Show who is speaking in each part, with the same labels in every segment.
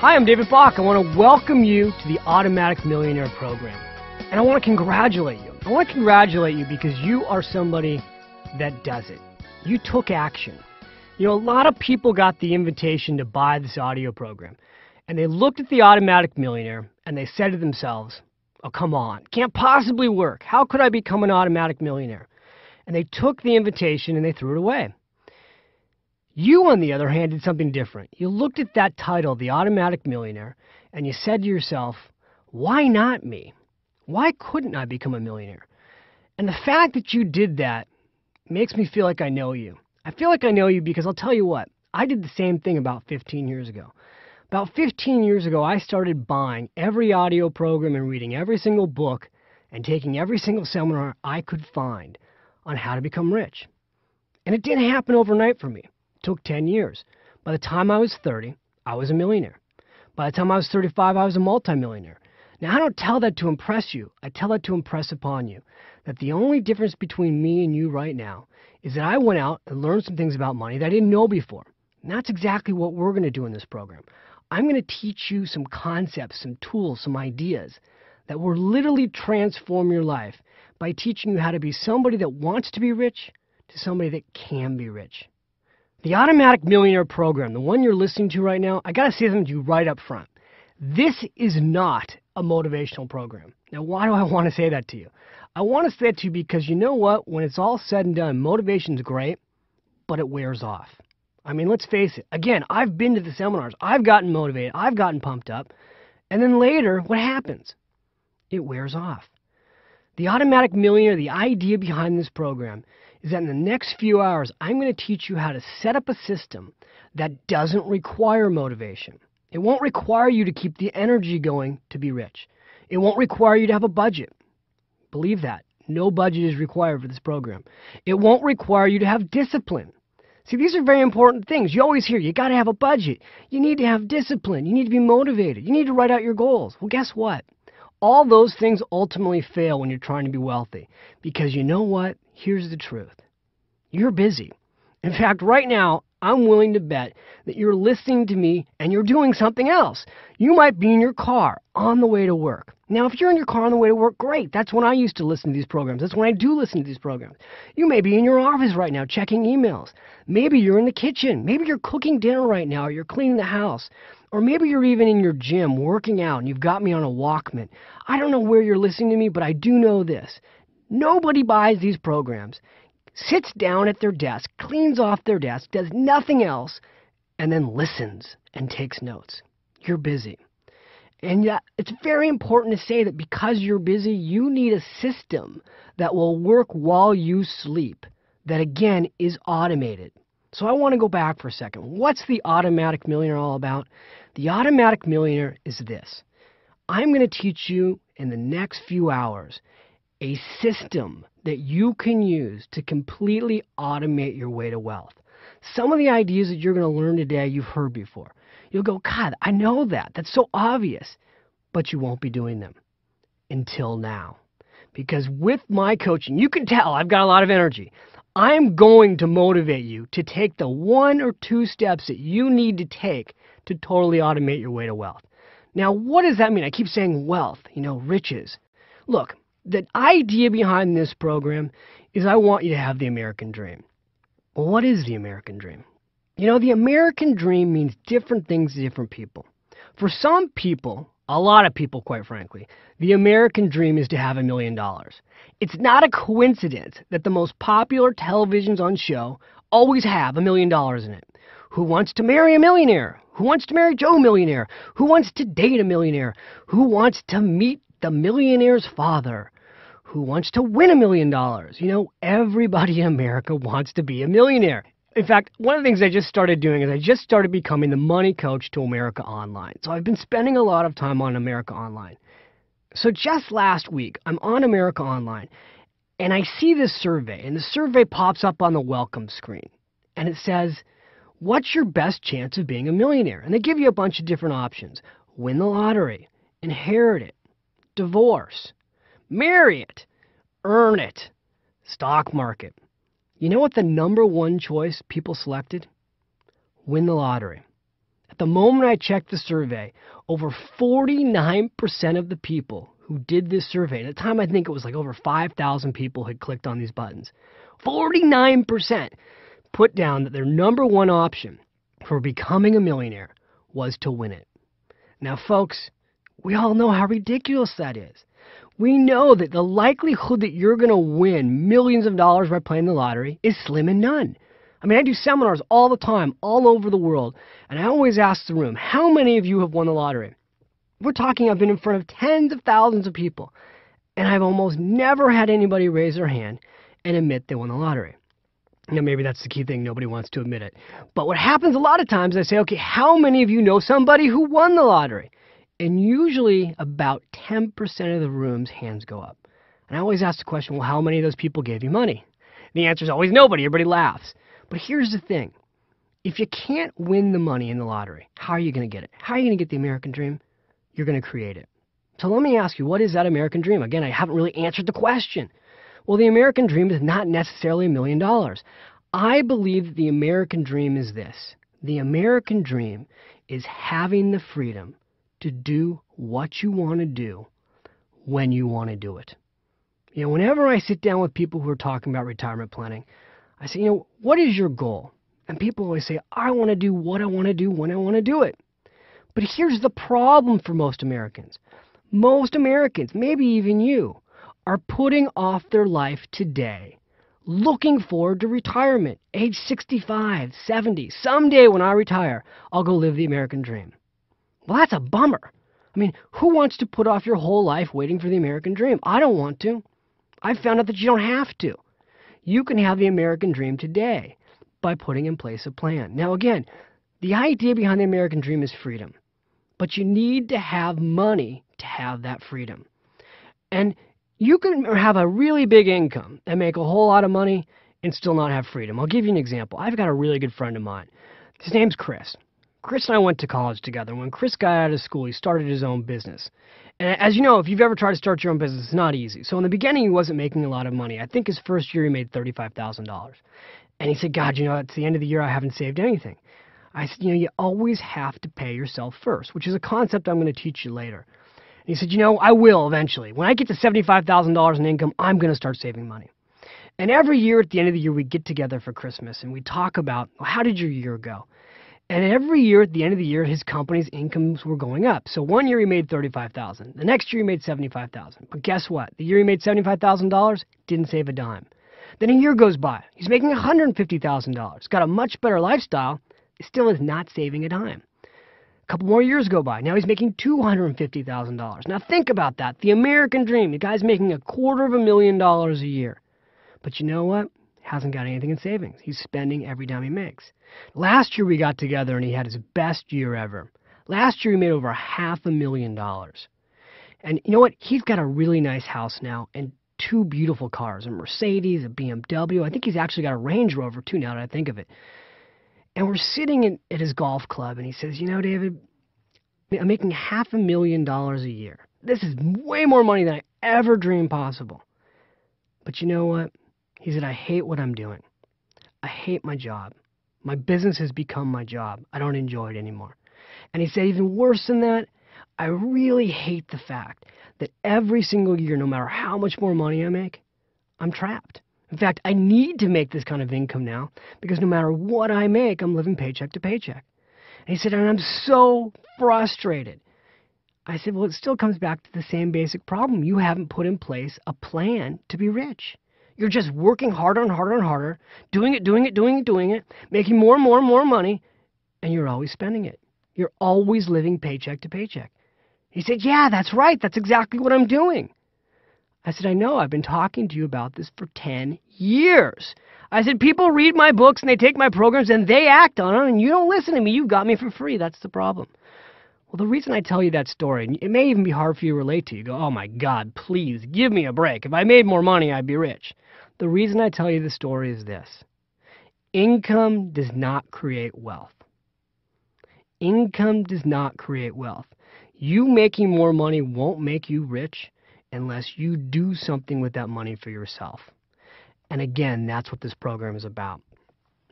Speaker 1: Hi, I'm David Bach. I want to welcome you to the Automatic Millionaire program. And I want to congratulate you. I want to congratulate you because you are somebody that does it. You took action. You know, a lot of people got the invitation to buy this audio program. And they looked at the Automatic Millionaire and they said to themselves, oh, come on, can't possibly work. How could I become an automatic millionaire? And they took the invitation and they threw it away. You, on the other hand, did something different. You looked at that title, The Automatic Millionaire, and you said to yourself, why not me? Why couldn't I become a millionaire? And the fact that you did that makes me feel like I know you. I feel like I know you because I'll tell you what, I did the same thing about 15 years ago. About 15 years ago, I started buying every audio program and reading every single book and taking every single seminar I could find on how to become rich. And it didn't happen overnight for me. It took 10 years. By the time I was 30, I was a millionaire. By the time I was 35, I was a multimillionaire. Now, I don't tell that to impress you. I tell that to impress upon you that the only difference between me and you right now is that I went out and learned some things about money that I didn't know before. And that's exactly what we're going to do in this program. I'm going to teach you some concepts, some tools, some ideas that will literally transform your life by teaching you how to be somebody that wants to be rich to somebody that can be rich. The Automatic Millionaire program, the one you're listening to right now, I got to say something to you right up front. This is not a motivational program. Now, why do I want to say that to you? I want to say that to you because you know what? When it's all said and done, motivation's great, but it wears off. I mean, let's face it. Again, I've been to the seminars. I've gotten motivated. I've gotten pumped up. And then later, what happens? It wears off. The Automatic Millionaire, the idea behind this program is that in the next few hours, I'm going to teach you how to set up a system that doesn't require motivation. It won't require you to keep the energy going to be rich. It won't require you to have a budget. Believe that. No budget is required for this program. It won't require you to have discipline. See, these are very important things. You always hear, you got to have a budget. You need to have discipline. You need to be motivated. You need to write out your goals. Well, guess what? All those things ultimately fail when you're trying to be wealthy. Because you know what? Here's the truth. You're busy. In fact, right now, I'm willing to bet that you're listening to me and you're doing something else. You might be in your car on the way to work. Now, if you're in your car on the way to work, great. That's when I used to listen to these programs. That's when I do listen to these programs. You may be in your office right now checking emails. Maybe you're in the kitchen. Maybe you're cooking dinner right now or you're cleaning the house. Or maybe you're even in your gym working out and you've got me on a Walkman. I don't know where you're listening to me, but I do know this. Nobody buys these programs, sits down at their desk, cleans off their desk, does nothing else, and then listens and takes notes. You're busy. And yet, it's very important to say that because you're busy, you need a system that will work while you sleep, that again is automated. So I want to go back for a second. What's the Automatic Millionaire all about? The Automatic Millionaire is this. I'm going to teach you in the next few hours a system that you can use to completely automate your way to wealth. Some of the ideas that you're going to learn today you've heard before. You'll go, God, I know that. That's so obvious. But you won't be doing them until now. Because with my coaching, you can tell I've got a lot of energy. I'm going to motivate you to take the 1 or 2 steps that you need to take to totally automate your way to wealth. Now, what does that mean? I keep saying wealth, riches. Look, the idea behind this program is I want you to have the American dream. Well, what is the American dream? The American dream means different things to different people. For some people, a lot of people, quite frankly, the American dream is to have $1 million. It's not a coincidence that the most popular televisions on show always have $1 million in it. Who wants to marry a millionaire? Who wants to marry Joe Millionaire? Who wants to date a millionaire? Who wants to meet the millionaire's father? Who wants to win $1 million? Everybody in America wants to be a millionaire. In fact, one of the things I just started doing is I just started becoming the money coach to America Online. So I've been spending a lot of time on America Online. So just last week, I'm on America Online, and I see this survey, and the survey pops up on the welcome screen. And it says, what's your best chance of being a millionaire? And they give you a bunch of different options. Win the lottery, inherit it, divorce, marry it, earn it, stock market. You know what the number 1 choice people selected? Win the lottery. At the moment I checked the survey, over 49% of the people who did this survey, at the time I think it was like over 5,000 people had clicked on these buttons, 49% put down that their number one option for becoming a millionaire was to win it. Now, folks, we all know how ridiculous that is. We know that the likelihood that you're going to win millions of dollars by playing the lottery is slim and none. I mean, I do seminars all the time, all over the world, and I always ask the room, how many of you have won the lottery? We're talking, I've been in front of tens of thousands of people, and I've almost never had anybody raise their hand and admit they won the lottery. Now, maybe that's the key thing. Nobody wants to admit it. But what happens a lot of times, I say, okay, how many of you know somebody who won the lottery? And usually about 10% of the room's hands go up. And I always ask the question, well, how many of those people gave you money? The answer is always nobody. Everybody laughs. But here's the thing. If you can't win the money in the lottery, how are you going to get it? How are you going to get the American dream? You're going to create it. So let me ask you, what is that American dream? Again, I haven't really answered the question. Well, the American dream is not necessarily $1 million. I believe that the American dream is this. The American dream is having the freedom to do what you want to do when you want to do it. You know, whenever I sit down with people who are talking about retirement planning, I say, what is your goal? And people always say, I want to do what I want to do when I want to do it. But here's the problem for most Americans. Most Americans, maybe even you, are putting off their life today, looking forward to retirement, age 65, 70. Someday when I retire, I'll go live the American dream. Well, that's a bummer. I mean, who wants to put off your whole life waiting for the American dream? I don't want to. I've found out that you don't have to. You can have the American dream today by putting in place a plan. Now, again, the idea behind the American dream is freedom. But you need to have money to have that freedom. And you can have a really big income and make a whole lot of money and still not have freedom. I'll give you an example. I've got a really good friend of mine. His name's Chris. Chris and I went to college together. When Chris got out of school, he started his own business. And as you know, if you've ever tried to start your own business, it's not easy. So in the beginning, he wasn't making a lot of money. I think his first year, he made $35,000. And he said, God, it's the end of the year, I haven't saved anything. I said, you always have to pay yourself first, which is a concept I'm going to teach you later. And he said, I will eventually. When I get to $75,000 in income, I'm going to start saving money. And every year at the end of the year, we get together for Christmas and we talk about, well, how did your year go? And every year at the end of the year, his company's incomes were going up. So one year he made $35,000. The next year he made $75,000. But guess what? The year he made $75,000, didn't save a dime. Then a year goes by. He's making $150,000. Got a much better lifestyle. Still is not saving a dime. A couple more years go by. Now he's making $250,000. Now think about that. The American dream. The guy's making $250,000 a year. But you know what? Hasn't got anything in savings. He's spending every dime he makes. Last year we got together and he had his best year ever. Last year he made over $500,000. And you know what? He's got a really nice house now and 2 beautiful cars, a Mercedes, a BMW. I think he's actually got a Range Rover too now that I think of it. And we're sitting at his golf club and he says, David, I'm making $500,000 a year. This is way more money than I ever dreamed possible. But you know what? He said, I hate what I'm doing. I hate my job. My business has become my job. I don't enjoy it anymore. And he said, even worse than that, I really hate the fact that every single year, no matter how much more money I make, I'm trapped. In fact, I need to make this kind of income now because no matter what I make, I'm living paycheck to paycheck. And he said, and I'm so frustrated. I said, well, it still comes back to the same basic problem. You haven't put in place a plan to be rich. You're just working harder and harder and harder, doing it, making more and more and more money, and you're always spending it. You're always living paycheck to paycheck. He said, yeah, that's right. That's exactly what I'm doing. I said, I know. I've been talking to you about this for 10 years. I said, people read my books and they take my programs and they act on them, and you don't listen to me. You got me for free. That's the problem. Well, the reason I tell you that story, and it may even be hard for you to relate to, you go, oh my God, please give me a break. If I made more money, I'd be rich. The reason I tell you the story is this. Income does not create wealth. Income does not create wealth. You making more money won't make you rich unless you do something with that money for yourself. And again, that's what this program is about.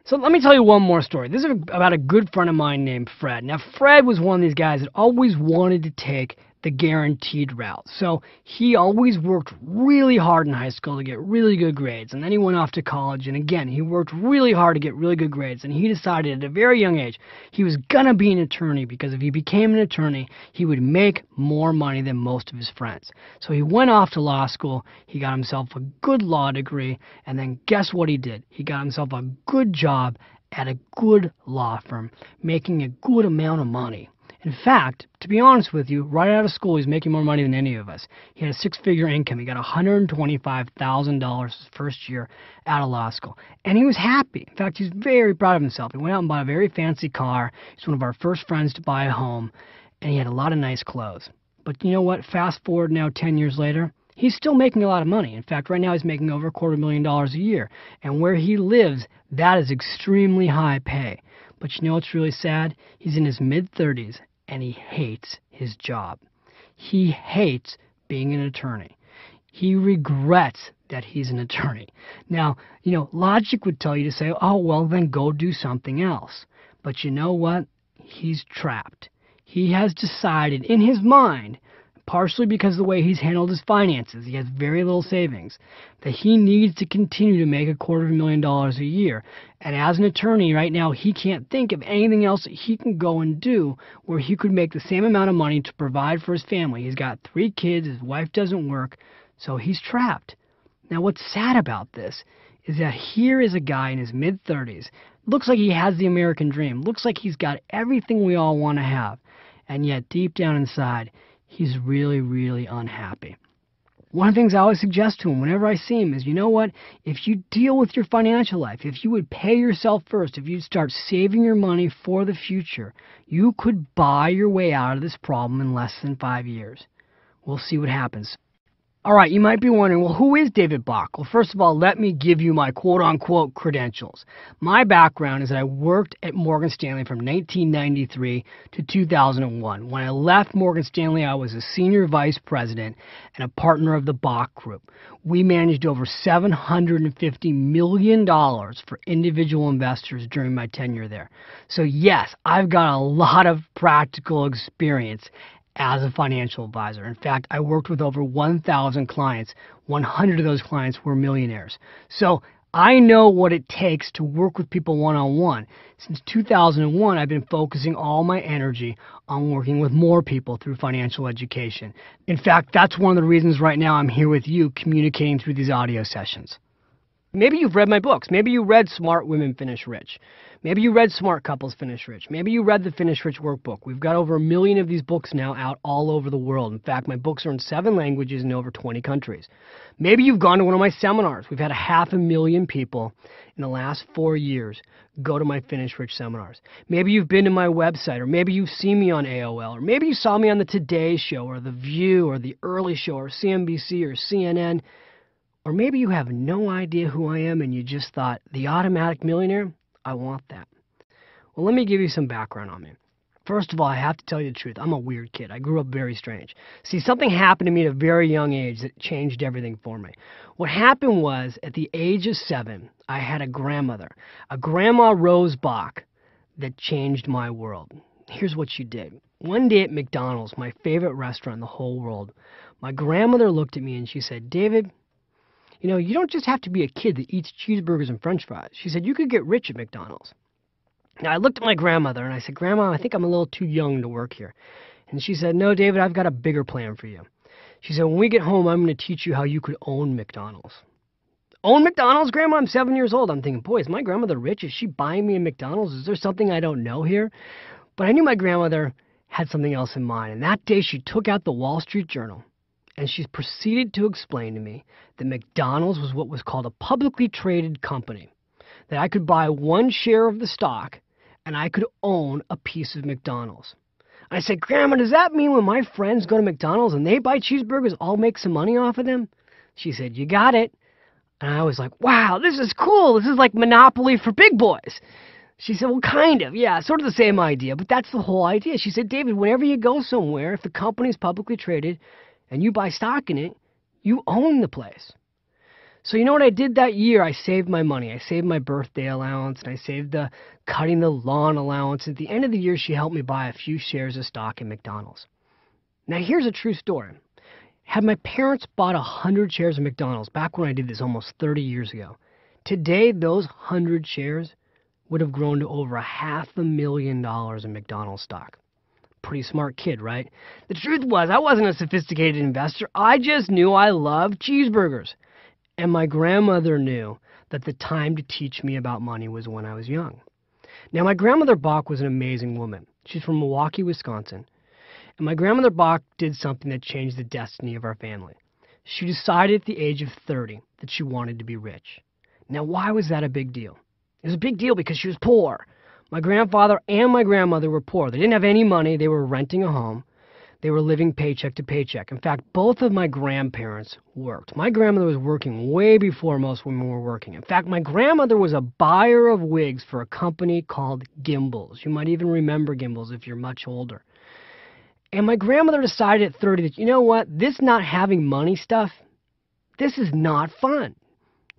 Speaker 1: So let me tell you one more story. This is about a good friend of mine named Fred. Now, Fred was one of these guys that always wanted to take the guaranteed route. So he always worked really hard in high school to get really good grades. And then he went off to college. And again, he worked really hard to get really good grades. And he decided at a very young age he was going to be an attorney, because if he became an attorney, he would make more money than most of his friends. So he went off to law school. He got himself a good law degree. And then guess what he did? He got himself a good job at a good law firm, making a good amount of money. In fact, to be honest with you, right out of school, he's making more money than any of us. He had a six-figure income. He got $125,000 his first year out of law school. And he was happy. In fact, he's very proud of himself. He went out and bought a very fancy car. He's one of our first friends to buy a home. And he had a lot of nice clothes. But you know what? Fast forward now 10 years later, he's still making a lot of money. In fact, right now he's making over $250,000 a year. And where he lives, that is extremely high pay. But you know what's really sad? He's in his mid-30s. And he hates his job. He hates being an attorney. He regrets that he's an attorney. Now, logic would tell you to say, oh, well, then go do something else. But you know what? He's trapped. He has decided in his mind, partially because of the way he's handled his finances, he has very little savings, that he needs to continue to make $250,000 a year. And as an attorney right now, he can't think of anything else that he can go and do where he could make the same amount of money to provide for his family. He's got 3 kids, his wife doesn't work, so he's trapped. Now what's sad about this is that here is a guy in his mid-30s, looks like he has the American dream, looks like he's got everything we all want to have, and yet deep down inside, he's really, really unhappy. One of the things I always suggest to him whenever I see him is, you know what? If you deal with your financial life, if you would pay yourself first, if you start saving your money for the future, you could buy your way out of this problem in less than 5 years. We'll see what happens. All right, you might be wondering, well, who is David Bach? Well, first of all, let me give you my quote-unquote credentials. My background is that I worked at Morgan Stanley from 1993 to 2001. When I left Morgan Stanley, I was a senior vice president and a partner of the Bach Group. We managed over $750 million for individual investors during my tenure there. So yes, I've got a lot of practical experience as a financial advisor. In fact, I worked with over 1,000 clients. 100 of those clients were millionaires. So I know what it takes to work with people one-on-one. Since 2001, I've been focusing all my energy on working with more people through financial education. In fact, that's one of the reasons right now I'm here with you communicating through these audio sessions. Maybe you've read my books. Maybe you read Smart Women Finish Rich. Maybe you read Smart Couples Finish Rich. Maybe you read the Finish Rich workbook. We've got over 1 million of these books now out all over the world. In fact, my books are in 7 languages in over 20 countries. Maybe you've gone to one of my seminars. We've had 500,000 people in the last 4 years go to my Finish Rich seminars. Maybe you've been to my website, or maybe you've seen me on AOL, or maybe you saw me on the Today Show, or The View, or The Early Show, or CNBC, or CNN. Or maybe you have no idea who I am and you just thought, the Automatic Millionaire? I want that. Well, let me give you some background on me. First of all, I have to tell you the truth. I'm a weird kid. I grew up very strange. See, something happened to me at a very young age that changed everything for me. What happened was, at the age of 7, I had a grandmother, a Grandma Rose Bach, that changed my world. Here's what she did. One day at McDonald's, my favorite restaurant in the whole world, my grandmother looked at me and she said, David, you don't just have to be a kid that eats cheeseburgers and french fries. She said, you could get rich at McDonald's. Now, I looked at my grandmother and I said, Grandma, I think I'm a little too young to work here. And she said, no, David, I've got a bigger plan for you. She said, when we get home, I'm going to teach you how you could own McDonald's. Own McDonald's, Grandma? I'm 7 years old. I'm thinking, boy, is my grandmother rich? Is she buying me a McDonald's? Is there something I don't know here? But I knew my grandmother had something else in mind. And that day, she took out the Wall Street Journal and she proceeded to explain to me that McDonald's was what was called a publicly traded company, that I could buy 1 share of the stock and I could own a piece of McDonald's. I said, Grandma, does that mean when my friends go to McDonald's and they buy cheeseburgers, I'll make some money off of them? She said, you got it. And I was like, wow, this is cool. This is like Monopoly for big boys. She said, well, kind of. Yeah, sort of the same idea, but that's the whole idea. She said, David, whenever you go somewhere, if the company's publicly traded and you buy stock in it, you own the place. So you know what I did that year? I saved my money. I saved my birthday allowance, and I saved the cutting the lawn allowance. At the end of the year, she helped me buy a few shares of stock in McDonald's. Now, here's a true story. Had my parents bought 100 shares of McDonald's back when I did this almost 30 years ago, today those 100 shares would have grown to over $500,000 in McDonald's stock. Pretty smart kid, right? The truth was, I wasn't a sophisticated investor. I just knew I loved cheeseburgers. And my grandmother knew that the time to teach me about money was when I was young. Now, my grandmother Bach was an amazing woman. She's from Milwaukee, Wisconsin. And my grandmother Bach did something that changed the destiny of our family. She decided at the age of 30 that she wanted to be rich. Now, why was that a big deal? It was a big deal because she was poor. My grandfather and my grandmother were poor. They didn't have any money. They were renting a home. They were living paycheck to paycheck. In fact, both of my grandparents worked. My grandmother was working way before most women were working. In fact, my grandmother was a buyer of wigs for a company called Gimbels. You might even remember Gimbels if you're much older. And my grandmother decided at 30 that, you know what, this not having money stuff, this is not fun.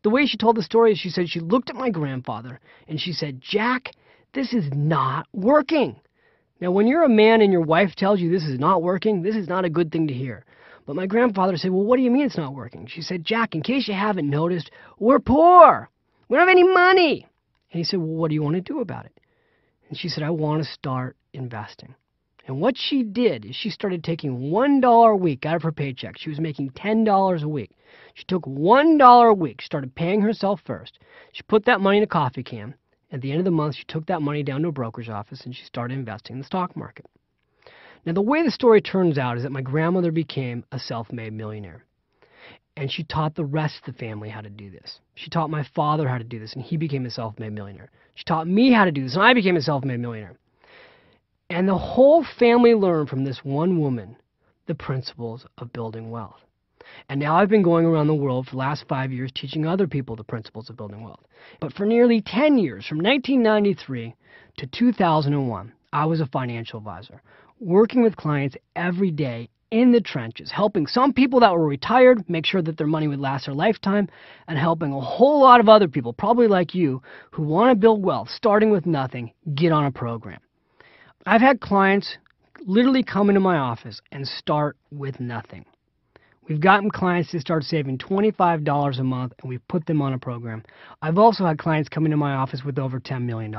Speaker 1: The way she told the story is she said she looked at my grandfather and she said, Jack, this is not working. Now, when you're a man and your wife tells you this is not working, this is not a good thing to hear. But my grandfather said, well, what do you mean it's not working? She said, Jack, in case you haven't noticed, we're poor. We don't have any money. And he said, well, what do you want to do about it? And she said, I want to start investing. And what she did is she started taking $1 a week out of her paycheck. She was making $10 a week. She took $1 a week, started paying herself first. She put that money in a coffee can. At the end of the month, she took that money down to a broker's office and she started investing in the stock market. Now, the way the story turns out is that my grandmother became a self-made millionaire. And she taught the rest of the family how to do this. She taught my father how to do this, and he became a self-made millionaire. She taught me how to do this, and I became a self-made millionaire. And the whole family learned from this one woman the principles of building wealth. And now I've been going around the world for the last 5 years teaching other people the principles of building wealth. But for nearly 10 years, from 1993 to 2001, I was a financial advisor, working with clients every day in the trenches, helping some people that were retired make sure that their money would last their lifetime, and helping a whole lot of other people, probably like you, who want to build wealth, starting with nothing, get on a program. I've had clients literally come into my office and start with nothing. We've gotten clients to start saving $25 a month, and we've put them on a program. I've also had clients come into my office with over $10 million.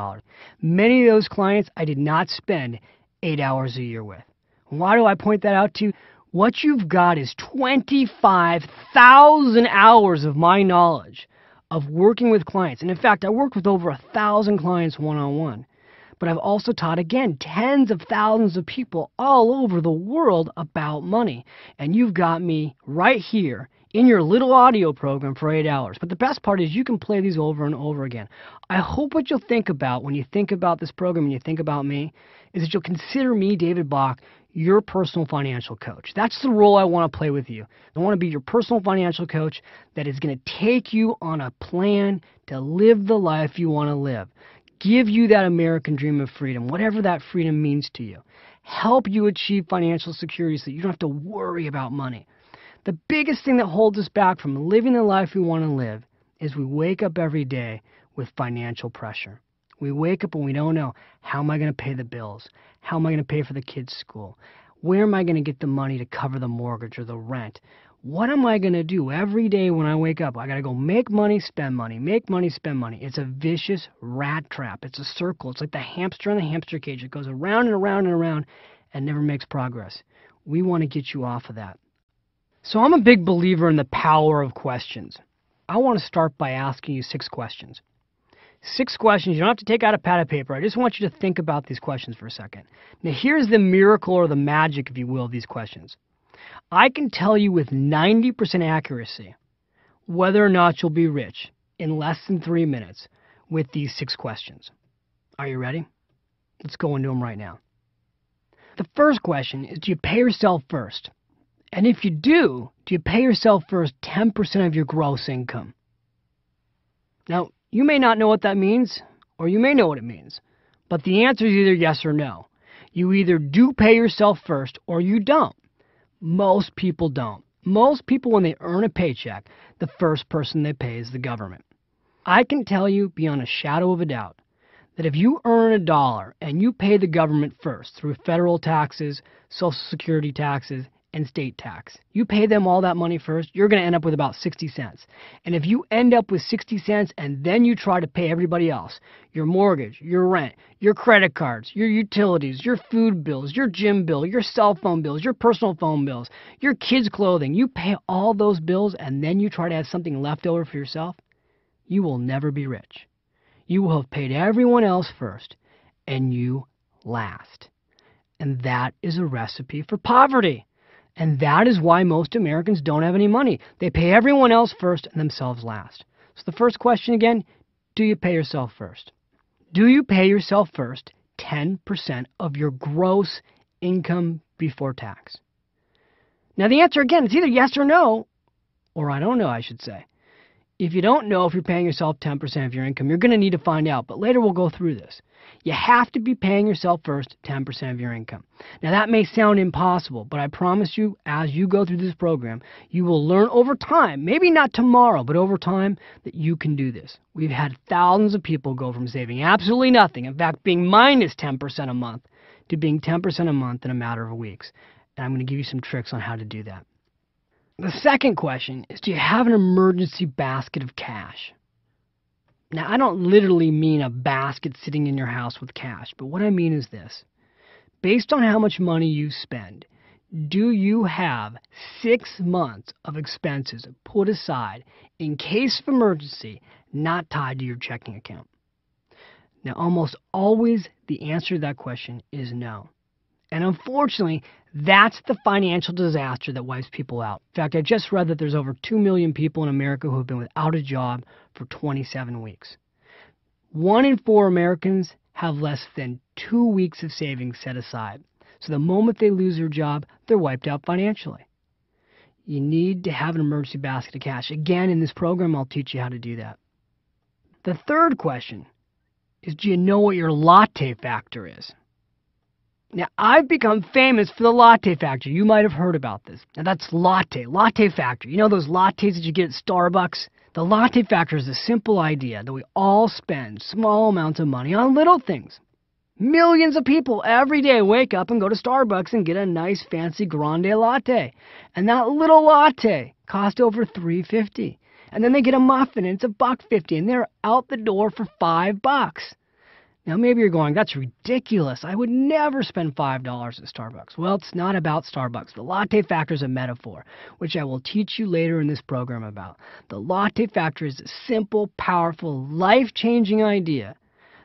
Speaker 1: Many of those clients I did not spend 8 hours a year with. Why do I point that out to you? What you've got is 25,000 hours of my knowledge of working with clients. And in fact, I worked with over 1,000 clients one-on-one. But I've also taught, again, tens of thousands of people all over the world about money. And you've got me right here in your little audio program for 8 hours. But the best part is you can play these over and over again. I hope what you'll think about when you think about this program and you think about me is that you'll consider me, David Bach, your personal financial coach. That's the role I want to play with you. I want to be your personal financial coach that is going to take you on a plan to live the life you want to live. Give you that American dream of freedom, whatever that freedom means to you. Help you achieve financial security so that you don't have to worry about money. The biggest thing that holds us back from living the life we want to live is we wake up every day with financial pressure. We wake up and we don't know, how am I going to pay the bills? How am I going to pay for the kids' school? Where am I going to get the money to cover the mortgage or the rent? What am I going to do every day when I wake up? I got to go make money, spend money, make money, spend money. It's a vicious rat trap. It's a circle. It's like the hamster in the hamster cage. It goes around and around and around and never makes progress. We want to get you off of that. So I'm a big believer in the power of questions. I want to start by asking you 6 questions. 6 questions. You don't have to take out a pad of paper. I just want you to think about these questions for a second. Now, here's the miracle or the magic, if you will, of these questions. I can tell you with 90% accuracy whether or not you'll be rich in less than 3 minutes with these 6 questions. Are you ready? Let's go into them right now. The first question is, do you pay yourself first? And if you do you pay yourself first 10% of your gross income? Now, you may not know what that means, or you may know what it means, but the answer is either yes or no. You either do pay yourself first, or you don't. Most people don't. Most people, when they earn a paycheck, the first person they pay is the government. I can tell you beyond a shadow of a doubt that if you earn $1 and you pay the government first through federal taxes, Social Security taxes, and state tax, you pay them all that money first, you're going to end up with about 60 cents. And if you end up with 60 cents and then you try to pay everybody else, your mortgage, your rent, your credit cards, your utilities, your food bills, your gym bill, your cell phone bills, your personal phone bills, your kids' clothing, you pay all those bills and then you try to have something left over for yourself, you will never be rich. You will have paid everyone else first and you last. And that is a recipe for poverty. And that is why most Americans don't have any money. They pay everyone else first and themselves last. So the first question again, do you pay yourself first? Do you pay yourself first 10% of your gross income before tax? Now the answer again is either yes or no, or I don't know, I should say. If you don't know if you're paying yourself 10% of your income, you're going to need to find out, but later we'll go through this. You have to be paying yourself first 10% of your income. Now that may sound impossible, but I promise you, as you go through this program, you will learn over time, maybe not tomorrow, but over time, that you can do this. We've had thousands of people go from saving absolutely nothing, in fact being minus 10% a month, to being 10% a month in a matter of weeks. And I'm going to give you some tricks on how to do that. The second question is, do you have an emergency basket of cash? Now, I don't literally mean a basket sitting in your house with cash, but what I mean is this. Based on how much money you spend, do you have 6 months of expenses put aside in case of emergency, not tied to your checking account? Now, almost always the answer to that question is no. And unfortunately, that's the financial disaster that wipes people out. In fact, I just read that there's over 2 million people in America who have been without a job for 27 weeks. 1 in 4 Americans have less than 2 weeks of savings set aside. So the moment they lose their job, they're wiped out financially. You need to have an emergency basket of cash. Again, in this program, I'll teach you how to do that. The third question is, do you know what your latte factor is? Now, I've become famous for the latte factor. You might have heard about this. Now, that's latte factor. You know those lattes that you get at Starbucks? The latte factor is a simple idea that we all spend small amounts of money on little things. Millions of people every day wake up and go to Starbucks and get a nice fancy grande latte. And that little latte costs over $3.50. And then they get a muffin and it's $1.50 and they're out the door for $5. Now, maybe you're going, that's ridiculous. I would never spend $5 at Starbucks. Well, it's not about Starbucks. The latte factor is a metaphor, which I will teach you later in this program about. The latte factor is a simple, powerful, life-changing idea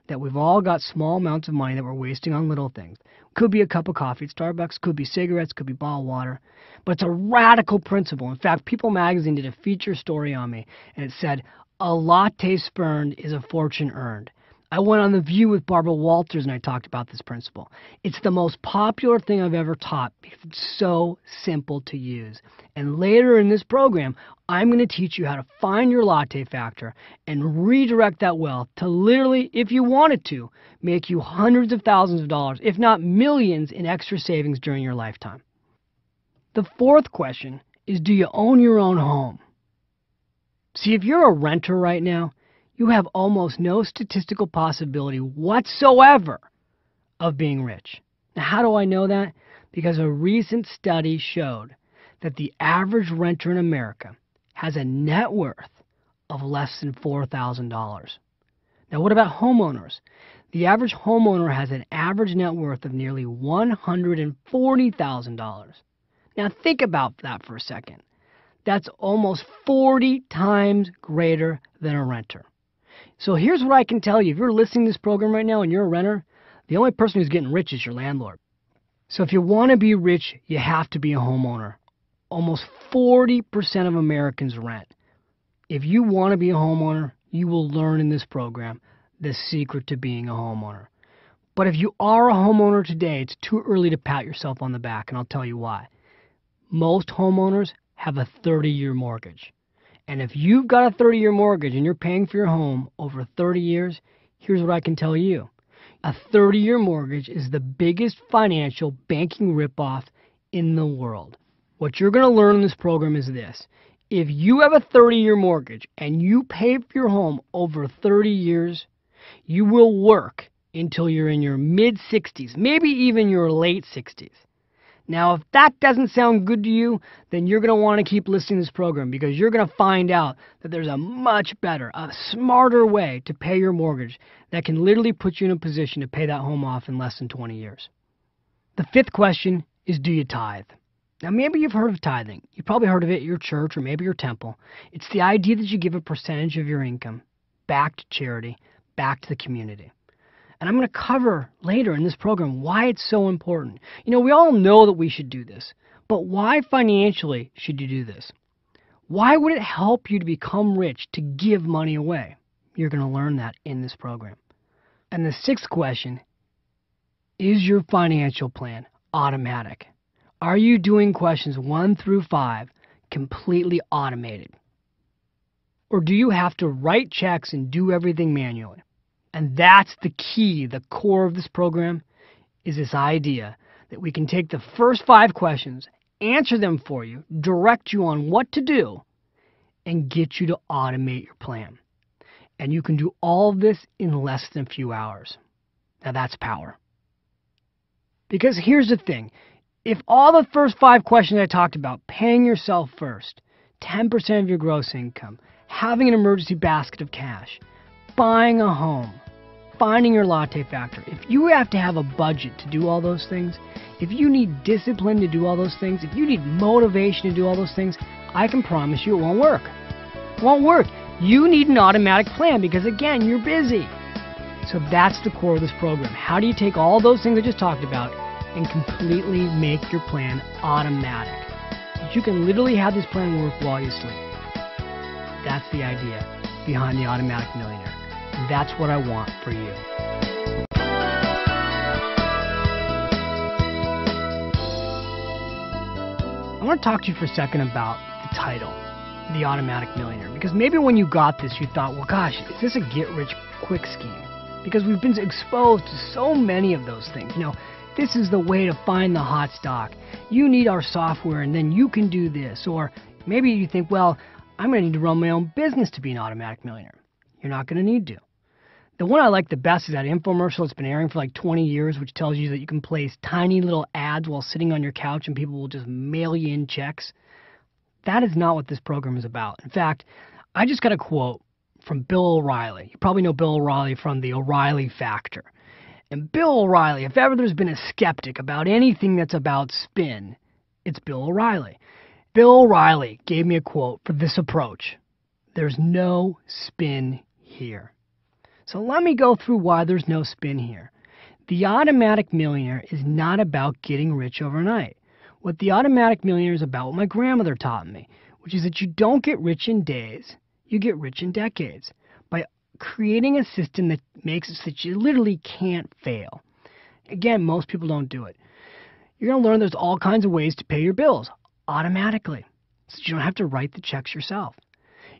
Speaker 1: that we've all got small amounts of money that we're wasting on little things. Could be a cup of coffee at Starbucks, could be cigarettes, could be bottled water. But it's a radical principle. In fact, People magazine did a feature story on me, and it said, a latte spurned is a fortune earned. I went on The View with Barbara Walters and I talked about this principle. It's the most popular thing I've ever taught because it's so simple to use. And later in this program, I'm going to teach you how to find your latte factor and redirect that wealth to literally, if you wanted to, make you hundreds of thousands of dollars, if not millions, in extra savings during your lifetime. The fourth question is, do you own your own home? See, if you're a renter right now, you have almost no statistical possibility whatsoever of being rich. Now, how do I know that? Because a recent study showed that the average renter in America has a net worth of less than $4,000. Now, what about homeowners? The average homeowner has an average net worth of nearly $140,000. Now, think about that for a second. That's almost 40 times greater than a renter. So here's what I can tell you. If you're listening to this program right now and you're a renter, the only person who's getting rich is your landlord. So if you want to be rich, you have to be a homeowner. Almost 40% of Americans rent. If you want to be a homeowner, you will learn in this program the secret to being a homeowner. But if you are a homeowner today, it's too early to pat yourself on the back, and I'll tell you why. Most homeowners have a 30-year mortgage. And if you've got a 30-year mortgage and you're paying for your home over 30 years, here's what I can tell you. A 30-year mortgage is the biggest financial banking ripoff in the world. What you're going to learn in this program is this. If you have a 30-year mortgage and you pay for your home over 30 years, you will work until you're in your mid-60s, maybe even your late 60s. Now, if that doesn't sound good to you, then you're going to want to keep listening to this program because you're going to find out that there's a much better, a smarter way to pay your mortgage that can literally put you in a position to pay that home off in less than 20 years. The fifth question is, do you tithe? Now, maybe you've heard of tithing. You've probably heard of it at your church or maybe your temple. It's the idea that you give a percentage of your income back to charity, back to the community. And I'm going to cover later in this program why it's so important. You know, we all know that we should do this, but why financially should you do this? Why would it help you to become rich to give money away? You're going to learn that in this program. And the sixth question, is your financial plan automatic? Are you doing questions 1 through 5 completely automated? Or do you have to write checks and do everything manually? And that's the key, the core of this program, is this idea that we can take the first 5 questions, answer them for you, direct you on what to do, and get you to automate your plan. And you can do all of this in less than a few hours. Now that's power. Because here's the thing. If all the first 5 questions I talked about, paying yourself first, 10% of your gross income, having an emergency basket of cash, buying a home, finding your latte factor, if you have to have a budget to do all those things, if you need discipline to do all those things, if you need motivation to do all those things, I can promise you it won't work. It won't work. You need an automatic plan because, again, you're busy. So that's the core of this program. How do you take all those things I just talked about and completely make your plan automatic? You can literally have this plan work while you sleep. That's the idea behind the Automatic Millionaire. That's what I want for you. I want to talk to you for a second about the title, The Automatic Millionaire, because maybe when you got this, you thought, well, gosh, is this a get-rich-quick scheme? Because we've been exposed to so many of those things. You know, this is the way to find the hot stock. You need our software, and then you can do this. Or maybe you think, well, I'm going to need to run my own business to be an automatic millionaire. You're not going to need to. The one I like the best is that infomercial that's been airing for like 20 years, which tells you that you can place tiny little ads while sitting on your couch and people will just mail you in checks. That is not what this program is about. In fact, I just got a quote from Bill O'Reilly. You probably know Bill O'Reilly from the O'Reilly Factor. And Bill O'Reilly, if ever there's been a skeptic about anything that's about spin, it's Bill O'Reilly. Bill O'Reilly gave me a quote for this approach. There's no spin here. So let me go through why there's no spin here. The Automatic Millionaire is not about getting rich overnight. What the Automatic Millionaire is about, what my grandmother taught me, which is that you don't get rich in days, you get rich in decades. By creating a system that makes it so that you literally can't fail. Again, most people don't do it. You're going to learn there's all kinds of ways to pay your bills automatically, so you don't have to write the checks yourself.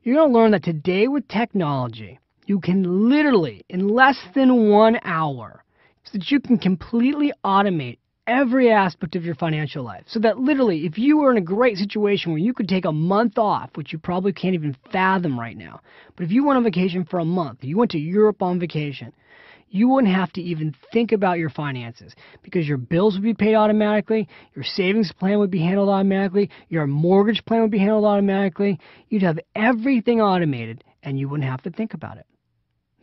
Speaker 1: You're going to learn that today with technology, you can literally, in less than 1 hour, so that you can completely automate every aspect of your financial life. So that literally, if you were in a great situation where you could take a month off, which you probably can't even fathom right now, but if you went on vacation for a month, you went to Europe on vacation, you wouldn't have to even think about your finances because your bills would be paid automatically, your savings plan would be handled automatically, your mortgage plan would be handled automatically. You'd have everything automated and you wouldn't have to think about it.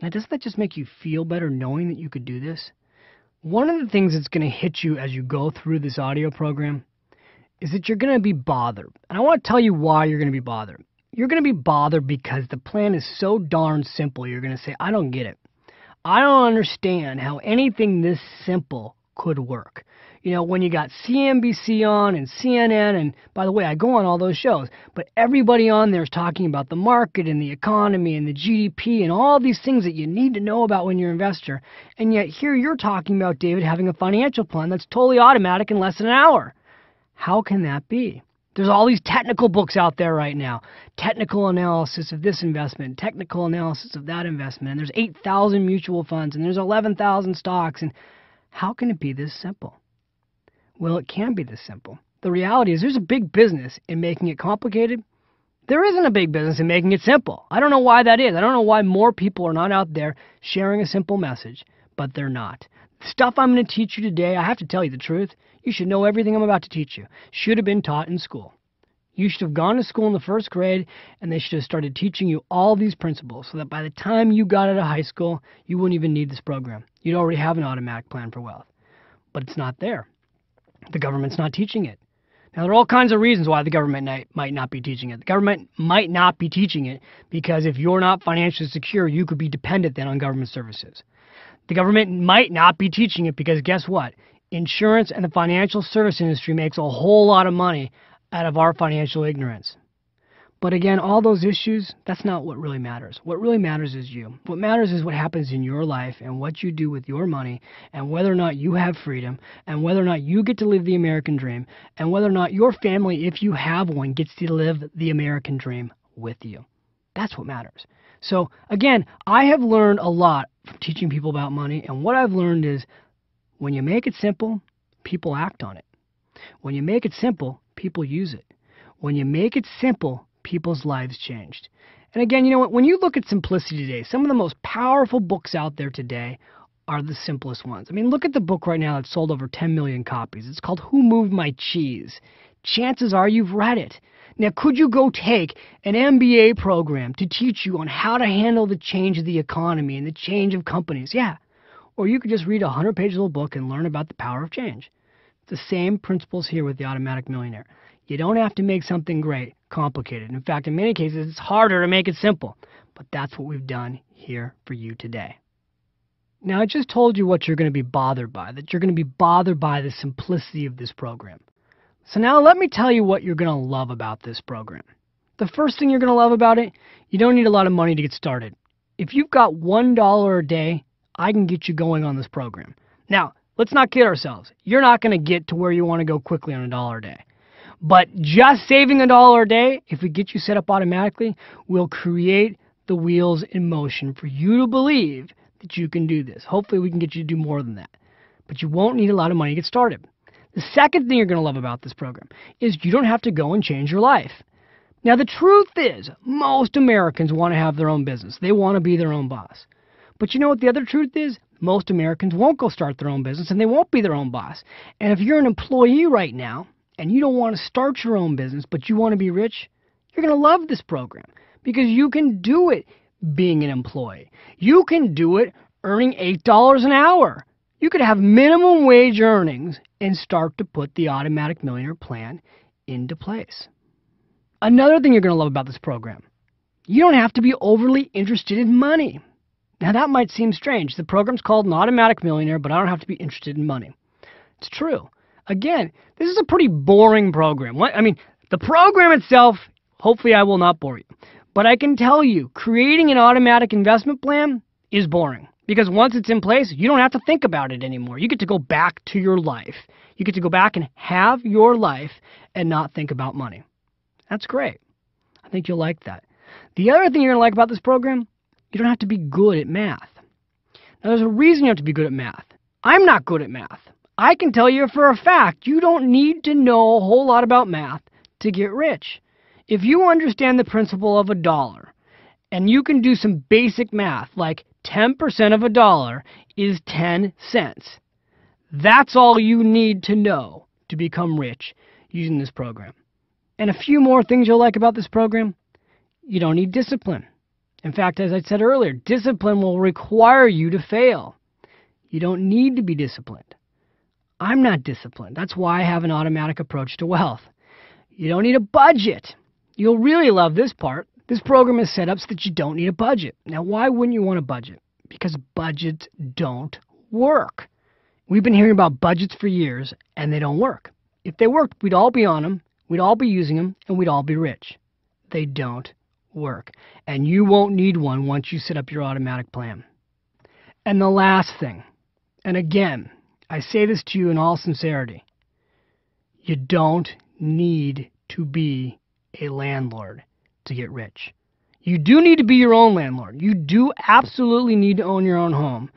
Speaker 1: Now, doesn't that just make you feel better knowing that you could do this? One of the things that's going to hit you as you go through this audio program is that you're going to be bothered. And I want to tell you why you're going to be bothered. You're going to be bothered because the plan is so darn simple. You're going to say, I don't get it. I don't understand how anything this simple could work. You know, when you got CNBC on and CNN, and by the way, I go on all those shows, but everybody on there is talking about the market and the economy and the GDP and all these things that you need to know about when you're an investor. And yet here you're talking about, David, having a financial plan that's totally automatic in less than an hour. How can that be? There's all these technical books out there right now. Technical analysis of this investment, technical analysis of that investment, and there's 8,000 mutual funds, and there's 11,000 stocks, and how can it be this simple? Well, it can be this simple. The reality is there's a big business in making it complicated. There isn't a big business in making it simple. I don't know why that is. I don't know why more people are not out there sharing a simple message, but they're not. The stuff I'm going to teach you today, I have to tell you the truth, you should know everything I'm about to teach you. Should have been taught in school. You should have gone to school in the first grade, and they should have started teaching you all these principles so that by the time you got out of high school, you wouldn't even need this program. You'd already have an automatic plan for wealth. But it's not there. The government's not teaching it. Now, there are all kinds of reasons why the government might not be teaching it. The government might not be teaching it because if you're not financially secure, you could be dependent then on government services. The government might not be teaching it because guess what? Insurance and the financial service industry makes a whole lot of money out of our financial ignorance. But again, all those issues, that's not what really matters. What really matters is you. What matters is what happens in your life and what you do with your money and whether or not you have freedom and whether or not you get to live the American dream and whether or not your family, if you have one, gets to live the American dream with you. That's what matters. So again, I have learned a lot from teaching people about money, and what I've learned is when you make it simple, people act on it. When you make it simple, people use it. When you make it simple, people's lives changed. And again, you know what? When you look at simplicity today, some of the most powerful books out there today are the simplest ones. I mean, look at the book right now that's sold over 10 million copies. It's called Who Moved My Cheese? Chances are you've read it. Now, could you go take an MBA program to teach you on how to handle the change of the economy and the change of companies? Yeah. Or you could just read a 100-page little book and learn about the power of change. It's the same principles here with the Automatic Millionaire. You don't have to make something great complicated. In fact, in many cases, it's harder to make it simple. But that's what we've done here for you today. Now, I just told you what you're going to be bothered by, that you're going to be bothered by the simplicity of this program. So now let me tell you what you're going to love about this program. The first thing you're going to love about it, you don't need a lot of money to get started. If you've got $1 a day, I can get you going on this program. Now, let's not kid ourselves. You're not going to get to where you want to go quickly on $1 a day. But just saving $1 a day, if we get you set up automatically, will create the wheels in motion for you to believe that you can do this. Hopefully we can get you to do more than that. But you won't need a lot of money to get started. The second thing you're going to love about this program is you don't have to go and change your life. Now, the truth is, most Americans want to have their own business. They want to be their own boss. But you know what the other truth is? Most Americans won't go start their own business, and they won't be their own boss. And if you're an employee right now, and you don't want to start your own business, but you want to be rich, you're going to love this program because you can do it being an employee. You can do it earning $8 an hour. You could have minimum wage earnings and start to put the Automatic Millionaire plan into place. Another thing you're going to love about this program, you don't have to be overly interested in money. Now that might seem strange. The program's called an Automatic Millionaire, but I don't have to be interested in money. It's true. Again, this is a pretty boring program. The program itself, hopefully I will not bore you. But I can tell you, creating an automatic investment plan is boring. Because once it's in place, you don't have to think about it anymore. You get to go back to your life. You get to go back and have your life and not think about money. That's great. I think you'll like that. The other thing you're going to like about this program, you don't have to be good at math. Now, there's a reason you have to be good at math. I'm not good at math. I can tell you for a fact, you don't need to know a whole lot about math to get rich. If you understand the principle of $1, and you can do some basic math, like 10% of $1 is 10 cents. That's all you need to know to become rich using this program. And a few more things you'll like about this program. You don't need discipline. In fact, as I said earlier, discipline will require you to fail. You don't need to be disciplined. I'm not disciplined. That's why I have an automatic approach to wealth. You don't need a budget. You'll really love this part. This program is set up so that you don't need a budget. Now, why wouldn't you want a budget? Because budgets don't work. We've been hearing about budgets for years, and they don't work. If they worked, we'd all be on them, we'd all be using them, and we'd all be rich. They don't work. And you won't need one once you set up your automatic plan. And the last thing, and again, I say this to you in all sincerity, you don't need to be a landlord to get rich. You do need to be your own landlord. You do absolutely need to own your own home.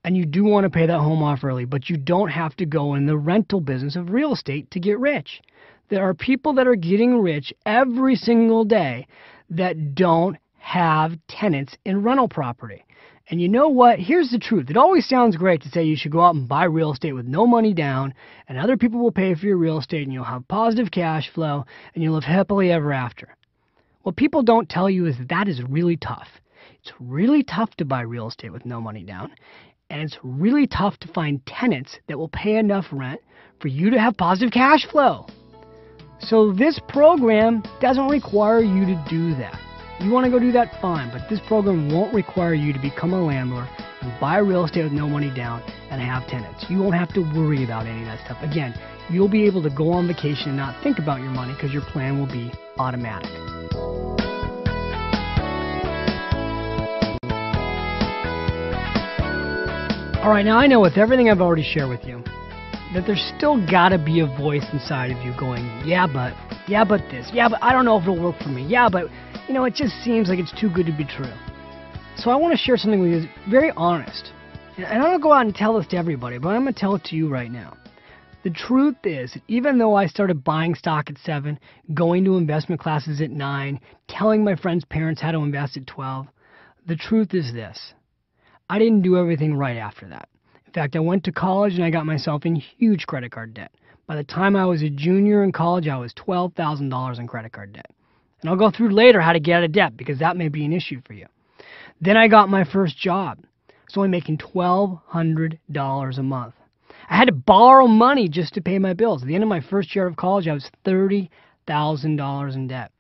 Speaker 1: and you do want to pay that home off early, but you don't have to go in the rental business of real estate to get rich. There are people that are getting rich every single day that don't have tenants in rental property. And you know what? Here's the truth. It always sounds great to say you should go out and buy real estate with no money down, and other people will pay for your real estate, and you'll have positive cash flow, and you'll live happily ever after. What people don't tell you is that is really tough. It's really tough to buy real estate with no money down, and it's really tough to find tenants that will pay enough rent for you to have positive cash flow. So this program doesn't require you to do that. You want to go do that, fine, but this program won't require you to become a landlord and buy real estate with no money down and have tenants. You won't have to worry about any of that stuff. Again, you'll be able to go on vacation and not think about your money because your plan will be automatic. All right, now I know with everything I've already shared with you that there's still got to be a voice inside of you going, yeah, but this, yeah, but I don't know if it'll work for me, yeah, but it just seems like it's too good to be true. So I want to share something with you that's very honest. And I don't go out and tell this to everybody, but I'm going to tell it to you right now. The truth is that even though I started buying stock at 7, going to investment classes at 9, telling my friends' parents how to invest at 12, the truth is this. I didn't do everything right after that. In fact, I went to college and I got myself in huge credit card debt. By the time I was a junior in college, I was $12,000 in credit card debt. And I'll go through later how to get out of debt because that may be an issue for you. Then I got my first job. I was only making $1,200 a month. I had to borrow money just to pay my bills. At the end of my first year of college, I was $30,000 in debt.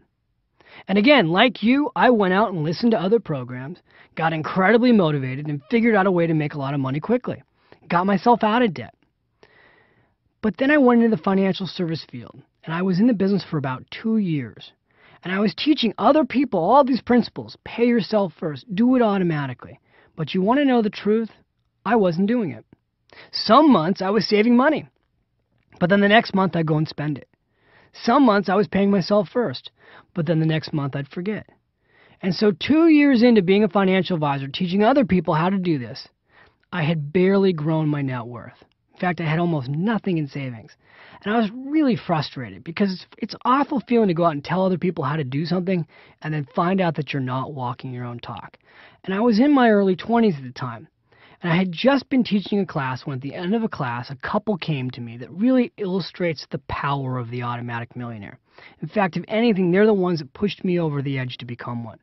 Speaker 1: And again, like you, I went out and listened to other programs, got incredibly motivated, and figured out a way to make a lot of money quickly. Got myself out of debt. But then I went into the financial service field, and I was in the business for about 2 years. And I was teaching other people all these principles. Pay yourself first. Do it automatically. But you want to know the truth? I wasn't doing it. Some months I was saving money. But then the next month I'd go and spend it. Some months I was paying myself first. But then the next month I'd forget. And so 2 years into being a financial advisor, teaching other people how to do this, I had barely grown my net worth. In fact, I had almost nothing in savings. And I was really frustrated because it's an awful feeling to go out and tell other people how to do something and then find out that you're not walking your own talk. And I was in my early 20s at the time. And I had just been teaching a class when at the end of a class, a couple came to me that really illustrates the power of the Automatic Millionaire. In fact, if anything, they're the ones that pushed me over the edge to become one.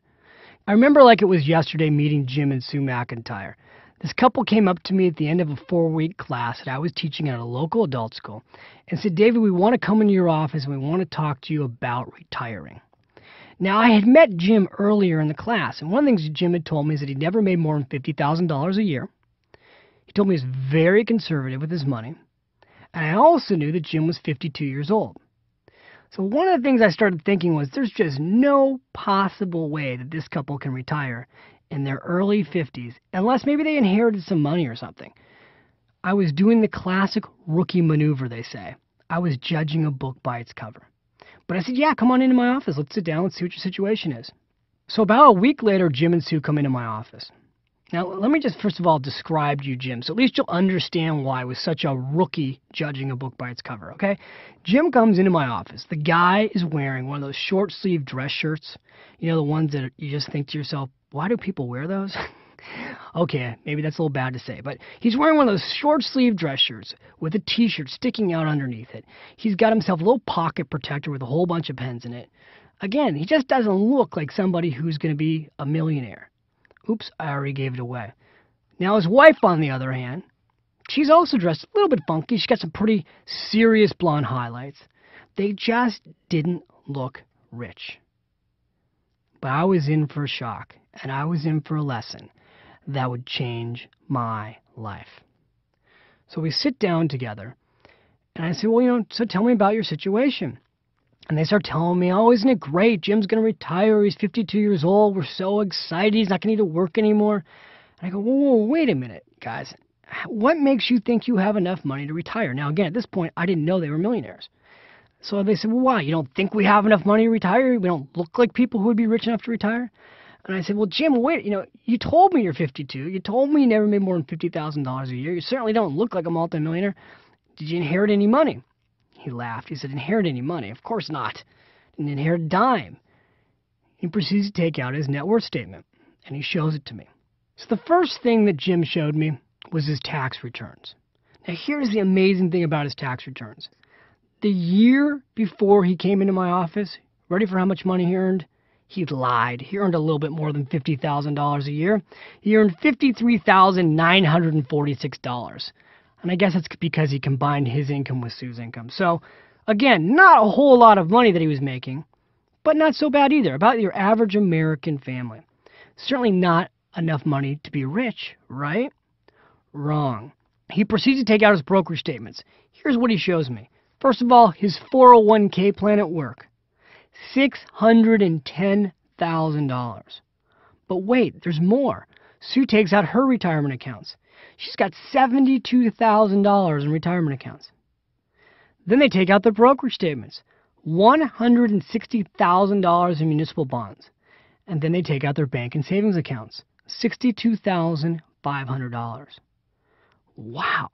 Speaker 1: I remember like it was yesterday meeting Jim and Sue McIntyre. This couple came up to me at the end of a 4-week class that I was teaching at a local adult school and said, David, we want to come into your office and we want to talk to you about retiring. Now, I had met Jim earlier in the class, and one of the things Jim had told me is that he'd never made more than $50,000 a year. He told me he was very conservative with his money, and I also knew that Jim was 52 years old. So one of the things I started thinking was there's just no possible way that this couple can retire in their early 50s, unless maybe they inherited some money or something. I was doing the classic rookie maneuver, they say. I was judging a book by its cover. But I said, yeah, come on into my office. Let's sit down. Let's see what your situation is. So about a week later, Jim and Sue come into my office. Now, let me just first of all describe to you Jim, so at least you'll understand why I was such a rookie judging a book by its cover, okay? Jim comes into my office. The guy is wearing one of those short-sleeve dress shirts, the ones that you just think to yourself, why do people wear those? Okay, maybe that's a little bad to say, but he's wearing one of those short-sleeve dress shirts with a T-shirt sticking out underneath it. He's got himself a little pocket protector with a whole bunch of pens in it. Again, he just doesn't look like somebody who's going to be a millionaire. Oops, I already gave it away. Now his wife, on the other hand, she's also dressed a little bit funky. She's got some pretty serious blonde highlights. They just didn't look rich. But I was in for a shock, and I was in for a lesson that would change my life. So we sit down together, and I say, well, so tell me about your situation. And they start telling me, oh, isn't it great? Jim's going to retire. He's 52 years old. We're so excited. He's not going to need to work anymore. And I go, whoa, wait a minute, guys. What makes you think you have enough money to retire? Now, again, at this point, I didn't know they were millionaires. So they said, well, why? You don't think we have enough money to retire? We don't look like people who would be rich enough to retire? And I said, well, Jim, wait, you told me you're 52. You told me you never made more than $50,000 a year. You certainly don't look like a multimillionaire. Did you inherit any money? He laughed. He said, inherit any money? Of course not. Didn't inherit a dime. He proceeds to take out his net worth statement, and he shows it to me. So the first thing that Jim showed me was his tax returns. Now here's the amazing thing about his tax returns. The year before he came into my office, ready for how much money he earned? He lied. He earned a little bit more than $50,000 a year. He earned $53,946. And I guess it's because he combined his income with Sue's income. So, again, not a whole lot of money that he was making, but not so bad either. About your average American family. Certainly not enough money to be rich, right? Wrong. He proceeds to take out his brokerage statements. Here's what he shows me. First of all, his 401k plan at work. $610,000. But wait, there's more. Sue takes out her retirement accounts. She's got $72,000 in retirement accounts. Then they take out their brokerage statements. $160,000 in municipal bonds. And then they take out their bank and savings accounts. $62,500. Wow.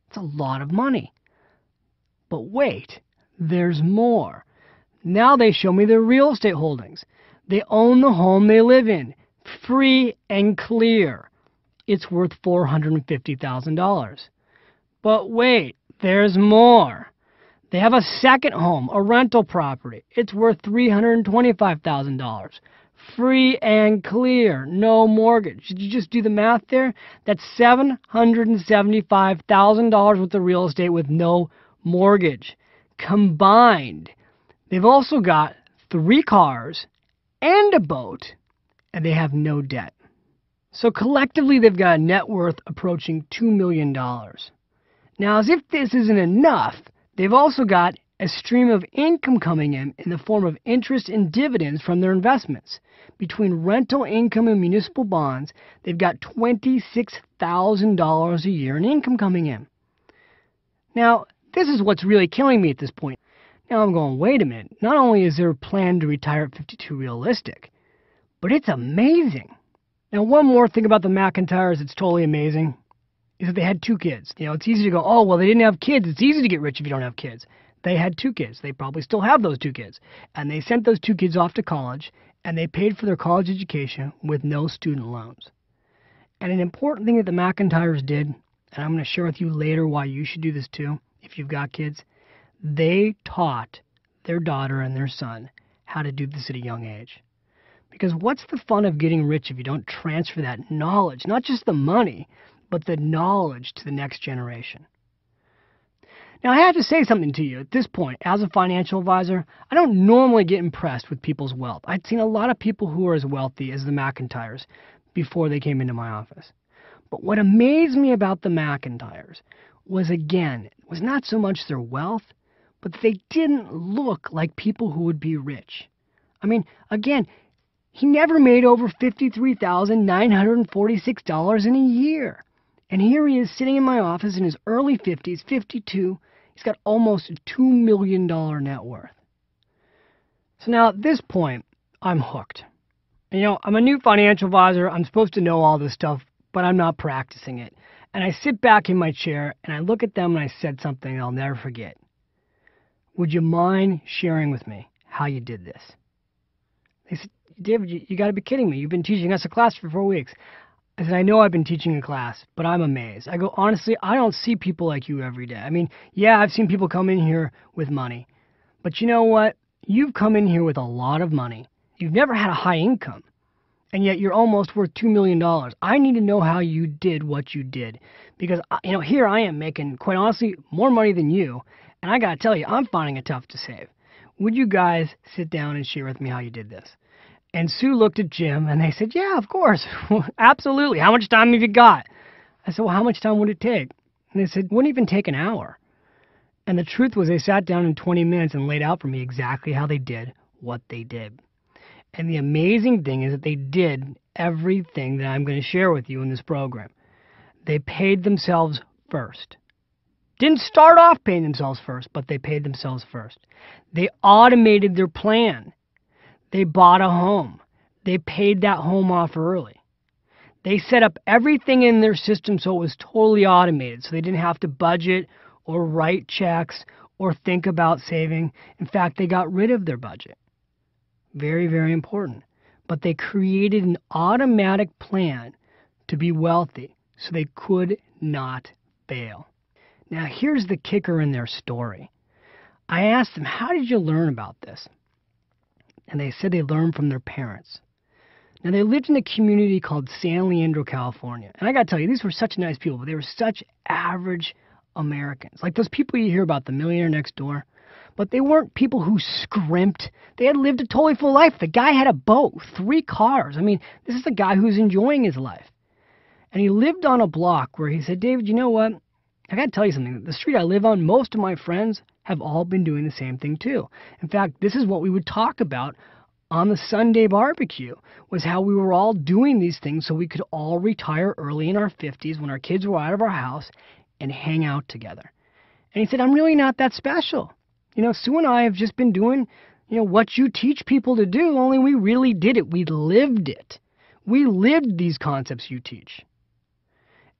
Speaker 1: That's a lot of money. But wait, there's more. Now they show me their real estate holdings. They own the home they live in. Free and clear. It's worth $450,000. But wait, there's more. They have a second home, a rental property. It's worth $325,000. Free and clear, no mortgage. Did you just do the math there? That's $775,000 worth of real estate with no mortgage. Combined, they've also got 3 cars and a boat, and they have no debt. So collectively, they've got a net worth approaching $2 million. Now, as if this isn't enough, they've also got a stream of income coming in the form of interest and dividends from their investments. Between rental income and municipal bonds, they've got $26,000 a year in income coming in. Now, this is what's really killing me at this point. Now I'm going, wait a minute. Not only is their plan to retire at 52 realistic, but it's amazing. Now, one more thing about the McIntyres that's totally amazing is that they had 2 kids. It's easy to go, oh, well, they didn't have kids. It's easy to get rich if you don't have kids. They had 2 kids. They probably still have those 2 kids. And they sent those 2 kids off to college, and they paid for their college education with no student loans. And an important thing that the McIntyres did, and I'm going to share with you later why you should do this too, if you've got kids, they taught their daughter and their son how to do this at a young age. Because what's the fun of getting rich if you don't transfer that knowledge, not just the money, but the knowledge to the next generation? Now, I have to say something to you at this point. As a financial advisor, I don't normally get impressed with people's wealth. I'd seen a lot of people who are as wealthy as the McIntyres before they came into my office. But what amazed me about the McIntyres was, again, was not so much their wealth, but they didn't look like people who would be rich. I mean, again, he never made over $53,946 in a year. And here he is sitting in my office in his early 50s, 52. He's got almost a $2 million net worth. So now at this point, I'm hooked. I'm a new financial advisor. I'm supposed to know all this stuff, but I'm not practicing it. And I sit back in my chair, and I look at them, and I said something I'll never forget. Would you mind sharing with me how you did this? They said, David, you got to be kidding me. You've been teaching us a class for 4 weeks. I said, I know I've been teaching a class, but I'm amazed. I go, honestly, I don't see people like you every day. I mean, yeah, I've seen people come in here with money. But you know what? You've come in here with a lot of money. You've never had a high income. And yet you're almost worth $2 million. I need to know how you did what you did. Because, here I am making, quite honestly, more money than you. And I got to tell you, I'm finding it tough to save. Would you guys sit down and share with me how you did this? And Sue looked at Jim, and they said, yeah, of course. Absolutely. How much time have you got? I said, well, how much time would it take? And they said, it wouldn't even take an hour. And the truth was they sat down in 20 minutes and laid out for me exactly how they did what they did. And the amazing thing is that they did everything that I'm going to share with you in this program. They paid themselves first. Didn't start off paying themselves first, but they paid themselves first. They automated their plan. They bought a home. They paid that home off early. They set up everything in their system so it was totally automated, so they didn't have to budget or write checks or think about saving. In fact, they got rid of their budget. Very, very important. But they created an automatic plan to be wealthy so they could not fail. Now, here's the kicker in their story. I asked them, how did you learn about this? And they said they learned from their parents. Now, they lived in a community called San Leandro, California. And I got to tell you, these were such nice people, but they were such average Americans. Like those people you hear about, the millionaire next door. But they weren't people who scrimped. They had lived a totally full life. The guy had a boat, 3 cars. I mean, this is a guy who's enjoying his life. And he lived on a block where he said, David, you know what? I got to tell you something. The street I live on, most of my friends have all been doing the same thing too. In fact, this is what we would talk about on the Sunday barbecue, was how we were all doing these things so we could all retire early in our 50s when our kids were out of our house and hang out together. And he said, I'm really not that special. Sue and I have just been doing, what you teach people to do, only we really did it. We lived it. We lived these concepts you teach.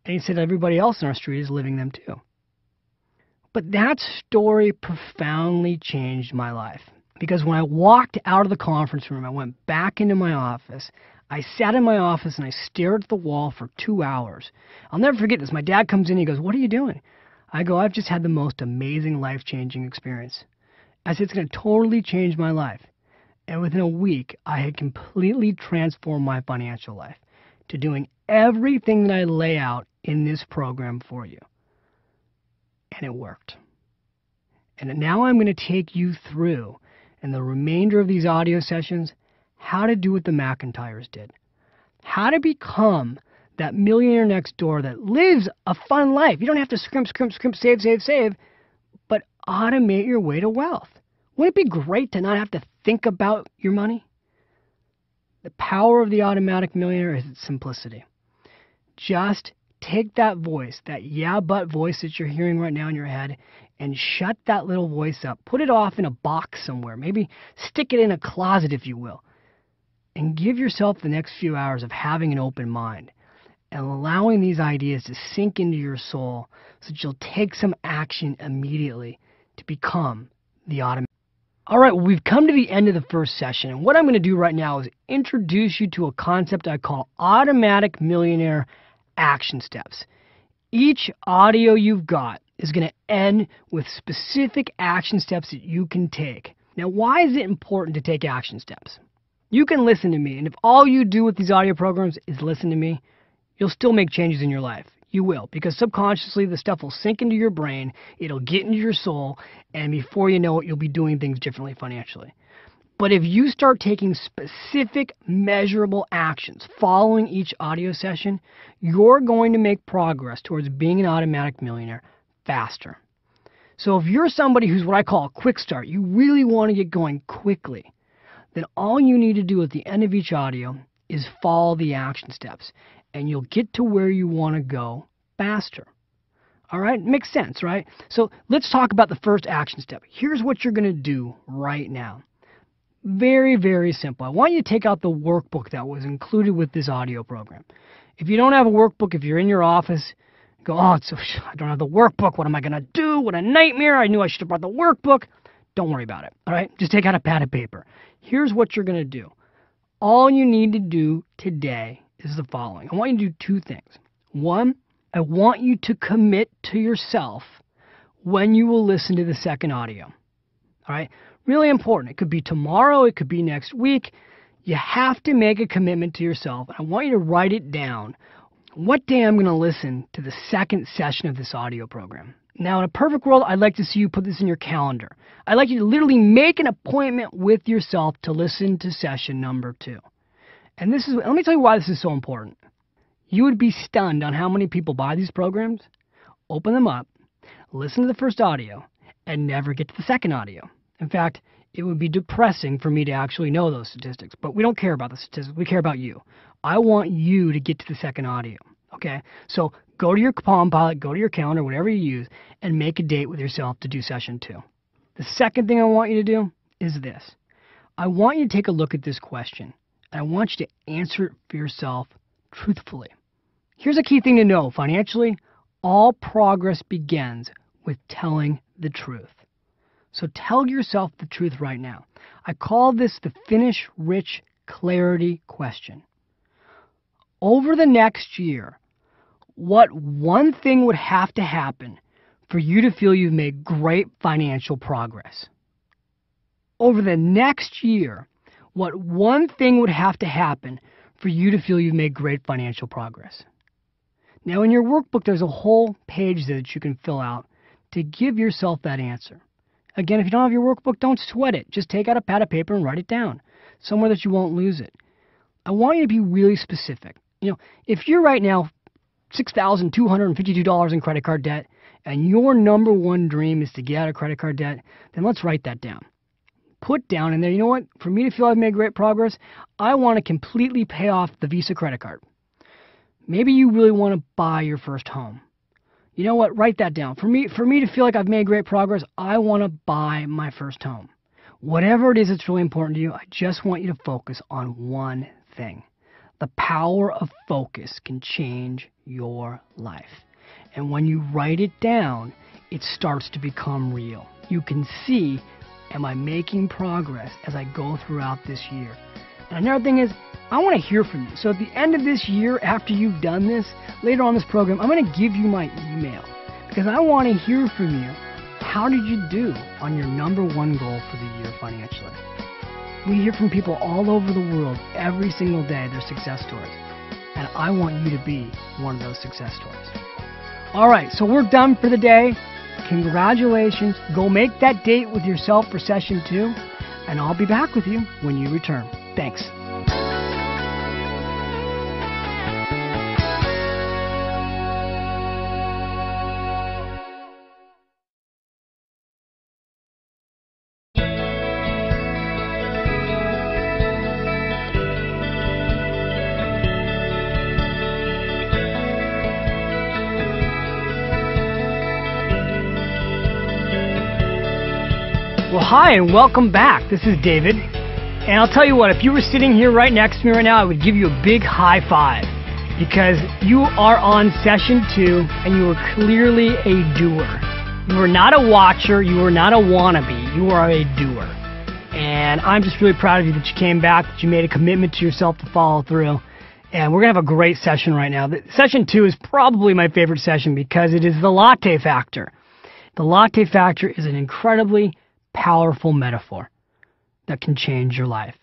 Speaker 1: And he said everybody else in our street is living them too. But that story profoundly changed my life. Because when I walked out of the conference room, I went back into my office. I sat in my office and I stared at the wall for 2 hours. I'll never forget this. My dad comes in and he goes, what are you doing? I go, I've just had the most amazing life-changing experience. I said, it's going to totally change my life. And within a week, I had completely transformed my financial life to doing everything that I lay out in this program for you. And it worked. And now I'm going to take you through, in the remainder of these audio sessions, how to do what the McIntyres did. How to become that millionaire next door that lives a fun life. You don't have to scrimp, save, but automate your way to wealth. Wouldn't it be great to not have to think about your money? The power of the Automatic Millionaire is its simplicity. Just take that voice, that yeah, but voice that you're hearing right now in your head, and shut that little voice up. Put it off in a box somewhere. Maybe stick it in a closet, if you will. And give yourself the next few hours of having an open mind and allowing these ideas to sink into your soul so that you'll take some action immediately to become the automatic. All right, well, we've come to the end of the first session, and what I'm going to do right now is introduce you to a concept I call Automatic Millionaire Action Steps. Each audio you've got is going to end with specific action steps that you can take. Now, why is it important to take action steps? You can listen to me, and if all you do with these audio programs is listen to me, you'll still make changes in your life. You will, because subconsciously the stuff will sink into your brain, it'll get into your soul, and before you know it, you'll be doing things differently financially. But if you start taking specific, measurable actions following each audio session, you're going to make progress towards being an automatic millionaire faster. So if you're somebody who's what I call a quick start, you really want to get going quickly, then all you need to do at the end of each audio is follow the action steps, and you'll get to where you want to go faster. All right? Makes sense, right? So let's talk about the first action step. Here's what you're going to do right now. Very, very simple. I want you to take out the workbook that was included with this audio program. If you don't have a workbook, if you're in your office, go, I don't have the workbook. What am I going to do? What a nightmare. I knew I should have brought the workbook. Don't worry about it. All right? Just take out a pad of paper. Here's what you're going to do. All you need to do today is the following. I want you to do 2 things. 1, I want you to commit to yourself when you will listen to the second audio. All right? Really important. It could be tomorrow. It could be next week. You have to make a commitment to yourself. I want you to write it down. What day I'm going to listen to the second session of this audio program. Now, in a perfect world, I'd like to see you put this in your calendar. I'd like you to literally make an appointment with yourself to listen to session number 2. And let me tell you why this is so important. You would be stunned on how many people buy these programs, open them up, listen to the first audio, and never get to the second audio. In fact, it would be depressing for me to actually know those statistics, but we don't care about the statistics. We care about you. I want you to get to the second audio, okay? So go to your Palm Pilot, go to your calendar, whatever you use, and make a date with yourself to do session 2. The second thing I want you to do is this. I want you to take a look at this question. and I want you to answer it for yourself truthfully. Here's a key thing to know financially. All progress begins with telling the truth. So tell yourself the truth right now. I call this the Finish Rich Clarity question. Over the next year, what one thing would have to happen for you to feel you've made great financial progress? Over the next year, what one thing would have to happen for you to feel you've made great financial progress? Now, in your workbook, there's a whole page there that you can fill out to give yourself that answer. Again, if you don't have your workbook, don't sweat it. Just take out a pad of paper and write it down somewhere that you won't lose it. I want you to be really specific. If you're right now $6,252 in credit card debt and your number one dream is to get out of credit card debt, then let's write that down. Put down in there, you know what? For me to feel I've made great progress, I want to completely pay off the Visa credit card. Maybe you really want to buy your first home. You know what? Write that down. For me to feel like I've made great progress, I want to buy my first home. Whatever it is that's really important to you, I just want you to focus on one thing. The power of focus can change your life. And when you write it down, it starts to become real. You can see, am I making progress as I go throughout this year? And another thing is, I want to hear from you. So at the end of this year, after you've done this, later on this program, I'm going to give you my email because I want to hear from you. How did you do on your number one goal for the year financially? We hear from people all over the world every single day, their success stories. And I want you to be one of those success stories. All right, so we're done for the day. Congratulations. Go make that date with yourself for session 2, and I'll be back with you when you return. Thanks. Well, hi, and welcome back. This is David. And I'll tell you what, if you were sitting here right next to me right now, I would give you a big high five because you are on session 2 and you are clearly a doer. You are not a watcher. You are not a wannabe. You are a doer. And I'm just really proud of you that you came back, that you made a commitment to yourself to follow through. And we're going to have a great session right now. Session 2 is probably my favorite session because it is the latte factor. The latte factor is an incredibly powerful metaphor that can change your life.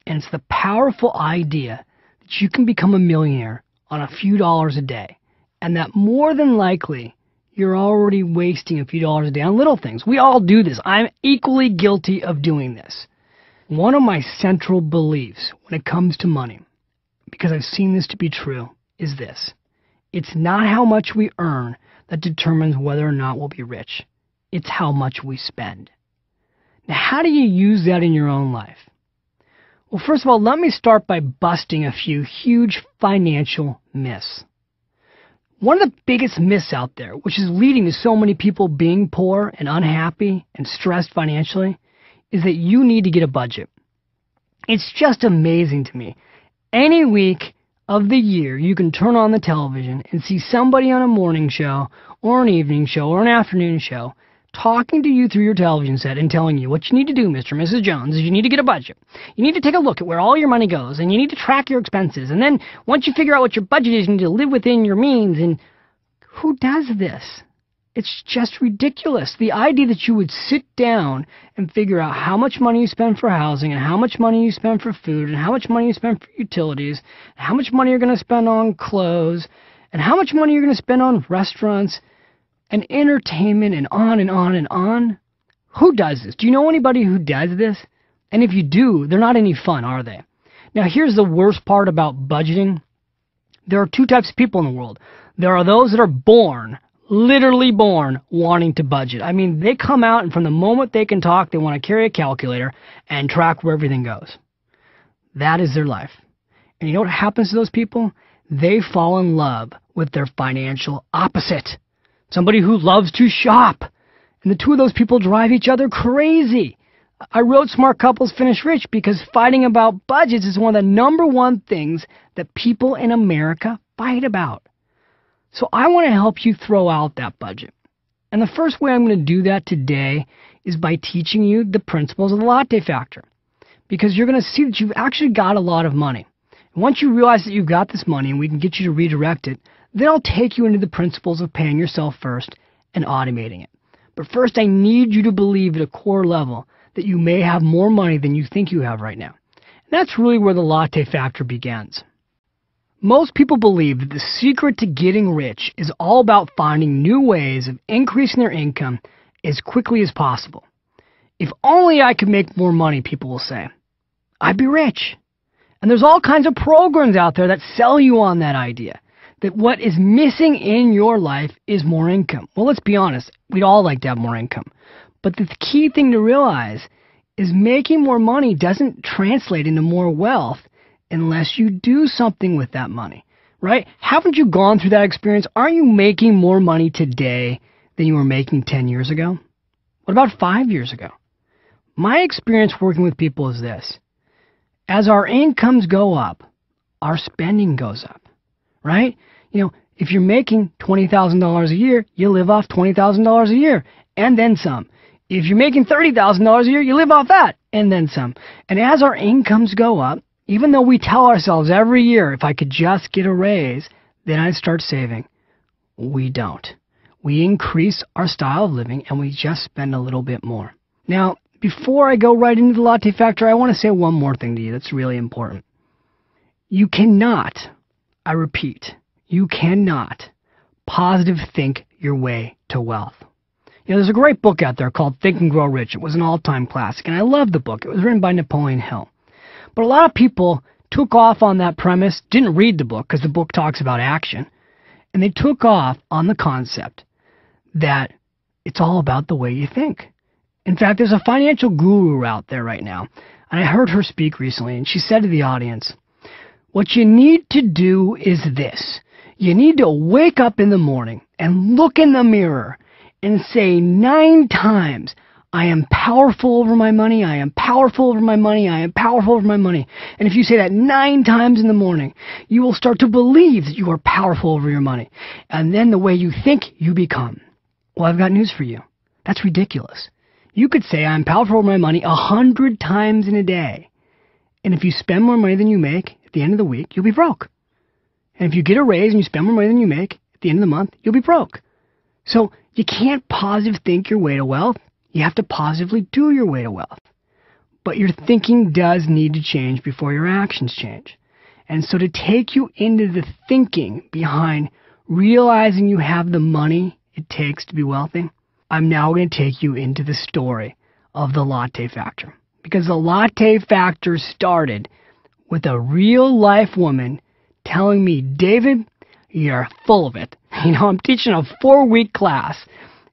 Speaker 1: And it's the powerful idea that you can become a millionaire on a few dollars a day, and that more than likely you're already wasting a few dollars a day on little things. We all do this. I'm equally guilty of doing this. One of my central beliefs when it comes to money, because I've seen this to be true, is this. It's not how much we earn that determines whether or not we'll be rich. It's how much we spend. Now, how do you use that in your own life? Well, first of all, let me start by busting a few huge financial myths. One of the biggest myths out there, which is leading to so many people being poor and unhappy and stressed financially, is that you need to get a budget. It's just amazing to me. Any week of the year, you can turn on the television and see somebody on a morning show or an evening show or an afternoon show talking to you through your television set and telling you what you need to do, Mr. and Mrs. Jones, is you need to get a budget. You need to take a look at where all your money goes, and you need to track your expenses. And then once you figure out what your budget is, you need to live within your means. And who does this? It's just ridiculous. The idea that you would sit down and figure out how much money you spend for housing and how much money you spend for food and how much money you spend for utilities, and how much money you're going to spend on clothes, and how much money you're going to spend on restaurants and entertainment and on and on and on. Who does this? Do you know anybody who does this? And if you do, they're not any fun, are they? Now, here's the worst part about budgeting. There are two types of people in the world. There are those that are born, literally born, wanting to budget. I mean, they come out and from the moment they can talk, they want to carry a calculator and track where everything goes. That is their life. And you know what happens to those people? They fall in love with their financial opposite. Somebody who loves to shop. And the two of those people drive each other crazy. I wrote Smart Couples Finish Rich because fighting about budgets is one of the number one things that people in America fight about. So I want to help you throw out that budget. And the first way I'm going to do that today is by teaching you the principles of the latte factor. Because you're going to see that you've actually got a lot of money. And once you realize that you've got this money and we can get you to redirect it, then I'll take you into the principles of paying yourself first and automating it. But first, I need you to believe at a core level that you may have more money than you think you have right now. And that's really where the latte factor begins. Most people believe that the secret to getting rich is all about finding new ways of increasing their income as quickly as possible. If only I could make more money, people will say, I'd be rich. And there's all kinds of programs out there that sell you on that idea, that what is missing in your life is more income. Well, let's be honest, we'd all like to have more income. But the key thing to realize is making more money doesn't translate into more wealth unless you do something with that money, right? Haven't you gone through that experience? Aren't you making more money today than you were making 10 years ago? What about 5 years ago? My experience working with people is this. As our incomes go up, our spending goes up, right? If you're making $20,000 a year, you live off $20,000 a year and then some. If you're making $30,000 a year, you live off that and then some. And as our incomes go up, even though we tell ourselves every year, if I could just get a raise, then I'd start saving, we don't. We increase our style of living and we just spend a little bit more. Now, before I go right into the latte factor, I want to say one more thing to you that's really important. You cannot, I repeat, you cannot positive think your way to wealth. There's a great book out there called Think and Grow Rich. It was an all-time classic, and I love the book. It was written by Napoleon Hill. But a lot of people took off on that premise, didn't read the book because the book talks about action, and they took off on the concept that it's all about the way you think. In fact, there's a financial guru out there right now, and I heard her speak recently, and she said to the audience, what you need to do is this. You need to wake up in the morning and look in the mirror and say 9 times, I am powerful over my money, I am powerful over my money, I am powerful over my money. And if you say that 9 times in the morning, you will start to believe that you are powerful over your money. And then the way you think, you become. Well, I've got news for you. That's ridiculous. You could say, I'm powerful over my money 100 times in a day. And if you spend more money than you make, at the end of the week, you'll be broke. And if you get a raise and you spend more money than you make, at the end of the month, you'll be broke. So you can't positive think your way to wealth. You have to positively do your way to wealth. But your thinking does need to change before your actions change. And so to take you into the thinking behind realizing you have the money it takes to be wealthy, I'm now going to take you into the story of the latte factor. Because the latte factor started with a real life woman telling me, David, you're full of it. I'm teaching a 4-week class.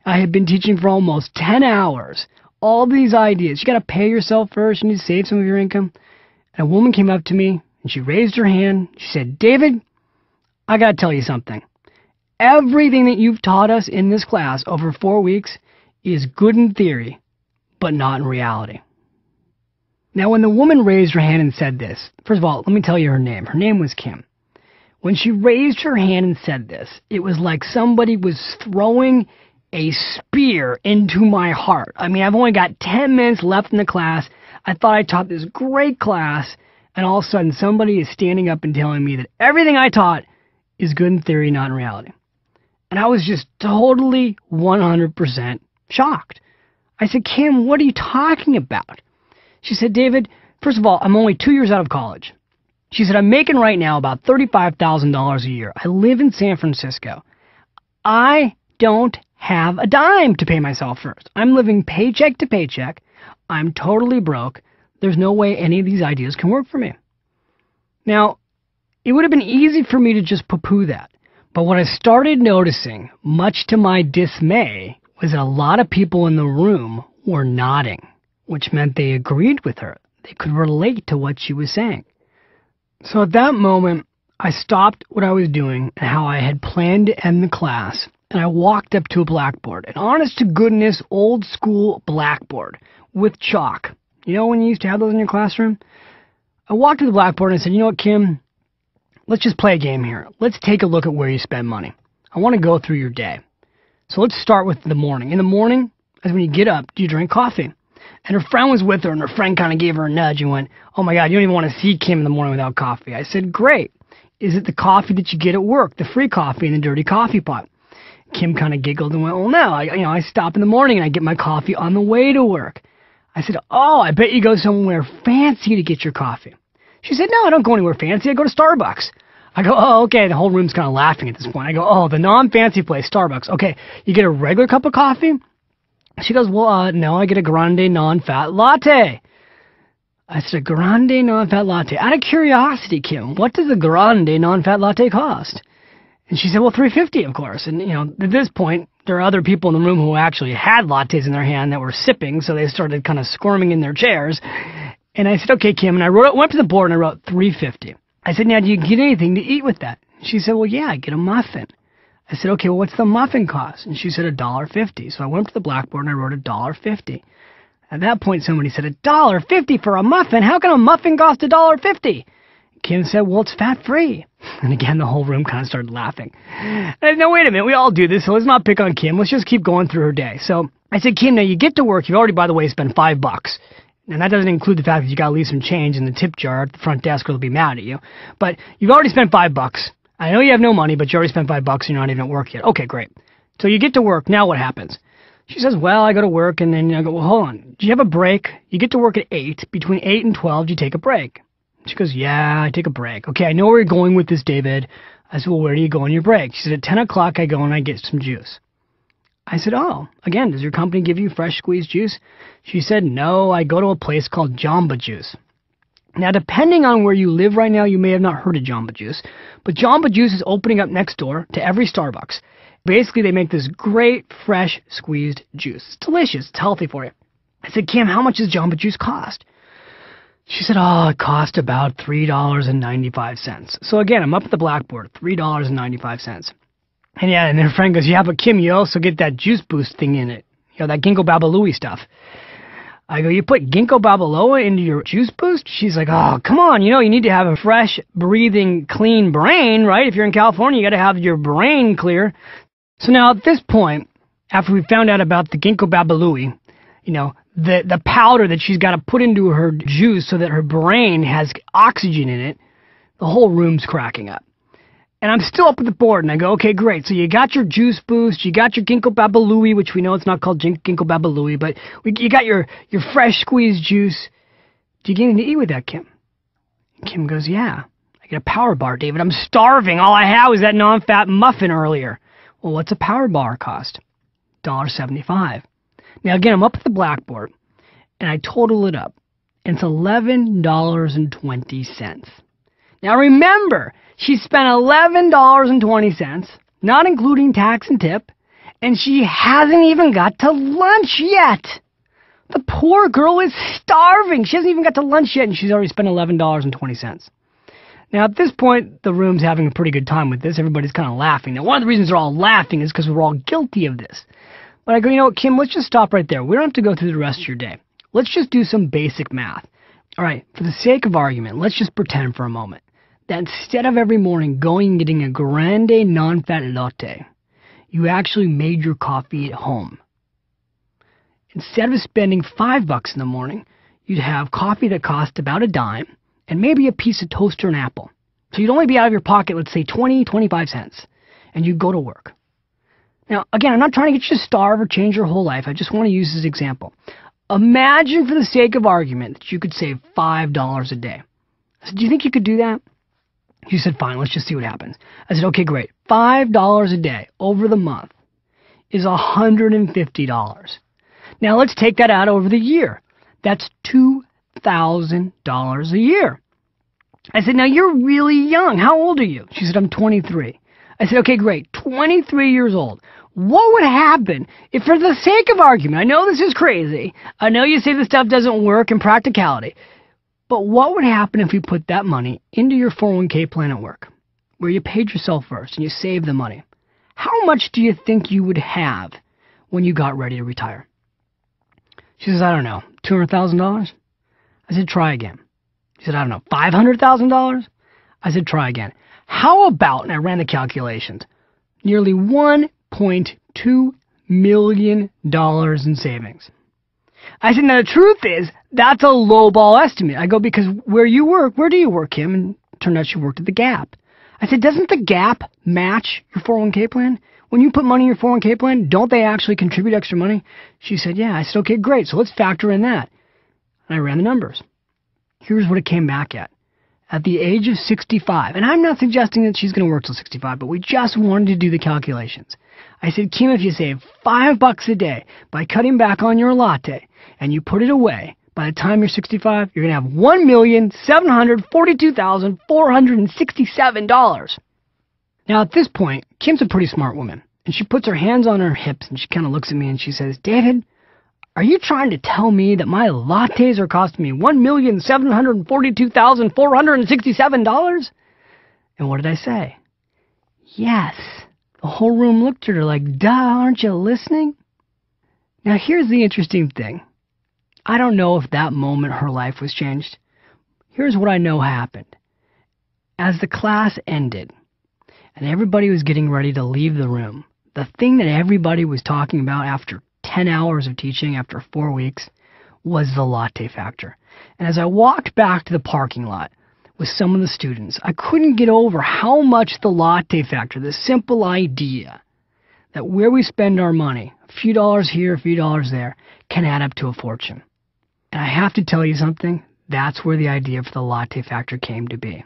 Speaker 1: I had been teaching for almost 10 hours. All these ideas. You got to pay yourself first. You need to save some of your income. And a woman came up to me and she raised her hand. She said, David, I got to tell you something. Everything that you've taught us in this class over 4 weeks is good in theory, but not in reality. Now, when the woman raised her hand and said this, first of all, let me tell you her name. Her name was Kim. When she raised her hand and said this, it was like somebody was throwing a spear into my heart. I've only got 10 minutes left in the class. I thought I taught this great class, and all of a sudden somebody is standing up and telling me that everything I taught is good in theory, not in reality. And I was just totally 100% shocked. I said, Kim, what are you talking about? She said, David, first of all, I'm only 2 years out of college. She said, I'm making right now about $35,000 a year. I live in San Francisco. I don't have a dime to pay myself first. I'm living paycheck to paycheck. I'm totally broke. There's no way any of these ideas can work for me. Now, it would have been easy for me to just poo-poo that. But what I started noticing, much to my dismay, was that a lot of people in the room were nodding, which meant they agreed with her. They could relate to what she was saying. So at that moment, I stopped what I was doing and how I had planned to end the class, and I walked up to a blackboard, an honest-to-goodness, old-school blackboard with chalk. You know when you used to have those in your classroom? I walked to the blackboard and I said, you know what, Kim? Let's just play a game here. Let's take a look at where you spend money. I want to go through your day. So let's start with the morning. In the morning, as when you get up, do you drink coffee? And her friend was with her, and her friend kind of gave her a nudge and went, oh my God, you don't even want to see Kim in the morning without coffee. I said, great. Is it the coffee that you get at work, the free coffee in the dirty coffee pot? Kim kind of giggled and went, well, no. I stop in the morning and I get my coffee on the way to work. I said, oh, I bet you go somewhere fancy to get your coffee. She said, no, I don't go anywhere fancy. I go to Starbucks. I go, oh, okay. The whole room's kind of laughing at this point. I go, oh, the non-fancy place, Starbucks. Okay, you get a regular cup of coffee? She goes, well, no, I get a grande non-fat latte. I said, a grande non-fat latte. Out of curiosity, Kim, what does a grande non-fat latte cost? And she said, well, $3.50, of course. And, at this point, there are other people in the room who actually had lattes in their hand that were sipping, so they started kind of squirming in their chairs. And I said, okay, Kim, and I went to the board and I wrote $3.50. I said, now, do you get anything to eat with that? She said, well, yeah, I get a muffin. I said, okay, well, what's the muffin cost? And she said, $1.50. So I went to the blackboard and I wrote $1.50. At that point, somebody said, $1.50 for a muffin? How can a muffin cost $1.50? Kim said, well, it's fat-free. And again, the whole room kind of started laughing. I said, no, wait a minute, we all do this, so let's not pick on Kim. Let's just keep going through her day. So I said, Kim, now you get to work. You've already, by the way, spent $5. And that doesn't include the fact that you got to leave some change in the tip jar at the front desk or they'll be mad at you. But you've already spent $5. I know you have no money, but you already spent $5 and you're not even at work yet. Okay, great. So you get to work. Now what happens? She says, well, I go to work, and then I go, well, hold on. Do you have a break? You get to work at 8. Between 8 and 12, do you take a break? She goes, yeah, I take a break. Okay, I know where you're going with this, David. I said, well, where do you go on your break? She said, at 10 o'clock, I go and I get some juice. I said, oh, again, does your company give you fresh squeezed juice? She said, no, I go to a place called Jamba Juice. Now, depending on where you live right now, you may have not heard of Jamba Juice, but Jamba Juice is opening up next door to every Starbucks. Basically, they make this great, fresh, squeezed juice. It's delicious. It's healthy for you. I said, Kim, how much does Jamba Juice cost? She said, oh, it cost about $3.95. So again, I'm up at the blackboard, $3.95. And yeah, and her friend goes, yeah, but Kim, you also get that juice boost thing in it. That ginkgo biloba stuff. I go, you put ginkgo biloba into your juice boost? She's like, oh, come on, you need to have a fresh, breathing, clean brain, right? If you're in California, you got to have your brain clear. So now at this point, after we found out about the ginkgo biloba, the powder that she's got to put into her juice so that her brain has oxygen in it, the whole room's cracking up. And I'm still up at the board, and I go, okay, great. So you got your juice boost, you got your ginkgo biloba, which we know it's not called ginkgo biloba, but you got your fresh squeezed juice. Do you get anything to eat with that, Kim? And Kim goes, yeah. I get a power bar, David. I'm starving. All I had was that non-fat muffin earlier. Well, what's a power bar cost? $1.75. Now, again, I'm up at the blackboard, and I total it up, and it's $11.20. Now, remember, she spent $11.20, not including tax and tip, and she hasn't even got to lunch yet. The poor girl is starving. She hasn't even got to lunch yet, and she's already spent $11.20. Now, at this point, the room's having a pretty good time with this. Everybody's kind of laughing. Now, one of the reasons they're all laughing is because we're all guilty of this. But I go, you know what, Kim, let's just stop right there. We don't have to go through the rest of your day. Let's just do some basic math. All right, for the sake of argument, let's just pretend for a moment that instead of every morning going and getting a grande non-fat latte, you actually made your coffee at home. Instead of spending $5 in the morning, you'd have coffee that cost about a dime and maybe a piece of toast or an apple. So you'd only be out of your pocket, let's say 20, 25 cents, and you'd go to work. Now, again, I'm not trying to get you to starve or change your whole life. I just want to use this example. Imagine, for the sake of argument, that you could save $5 a day. I said, do you think you could do that? She said, fine, let's just see what happens. I said, okay, great. $5 a day over the month is $150. Now, let's take that out over the year. That's $2,000 a year. I said, now, you're really young. How old are you? She said, I'm 23. I said, okay, great. 23 years old. What would happen if, for the sake of argument, I know this is crazy. I know you say this stuff doesn't work in practicality. But what would happen if you put that money into your 401k plan at work, where you paid yourself first and you saved the money? How much do you think you would have when you got ready to retire? She says, I don't know, $200,000? I said, try again. He said, I don't know, $500,000? I said, try again. How about, and I ran the calculations, nearly $1.2 million in savings. I said, now the truth is, that's a lowball estimate. I go, because where do you work, Kim? And it turned out she worked at the Gap. I said, doesn't the Gap match your 401k plan? When you put money in your 401k plan, don't they actually contribute extra money? She said, yeah. I said, okay, great. So let's factor in that. And I ran the numbers. Here's what it came back at. At the age of 65, and I'm not suggesting that she's going to work till 65, but we just wanted to do the calculations. I said, Kim, if you save $5 a day by cutting back on your latte and you put it away, by the time you're 65, you're going to have $1,742,467. Now, at this point, Kim's a pretty smart woman, and she puts her hands on her hips and she kind of looks at me and she says, David, are you trying to tell me that my lattes are costing me $1,742,467? And what did I say? Yes. The whole room looked at her like, duh, aren't you listening? Now, here's the interesting thing. I don't know if that moment her life was changed. Here's what I know happened. As the class ended, and everybody was getting ready to leave the room, the thing that everybody was talking about after 10 hours of teaching, after 4 weeks, was the latte factor. And as I walked back to the parking lot with some of the students, I couldn't get over how much the latte factor, the simple idea that where we spend our money, a few dollars here, a few dollars there, can add up to a fortune. And I have to tell you something, that's where the idea for the latte factor came to be.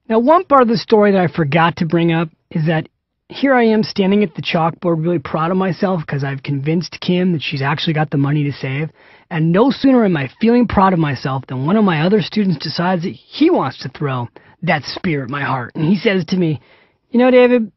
Speaker 1: Now, one part of the story that I forgot to bring up is that here I am standing at the chalkboard really proud of myself because I've convinced Kim that she's actually got the money to save. And no sooner am I feeling proud of myself than one of my other students decides that he wants to throw that spear at my heart. And he says to me, you know, David,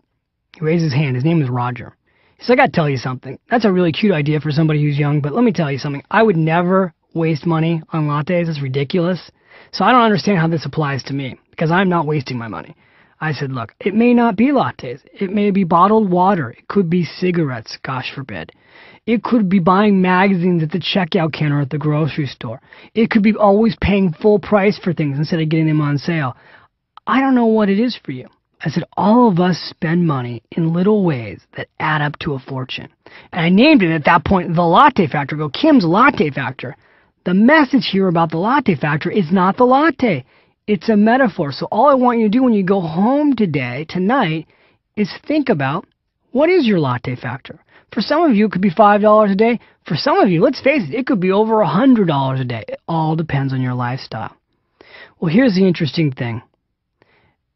Speaker 1: he raises his hand. His name is Roger. He says, I got to tell you something. That's a really cute idea for somebody who's young, but let me tell you something. I would never waste money on lattes. It's ridiculous. So I don't understand how this applies to me because I'm not wasting my money. I said, look, it may not be lattes. It may be bottled water. It could be cigarettes, gosh forbid. It could be buying magazines at the checkout counter at the grocery store. It could be always paying full price for things instead of getting them on sale. I don't know what it is for you. I said, all of us spend money in little ways that add up to a fortune. And I named it at that point the latte factor. Go, Kim's latte factor. The message here about the latte factor is not the latte. It's a metaphor. So all I want you to do when you go home tonight, is think about what is your latte factor. For some of you, it could be $5 a day. For some of you, let's face it could be over $100 a day. It all depends on your lifestyle. Well, here's the interesting thing.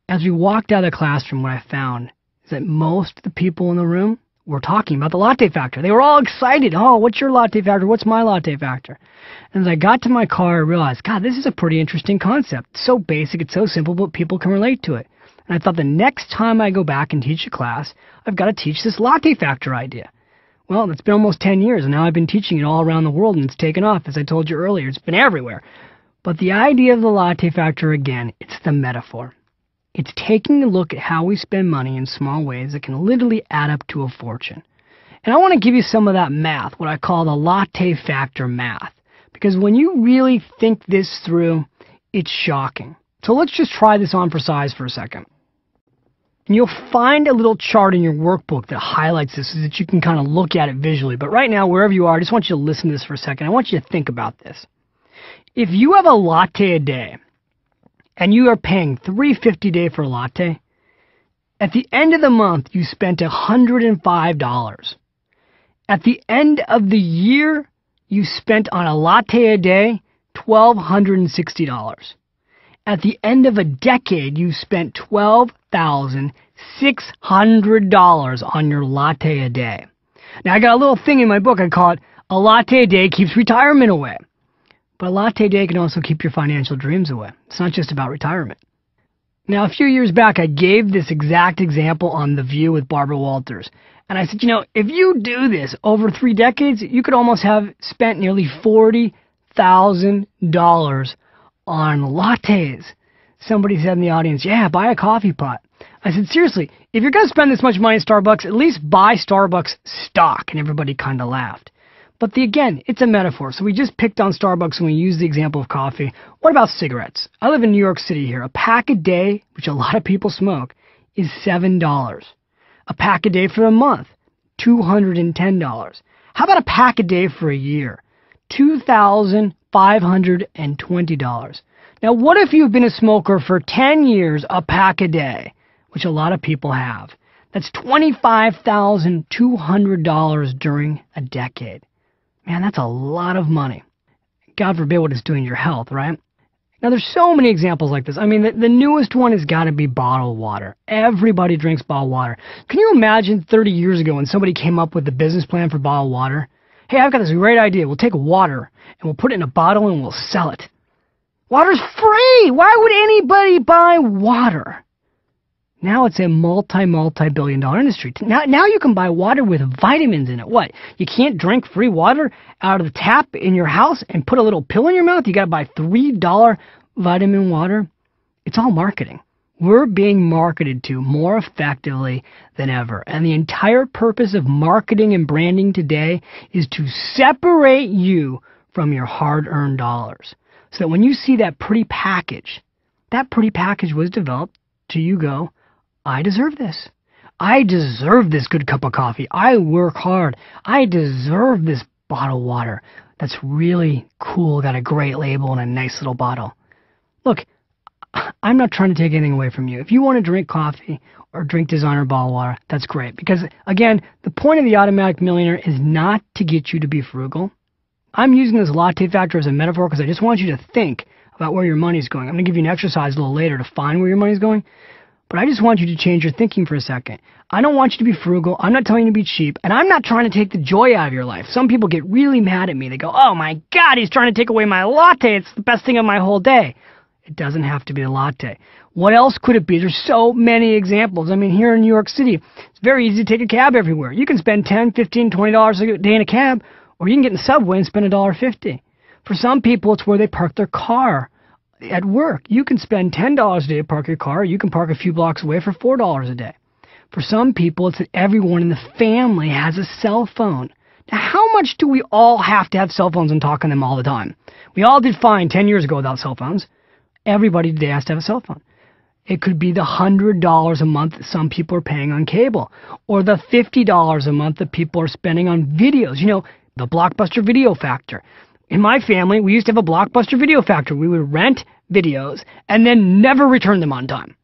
Speaker 1: As we walked out of the classroom, what I found is that most of the people in the room were talking about the latte factor. They were all excited. Oh, what's your latte factor? What's my latte factor? And as I got to my car, I realized, God, this is a pretty interesting concept. It's so basic, it's so simple, but people can relate to it. And I thought the next time I go back and teach a class, I've got to teach this latte factor idea. Well, it's been almost 10 years, and now I've been teaching it all around the world, and it's taken off. As I told you earlier, it's been everywhere. But the idea of the latte factor, again, it's the metaphor. It's taking a look at how we spend money in small ways that can literally add up to a fortune. And I want to give you some of that math, what I call the latte factor math. Because when you really think this through, it's shocking. So let's just try this on for size for a second. And you'll find a little chart in your workbook that highlights this so that you can kind of look at it visually. But right now, wherever you are, I just want you to listen to this for a second. I want you to think about this. If you have a latte a day, and you are paying $3.50 a day for a latte, at the end of the month, you spent $105. At the end of the year, you spent on a latte a day $1,260. At the end of a decade, you spent $12,600 on your latte a day. Now, I got a little thing in my book. I call it a latte a day keeps retirement away. But a latte a day can also keep your financial dreams away. It's not just about retirement. Now, a few years back, I gave this exact example on The View with Barbara Walters. And I said, if you do this over 3 decades, you could almost have spent nearly $40,000 on lattes. Somebody said in the audience, yeah, buy a coffee pot. I said, seriously, if you're going to spend this much money at Starbucks, at least buy Starbucks stock. And everybody kind of laughed. But again, it's a metaphor. So we just picked on Starbucks and we used the example of coffee. What about cigarettes? I live in New York City here. A pack a day, which a lot of people smoke, is $7. A pack a day for a month, $210. How about a pack a day for a year? $2,520. Now, what if you've been a smoker for 10 years, a pack a day, which a lot of people have? That's $25,200 during a decade. Man, that's a lot of money. God forbid what it's doing to your health, right? Now, there's so many examples like this. I mean, the newest one has got to be bottled water. Everybody drinks bottled water. Can you imagine 30 years ago when somebody came up with the business plan for bottled water? Hey, I've got this great idea. We'll take water and we'll put it in a bottle and we'll sell it. Water's free! Why would anybody buy water? Now it's a multi-billion dollar industry. Now you can buy water with vitamins in it. What? You can't drink free water out of the tap in your house and put a little pill in your mouth? You got to buy $3 vitamin water? It's all marketing. We're being marketed to more effectively than ever. And the entire purpose of marketing and branding today is to separate you from your hard-earned dollars. So that when you see that pretty package was developed to you go, I deserve this. I deserve this good cup of coffee. I work hard. I deserve this bottled water. That's really cool. Got a great label and a nice little bottle. Look, I'm not trying to take anything away from you. If you want to drink coffee or drink designer bottled water, that's great. Because, again, the point of the Automatic Millionaire is not to get you to be frugal. I'm using this latte factor as a metaphor because I just want you to think about where your money's going. I'm going to give you an exercise a little later to find where your money's going. But I just want you to change your thinking for a second. I don't want you to be frugal. I'm not telling you to be cheap. And I'm not trying to take the joy out of your life. Some people get really mad at me. They go, oh my God, he's trying to take away my latte. It's the best thing of my whole day. It doesn't have to be a latte. What else could it be? There's so many examples. I mean, here in New York City, it's very easy to take a cab everywhere. You can spend $10, $15, $20 a day in a cab, or you can get in the subway and spend $1.50. For some people, it's where they park their car. At work, you can spend $10 a day to park your car. You can park a few blocks away for $4 a day. For some people, it's that everyone in the family has a cell phone. Now, how much do we all have to have cell phones and talk on them all the time? We all did fine 10 years ago without cell phones. Everybody today has to have a cell phone. It could be the $100 a month that some people are paying on cable, or the $50 a month that people are spending on videos. You know, the Blockbuster video factor. In my family, we used to have a Blockbuster video factor. We would rent videos and then never return them on time.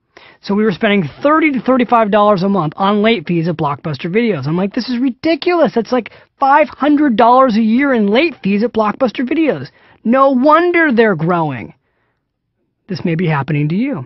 Speaker 1: So we were spending $30 to $35 a month on late fees at Blockbuster videos. I'm like, this is ridiculous. That's like $500 a year in late fees at Blockbuster videos. No wonder they're growing. This may be happening to you.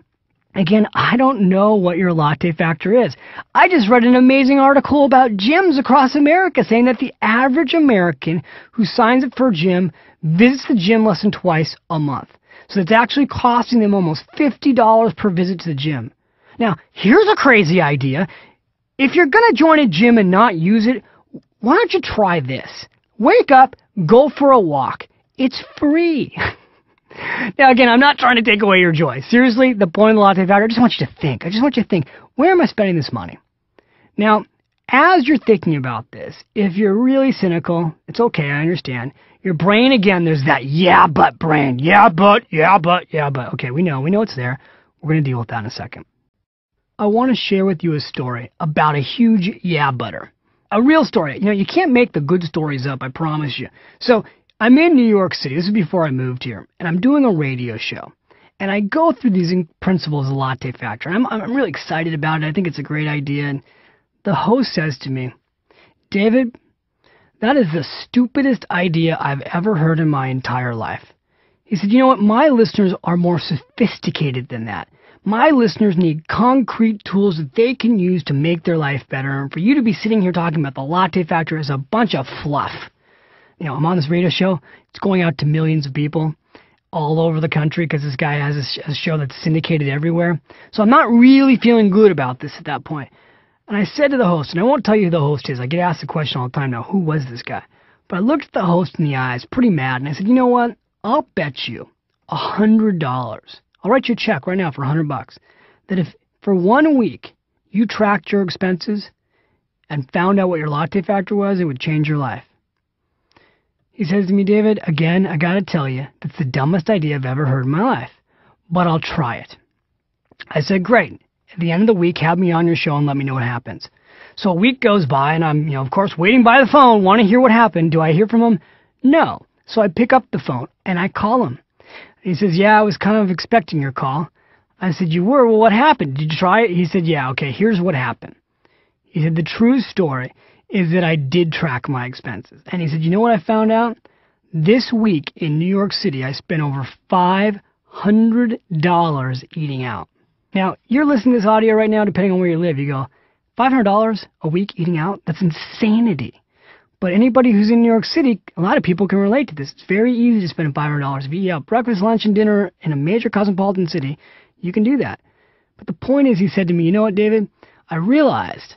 Speaker 1: Again, I don't know what your latte factor is. I just read an amazing article about gyms across America saying that the average American who signs up for a gym visits the gym less than twice a month. So it's actually costing them almost $50 per visit to the gym. Now, here's a crazy idea. If you're going to join a gym and not use it, why don't you try this? Wake up, go for a walk. It's free. Now, again, I'm not trying to take away your joy. Seriously, the point of the latte factor, I just want you to think. I just want you to think, where am I spending this money? Now, as you're thinking about this, if you're really cynical, it's okay, I understand. Your brain, again, there's that yeah, but brain. Yeah, but. Okay, we know it's there. We're going to deal with that in a second. I want to share with you a story about a huge yeah, butter. A real story. You know, you can't make the good stories up, I promise you. So, I'm in New York City. This is before I moved here. And I'm doing a radio show. And I go through these principles of latte factor. I'm really excited about it. I think it's a great idea. And the host says to me, David, that is the stupidest idea I've ever heard in my entire life. He said, you know what? My listeners are more sophisticated than that. My listeners need concrete tools that they can use to make their life better. And for you to be sitting here talking about the latte factor is a bunch of fluff. You know, I'm on this radio show. It's going out to millions of people all over the country because this guy has a show that's syndicated everywhere. So I'm not really feeling good about this at that point. And I said to the host, and I won't tell you who the host is. I get asked the question all the time now, who was this guy? But I looked at the host in the eyes, pretty mad, and I said, you know what? I'll bet you $100. I'll write you a check right now for $100 that if for 1 week you tracked your expenses and found out what your latte factor was, it would change your life. He says to me, David, again, I got to tell you, that's the dumbest idea I've ever heard in my life, but I'll try it. I said, great. At the end of the week, have me on your show and let me know what happens. So a week goes by, and I'm, of course, waiting by the phone, want to hear what happened. Do I hear from him? No. So I pick up the phone, and I call him. He says, yeah, I was kind of expecting your call. I said, you were? Well, what happened? Did you try it? He said, yeah, okay, here's what happened. He said, the true story is that I did track my expenses. And he said, you know what I found out? This week in New York City, I spent over $500 eating out. Now, you're listening to this audio right now, depending on where you live. You go, $500 a week eating out? That's insanity. But anybody who's in New York City, a lot of people can relate to this. It's very easy to spend $500. If you eat out breakfast, lunch, and dinner in a major cosmopolitan city, you can do that. But the point is, he said to me, you know what, David? I realized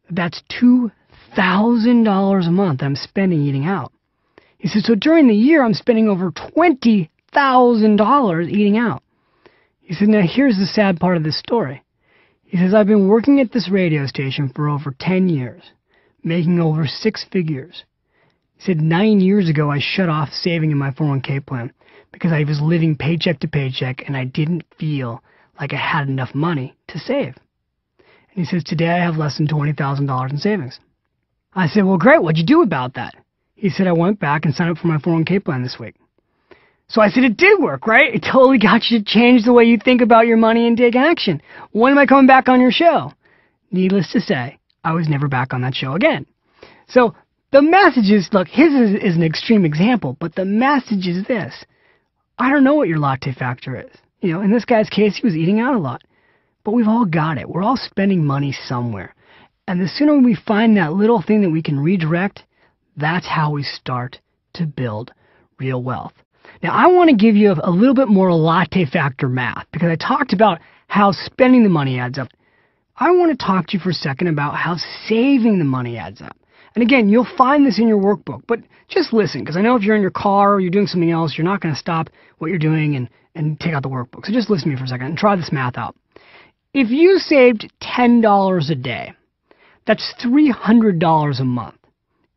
Speaker 1: that's $2,000 a month I'm spending eating out. He said, so during the year, I'm spending over $20,000 eating out. He said, now here's the sad part of this story. He says, I've been working at this radio station for over 10 years, making over 6 figures. He said, 9 years ago, I shut off saving in my 401k plan because I was living paycheck to paycheck and I didn't feel like I had enough money to save. And he says, today I have less than $20,000 in savings. I said, well, great. What'd you do about that? He said, I went back and signed up for my 401k plan this week. So I said, it did work, right? It totally got you to change the way you think about your money and take action. When am I coming back on your show? Needless to say, I was never back on that show again. So the message is, look, his is an extreme example, but the message is this. I don't know what your latte factor is. In this guy's case, he was eating out a lot. But we've all got it. We're all spending money somewhere. And the sooner we find that little thing that we can redirect, that's how we start to build real wealth. Now, I want to give you a little bit more latte factor math because I talked about how spending the money adds up. I want to talk to you for a second about how saving the money adds up. And again, you'll find this in your workbook, but just listen, because I know if you're in your car or you're doing something else, you're not going to stop what you're doing and take out the workbook. So just listen to me for a second and try this math out. If you saved $10 a day, that's $300 a month.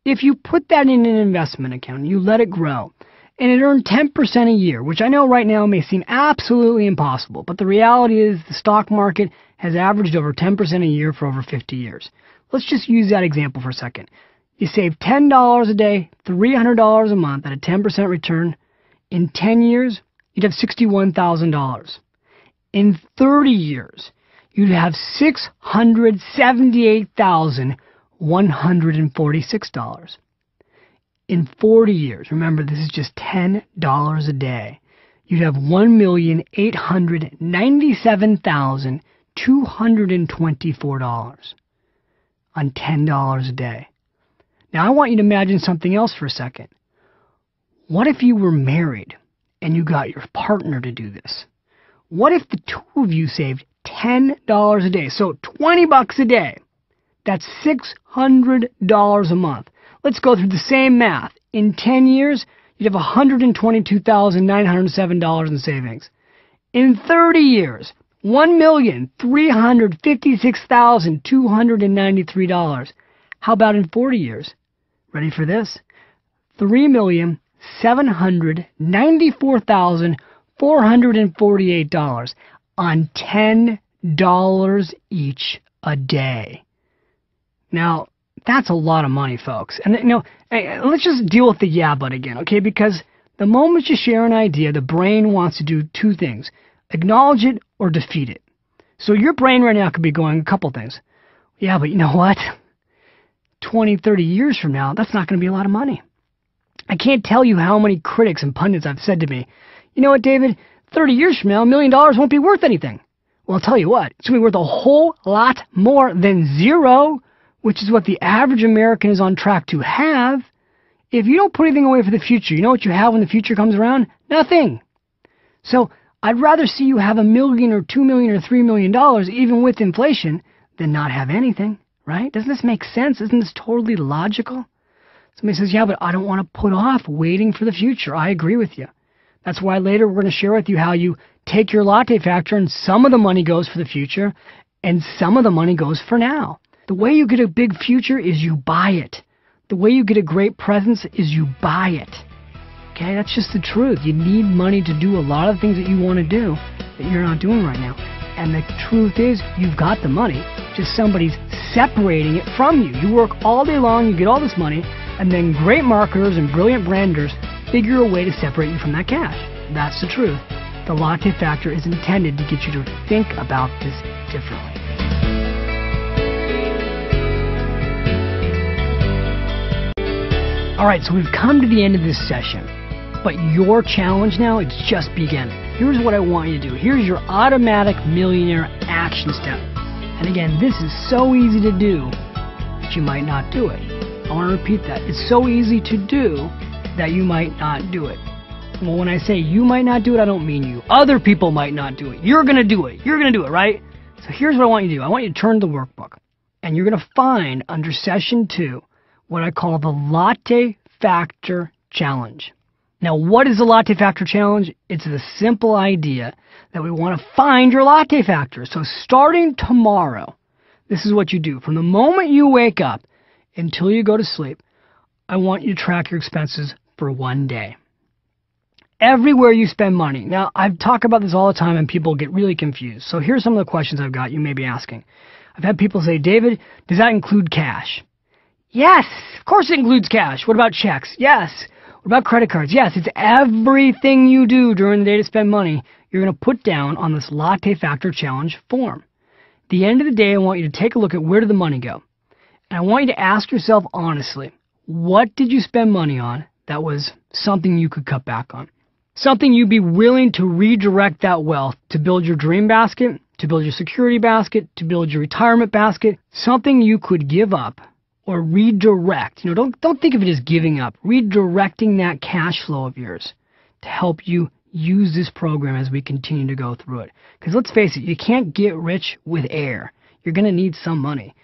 Speaker 1: If you put that in an investment account and you let it grow, and it earned 10% a year, which I know right now may seem absolutely impossible, but the reality is the stock market has averaged over 10% a year for over 50 years. Let's just use that example for a second. You save $10 a day, $300 a month at a 10% return. In 10 years, you'd have $61,000. In 30 years, you'd have $678,146. In 40 years, remember this is just $10 a day, you'd have $1,897,224 on $10 a day. Now I want you to imagine something else for a second. What if you were married and you got your partner to do this? What if the two of you saved $10 a day? So $20 a day. That's $600 a month. Let's go through the same math. In 10 years, you'd have $122,907 in savings. In 30 years, $1,356,293. How about in 40 years? Ready for this? $3,794,448 on $10 each a day. Now, that's a lot of money, folks. And, hey, let's just deal with the yeah, but again, okay? Because the moment you share an idea, the brain wants to do two things. Acknowledge it or defeat it. So your brain right now could be going a couple things. Yeah, but you know what? 20, 30 years from now, that's not going to be a lot of money. I can't tell you how many critics and pundits have said to me, you know what, David? 30 years from now, $1 million won't be worth anything. Well, I'll tell you what. It's going to be worth a whole lot more than zero, which is what the average American is on track to have. If you don't put anything away for the future, you know what you have when the future comes around? Nothing. So I'd rather see you have $1 million or $2 million or $3 million, even with inflation, than not have anything, right? Doesn't this make sense? Isn't this totally logical? Somebody says, yeah, but I don't want to put off waiting for the future. I agree with you. That's why later we're going to share with you how you take your latte factor and some of the money goes for the future and some of the money goes for now. The way you get a big future is you buy it. The way you get a great presence is you buy it. Okay, that's just the truth. You need money to do a lot of things that you want to do that you're not doing right now. And the truth is, you've got the money, just somebody's separating it from you. You work all day long, you get all this money, and then great marketers and brilliant branders figure a way to separate you from that cash. That's the truth. The latte factor is intended to get you to think about this differently. All right, so we've come to the end of this session, but your challenge now is just beginning. Here's what I want you to do. Here's your Automatic Millionaire action step. And again, this is so easy to do that you might not do it. I want to repeat that. It's so easy to do that you might not do it. Well, when I say you might not do it, I don't mean you. Other people might not do it. You're going to do it. You're going to do it, right? So here's what I want you to do. I want you to turn to the workbook, and you're going to find under session 2 what I call the Latte Factor Challenge. Now, what is the Latte Factor Challenge? It's the simple idea that we want to find your latte factor. So starting tomorrow, this is what you do. From the moment you wake up until you go to sleep, I want you to track your expenses for 1 day. Everywhere you spend money. Now, I talk about this all the time and people get really confused. So here's some of the questions I've got you may be asking. I've had people say, David, does that include cash? Yes, of course it includes cash. What about checks? Yes. What about credit cards? Yes, it's everything you do during the day to spend money you're going to put down on this Latte Factor Challenge form. At the end of the day, I want you to take a look at where did the money go. And I want you to ask yourself honestly, what did you spend money on that was something you could cut back on? Something you'd be willing to redirect that wealth to build your dream basket, to build your security basket, to build your retirement basket, something you could give up or redirect. Don't think of it as giving up. Redirecting that cash flow of yours to help you use this program as we continue to go through it. Because let's face it, you can't get rich with air. You're going to need some money.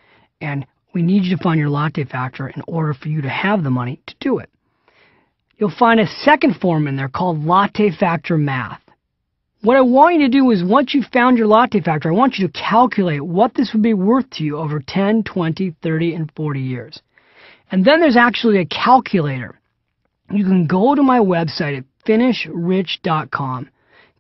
Speaker 1: And we need you to find your latte factor in order for you to have the money to do it. You'll find a second form in there called Latte Factor Math. What I want you to do is once you've found your latte factor, I want you to calculate what this would be worth to you over 10, 20, 30, and 40 years. And then there's actually a calculator. You can go to my website at finishrich.com,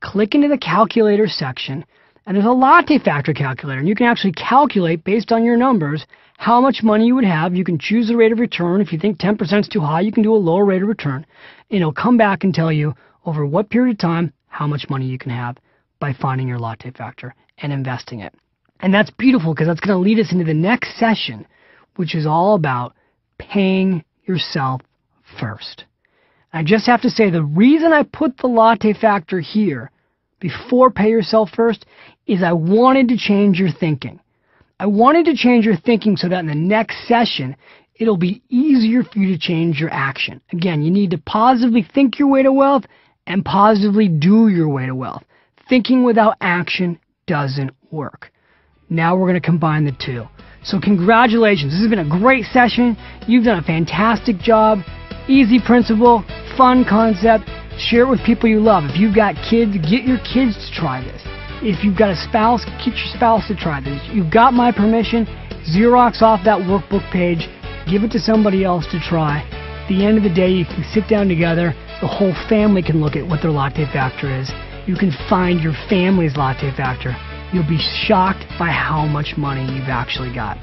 Speaker 1: click into the calculator section, and there's a latte factor calculator. And you can actually calculate based on your numbers how much money you would have. You can choose the rate of return. If you think 10% is too high, you can do a lower rate of return. And it'll come back and tell you over what period of time how much money you can have by finding your latte factor and investing it. And that's beautiful because that's going to lead us into the next session, which is all about paying yourself first. I just have to say the reason I put the latte factor here before pay yourself first is I wanted to change your thinking. I wanted to change your thinking so that in the next session, it'll be easier for you to change your action. Again, you need to positively think your way to wealth and positively do your way to wealth. Thinking without action doesn't work. Now we're going to combine the two. So congratulations. This has been a great session. You've done a fantastic job. Easy principle, fun concept. Share it with people you love. If you've got kids, get your kids to try this. If you've got a spouse, get your spouse to try this. You've got my permission. Xerox off that workbook page. Give it to somebody else to try. At the end of the day, you can sit down together. The whole family can look at what their latte factor is. You can find your family's latte factor. You'll be shocked by how much money you've actually got.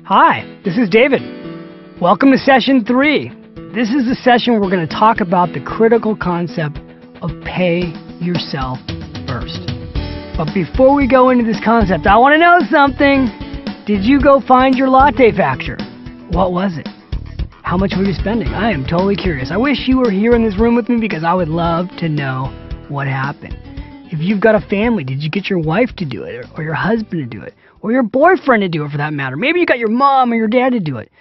Speaker 1: Hi, this is David. Welcome to session 3. This is the session where we're going to talk about the critical concept of pay yourself first. But before we go into this concept, I want to know something. Did you go find your latte factor? What was it? How much were you spending? I am totally curious. I wish you were here in this room with me because I would love to know what happened. If you've got a family, did you get your wife to do it or your husband to do it? Or your boyfriend to do it for that matter? Maybe you got your mom or your dad to do it.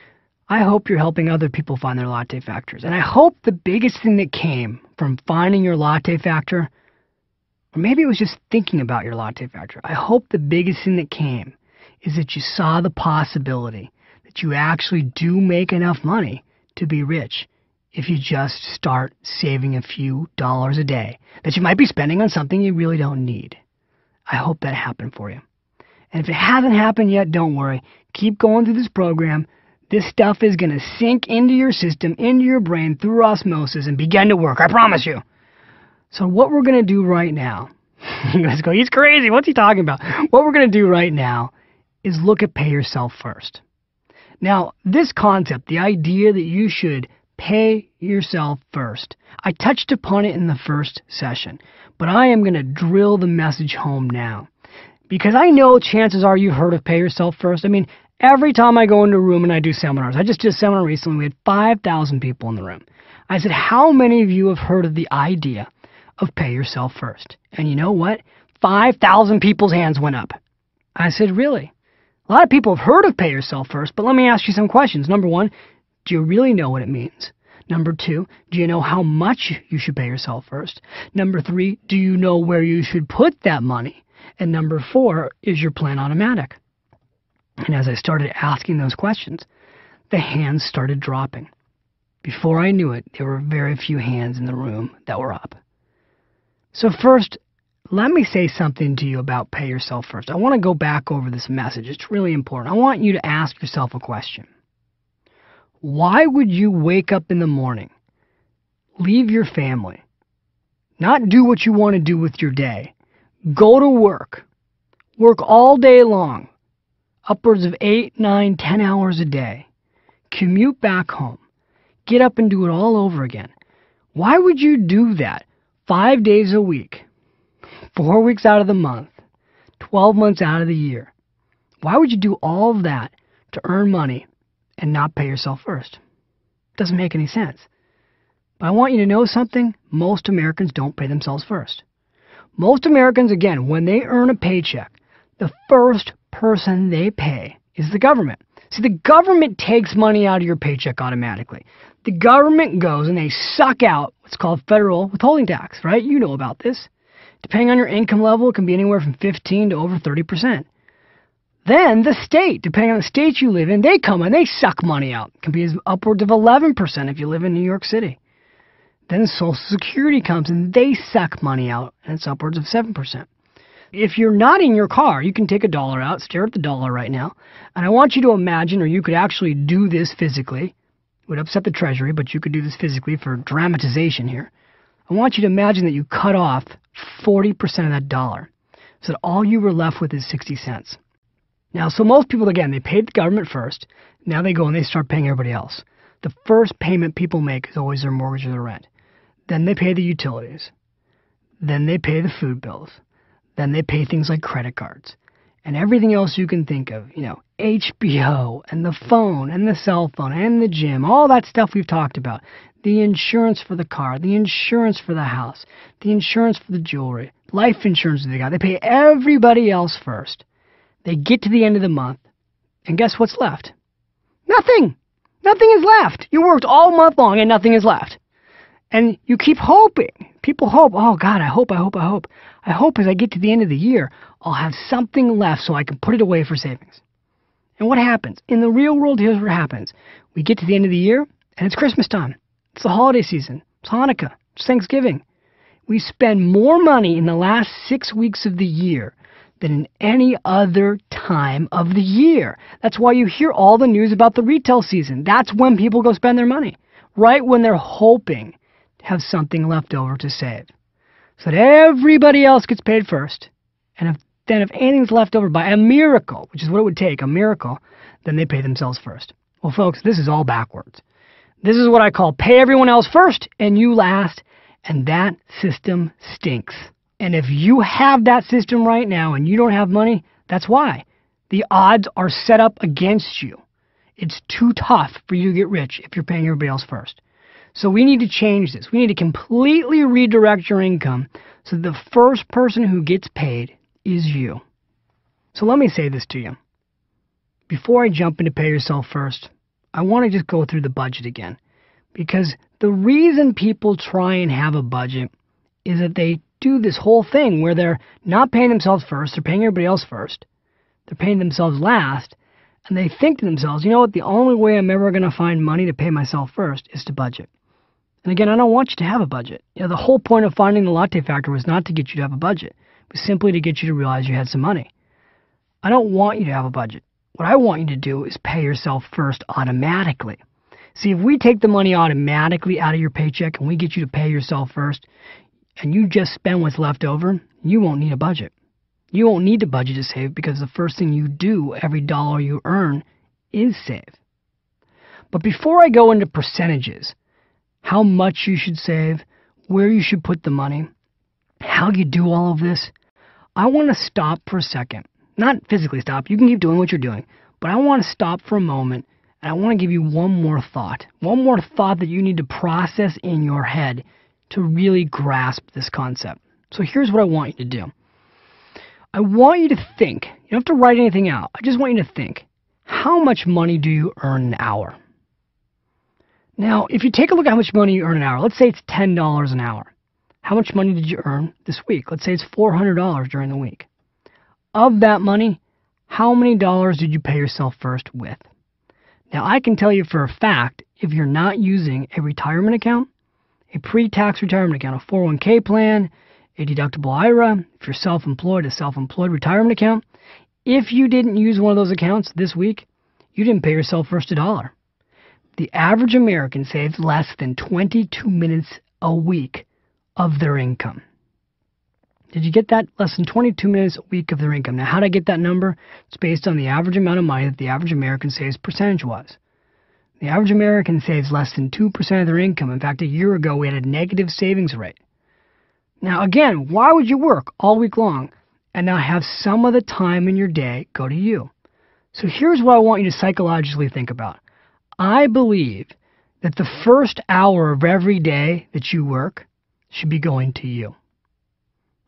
Speaker 1: I hope you're helping other people find their latte factors. And I hope the biggest thing that came from finding your latte factor, or maybe it was just thinking about your latte factor, I hope the biggest thing that came is that you saw the possibility that you actually do make enough money to be rich if you just start saving a few dollars a day that you might be spending on something you really don't need. I hope that happened for you. And if it hasn't happened yet, don't worry. Keep going through this program. This stuff is going to sink into your system, into your brain, through osmosis, and begin to work. I promise you. So what we're going to do right now, you guys go, he's crazy. What's he talking about? What we're going to do right now is look at pay yourself first. Now, this concept, the idea that you should pay yourself first, I touched upon it in the first session, but I am going to drill the message home now. Because I know chances are you've heard of pay yourself first. I mean, every time I go into a room and I do seminars, I just did a seminar recently, we had 5,000 people in the room. I said, how many of you have heard of the idea of pay yourself first? And you know what? 5,000 people's hands went up. I said, really? A lot of people have heard of pay yourself first, but let me ask you some questions. Number one, do you really know what it means? Number two, do you know how much you should pay yourself first? Number three, do you know where you should put that money? And number four, is your plan automatic? And as I started asking those questions, the hands started dropping. Before I knew it, there were very few hands in the room that were up. So first, let me say something to you about pay yourself first. I want to go back over this message. It's really important. I want you to ask yourself a question. Why would you wake up in the morning, leave your family, not do what you want to do with your day, go to work all day long, upwards of 8, 9, 10 hours a day, commute back home, get up and do it all over again? Why would you do that 5 days a week, 4 weeks out of the month, 12 months out of the year? Why would you do all of that to earn money and not pay yourself first? Doesn't make any sense. But I want you to know something. Most Americans don't pay themselves first. Most Americans, again, when they earn a paycheck, the first person they pay is the government. See, the government takes money out of your paycheck automatically. The government goes and they suck out what's called federal withholding tax, right? You know about this. Depending on your income level, it can be anywhere from 15 to over 30%. Then the state, depending on the state you live in, they come and they suck money out. It can be as upwards of 11% if you live in New York City. Then Social Security comes and they suck money out, and it's upwards of 7%. If you're not in your car, you can take $1 out, stare at the dollar right now, and I want you to imagine, or you could actually do this physically. It would upset the Treasury, but you could do this physically for dramatization here. I want you to imagine that you cut off 40% of that dollar, so that all you were left with is 60 cents. Now, so most people, again, they paid the government first. Now they go and they start paying everybody else. The first payment people make is always their mortgage or their rent. Then they pay the utilities. Then they pay the food bills. Then they pay things like credit cards. And everything else you can think of, HBO and the phone and the cell phone and the gym, all that stuff we've talked about. The insurance for the car, the insurance for the house, the insurance for the jewelry, life insurance they got. They pay everybody else first. They get to the end of the month, and guess what's left? Nothing. Nothing is left. You worked all month long and nothing is left. And you keep hoping. People hope, oh God, I hope. I hope as I get to the end of the year, I'll have something left so I can put it away for savings. And what happens? In the real world, here's what happens. We get to the end of the year, and it's Christmas time. It's the holiday season. It's Hanukkah. It's Thanksgiving. We spend more money in the last 6 weeks of the year than in any other time of the year. That's why you hear all the news about the retail season. That's when people go spend their money, right when they're hoping to have something left over to save, so that everybody else gets paid first. And if anything's left over by a miracle, which is what it would take, a miracle, then they pay themselves first. Well, folks, this is all backwards. This is what I call pay everyone else first and you last, and that system stinks. And if you have that system right now and you don't have money, that's why. The odds are set up against you. It's too tough for you to get rich if you're paying everybody else first. So we need to change this. We need to completely redirect your income so the first person who gets paid is you. So let me say this to you. Before I jump into pay yourself first, I want to just go through the budget again. Because the reason people try and have a budget is that they do this whole thing where they're not paying themselves first, they're paying everybody else first, they're paying themselves last, And they think to themselves, you know what, the only way I'm ever going to find money to pay myself first is to budget. And again, I don't want you to have a budget. The whole point of finding the latte factor was not to get you to have a budget. It was simply to get you to realize you had some money. I don't want you to have a budget. What I want you to do is pay yourself first automatically. See, if we take the money automatically out of your paycheck and we get you to pay yourself first, and you just spend what's left over, you won't need a budget. You won't need to budget to save because the first thing you do every dollar you earn is save. But before I go into percentages, how much you should save, where you should put the money, how you do all of this, I want to stop for a second. Not physically stop. You can keep doing what you're doing. But I want to stop for a moment, and I want to give you one more thought. One more thought that you need to process in your head to really grasp this concept. So here's what I want you to do. I want you to think. You don't have to write anything out. I just want you to think. How much money do you earn an hour? Now, if you take a look at how much money you earn an hour, let's say it's $10 an hour. How much money did you earn this week? Let's say it's $400 during the week. Of that money, how many dollars did you pay yourself first with? Now, I can tell you for a fact, if you're not using a retirement account, a pre-tax retirement account, a 401k plan, a deductible IRA, if you're self-employed, a self-employed retirement account, if you didn't use one of those accounts this week, you didn't pay yourself first a dollar. The average American saves less than 22 minutes a week of their income. Did you get that? Less than 22 minutes a week of their income. Now, how did I get that number? It's based on the average amount of money that the average American saves percentage-wise. The average American saves less than 2% of their income. In fact, a year ago, we had a negative savings rate. Now, again, why would you work all week long and not have some of the time in your day go to you? So here's what I want you to psychologically think about. I believe that the first hour of every day that you work should be going to you.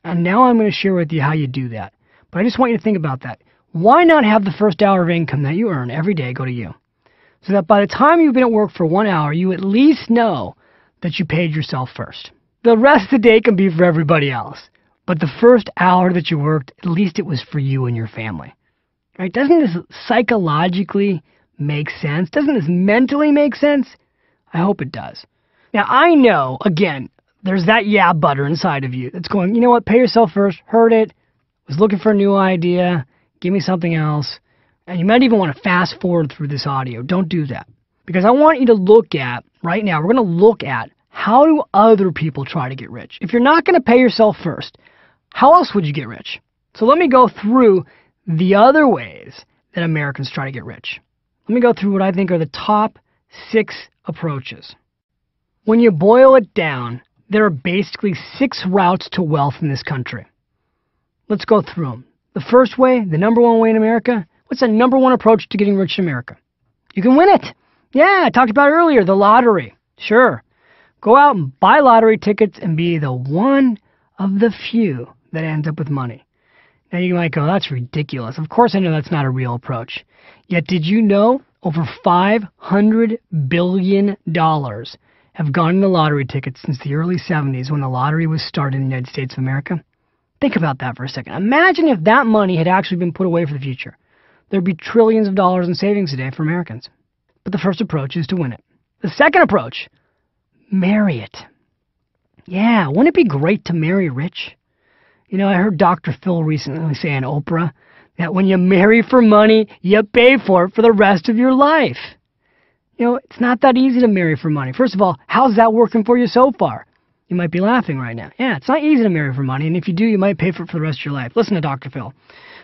Speaker 1: And now I'm going to share with you how you do that. But I just want you to think about that. Why not have the first hour of income that you earn every day go to you? So that by the time you've been at work for 1 hour, you at least know that you paid yourself first. The rest of the day can be for everybody else. But the first hour that you worked, at least it was for you and your family. Right? Doesn't this psychologically make sense? Doesn't this mentally make sense? I hope it does. Now, I know, again, there's that yeah butter inside of you that's going, you know what, pay yourself first, heard it, was looking for a new idea, give me something else. And you might even want to fast forward through this audio. Don't do that. Because I want you to look at, right now, we're going to look at how do other people try to get rich. If you're not going to pay yourself first, how else would you get rich? So let me go through the other ways that Americans try to get rich. Let me go through what I think are the top 6 approaches. When you boil it down, there are basically 6 routes to wealth in this country. Let's go through them. The first way, the number one way in America, what's the number one approach to getting rich in America? You can win it. Yeah, I talked about it earlier, the lottery. Sure. Go out and buy lottery tickets and be the one of the few that ends up with money. Now you might go, that's ridiculous. Of course I know that's not a real approach. Yet did you know over $500 billion have gone into lottery tickets since the early 70s when the lottery was started in the United States of America? Think about that for a second. Imagine if that money had actually been put away for the future. There'd be trillions of dollars in savings today for Americans. But the first approach is to win it. The second approach, marry it. Yeah, wouldn't it be great to marry rich? You know, I heard Dr. Phil recently say on Oprah that when you marry for money, you pay for it for the rest of your life. You know, it's not that easy to marry for money. First of all, how's that working for you so far? You might be laughing right now. Yeah, it's not easy to marry for money, and if you do, you might pay for it for the rest of your life. Listen to Dr. Phil.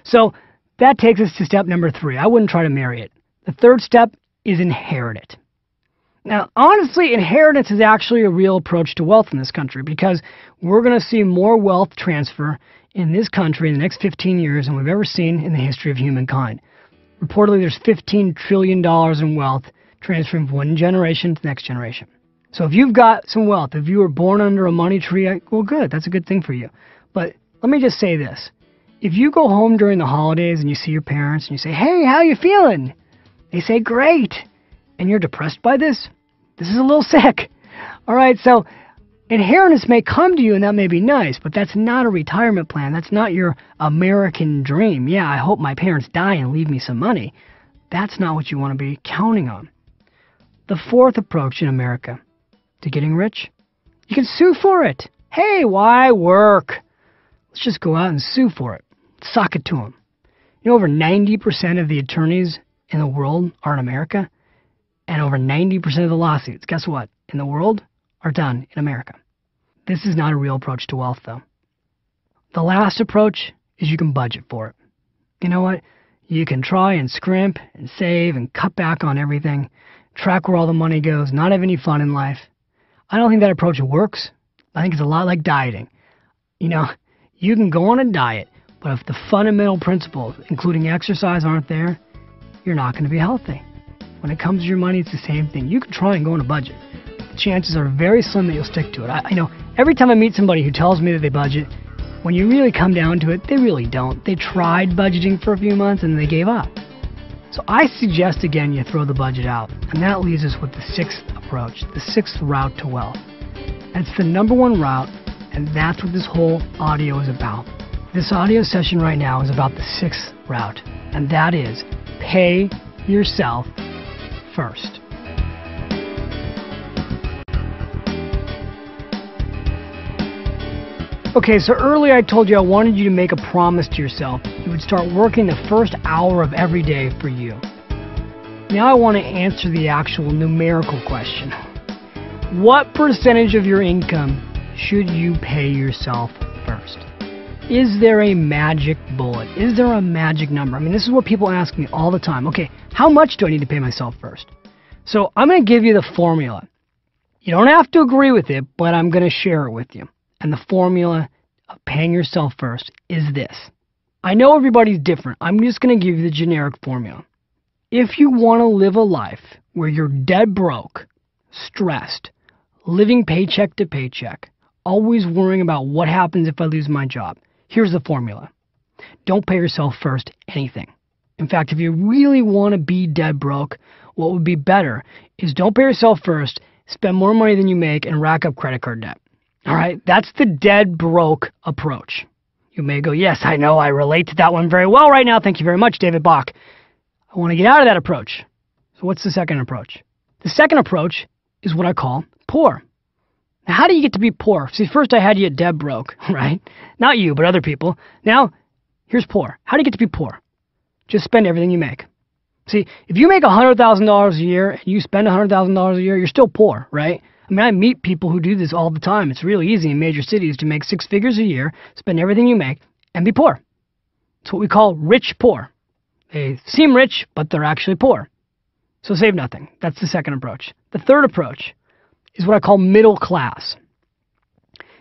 Speaker 1: So that takes us to step number 3. I wouldn't try to marry it. The third step is inherit it. Now, honestly, inheritance is actually a real approach to wealth in this country because we're going to see more wealth transfer in this country in the next 15 years than we've ever seen in the history of humankind. Reportedly, there's $15 trillion in wealth transferring from one generation to the next generation. So if you've got some wealth, if you were born under a money tree, well, good. That's a good thing for you. But let me just say this. If you go home during the holidays and you see your parents and you say, hey, how you feeling? They say, great. And you're depressed by this? This is a little sick. All right, so inheritance may come to you and that may be nice, but that's not a retirement plan. That's not your American dream. Yeah, I hope my parents die and leave me some money. That's not what you want to be counting on. The fourth approach in America to getting rich, you can sue for it. Hey, why work? Let's just go out and sue for it. Sock it to them. You know, over 90% of the attorneys in the world are in America, and over 90% of the lawsuits, guess what, in the world are done in America. This is not a real approach to wealth, though. The last approach is you can budget for it. You know what? You can try and scrimp and save and cut back on everything, track where all the money goes, not have any fun in life. I don't think that approach works. I think it's a lot like dieting. You know, you can go on a diet, but if the fundamental principles, including exercise, aren't there, you're not going to be healthy. When it comes to your money, it's the same thing. You can try and go on a budget. The chances are very slim that you'll stick to it. I know every time I meet somebody who tells me that they budget, when you really come down to it, they really don't. They tried budgeting for a few months and they gave up. So I suggest, again, you throw the budget out. And that leaves us with the sixth approach, the sixth route to wealth. And it's the number one route, and that's what this whole audio is about. This audio session right now is about the sixth route, and that is pay yourself first. Okay, so earlier I told you I wanted you to make a promise to yourself. You would start working the first hour of every day for you. Now I want to answer the actual numerical question. What percentage of your income should you pay yourself first? Is there a magic bullet? Is there a magic number? I mean, this is what people ask me all the time. Okay, how much do I need to pay myself first? So I'm going to give you the formula. You don't have to agree with it, but I'm going to share it with you. And the formula of paying yourself first is this. I know everybody's different. I'm just going to give you the generic formula. If you want to live a life where you're dead broke, stressed, living paycheck to paycheck, always worrying about what happens if I lose my job, here's the formula. Don't pay yourself first anything. In fact, if you really want to be dead broke, what would be better is don't pay yourself first, spend more money than you make, and rack up credit card debt. All right, that's the dead broke approach. You may go, yes, I know, I relate to that one very well right now. Thank you very much, David Bach. I want to get out of that approach. So what's the second approach? The second approach is what I call poor. Now, how do you get to be poor? See, first I had you at dead broke, right? Not you, but other people. Now, here's poor. How do you get to be poor? Just spend everything you make. See, if you make $100,000 a year and you spend $100,000 a year, you're still poor, right? I mean, I meet people who do this all the time. It's really easy in major cities to make 6 figures a year, spend everything you make, and be poor. It's what we call rich poor. They seem rich, but they're actually poor. So save nothing. That's the second approach. The third approach is what I call middle class.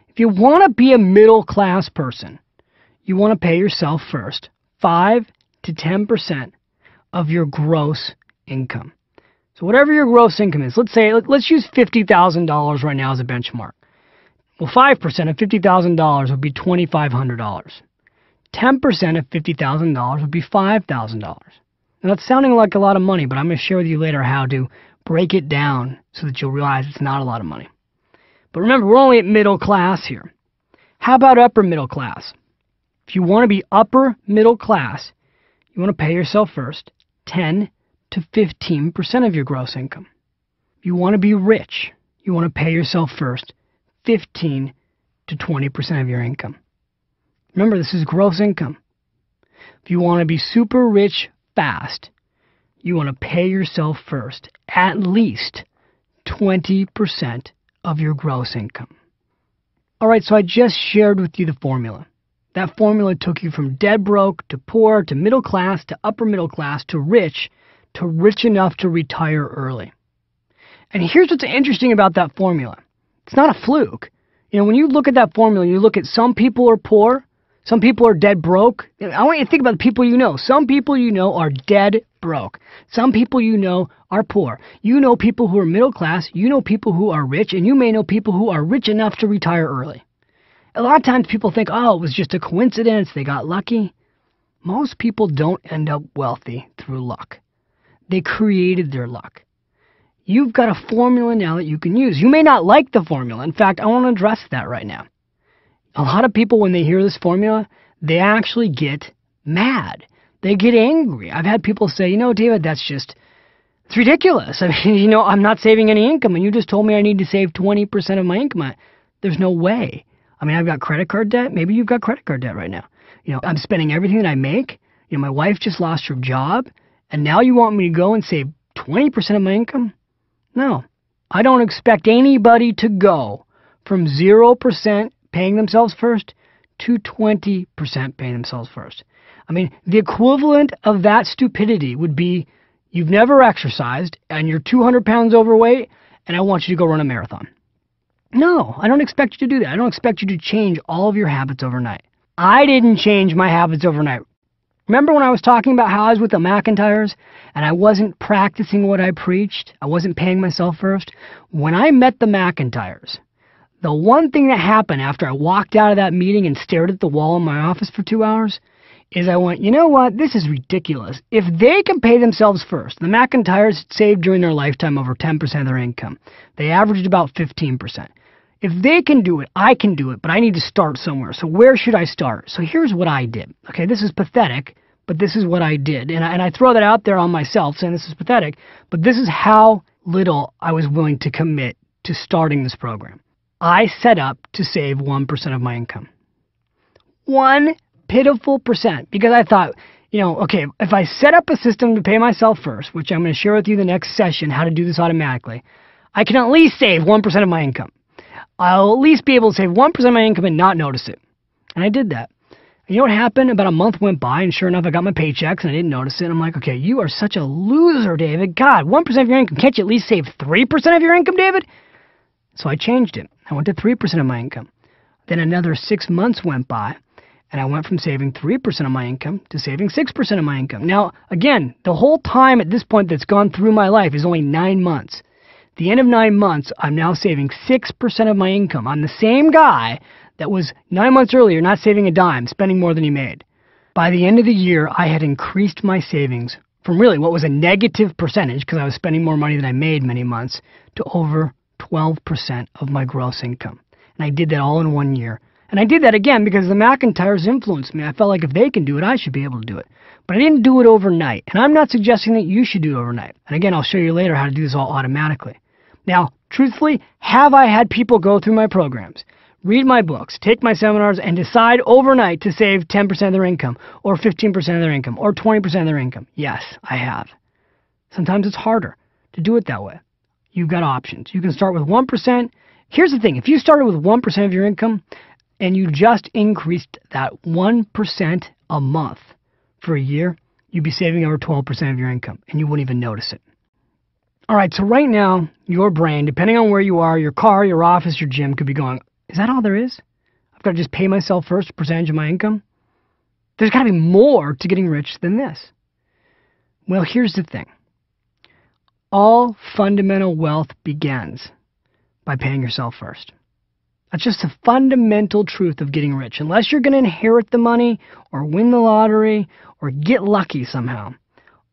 Speaker 1: If you want to be a middle class person, you want to pay yourself first 5 to 10% of your gross income. So whatever your gross income is, let's use $50,000 right now as a benchmark. Well, 5% of $50,000 would be $2,500. 10% of $50,000 would be $5,000. Now that's sounding like a lot of money, but I'm going to share with you later how to break it down so that you'll realize it's not a lot of money. But remember, we're only at middle class here. How about upper middle class? If you want to be upper middle class, you want to pay yourself first 10 to 15% of your gross income. If you want to be rich, you want to pay yourself first 15 to 20% of your income. Remember, this is gross income. If you want to be super rich fast, you want to pay yourself first at least 20% of your gross income. All right, so I just shared with you the formula. That formula took you from dead broke to poor to middle class to upper middle class to rich enough to retire early. And here's what's interesting about that formula. It's not a fluke. You know, when you look at that formula, you look at some people are poor, some people are dead broke. I want you to think about the people you know. Some people you know are dead broke. Some people you know are poor. You know people who are middle class, you know people who are rich, and you may know people who are rich enough to retire early. A lot of times people think, oh, it was just a coincidence, they got lucky. Most people don't end up wealthy through luck. They created their luck. You've got a formula now that you can use. You may not like the formula. In fact, I want to address that right now. A lot of people, when they hear this formula, they actually get mad. They get angry. I've had people say, David, it's ridiculous. I mean, I'm not saving any income, and you just told me I need to save 20% of my income. There's no way. I mean, I've got credit card debt. Maybe you've got credit card debt right now. I'm spending everything that I make. My wife just lost her job, and now you want me to go and save 20% of my income? No. I don't expect anybody to go from 0% paying themselves first to 20% paying themselves first. I mean, the equivalent of that stupidity would be you've never exercised and you're 200 pounds overweight and I want you to go run a marathon. No, I don't expect you to do that. I don't expect you to change all of your habits overnight. I didn't change my habits overnight. Remember when I was talking about how I was with the McIntyres and I wasn't practicing what I preached? I wasn't paying myself first? When I met the McIntyres, the one thing that happened after I walked out of that meeting and stared at the wall in my office for 2 hours is I went, you know what? This is ridiculous. If they can pay themselves first, the McIntyres saved during their lifetime over 10% of their income. They averaged about 15%. If they can do it, I can do it, but I need to start somewhere. So where should I start? So here's what I did. Okay, this is pathetic, but this is what I did. And I throw that out there on myself saying this is pathetic, but this is how little I was willing to commit to starting this program. I set up to save 1% of my income. 1 pitiful percent, because I thought, okay, if I set up a system to pay myself first, which I'm going to share with you the next session, how to do this automatically, I can at least save 1% of my income. I'll at least be able to save 1% of my income and not notice it. And I did that. And you know what happened? About a month went by, and sure enough, I got my paychecks, and I didn't notice it. And I'm like, okay, you are such a loser, David. God, 1% of your income. Can't you at least save 3% of your income, David? So I changed it. I went to 3% of my income. Then another 6 months went by, and I went from saving 3% of my income to saving 6% of my income. Now, again, the whole time at this point that's gone through my life is only 9 months. At the end of 9 months, I'm now saving 6% of my income. I'm the same guy that was 9 months earlier not saving a dime, spending more than he made. By the end of the year, I had increased my savings from really what was a negative percentage, because I was spending more money than I made many months, to over 12% of my gross income. And I did that all in 1 year. And I did that again because the McIntyres influenced me. I felt like if they can do it, I should be able to do it. But I didn't do it overnight. And I'm not suggesting that you should do it overnight. And again, I'll show you later how to do this all automatically. Now, truthfully, have I had people go through my programs, read my books, take my seminars, and decide overnight to save 10% of their income, or 15% of their income, or 20% of their income? Yes, I have. Sometimes it's harder to do it that way. You've got options. You can start with 1%. Here's the thing. If you started with 1% of your income and you just increased that 1% a month for a year, you'd be saving over 12% of your income, and you wouldn't even notice it. All right, so right now, your brain, depending on where you are, your car, your office, your gym, could be going, is that all there is? I've got to just pay myself first a percentage of my income? There's got to be more to getting rich than this. Well, here's the thing. All fundamental wealth begins by paying yourself first. That's just the fundamental truth of getting rich. Unless you're going to inherit the money or win the lottery or get lucky somehow,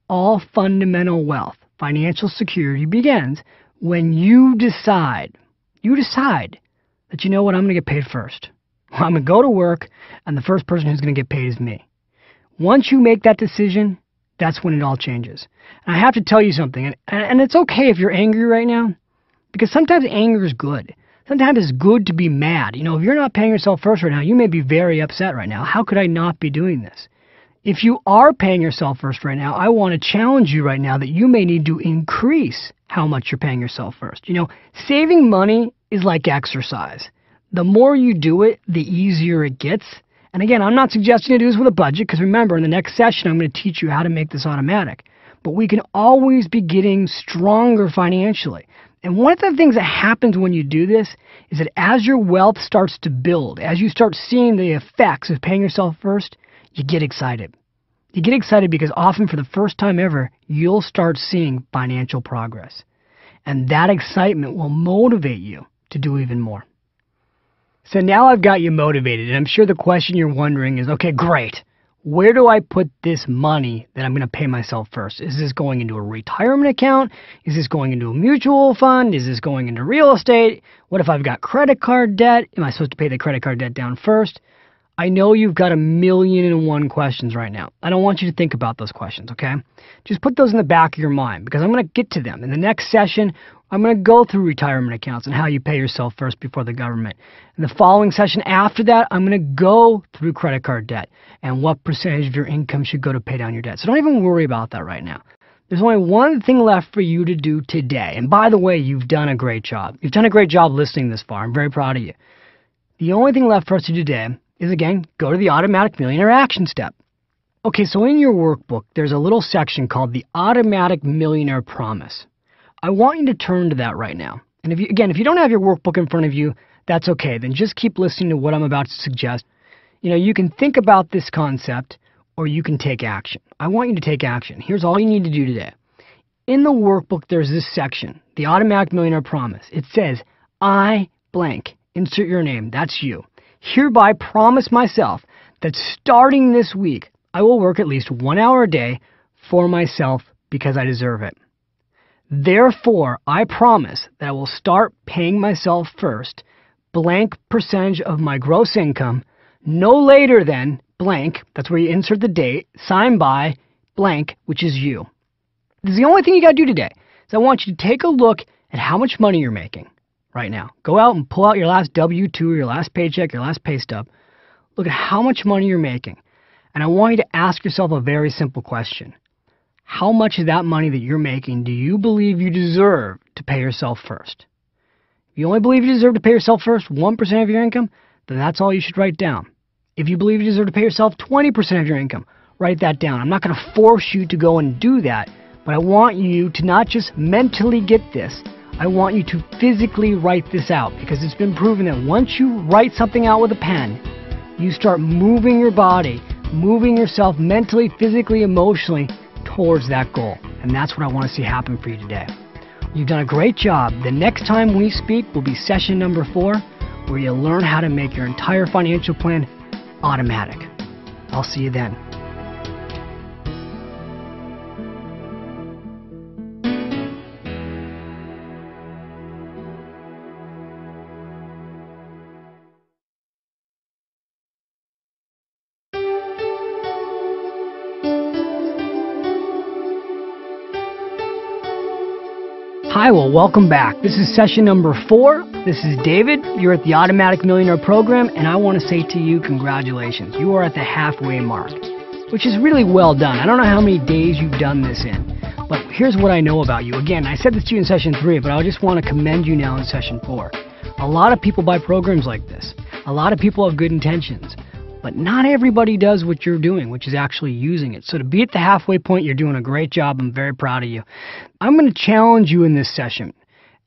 Speaker 1: all fundamental wealth, financial security begins when you decide that, you know what, I'm going to get paid first. I'm going to go to work, and the first person who's going to get paid is me. Once you make that decision, that's when it all changes. And I have to tell you something, and it's okay if you're angry right now, because sometimes anger is good. Sometimes it's good to be mad. If you're not paying yourself first right now, you may be very upset right now. How could I not be doing this? If you are paying yourself first right now, I want to challenge you right now that you may need to increase how much you're paying yourself first. Saving money is like exercise. The more you do it, the easier it gets. And again, I'm not suggesting you do this with a budget, because remember, in the next session, I'm going to teach you how to make this automatic. But we can always be getting stronger financially. And one of the things that happens when you do this is that as your wealth starts to build, as you start seeing the effects of paying yourself first, you get excited. You get excited because often for the first time ever, you'll start seeing financial progress. And that excitement will motivate you to do even more. So now I've got you motivated, and I'm sure the question you're wondering is, okay, great. Where do I put this money that I'm going to pay myself first? Is this going into a retirement account? Is this going into a mutual fund? Is this going into real estate? What if I've got credit card debt? Am I supposed to pay the credit card debt down first? I know you've got 1,000,001 questions right now. I don't want you to think about those questions, okay? Just put those in the back of your mind because I'm going to get to them. In the next session, I'm going to go through retirement accounts and how you pay yourself first before the government. In the following session after that, I'm going to go through credit card debt and what percentage of your income should go to pay down your debt. So don't even worry about that right now. There's only one thing left for you to do today. And by the way, you've done a great job. You've done a great job listening this far. I'm very proud of you. The only thing left for us to do today is, again, go to the Automatic Millionaire action step. Okay, so in your workbook, there's a little section called the Automatic Millionaire Promise. I want you to turn to that right now. And if you don't have your workbook in front of you, that's okay. Then just keep listening to what I'm about to suggest. You can think about this concept or you can take action. I want you to take action. Here's all you need to do today. In the workbook, there's this section, the Automatic Millionaire Promise. It says, I blank, insert your name, that's you. Hereby promise myself that starting this week, I will work at least 1 hour a day for myself because I deserve it. Therefore, I promise that I will start paying myself first, blank percentage of my gross income, no later than blank, that's where you insert the date, signed by blank, which is you. This is the only thing you got to do today. So I want you to take a look at how much money you're making right now. Go out and pull out your last W-2, your last paycheck, your last pay stub. Look at how much money you're making. And I want you to ask yourself a very simple question. How much of that money that you're making do you believe you deserve to pay yourself first? If you only believe you deserve to pay yourself first 1% of your income, then that's all you should write down. If you believe you deserve to pay yourself 20% of your income, write that down. I'm not going to force you to go and do that, but I want you to not just mentally get this. I want you to physically write this out because it's been proven that once you write something out with a pen, you start moving your body, moving yourself mentally, physically, emotionally towards that goal. And that's what I want to see happen for you today. You've done a great job. The next time we speak will be session number 4, where you learn how to make your entire financial plan automatic. I'll see you then. Hi, well, welcome back. This is session number 4. This is David. You're at the Automatic Millionaire program, and I want to say to you, congratulations. You are at the halfway mark, which is really well done. I don't know how many days you've done this in, but here's what I know about you. Again, I said this to you in session 3, but I just want to commend you now in session 4. A lot of people buy programs like this. A lot of people have good intentions, but not everybody does what you're doing, which is actually using it. So to be at the halfway point, you're doing a great job. I'm very proud of you. I'm going to challenge you in this session,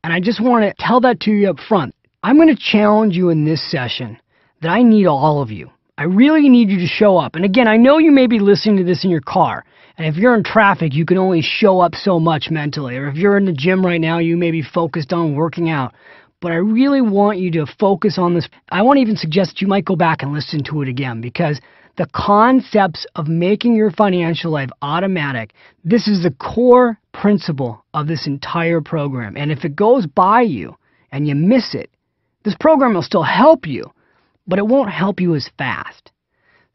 Speaker 1: and I just want to tell that to you up front. I'm going to challenge you in this session that I need all of you. I really need you to show up. And again, I know you may be listening to this in your car, and if you're in traffic, you can only show up so much mentally. Or if you're in the gym right now, you may be focused on working out. But I really want you to focus on this. I want to even suggest that you might go back and listen to it again, because the concepts of making your financial life automatic, this is the core principle of this entire program. And if it goes by you and you miss it, this program will still help you, but it won't help you as fast.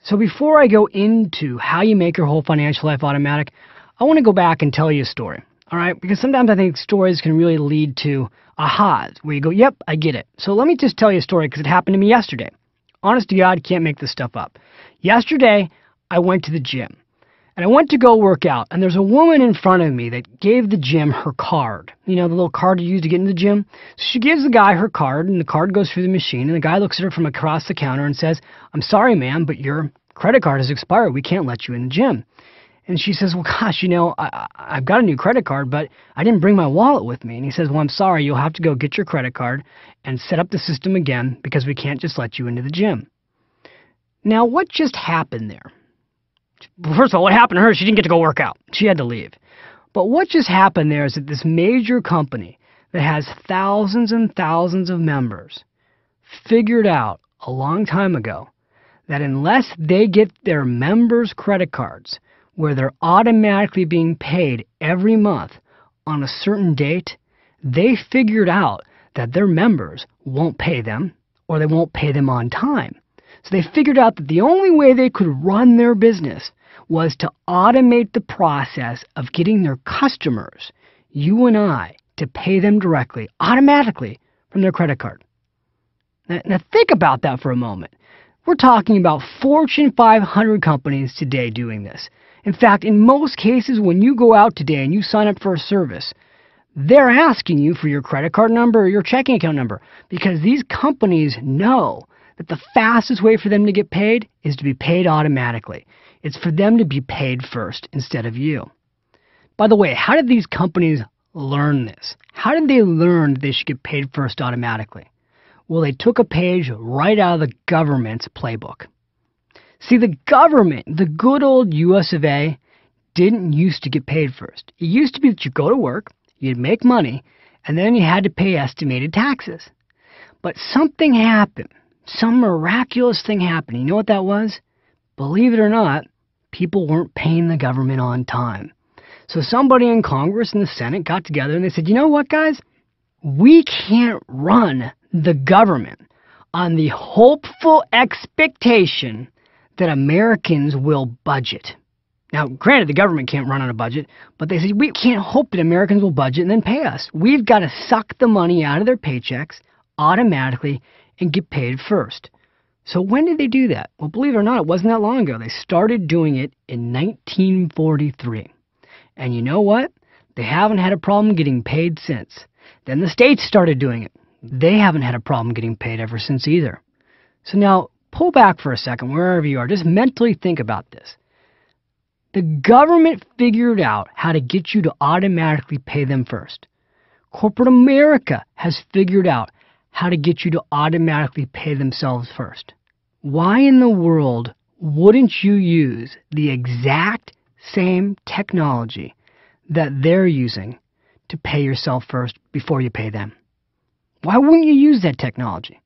Speaker 1: So before I go into how you make your whole financial life automatic, I want to go back and tell you a story. All right? Because sometimes I think stories can really lead to ahas, where you go, yep, I get it. So let me just tell you a story because it happened to me yesterday. Honest to God, can't make this stuff up. Yesterday, I went to the gym, and I went to go work out, and there's a woman in front of me that gave the gym her card. You know, the little card you use to get in the gym? So she gives the guy her card, and the card goes through the machine, and the guy looks at her from across the counter and says, I'm sorry, ma'am, but your credit card has expired. We can't let you in the gym. And she says, well, gosh, I've got a new credit card, but I didn't bring my wallet with me. And he says, well, I'm sorry, you'll have to go get your credit card and set up the system again because we can't just let you into the gym. Now, what just happened there? First of all, what happened to her? She didn't get to go work out. She had to leave. But what just happened there is that this major company that has thousands and thousands of members figured out a long time ago that unless they get their members' credit cards where they're automatically being paid every month on a certain date, they figured out that their members won't pay them or they won't pay them on time. So they figured out that the only way they could run their business was to automate the process of getting their customers, you and I, to pay them directly, automatically, from their credit card. Now think about that for a moment. We're talking about Fortune 500 companies today doing this. In fact, in most cases, when you go out today and you sign up for a service, they're asking you for your credit card number or your checking account number because these companies know that the fastest way for them to get paid is to be paid automatically. It's for them to be paid first instead of you. By the way, how did these companies learn this? How did they learn that they should get paid first automatically? Well, they took a page right out of the government's playbook. See, the government, the good old US of A, didn't used to get paid first. It used to be that you go to work, you'd make money, and then you had to pay estimated taxes. But something happened. Some miraculous thing happened. You know what that was? Believe it or not, people weren't paying the government on time. So somebody in Congress and the Senate got together and they said, you know what, guys? We can't run the government on the hopeful expectation that Americans will budget. Now, granted, the government can't run on a budget, but they said, we can't hope that Americans will budget and then pay us. We've got to suck the money out of their paychecks automatically and get paid first. So when did they do that? Well, believe it or not, it wasn't that long ago. They started doing it in 1943. And you know what? They haven't had a problem getting paid since. Then the states started doing it. They haven't had a problem getting paid ever since either. So now, pull back for a second, wherever you are. Just mentally think about this. The government figured out how to get you to automatically pay them first. Corporate America has figured out how to get you to automatically pay themselves first. Why in the world wouldn't you use the exact same technology that they're using to pay yourself first before you pay them? Why wouldn't you use that technology?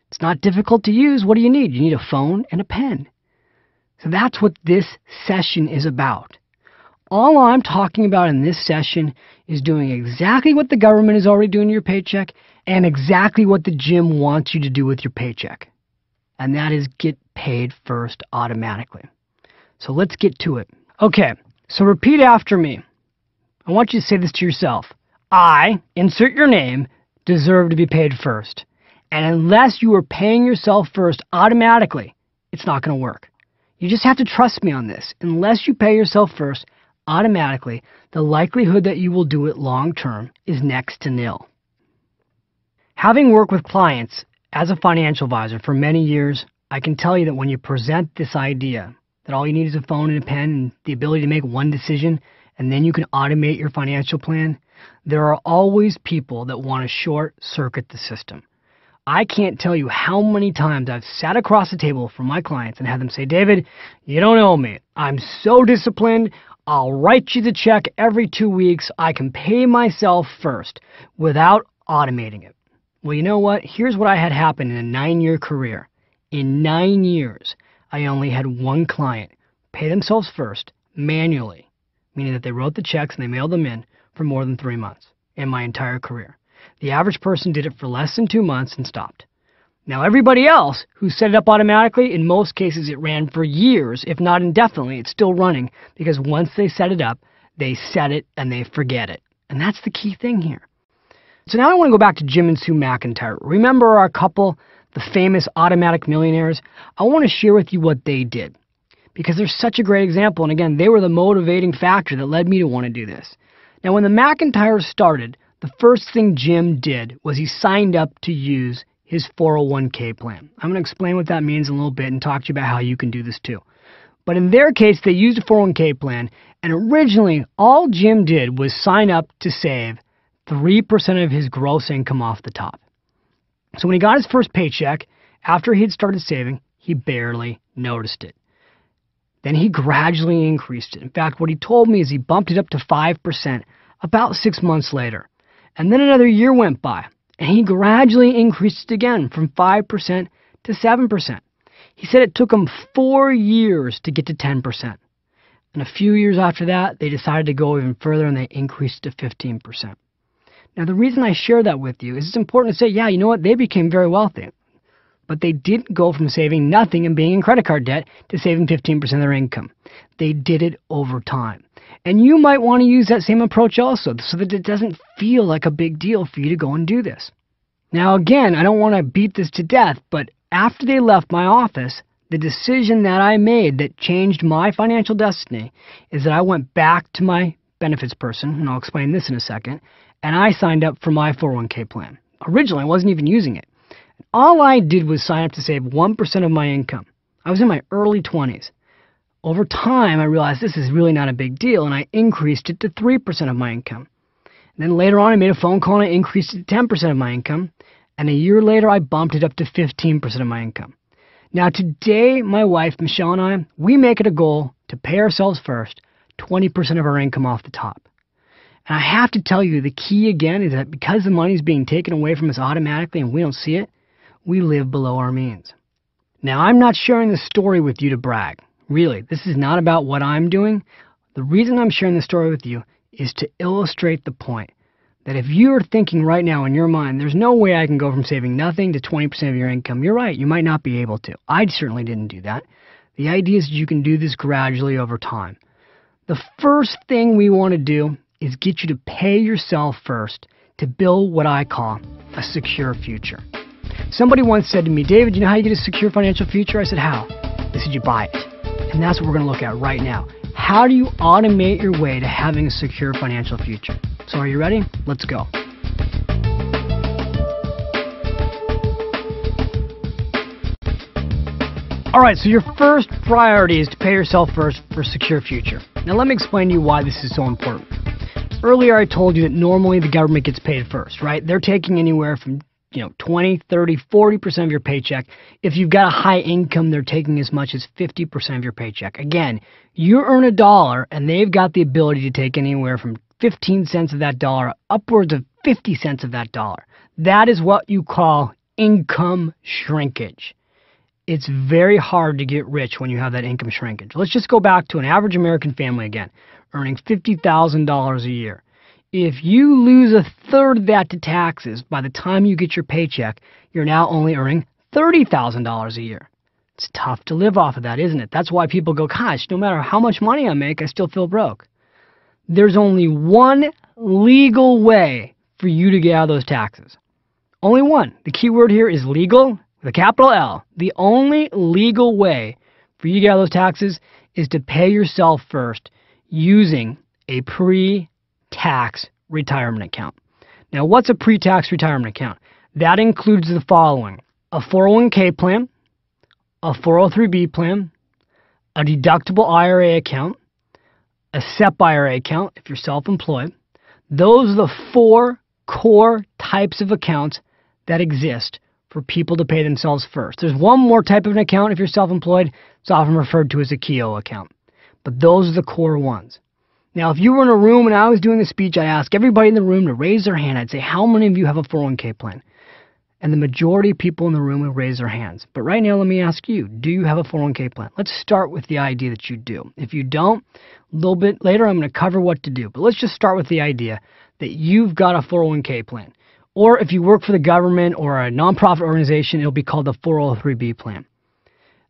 Speaker 1: It's not difficult to use. What do you need? You need a phone and a pen. So that's what this session is about. All I'm talking about in this session is doing exactly what the government is already doing to your paycheck and exactly what the gym wants you to do with your paycheck. And that is get paid first automatically. So let's get to it. Okay, so repeat after me. I want you to say this to yourself. I, insert your name, deserve to be paid first. And unless you are paying yourself first automatically, it's not going to work. You just have to trust me on this. Unless you pay yourself first automatically, the likelihood that you will do it long term is next to nil. Having worked with clients as a financial advisor for many years, I can tell you that when you present this idea that all you need is a phone and a pen and the ability to make one decision, and then you can automate your financial plan, there are always people that want to short-circuit the system. I can't tell you how many times I've sat across the table from my clients and had them say, David, you don't owe me. I'm so disciplined. I'll write you the check every 2 weeks. I can pay myself first without automating it. Well, you know what? Here's what I had happen in a 9-year career. In 9 years, I only had one client pay themselves first manually, meaning that they wrote the checks and they mailed them in for more than 3 months in my entire career. The average person did it for less than 2 months and stopped. Now, everybody else who set it up automatically, in most cases it ran for years, if not indefinitely. It's still running because once they set it up, they set it and they forget it. And that's the key thing here. So now I want to go back to Jim and Sue McIntyre. Remember our couple, the famous Automatic Millionaires? I want to share with you what they did because they're such a great example. And again, they were the motivating factor that led me to want to do this. Now, when the McIntyres started, the first thing Jim did was he signed up to use his 401k plan. I'm going to explain what that means in a little bit and talk to you about how you can do this too. But in their case, they used a 401k plan, and originally all Jim did was sign up to save 3% of his gross income off the top. So when he got his first paycheck, after he had started saving, he barely noticed it. Then he gradually increased it. In fact, what he told me is he bumped it up to 5% about 6 months later. And then another year went by, and he gradually increased it again from 5% to 7%. He said it took him 4 years to get to 10%. And a few years after that, they decided to go even further, and they increased to 15%. Now, the reason I share that with you is it's important to say, yeah, you know what? They became very wealthy. But they didn't go from saving nothing and being in credit card debt to saving 15% of their income. They did it over time. And you might want to use that same approach also so that it doesn't feel like a big deal for you to go and do this. Now again, I don't want to beat this to death, but after they left my office, the decision that I made that changed my financial destiny is that I went back to my benefits person, and I'll explain this in a second, and I signed up for my 401k plan. Originally, I wasn't even using it. All I did was sign up to save 1% of my income. I was in my early 20s. Over time, I realized this is really not a big deal, and I increased it to 3% of my income. And then later on, I made a phone call and I increased it to 10% of my income. And a year later, I bumped it up to 15% of my income. Now today, my wife, Michelle, and I, we make it a goal to pay ourselves first 20% of our income off the top. And I have to tell you, the key again is that because the money is being taken away from us automatically and we don't see it, we live below our means. Now, I'm not sharing this story with you to brag. Really, this is not about what I'm doing. The reason I'm sharing this story with you is to illustrate the point that if you're thinking right now in your mind, there's no way I can go from saving nothing to 20% of your income, you're right, you might not be able to. I certainly didn't do that. The idea is you can do this gradually over time. The first thing we want to do is get you to pay yourself first to build what I call a secure future. Somebody once said to me, David, you know how you get a secure financial future? I said, how? They said, you buy it. And that's what we're going to look at right now. How do you automate your way to having a secure financial future? So are you ready? Let's go. All right, so your first priority is to pay yourself first for a secure future. Now let me explain to you why this is so important. Earlier I told you that normally the government gets paid first, right? They're taking anywhere from 20, 30, 40% of your paycheck. If you've got a high income, they're taking as much as 50% of your paycheck. Again, you earn $1 and they've got the ability to take anywhere from 15 cents of that dollar upwards of 50 cents of that dollar. That is what you call income shrinkage. It's very hard to get rich when you have that income shrinkage. Let's just go back to an average American family again, earning $50,000 a year. If you lose a third of that to taxes by the time you get your paycheck, you're now only earning $30,000 a year. It's tough to live off of that, isn't it? That's why people go, gosh, no matter how much money I make, I still feel broke. There's only one legal way for you to get out of those taxes. Only one. The key word here is legal, with a capital L. The only legal way for you to get out of those taxes is to pay yourself first using a pre-tax retirement account. Now, what's a pre-tax retirement account? That includes the following: a 401k plan, a 403b plan, a deductible IRA account, a SEP IRA account if you're self-employed. Those are the four core types of accounts that exist for people to pay themselves first. There's one more type of an account if you're self-employed. It's often referred to as a KEO account. But those are the core ones. Now, if you were in a room and I was doing a speech, I'd ask everybody in the room to raise their hand. I'd say, how many of you have a 401k plan? And the majority of people in the room would raise their hands. But right now, let me ask you, do you have a 401k plan? Let's start with the idea that you do. If you don't, a little bit later, I'm going to cover what to do. But let's just start with the idea that you've got a 401k plan. Or if you work for the government or a nonprofit organization, it'll be called the 403b plan.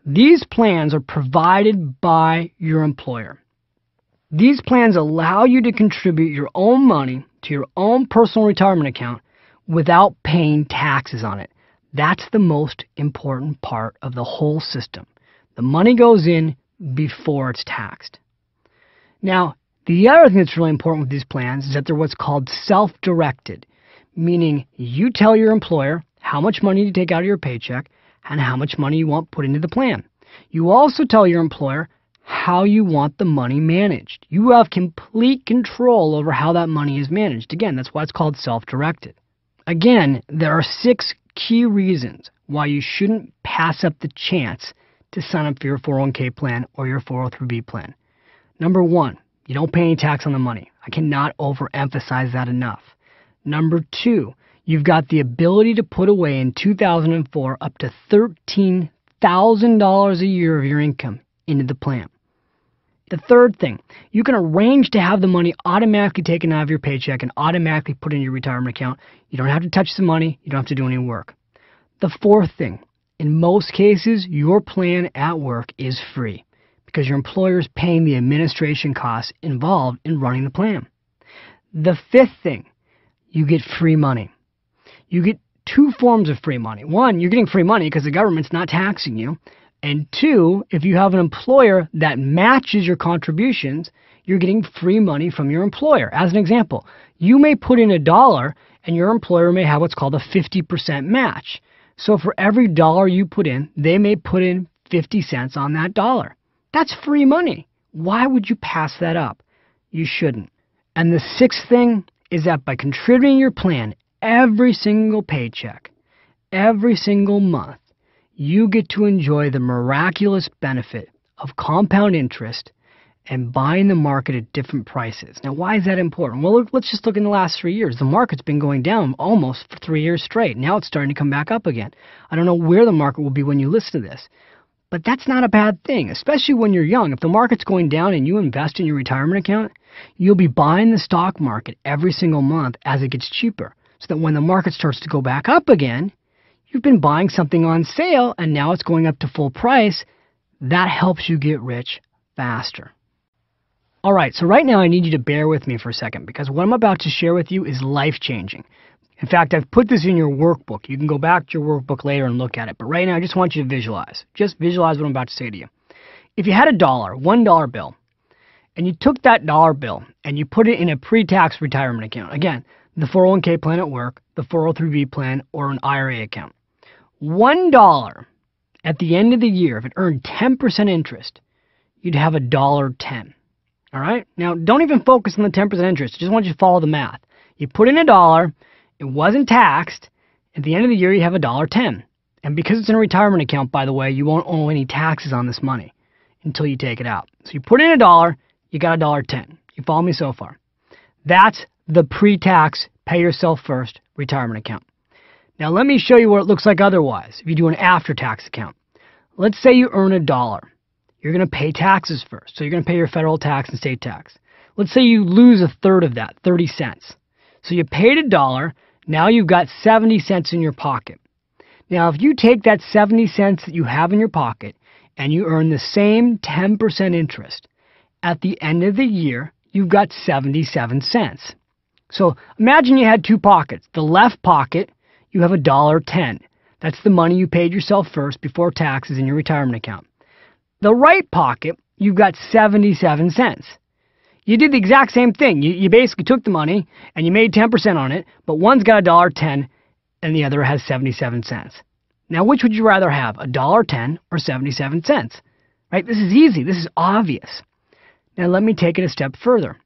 Speaker 1: These plans are provided by your employer. These plans allow you to contribute your own money to your own personal retirement account without paying taxes on it. That's the most important part of the whole system. The money goes in before it's taxed. Now, the other thing that's really important with these plans is that they're what's called self-directed, meaning you tell your employer how much money to take out of your paycheck and how much money you want put into the plan. You also tell your employer how you want the money managed. You have complete control over how that money is managed. Again, that's why it's called self-directed. Again, there are 6 key reasons why you shouldn't pass up the chance to sign up for your 401k plan or your 403b plan. Number 1, you don't pay any tax on the money. I cannot overemphasize that enough. Number 2, you've got the ability to put away in 2004 up to $13,000 a year of your income into the plan. The third thing, you can arrange to have the money automatically taken out of your paycheck and automatically put in your retirement account. You don't have to touch the money. You don't have to do any work. The fourth thing, In most cases, your plan at work is free because your employer is paying the administration costs involved in running the plan. The fifth thing, you get free money. You get two forms of free money. One, you're getting free money because the government's not taxing you. And two, if you have an employer that matches your contributions, you're getting free money from your employer. As an example, you may put in $1 and your employer may have what's called a 50% match. So for every dollar you put in, they may put in 50 cents on that dollar. That's free money. Why would you pass that up? You shouldn't. And the sixth thing is that by contributing your plan every single paycheck, every single month, you get to enjoy the miraculous benefit of compound interest and buying the market at different prices. Now, why is that important? Well, let's just look in the last 3 years. The market's been going down almost for 3 years straight. Now it's starting to come back up again. I don't know where the market will be when you listen to this, but that's not a bad thing, especially when you're young. If the market's going down and you invest in your retirement account, you'll be buying the stock market every single month as it gets cheaper, so that when the market starts to go back up again, you've been buying something on sale and now it's going up to full price. That helps you get rich faster. All right, so right now I need you to bear with me for a second because what I'm about to share with you is life-changing. In fact, I've put this in your workbook. You can go back to your workbook later and look at it. But right now, I just want you to visualize. Just visualize what I'm about to say to you. If you had $1 bill, and you took that dollar bill and you put it in a pre-tax retirement account, again, the 401k plan at work, the 403b plan, or an IRA account, $1 at the end of the year, if it earned 10% interest, you'd have $1.10. All right? Now, don't even focus on the 10% interest. I just want you to follow the math. You put in $1, it wasn't taxed. At the end of the year, you have $1.10. And because it's in a retirement account, by the way, you won't owe any taxes on this money until you take it out. So you put in $1, you got $1.10. You follow me so far? That's the pre-tax, pay yourself first retirement account. Now, let me show you what it looks like otherwise if you do an after-tax account. Let's say you earn $1. You're going to pay taxes first. So you're going to pay your federal tax and state tax. Let's say you lose a third of that, 30 cents. So you paid $1. Now you've got 70 cents in your pocket. Now, if you take that 70 cents that you have in your pocket and you earn the same 10% interest, at the end of the year, you've got 77 cents. So imagine you had two pockets. The left pocket, you have $1.10. That's the money you paid yourself first before taxes in your retirement account. The right pocket, you've got 77 cents. You did the exact same thing. You basically took the money and you made 10% on it, but one's got $1.10 and the other has 77 cents. Now, which would you rather have, $1.10 or 77 cents? Right? This is easy. This is obvious. Now, let me take it a step further.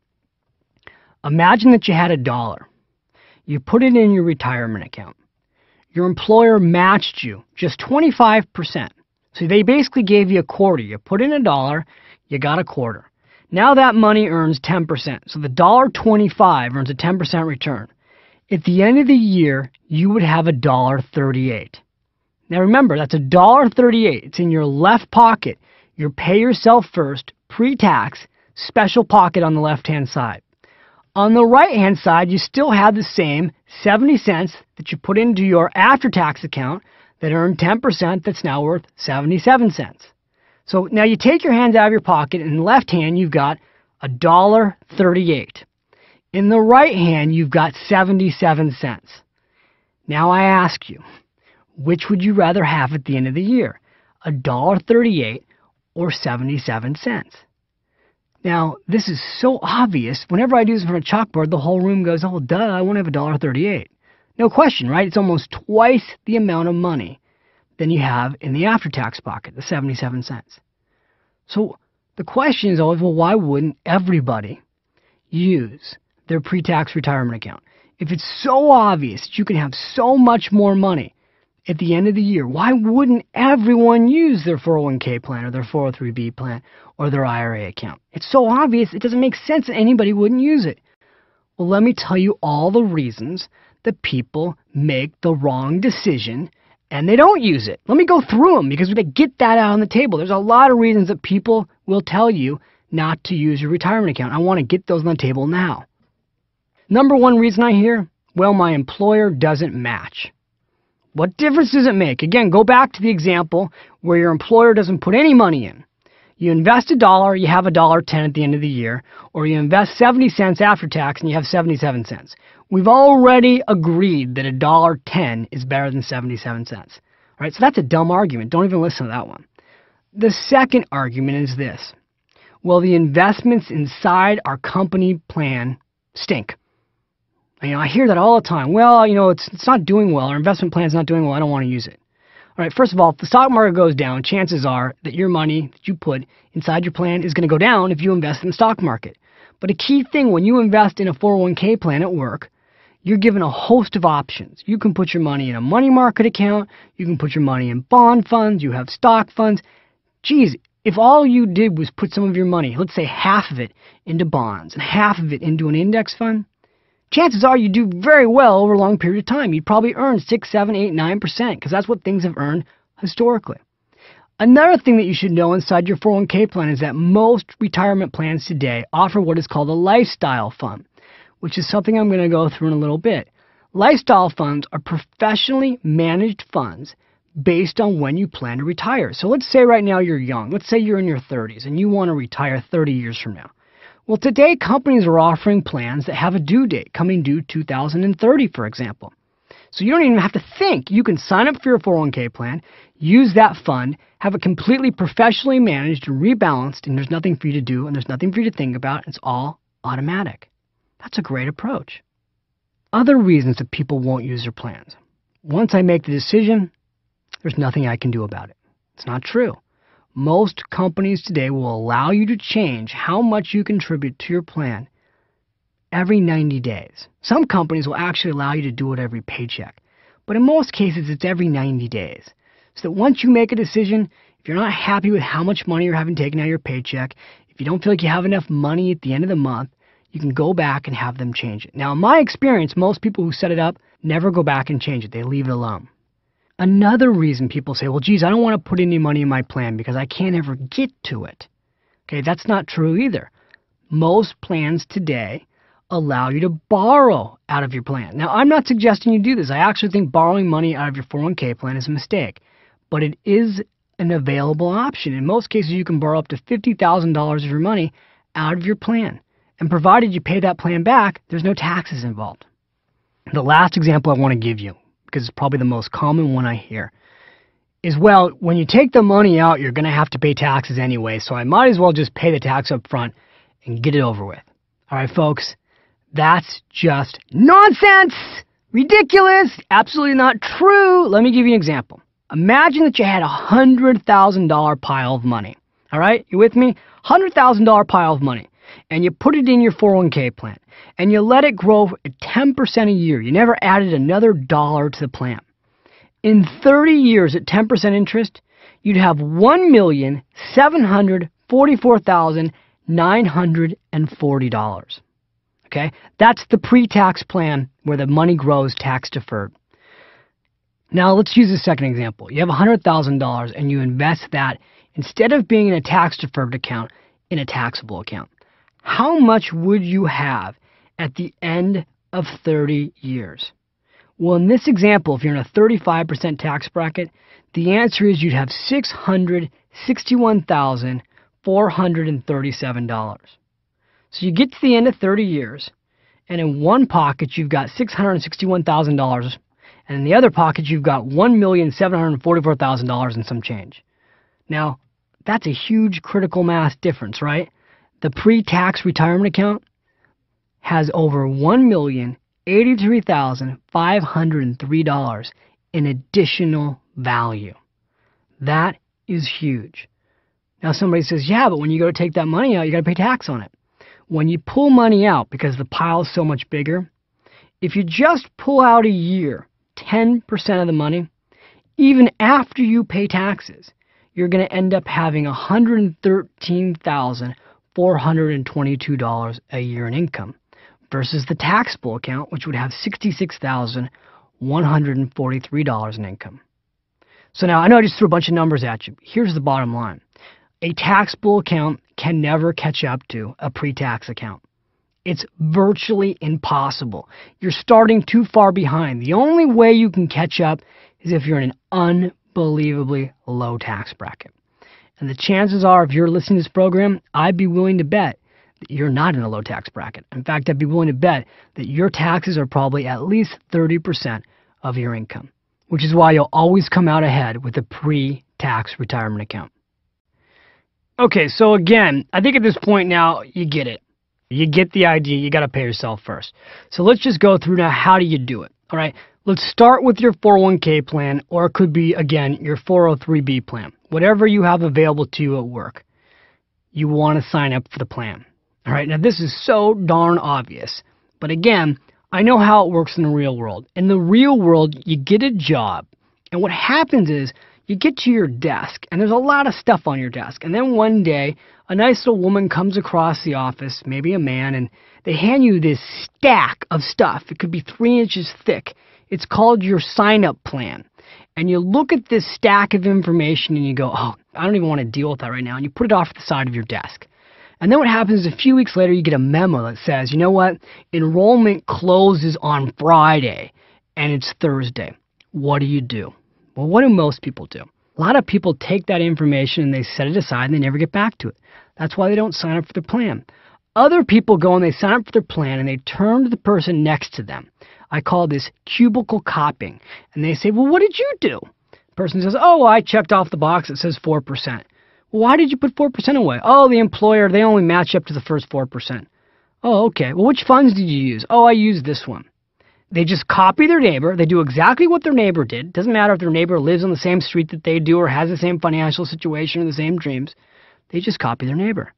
Speaker 1: Imagine that you had $1. You put it in your retirement account. Your employer matched you just 25%. So they basically gave you a quarter. You put in $1, you got a quarter. Now that money earns 10%. So the $1.25 earns a 10% return. At the end of the year, you would have $1.38. Now remember, that's $1.38. It's in your left pocket. You pay yourself first, pre-tax, special pocket on the left-hand side. On the right-hand side, you still have the same 70 cents that you put into your after-tax account that earned 10% that's now worth 77 cents. So now you take your hands out of your pocket, and in the left hand, you've got $1.38. In the right hand, you've got 77 cents. Now I ask you, which would you rather have at the end of the year, $1.38 or 77 cents? Now, this is so obvious. Whenever I do this on a chalkboard, the whole room goes, oh, duh, I want to have $1.38. No question, right? It's almost twice the amount of money than you have in the after-tax pocket, the 77 cents. So the question is always, well, why wouldn't everybody use their pre-tax retirement account? If it's so obvious that you can have so much more money at the end of the year, why wouldn't everyone use their 401k plan or their 403b plan or their IRA account? It's so obvious, it doesn't make sense that anybody wouldn't use it. Well, let me tell you all the reasons that people make the wrong decision and they don't use it. Let me go through them because we got to get that out on the table. There's a lot of reasons that people will tell you not to use your retirement account. I want to get those on the table now. Number one reason I hear, well, my employer doesn't match. What difference does it make? Again, go back to the example where your employer doesn't put any money in. You invest $1, you have $1.10 at the end of the year, or you invest 70 cents after tax and you have 77 cents. We've already agreed that $1.10 is better than 77 cents. All right, so that's a dumb argument. Don't even listen to that one. The second argument is this. Well, the investments inside our company plan stink. I hear that all the time. Well, it's not doing well. Our investment plan is not doing well. I don't want to use it. All right, first of all, if the stock market goes down, chances are that your money that you put inside your plan is going to go down if you invest in the stock market. But a key thing when you invest in a 401k plan at work, you're given a host of options. You can put your money in a money market account. You can put your money in bond funds. You have stock funds. Geez, if all you did was put some of your money, let's say half of it into bonds and half of it into an index fund, chances are you do very well over a long period of time. You'd probably earn 6, 7, 8, 9% because that's what things have earned historically. Another thing that you should know inside your 401k plan is that most retirement plans today offer what is called a lifestyle fund, which is something I'm going to go through in a little bit. Lifestyle funds are professionally managed funds based on when you plan to retire. So let's say right now you're young. Let's say you're in your 30s and you want to retire 30 years from now. Well, today companies are offering plans that have a due date, coming due 2030, for example. So you don't even have to think. You can sign up for your 401k plan, use that fund, have it completely professionally managed and rebalanced, and there's nothing for you to do and there's nothing for you to think about. It's all automatic. That's a great approach. Other reasons that people won't use their plans. Once I make the decision, there's nothing I can do about it. It's not true. Most companies today will allow you to change how much you contribute to your plan every 90 days. Some companies will actually allow you to do it every paycheck. But in most cases, it's every 90 days. So that once you make a decision, if you're not happy with how much money you're having taken out of your paycheck, if you don't feel like you have enough money at the end of the month, you can go back and have them change it. Now, in my experience, most people who set it up never go back and change it. They leave it alone. Another reason people say, well, geez, I don't want to put any money in my plan because I can't ever get to it. Okay, that's not true either. Most plans today allow you to borrow out of your plan. Now, I'm not suggesting you do this. I actually think borrowing money out of your 401k plan is a mistake. But it is an available option. In most cases, you can borrow up to $50,000 of your money out of your plan. And provided you pay that plan back, there's no taxes involved. The last example I want to give you, because it's probably the most common one I hear, is, well, when you take the money out, you're going to have to pay taxes anyway, so I might as well just pay the tax up front and get it over with. All right, folks, that's just nonsense! Ridiculous! Absolutely not true! Let me give you an example. Imagine that you had a $100,000 pile of money. All right, you with me? $100,000 pile of money. And you put it in your 401k plan, and you let it grow at 10% a year. You never added another dollar to the plan. In 30 years at 10% interest, you'd have $1,744,940. Okay? That's the pre-tax plan where the money grows tax deferred. Now let's use a second example. You have $100,000 and you invest that, instead of being in a tax deferred account, in a taxable account. How much would you have at the end of 30 years? Well, in this example, if you're in a 35% tax bracket, the answer is you'd have $661,437. So you get to the end of 30 years, and in one pocket you've got $661,000, and in the other pocket you've got $1,744,000 and some change. Now, that's a huge critical mass difference, right? The pre-tax retirement account has over $1,083,503 in additional value. That is huge. Now somebody says, yeah, but when you go to take that money out, you got to pay tax on it. When you pull money out, because the pile is so much bigger, if you just pull out a year, 10% of the money, even after you pay taxes, you're going to end up having $113,422 a year in income versus the taxable account, which would have $66,143 in income. So now, I know I just threw a bunch of numbers at you. Here's the bottom line. A taxable account can never catch up to a pre-tax account. It's virtually impossible. You're starting too far behind. The only way you can catch up is if you're in an unbelievably low tax bracket. And the chances are, if you're listening to this program, I'd be willing to bet that you're not in a low tax bracket. In fact, I'd be willing to bet that your taxes are probably at least 30% of your income, which is why you'll always come out ahead with a pre-tax retirement account. Okay, so again, I think at this point now, you get it. You get the idea. You got to pay yourself first. So let's just go through now, how do you do it? All right, let's start with your 401k plan, or it could be, again, your 403b plan. Whatever you have available to you at work, you want to sign up for the plan. All right, now this is so darn obvious. But again, I know how it works in the real world. In the real world, you get a job. And what happens is you get to your desk, and there's a lot of stuff on your desk. And then one day, a nice little woman comes across the office, maybe a man, and they hand you this stack of stuff. It could be 3 inches thick. It's called your sign-up plan. And you look at this stack of information and you go, oh, I don't even want to deal with that right now. And you put it off to the side of your desk. And then what happens is a few weeks later, you get a memo that says, you know what? Enrollment closes on Friday and it's Thursday. What do? Well, what do most people do? A lot of people take that information and they set it aside and they never get back to it. That's why they don't sign up for the plan. Other people go and they sign up for their plan and they turn to the person next to them. I call this cubicle copying. And they say, well, what did you do? The person says, oh, well, I checked off the box that says 4%. Well, why did you put 4% away? Oh, the employer, they only match up to the first 4%. Oh, okay. Well, which funds did you use? Oh, I used this one. They just copy their neighbor. They do exactly what their neighbor did. Doesn't matter if their neighbor lives on the same street that they do or has the same financial situation or the same dreams. They just copy their neighbor.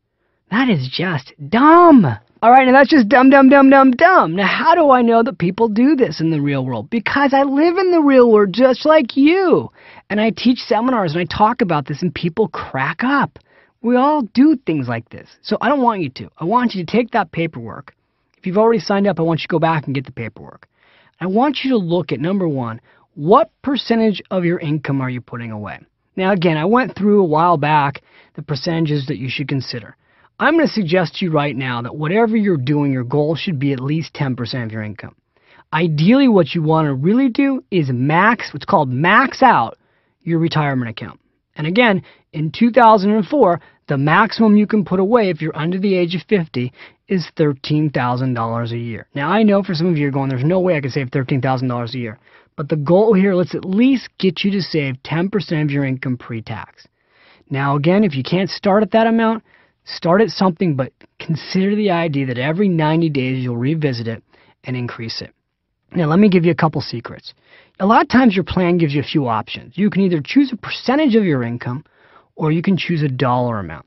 Speaker 1: That is just dumb. All right, now that's just dumb. Now, how do I know that people do this in the real world? Because I live in the real world just like you. And I teach seminars and I talk about this and people crack up. We all do things like this. So I don't want you to. I want you to take that paperwork. If you've already signed up, I want you to go back and get the paperwork. I want you to look at, number one, what percentage of your income are you putting away? Now, again, I went through a while back the percentages that you should consider. I'm going to suggest to you right now that whatever you're doing, your goal should be at least 10% of your income. Ideally, what you want to really do is what's called max out your retirement account. And again, in 2004, the maximum you can put away if you're under the age of 50 is $13,000 a year. Now, I know for some of you are going, there's no way I can save $13,000 a year. But the goal here, let's at least get you to save 10% of your income pre-tax. Now, again, if you can't start at that amount, start at something, but consider the idea that every 90 days you'll revisit it and increase it. Now, let me give you a couple secrets. A lot of times your plan gives you a few options. You can either choose a percentage of your income or you can choose a dollar amount.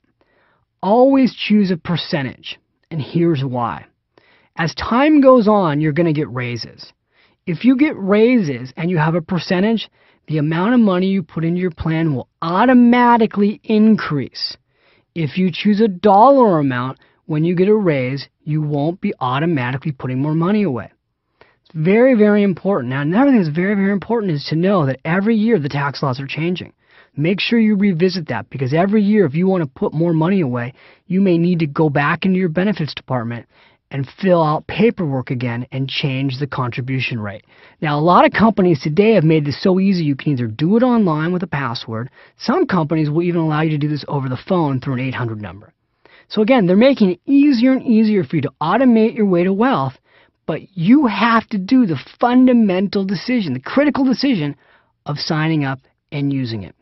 Speaker 1: Always choose a percentage, and here's why. As time goes on, you're going to get raises. If you get raises and you have a percentage, the amount of money you put into your plan will automatically increase. If you choose a dollar amount, when you get a raise, you won't be automatically putting more money away. It's very, very important. Now, another thing that's very, very important is to know that every year the tax laws are changing. Make sure you revisit that, because every year if you want to put more money away, you may need to go back into your benefits department and fill out paperwork again and change the contribution rate. Now, a lot of companies today have made this so easy you can either do it online with a password. Some companies will even allow you to do this over the phone through an 800 number. So again, they're making it easier and easier for you to automate your way to wealth, but you have to do the fundamental decision, the critical decision of signing up and using it.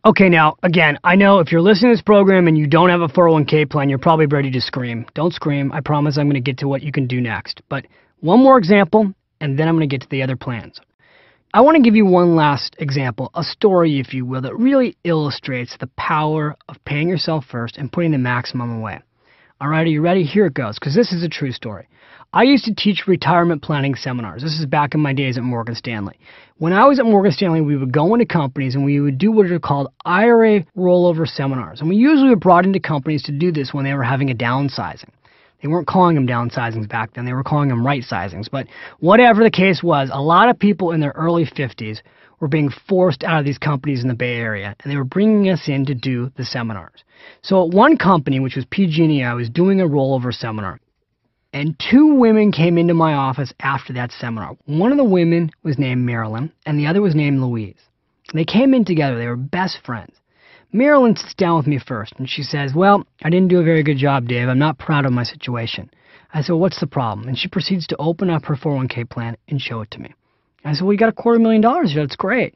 Speaker 1: Okay, now, again, I know if you're listening to this program and you don't have a 401k plan, you're probably ready to scream. Don't scream. I promise I'm going to get to what you can do next. But one more example, and then I'm going to get to the other plans. I want to give you one last example, a story, if you will, that really illustrates the power of paying yourself first and putting the maximum away. All right, are you ready? Here it goes, because this is a true story. I used to teach retirement planning seminars. This is back in my days at Morgan Stanley. When I was at Morgan Stanley, we would go into companies and we would do what are called IRA rollover seminars. And we usually were brought into companies to do this when they were having a downsizing. They weren't calling them downsizings back then. They were calling them right sizings. But whatever the case was, a lot of people in their early 50s were being forced out of these companies in the Bay Area, and they were bringing us in to do the seminars. So at one company, which was PG&E, I was doing a rollover seminar. And two women came into my office after that seminar. One of the women was named Marilyn, and the other was named Louise. They came in together. They were best friends. Marilyn sits down with me first, and she says, well, I didn't do a very good job, Dave. I'm not proud of my situation. I said, well, what's the problem? And she proceeds to open up her 401k plan and show it to me. I said, well, you got $250,000 here. That's great.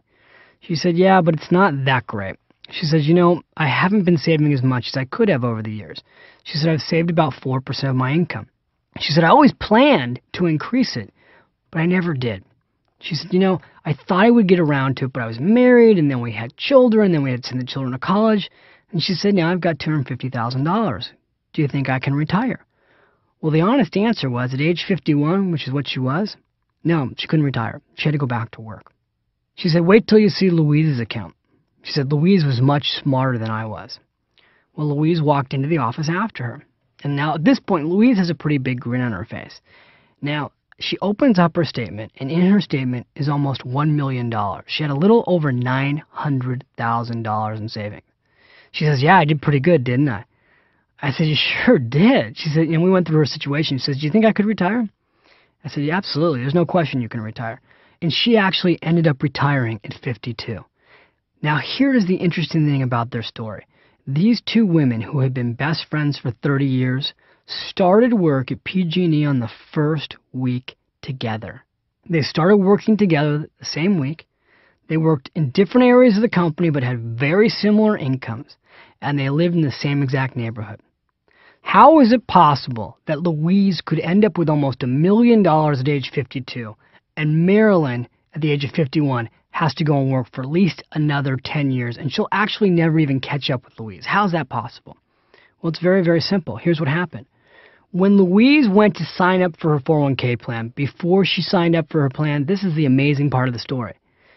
Speaker 1: She said, yeah, but it's not that great. She says, I haven't been saving as much as I could have over the years. She said, I've saved about 4% of my income. She said, I always planned to increase it, but I never did. She said, I thought I would get around to it, but I was married, and then we had children, and then we had to send the children to college. And she said, now I've got $250,000. Do you think I can retire? Well, the honest answer was, at age 51, which is what she was, no, she couldn't retire. She had to go back to work. She said, wait till you see Louise's account. She said, Louise was much smarter than I was. Well, Louise walked into the office after her. And now, at this point, Louise has a pretty big grin on her face. Now, she opens up her statement, and in her statement is almost $1 million. She had a little over $900,000 in savings. She says, yeah, I did pretty good, didn't I? I said, you sure did. She said, we went through her situation. She says, do you think I could retire? I said, yeah, absolutely. There's no question you can retire. And she actually ended up retiring at 52. Now, here's the interesting thing about their story. These two women who had been best friends for 30 years started work at PG&E on the first week together. They started working together the same week. They worked in different areas of the company but had very similar incomes, and they lived in the same exact neighborhood. How is it possible that Louise could end up with almost $1 million at age 52, and Marilyn, at the age of 51, has to go and work for at least another 10 years, and she'll actually never even catch up with Louise? How's that possible? Well, it's very, very simple. Here's what happened. When Louise went to sign up for her 401k plan, before she signed up for her plan, this is the amazing part of the story.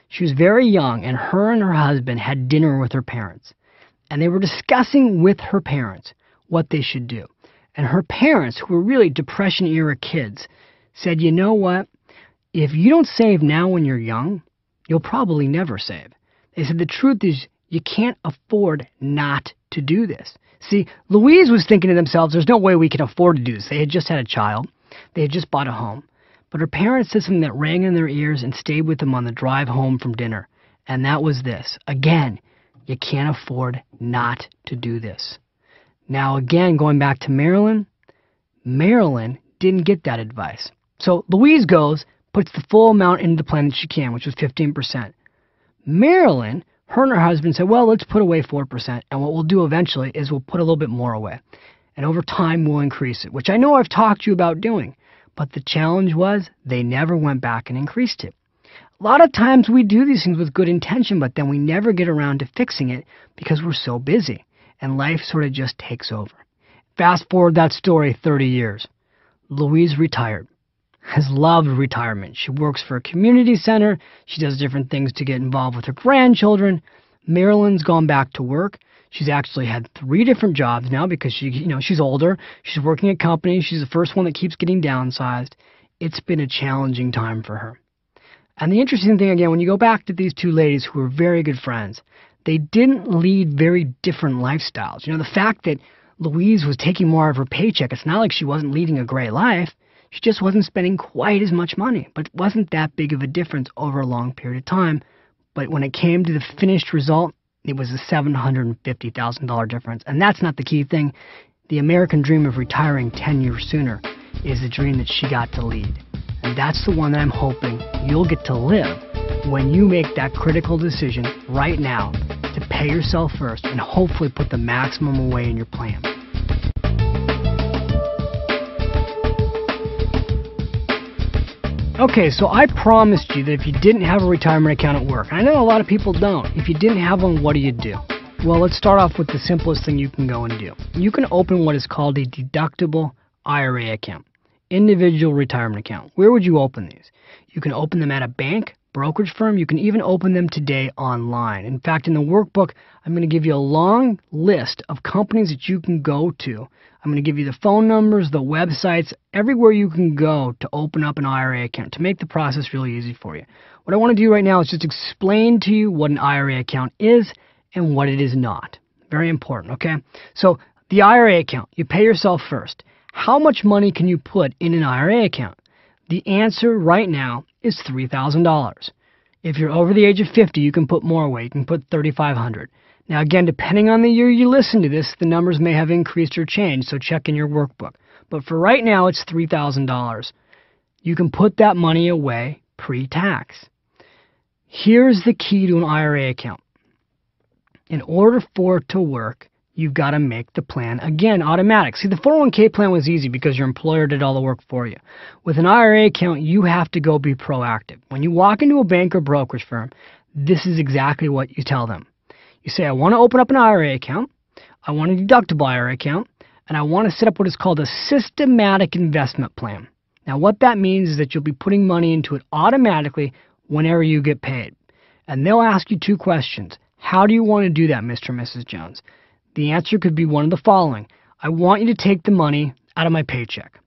Speaker 1: She was very young, and her husband had dinner with her parents. And they were discussing with her parents what they should do. And her parents, who were really Depression-era kids, said, you know what? If you don't save now when you're young, you'll probably never save. They said the truth is you can't afford not to do this. See, Louise was thinking to themselves, there's no way we can afford to do this. They had just had a child. They had just bought a home. But her parents said something that rang in their ears and stayed with them on the drive home from dinner. And that was this. Again, you can't afford not to do this. Now, again, going back to Marilyn didn't get that advice. So Louise goes, puts the full amount into the plan that she can, which was 15%. Marilyn, her and her husband said, well, let's put away 4%, and what we'll do eventually is we'll put a little bit more away. And over time, we'll increase it, which I know I've talked to you about doing. But the challenge was they never went back and increased it. A lot of times we do these things with good intention, but then we never get around to fixing it because we're so busy, and life sort of just takes over. Fast forward that story 30 years. Louise retired. Has loved retirement. She works for a community center. She does different things to get involved with her grandchildren. Marilyn's gone back to work. She's actually had 3 different jobs now because she's older. She's working at companies. She's the first one that keeps getting downsized. It's been a challenging time for her. And the interesting thing, again, when you go back to these two ladies who were very good friends, they didn't lead very different lifestyles. The fact that Louise was taking more of her paycheck, it's not like she wasn't leading a great life. She just wasn't spending quite as much money, but it wasn't that big of a difference over a long period of time. But when it came to the finished result, it was a $750,000 difference. And that's not the key thing. The American dream of retiring 10 years sooner is the dream that she got to lead. And that's the one that I'm hoping you'll get to live when you make that critical decision right now to pay yourself first and hopefully put the maximum away in your plan. Okay, so I promised you that if you didn't have a retirement account at work, and I know a lot of people don't, if you didn't have one, what do you do? Well, let's start off with the simplest thing you can go and do. You can open what is called a deductible IRA account, individual retirement account. Where would you open these? You can open them at a bank, brokerage firm. You can even open them today online. In fact, in the workbook, I'm going to give you a long list of companies that you can go to. I'm going to give you the phone numbers, the websites, everywhere you can go to open up an IRA account to make the process really easy for you. What I want to do right now is just explain to you what an IRA account is and what it is not. Very important, okay? So the IRA account, you pay yourself first. How much money can you put in an IRA account? The answer right now is $3,000. If you're over the age of 50, you can put more away. You can put $3,500. Now again, depending on the year you listen to this, the numbers may have increased or changed, so check in your workbook. But for right now, it's $3,000. You can put that money away pre-tax. Here's the key to an IRA account. In order for it to work, you've got to make the plan, again, automatic. See, the 401k plan was easy because your employer did all the work for you. With an IRA account, you have to go be proactive. When you walk into a bank or brokerage firm, this is exactly what you tell them. You say, I want to open up an IRA account, I want a deductible IRA account, and I want to set up what is called a systematic investment plan. Now, what that means is that you'll be putting money into it automatically whenever you get paid. And they'll ask you two questions. How do you want to do that, Mr. and Mrs. Jones? The answer could be one of the following. I want you to take the money out of my paycheck.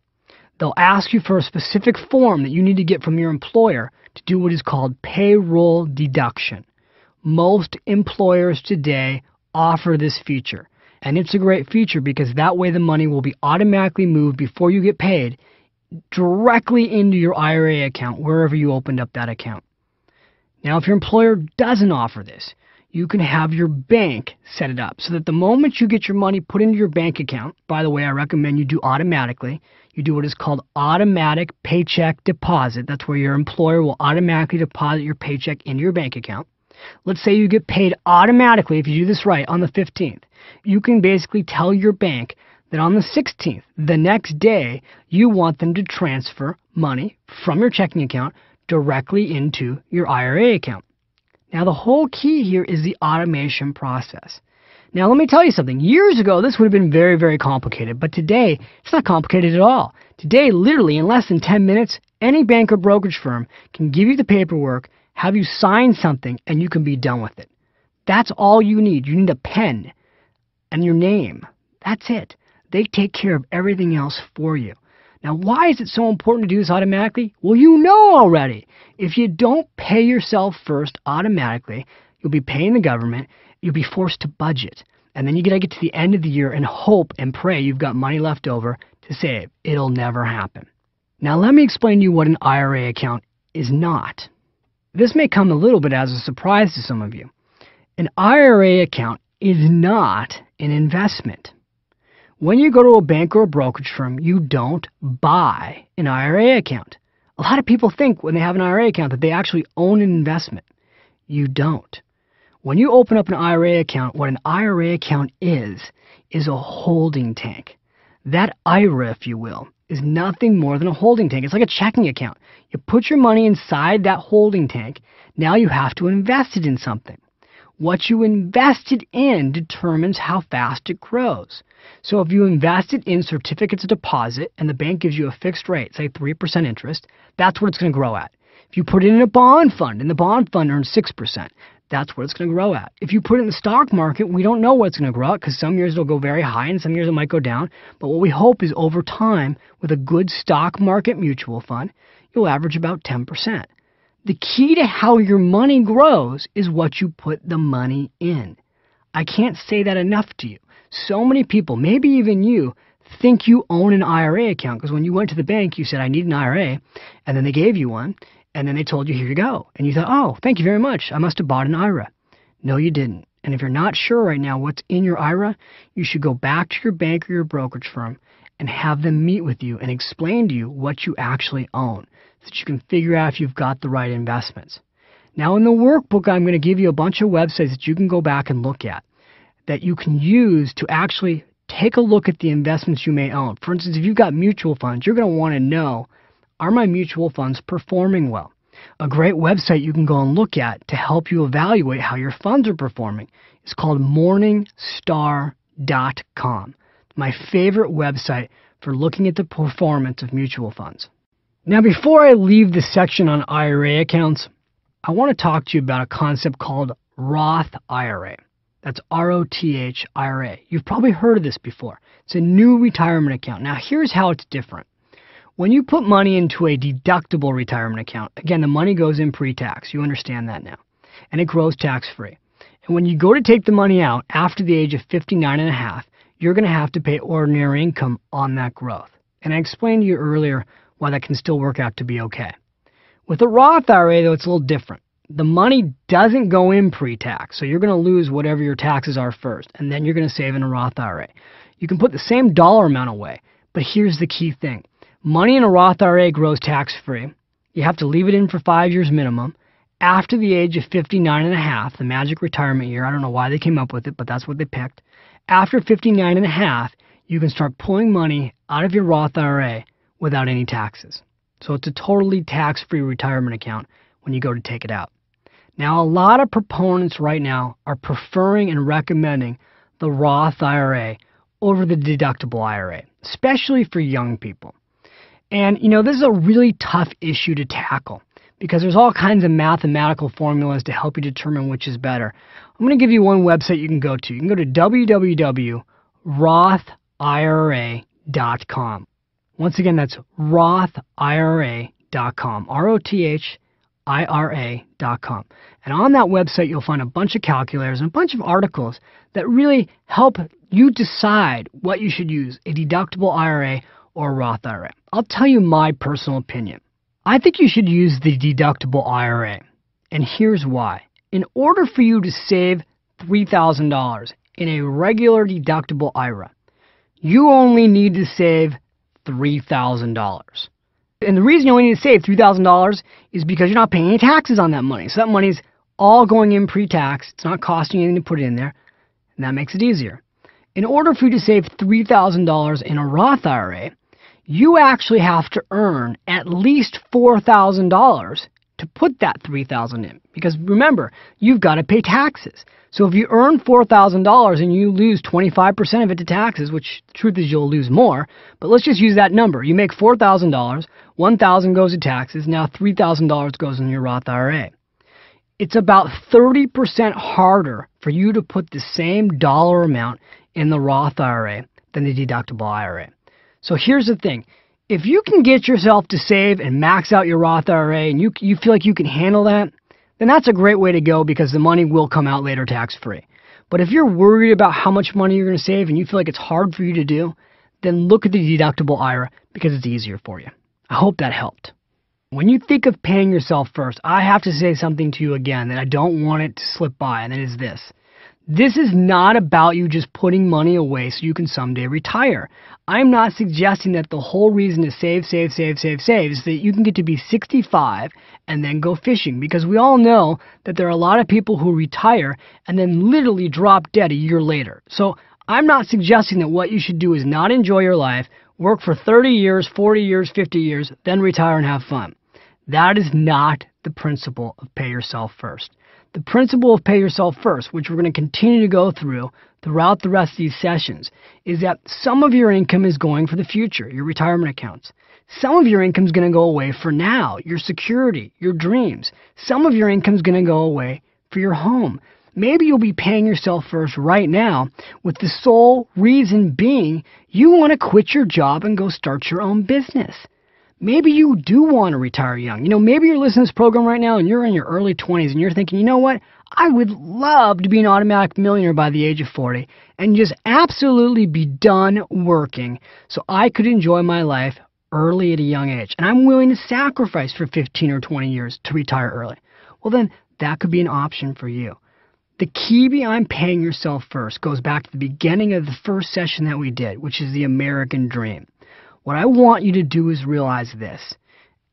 Speaker 1: They'll ask you for a specific form that you need to get from your employer to do what is called payroll deduction. Most employers today offer this feature. And it's a great feature because that way the money will be automatically moved before you get paid directly into your IRA account wherever you opened up that account. Now, if your employer doesn't offer this, you can have your bank set it up so that the moment you get your money put into your bank account, by the way, I recommend you do automatically. You do what is called automatic paycheck deposit. That's where your employer will automatically deposit your paycheck into your bank account. Let's say you get paid automatically if you do this right on the 15th. You can basically tell your bank that on the 16th, the next day, you want them to transfer money from your checking account directly into your IRA account. Now, the whole key here is the automation process. Now, let me tell you something. Years ago, this would have been very, very complicated, but today, it's not complicated at all. Today, literally, in less than 10 minutes, any bank or brokerage firm can give you the paperwork, have you sign something, and you can be done with it. That's all you need. You need a pen and your name. That's it. They take care of everything else for you. Now, why is it so important to do this automatically? Well, you know already. If you don't pay yourself first automatically, you'll be paying the government, you'll be forced to budget. And then you gotta get to the end of the year and hope and pray you've got money left over to save. It'll never happen. Now, let me explain to you what an IRA account is not. This may come a little bit as a surprise to some of you. An IRA account is not an investment. When you go to a bank or a brokerage firm, you don't buy an IRA account. A lot of people think when they have an IRA account that they actually own an investment. You don't. When you open up an IRA account, what an IRA account is a holding tank. That IRA, if you will, is nothing more than a holding tank. It's like a checking account. You put your money inside that holding tank. Now you have to invest it in something. What you invested in determines how fast it grows. So if you invest it in certificates of deposit and the bank gives you a fixed rate, say 3% interest, that's what it's going to grow at. If you put it in a bond fund and the bond fund earns 6%, that's what it's going to grow at. If you put it in the stock market, we don't know what it's going to grow at because some years it'll go very high and some years it might go down. But what we hope is over time, with a good stock market mutual fund, you'll average about 10%. The key to how your money grows is what you put the money in. I can't say that enough to you. So many people, maybe even you, think you own an IRA account because when you went to the bank, you said, I need an IRA, and then they gave you one, and then they told you, here you go. And you thought, oh, thank you very much. I must have bought an IRA. No, you didn't. And if you're not sure right now what's in your IRA, you should go back to your bank or your brokerage firm and have them meet with you and explain to you what you actually own so that you can figure out if you've got the right investments. Now, in the workbook, I'm going to give you a bunch of websites that you can go back and look at that you can use to actually take a look at the investments you may own. For instance, if you've got mutual funds, you're going to want to know, are my mutual funds performing well? A great website you can go and look at to help you evaluate how your funds are performing is called morningstar.com. My favorite website for looking at the performance of mutual funds. Now, before I leave this section on IRA accounts, I want to talk to you about a concept called Roth IRA. That's R-O-T-H IRA. You've probably heard of this before. It's a new retirement account. Now, here's how it's different. When you put money into a deductible retirement account, again, the money goes in pre-tax. You understand that now. And it grows tax-free. And when you go to take the money out after the age of 59 and a half, you're going to have to pay ordinary income on that growth. And I explained to you earlier why that can still work out to be okay. With a Roth IRA, though, it's a little different. The money doesn't go in pre-tax, so you're going to lose whatever your taxes are first, and then you're going to save in a Roth IRA. You can put the same dollar amount away, but here's the key thing. Money in a Roth IRA grows tax-free. You have to leave it in for 5 years minimum. After the age of 59 and a half, the magic retirement year, I don't know why they came up with it, but that's what they picked. After 59 and a half, you can start pulling money out of your Roth IRA without any taxes. So it's a totally tax-free retirement account when you go to take it out. Now, a lot of proponents right now are preferring and recommending the Roth IRA over the deductible IRA, especially for young people. And, this is a really tough issue to tackle because there's all kinds of mathematical formulas to help you determine which is better. I'm going to give you one website you can go to. You can go to www.rothira.com. Once again, that's rothira.com, rothira.com. And on that website, you'll find a bunch of calculators and a bunch of articles that really help you decide what you should use, a deductible IRA or a Roth IRA. I'll tell you my personal opinion. I think you should use the deductible IRA, and here's why. In order for you to save $3,000 in a regular deductible IRA, you only need to save $3,000. And the reason you only need to save $3,000 is because you're not paying any taxes on that money. So that money's all going in pre-tax. It's not costing you anything to put it in there, and that makes it easier. In order for you to save $3,000 in a Roth IRA, you actually have to earn at least $4,000 to put that $3,000 in. Because remember, you've got to pay taxes. So if you earn $4,000 and you lose 25% of it to taxes, which the truth is you'll lose more, but let's just use that number. You make $4,000, $1,000 goes to taxes, now $3,000 goes in your Roth IRA. It's about 30% harder for you to put the same dollar amount in the Roth IRA than the deductible IRA. So here's the thing. If you can get yourself to save and max out your Roth IRA and you feel like you can handle that, then that's a great way to go because the money will come out later tax-free. But if you're worried about how much money you're going to save and you feel like it's hard for you to do, then look at the deductible IRA because it's easier for you. I hope that helped. When you think of paying yourself first, I have to say something to you again that I don't want it to slip by, and it is this. This is not about you just putting money away so you can someday retire. I'm not suggesting that the whole reason to save is that you can get to be 65 and then go fishing, because we all know that there are a lot of people who retire and then literally drop dead a year later. So I'm not suggesting that what you should do is not enjoy your life, work for 30 years, 40 years, 50 years, then retire and have fun. That is not the principle of pay yourself first. The principle of pay yourself first, which we're going to continue to go through throughout the rest of these sessions, is that some of your income is going for the future, your retirement accounts. Some of your income is going to go away for now, your security, your dreams. Some of your income is going to go away for your home. Maybe you'll be paying yourself first right now with the sole reason being you want to quit your job and go start your own business. Maybe you do want to retire young. Maybe you're listening to this program right now and you're in your early 20s and you're thinking, you know what? I would love to be an automatic millionaire by the age of 40 and just absolutely be done working so I could enjoy my life early at a young age. And I'm willing to sacrifice for 15 or 20 years to retire early. Well, then that could be an option for you. The key behind paying yourself first goes back to the beginning of the first session that we did, which is the American dream. What I want you to do is realize this.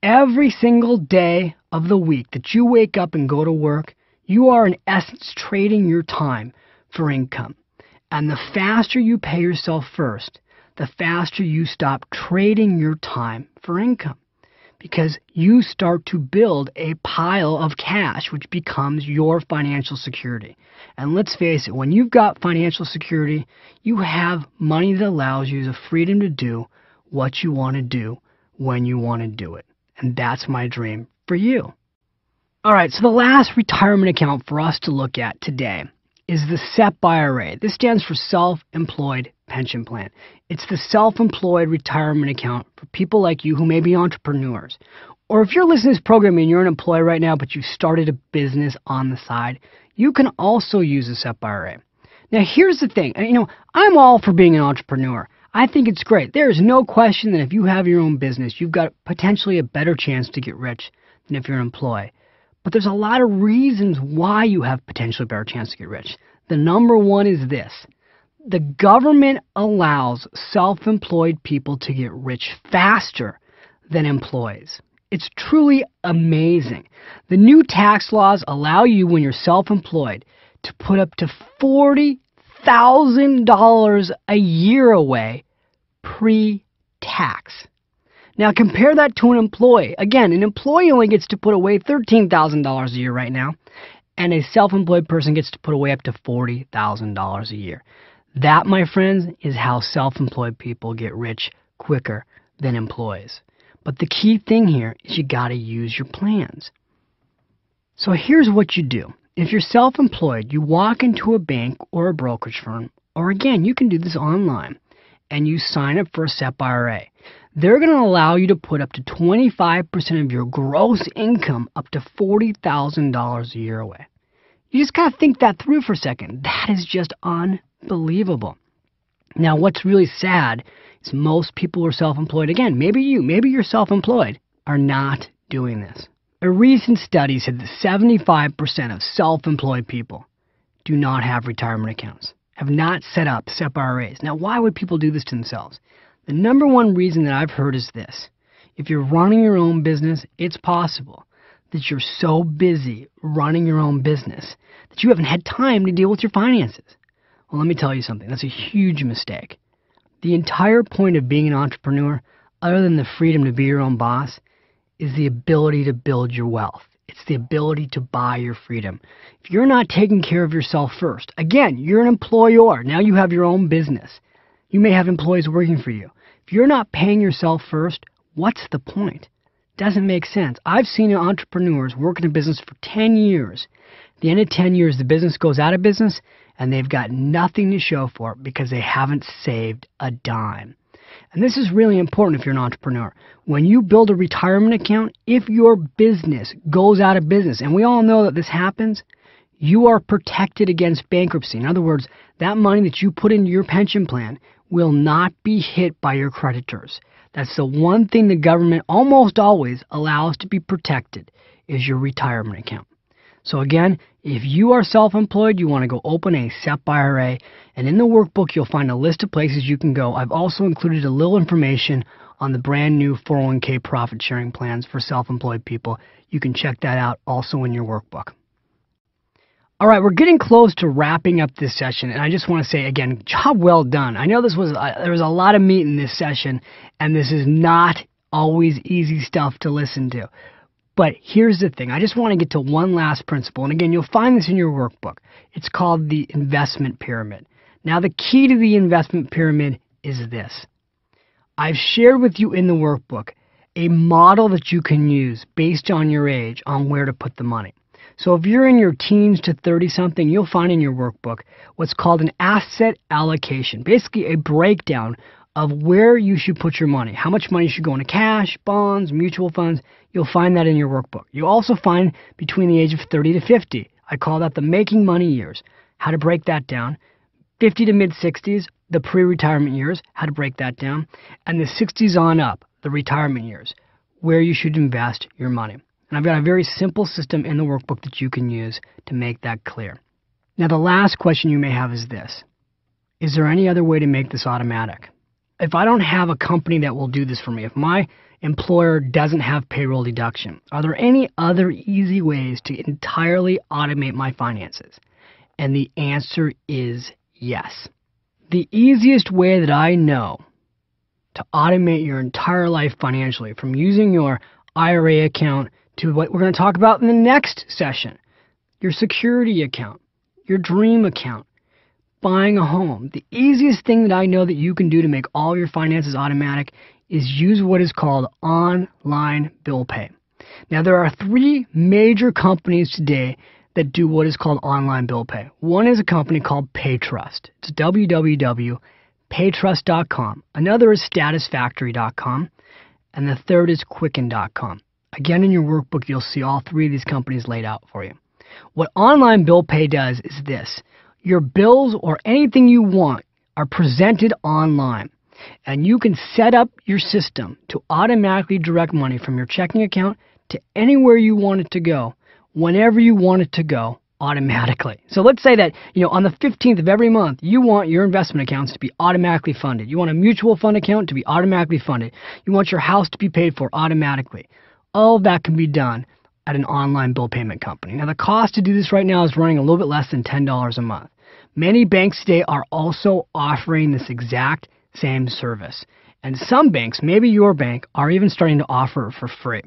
Speaker 1: Every single day of the week that you wake up and go to work, you are in essence trading your time for income. And the faster you pay yourself first, the faster you stop trading your time for income. Because you start to build a pile of cash, which becomes your financial security. And let's face it, when you've got financial security, you have money that allows you the freedom to do what you want to do when you want to do it. And that's my dream for you. All right, so the last retirement account for us to look at today is the SEP IRA. This stands for Self-Employed Pension Plan. It's the self-employed retirement account for people like you who may be entrepreneurs. Or if you're listening to this program and you're an employee right now, but you started a business on the side, you can also use a SEP IRA. Now, here's the thing. I'm all for being an entrepreneur. I think it's great. There's no question that if you have your own business, you've got potentially a better chance to get rich than if you're an employee. But there's a lot of reasons why you have potentially a better chance to get rich. The number one is this. The government allows self-employed people to get rich faster than employees. It's truly amazing. The new tax laws allow you, when you're self-employed, to put up to $40,000 a year away pre-tax. Now compare that to an employee. Again, an employee only gets to put away $13,000 a year right now, and a self-employed person gets to put away up to $40,000 a year. That, my friends, is how self-employed people get rich quicker than employees. But the key thing here is you got to use your plans. So here's what you do. If you're self-employed, you walk into a bank or a brokerage firm, or again, you can do this online, and you sign up for a SEP IRA. They're going to allow you to put up to 25% of your gross income up to $40,000 a year away. You just got to think that through for a second. That is just unbelievable. Now, what's really sad is most people who are self-employed, again, maybe you're self-employed, are not doing this. A recent study said that 75% of self-employed people do not have retirement accounts, have not set up SEP IRAs. Now, why would people do this to themselves? The number one reason that I've heard is this. If you're running your own business, it's possible that you're so busy running your own business that you haven't had time to deal with your finances. Well, let me tell you something. That's a huge mistake. The entire point of being an entrepreneur, other than the freedom to be your own boss, is the ability to build your wealth. It's the ability to buy your freedom. If you're not taking care of yourself first, again, you're an employer. Now you have your own business. You may have employees working for you. If you're not paying yourself first, what's the point? Doesn't make sense. I've seen entrepreneurs work in a business for 10 years. At the end of 10 years, the business goes out of business, and they've got nothing to show for it because they haven't saved a dime. And this is really important if you're an entrepreneur. When you build a retirement account, if your business goes out of business, and we all know that this happens, you are protected against bankruptcy. In other words, that money that you put into your pension plan will not be hit by your creditors. That's the one thing the government almost always allows to be protected is your retirement account. So again, if you are self-employed, you want to go open a SEP IRA, and in the workbook you'll find a list of places you can go. I've also included a little information on the brand new 401k profit sharing plans for self-employed people. You can check that out also in your workbook. All right, we're getting close to wrapping up this session, and I just want to say again, job well done. I know there was a lot of meat in this session, and this is not always easy stuff to listen to. But here's the thing. I just want to get to one last principle. And again, you'll find this in your workbook. It's called the investment pyramid. Now, the key to the investment pyramid is this. I've shared with you in the workbook a model that you can use based on your age on where to put the money. So if you're in your teens to 30-something, you'll find in your workbook what's called an asset allocation. Basically, a breakdown of where you should put your money. How much money should go into cash, bonds, mutual funds. You'll find that in your workbook. You'll also find between the age of 30 to 50. I call that the making money years. How to break that down. 50 to mid-60s, the pre-retirement years. How to break that down. And the 60s on up, the retirement years, where you should invest your money. And I've got a very simple system in the workbook that you can use to make that clear. Now, the last question you may have is this. Is there any other way to make this automatic? If I don't have a company that will do this for me, if my employer doesn't have payroll deduction, are there any other easy ways to entirely automate my finances? And the answer is yes. The easiest way that I know to automate your entire life financially, from using your IRA account to what we're going to talk about in the next session, your security account, your dream account, buying a home. The easiest thing that I know that you can do to make all your finances automatic is use what is called online bill pay. Now, there are 3 major companies today that do what is called online bill pay. One is a company called PayTrust. It's www.paytrust.com. Another is statusfactory.com. And the third is quicken.com. Again, in your workbook, you'll see all 3 of these companies laid out for you. What online bill pay does is this. Your bills or anything you want are presented online. And you can set up your system to automatically direct money from your checking account to anywhere you want it to go, whenever you want it to go, automatically. So let's say that, on the 15th of every month, you want your investment accounts to be automatically funded. You want a mutual fund account to be automatically funded. You want your house to be paid for automatically. All of that can be done at an online bill payment company. Now, the cost to do this right now is running a little bit less than $10 a month. Many banks today are also offering this exact same service. And some banks, maybe your bank, are even starting to offer it for free.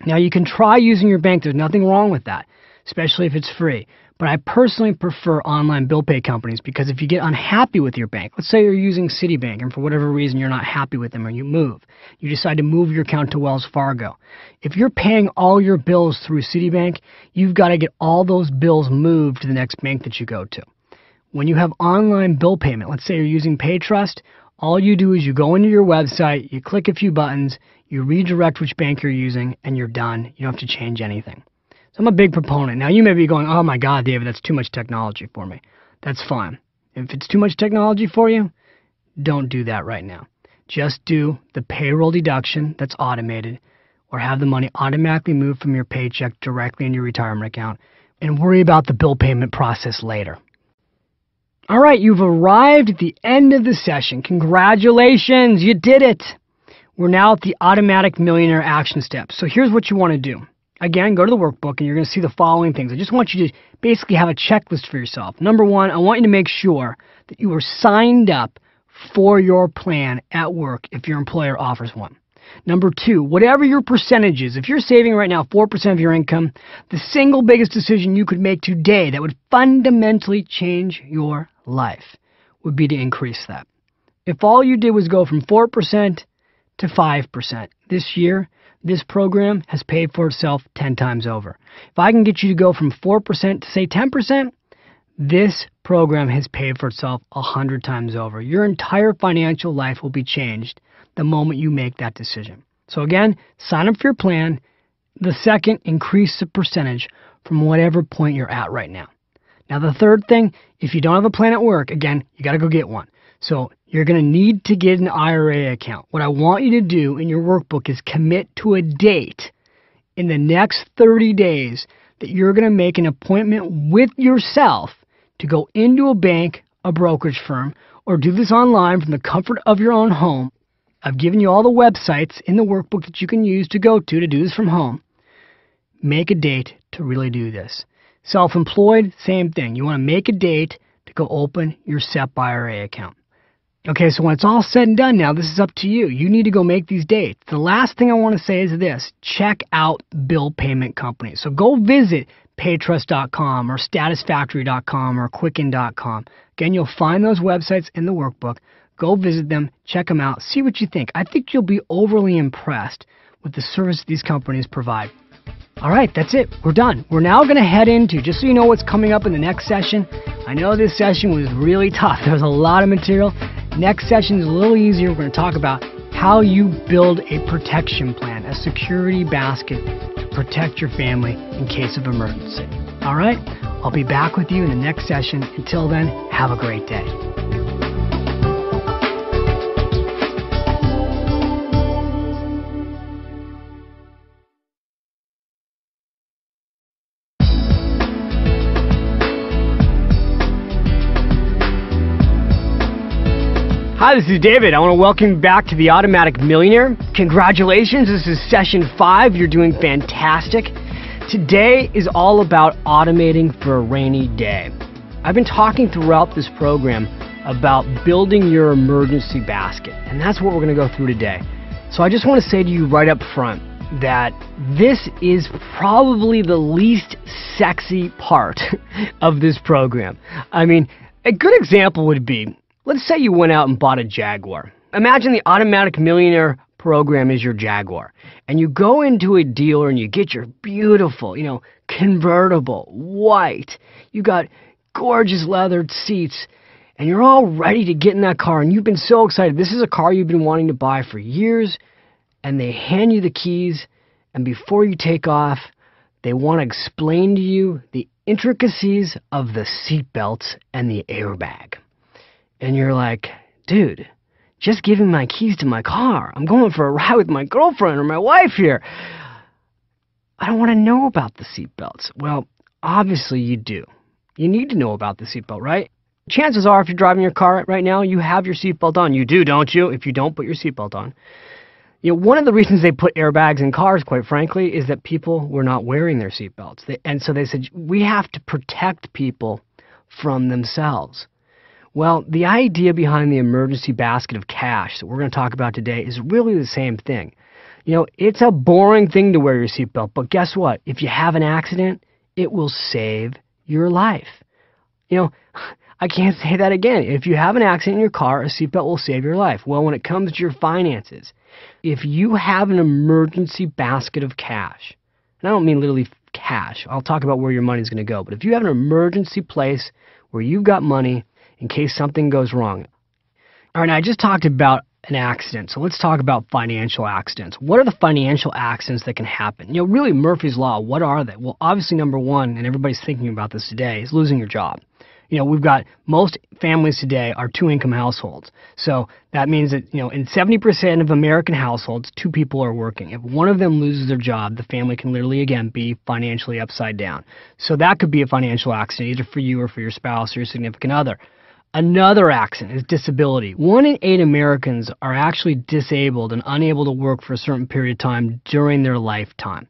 Speaker 1: Now, you can try using your bank. There's nothing wrong with that, especially if it's free. But I personally prefer online bill pay companies because if you get unhappy with your bank, let's say you're using Citibank and for whatever reason you're not happy with them or you decide to move your account to Wells Fargo. If you're paying all your bills through Citibank, you've got to get all those bills moved to the next bank that you go to. When you have online bill payment, let's say you're using PayTrust, all you do is you go into your website, you click a few buttons, you redirect which bank you're using, and you're done. You don't have to change anything. So I'm a big proponent. Now, you may be going, oh my God, David, that's too much technology for me. That's fine. If it's too much technology for you, don't do that right now. Just do the payroll deduction that's automated or have the money automatically moved from your paycheck directly into your retirement account and worry about the bill payment process later. All right, you've arrived at the end of the session. Congratulations, you did it. We're now at the Automatic Millionaire action steps. So here's what you want to do. Again, go to the workbook and you're going to see the following things. I just want you to basically have a checklist for yourself. Number one, I want you to make sure that you are signed up for your plan at work if your employer offers one. Number two, whatever your percentage is, if you're saving right now 4% of your income, the single biggest decision you could make today that would fundamentally change your life would be to increase that. If all you did was go from 4% to 5% this year, this program has paid for itself 10 times over. If I can get you to go from 4% to say 10%, this program has paid for itself 100 times over. Your entire financial life will be changed the moment you make that decision. So again, sign up for your plan. The second, increase the percentage from whatever point you're at right now. Now the third thing, if you don't have a plan at work, again, you got to go get one. So you're going to need to get an IRA account. What I want you to do in your workbook is commit to a date in the next 30 days that you're going to make an appointment with yourself to go into a bank, a brokerage firm, or do this online from the comfort of your own home. I've given you all the websites in the workbook that you can use to go to do this from home. Make a date to really do this. Self-employed, same thing. You want to make a date to go open your SEP IRA account. Okay, so when it's all said and done now, this is up to you. You need to go make these dates. The last thing I want to say is this. Check out bill payment companies. So go visit paytrust.com or statusfactory.com or quicken.com. Again, you'll find those websites in the workbook. Go visit them, check them out, see what you think. I think you'll be overly impressed with the service these companies provide. All right, that's it. We're done. We're now going to head into, just so you know what's coming up in the next session. I know this session was really tough. There was a lot of material. Next session is a little easier. We're going to talk about how you build a protection plan, a security basket to protect your family in case of emergency. All right? I'll be back with you in the next session. Until then, have a great day. Hi, this is David. I want to welcome you back to the Automatic Millionaire. Congratulations, this is session 5. You're doing fantastic. Today is all about automating for a rainy day. I've been talking throughout this program about building your emergency basket, and that's what we're going to go through today. So I just want to say to you right up front that this is probably the least sexy part of this program. I mean, a good example would be, let's say you went out and bought a Jaguar. Imagine the Automatic Millionaire program is your Jaguar. And you go into a dealer and you get your beautiful, convertible, white. You got gorgeous leathered seats. And you're all ready to get in that car. And you've been so excited. This is a car you've been wanting to buy for years. And they hand you the keys. And before you take off, they want to explain to you the intricacies of the seatbelt and the airbag. And you're like, dude, just give me my keys to my car. I'm going for a ride with my girlfriend or my wife here. I don't want to know about the seatbelts. Well, obviously you do. You need to know about the seatbelt, right? Chances are if you're driving your car right now, you have your seatbelt on. You do, don't you? If you don't, put your seatbelt on. You know, one of the reasons they put airbags in cars, quite frankly, is that people were not wearing their seatbelts. And so they said, we have to protect people from themselves. Well, the idea behind the emergency basket of cash that we're going to talk about today is really the same thing. You know, it's a boring thing to wear your seatbelt, but guess what? If you have an accident, it will save your life. You know, I can't say that again. If you have an accident in your car, a seatbelt will save your life. Well, when it comes to your finances, if you have an emergency basket of cash, and I don't mean literally cash, I'll talk about where your money is going to go, but if you have an emergency place where you've got money in case something goes wrong. All right, now I just talked about an accident, so let's talk about financial accidents. What are the financial accidents that can happen? You know, really, Murphy's Law, what are they? Well, obviously, number one, and everybody's thinking about this today, is losing your job. You know, we've got most families today are two-income households. So that means that, you know, in 70% of American households, two people are working. If one of them loses their job, the family can literally, again, be financially upside down. So that could be a financial accident, either for you or for your spouse or your significant other. Another accident is disability. 1 in 8 Americans are actually disabled and unable to work for a certain period of time during their lifetime.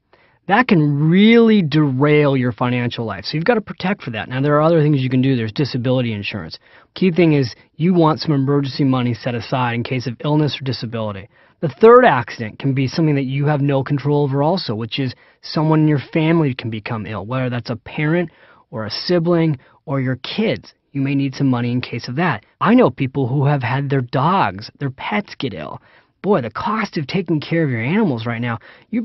Speaker 1: That can really derail your financial life. So you've got to protect for that. Now, there are other things you can do. There's disability insurance. Key thing is you want some emergency money set aside in case of illness or disability. The third accident can be something that you have no control over also, which is someone in your family can become ill, whether that's a parent or a sibling or your kids. You may need some money in case of that. I know people who have had their dogs, their pets get ill. Boy, the cost of taking care of your animals right now, your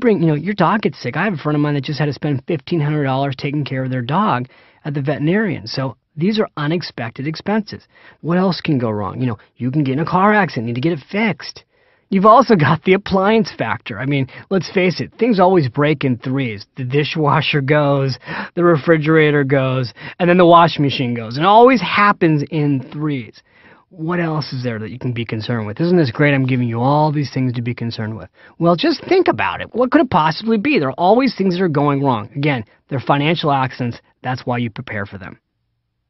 Speaker 1: dog gets sick. I have a friend of mine that just had to spend $1,500 taking care of their dog at the veterinarian. So these are unexpected expenses. What else can go wrong? You know, you can get in a car accident, need to get it fixed. You've also got the appliance factor. I mean, let's face it, things always break in threes. The dishwasher goes, the refrigerator goes, and then the washing machine goes. And it always happens in threes. What else is there that you can be concerned with? Isn't this great? I'm giving you all these things to be concerned with. Well, just think about it. What could it possibly be? There are always things that are going wrong. Again, they're financial accidents. That's why you prepare for them.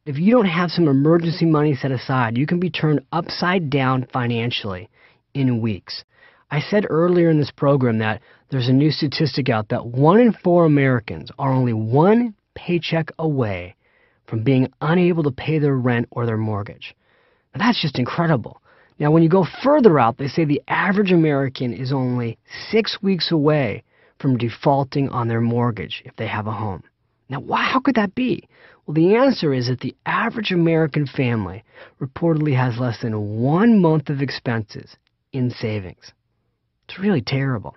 Speaker 1: If you don't have some emergency money set aside, you can be turned upside down financially in weeks. I said earlier in this program that there's a new statistic out that 1 in 4 Americans are only one paycheck away from being unable to pay their rent or their mortgage. Now, that's just incredible. Now, when you go further out, they say the average American is only 6 weeks away from defaulting on their mortgage if they have a home. Now, how could that be? Well, the answer is that the average American family reportedly has less than 1 month of expenses in savings. It's really terrible.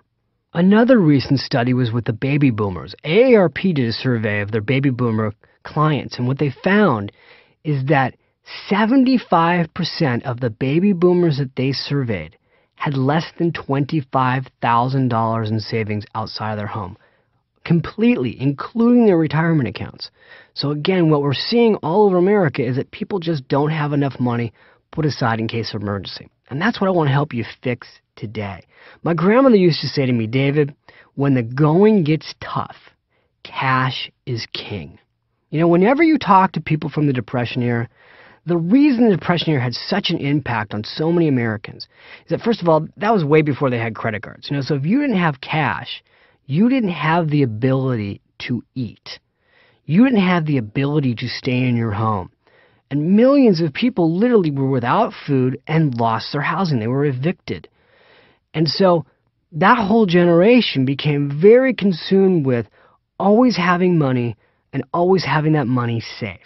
Speaker 1: Another recent study was with the baby boomers. AARP did a survey of their baby boomer clients, and what they found is that 75% of the baby boomers that they surveyed had less than $25,000 in savings outside of their home, completely, including their retirement accounts. So again, what we're seeing all over America is that people just don't have enough money put aside in case of emergency. And that's what I want to help you fix today. My grandmother used to say to me, David, when the going gets tough, cash is king. You know, whenever you talk to people from the Depression era, the reason the Depression era had such an impact on so many Americans is that, first of all, that was way before they had credit cards. You know, so if you didn't have cash, you didn't have the ability to eat. You didn't have the ability to stay in your home. And millions of people literally were without food and lost their housing. They were evicted. And so that whole generation became very consumed with always having money and always having that money safe.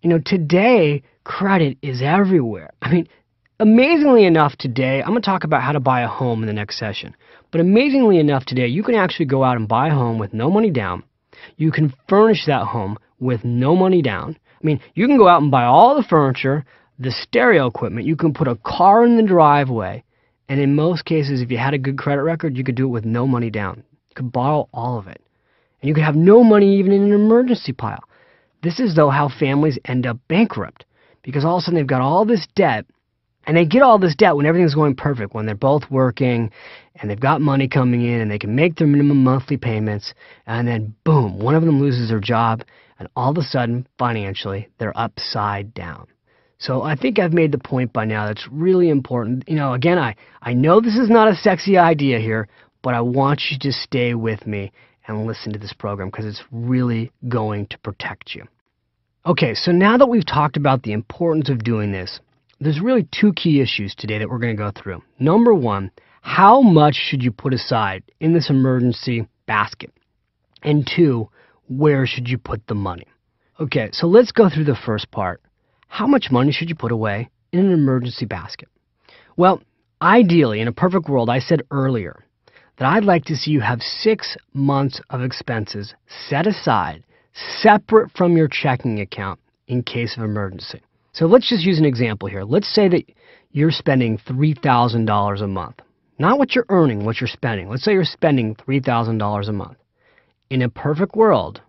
Speaker 1: You know, today, credit is everywhere. I mean, amazingly enough today, I'm going to talk about how to buy a home in the next session. But amazingly enough today, you can actually go out and buy a home with no money down. You can furnish that home with no money down. I mean, you can go out and buy all the furniture, the stereo equipment. You can put a car in the driveway. And in most cases, if you had a good credit record, you could do it with no money down. You could borrow all of it. And you could have no money even in an emergency pile. This is, though, how families end up bankrupt, because all of a sudden they've got all this debt, and they get all this debt when everything's going perfect, when they're both working and they've got money coming in and they can make their minimum monthly payments, and then boom, one of them loses their job, and all of a sudden, financially, they're upside down. So I think I've made the point by now that's really important. Again, I know this is not a sexy idea here, but I want you to stay with me and listen to this program because it's really going to protect you. Okay, so now that we've talked about the importance of doing this, there's really two key issues today that we're going to go through. Number one, how much should you put aside in this emergency basket? And two, where should you put the money? Okay, so let's go through the first part. How much money should you put away in an emergency basket? Well, ideally, in a perfect world, I said earlier that I'd like to see you have 6 months of expenses set aside, separate from your checking account in case of emergency. So let's just use an example here. Let's say that you're spending $3,000 a month. Not what you're earning, what you're spending. Let's say you're spending $3,000 a month. In a perfect world,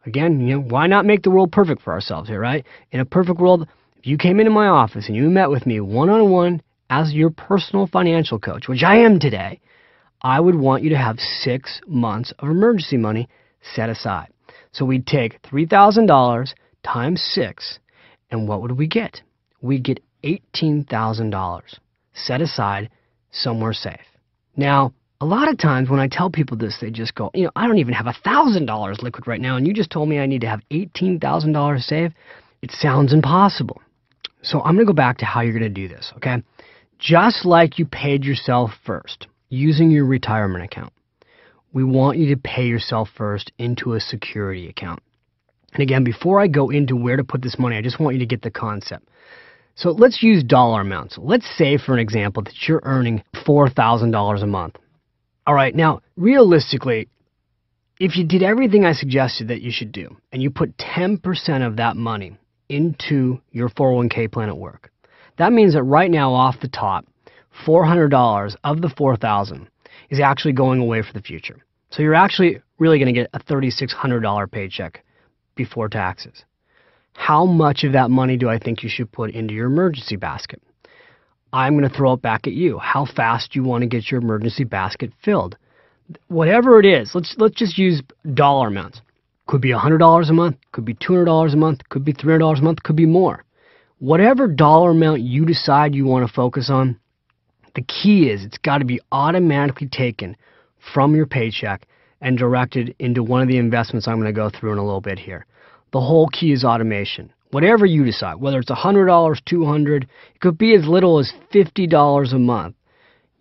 Speaker 1: again, why not make the world perfect for ourselves here, right? In a perfect world, if you came into my office and you met with me one-on-one as your personal financial coach, which I am today, I would want you to have 6 months of emergency money set aside. So we'd take $3,000 times 6, and what would we get? We'd get $18,000 set aside somewhere safe. Now, a lot of times when I tell people this, they just go, I don't even have $1,000 liquid right now, and you just told me I need to have $18,000 saved. It sounds impossible. So I'm going to go back to how you're going to do this, okay? Just like you paid yourself first using your retirement account, we want you to pay yourself first into a security account. And again, before I go into where to put this money, I just want you to get the concept. So let's use dollar amounts. Let's say, for an example, that you're earning $4,000 a month. All right, now, realistically, if you did everything I suggested that you should do, and you put 10% of that money into your 401k plan at work, that means that right now, off the top, $400 of the $4,000 is actually going away for the future. So you're actually really going to get a $3,600 paycheck before taxes. How much of that money do I think you should put into your emergency basket? I'm going to throw it back at you. How fast do you want to get your emergency basket filled? Whatever it is, let's just use dollar amounts. Could be $100 a month, could be $200 a month, could be $300 a month, could be more. Whatever dollar amount you decide you want to focus on, the key is it's got to be automatically taken from your paycheck and directed into one of the investments I'm going to go through in a little bit here. The whole key is automation. Whatever you decide, whether it's $100, $200, it could be as little as $50 a month.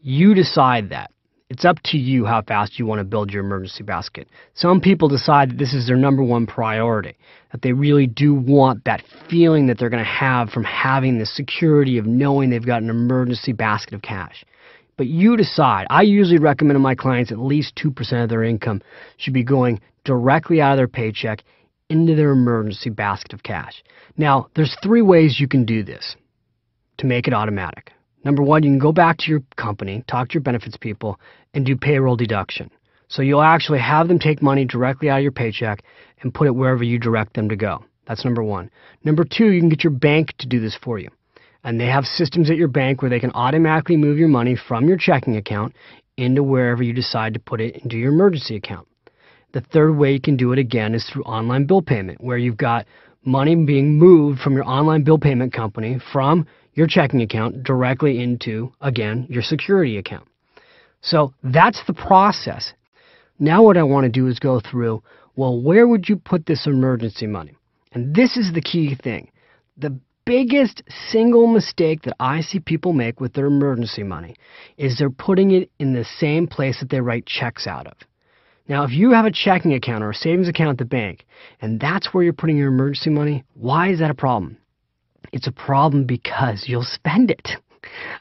Speaker 1: You decide that. It's up to you how fast you want to build your emergency basket. Some people decide that this is their number one priority, that they really do want that feeling that they're going to have from having the security of knowing they've got an emergency basket of cash. But you decide. I usually recommend to my clients at least 2% of their income should be going directly out of their paycheck into their emergency basket of cash. Now, there's 3 ways you can do this to make it automatic. Number one, you can go back to your company, talk to your benefits people, and do payroll deduction. So you'll actually have them take money directly out of your paycheck and put it wherever you direct them to go. That's number one. Number two, you can get your bank to do this for you. And they have systems at your bank where they can automatically move your money from your checking account into wherever you decide to put it into your emergency account. The third way you can do it again is through online bill payment, where you've got money being moved from your online bill payment company from your checking account directly into, again, your security account. So that's the process. Now what I want to do is go through, well, where would you put this emergency money? And this is the key thing. The biggest single mistake that I see people make with their emergency money is they're putting it in the same place that they write checks out of. Now, if you have a checking account or a savings account at the bank, and that's where you're putting your emergency money, why is that a problem? It's a problem because you'll spend it.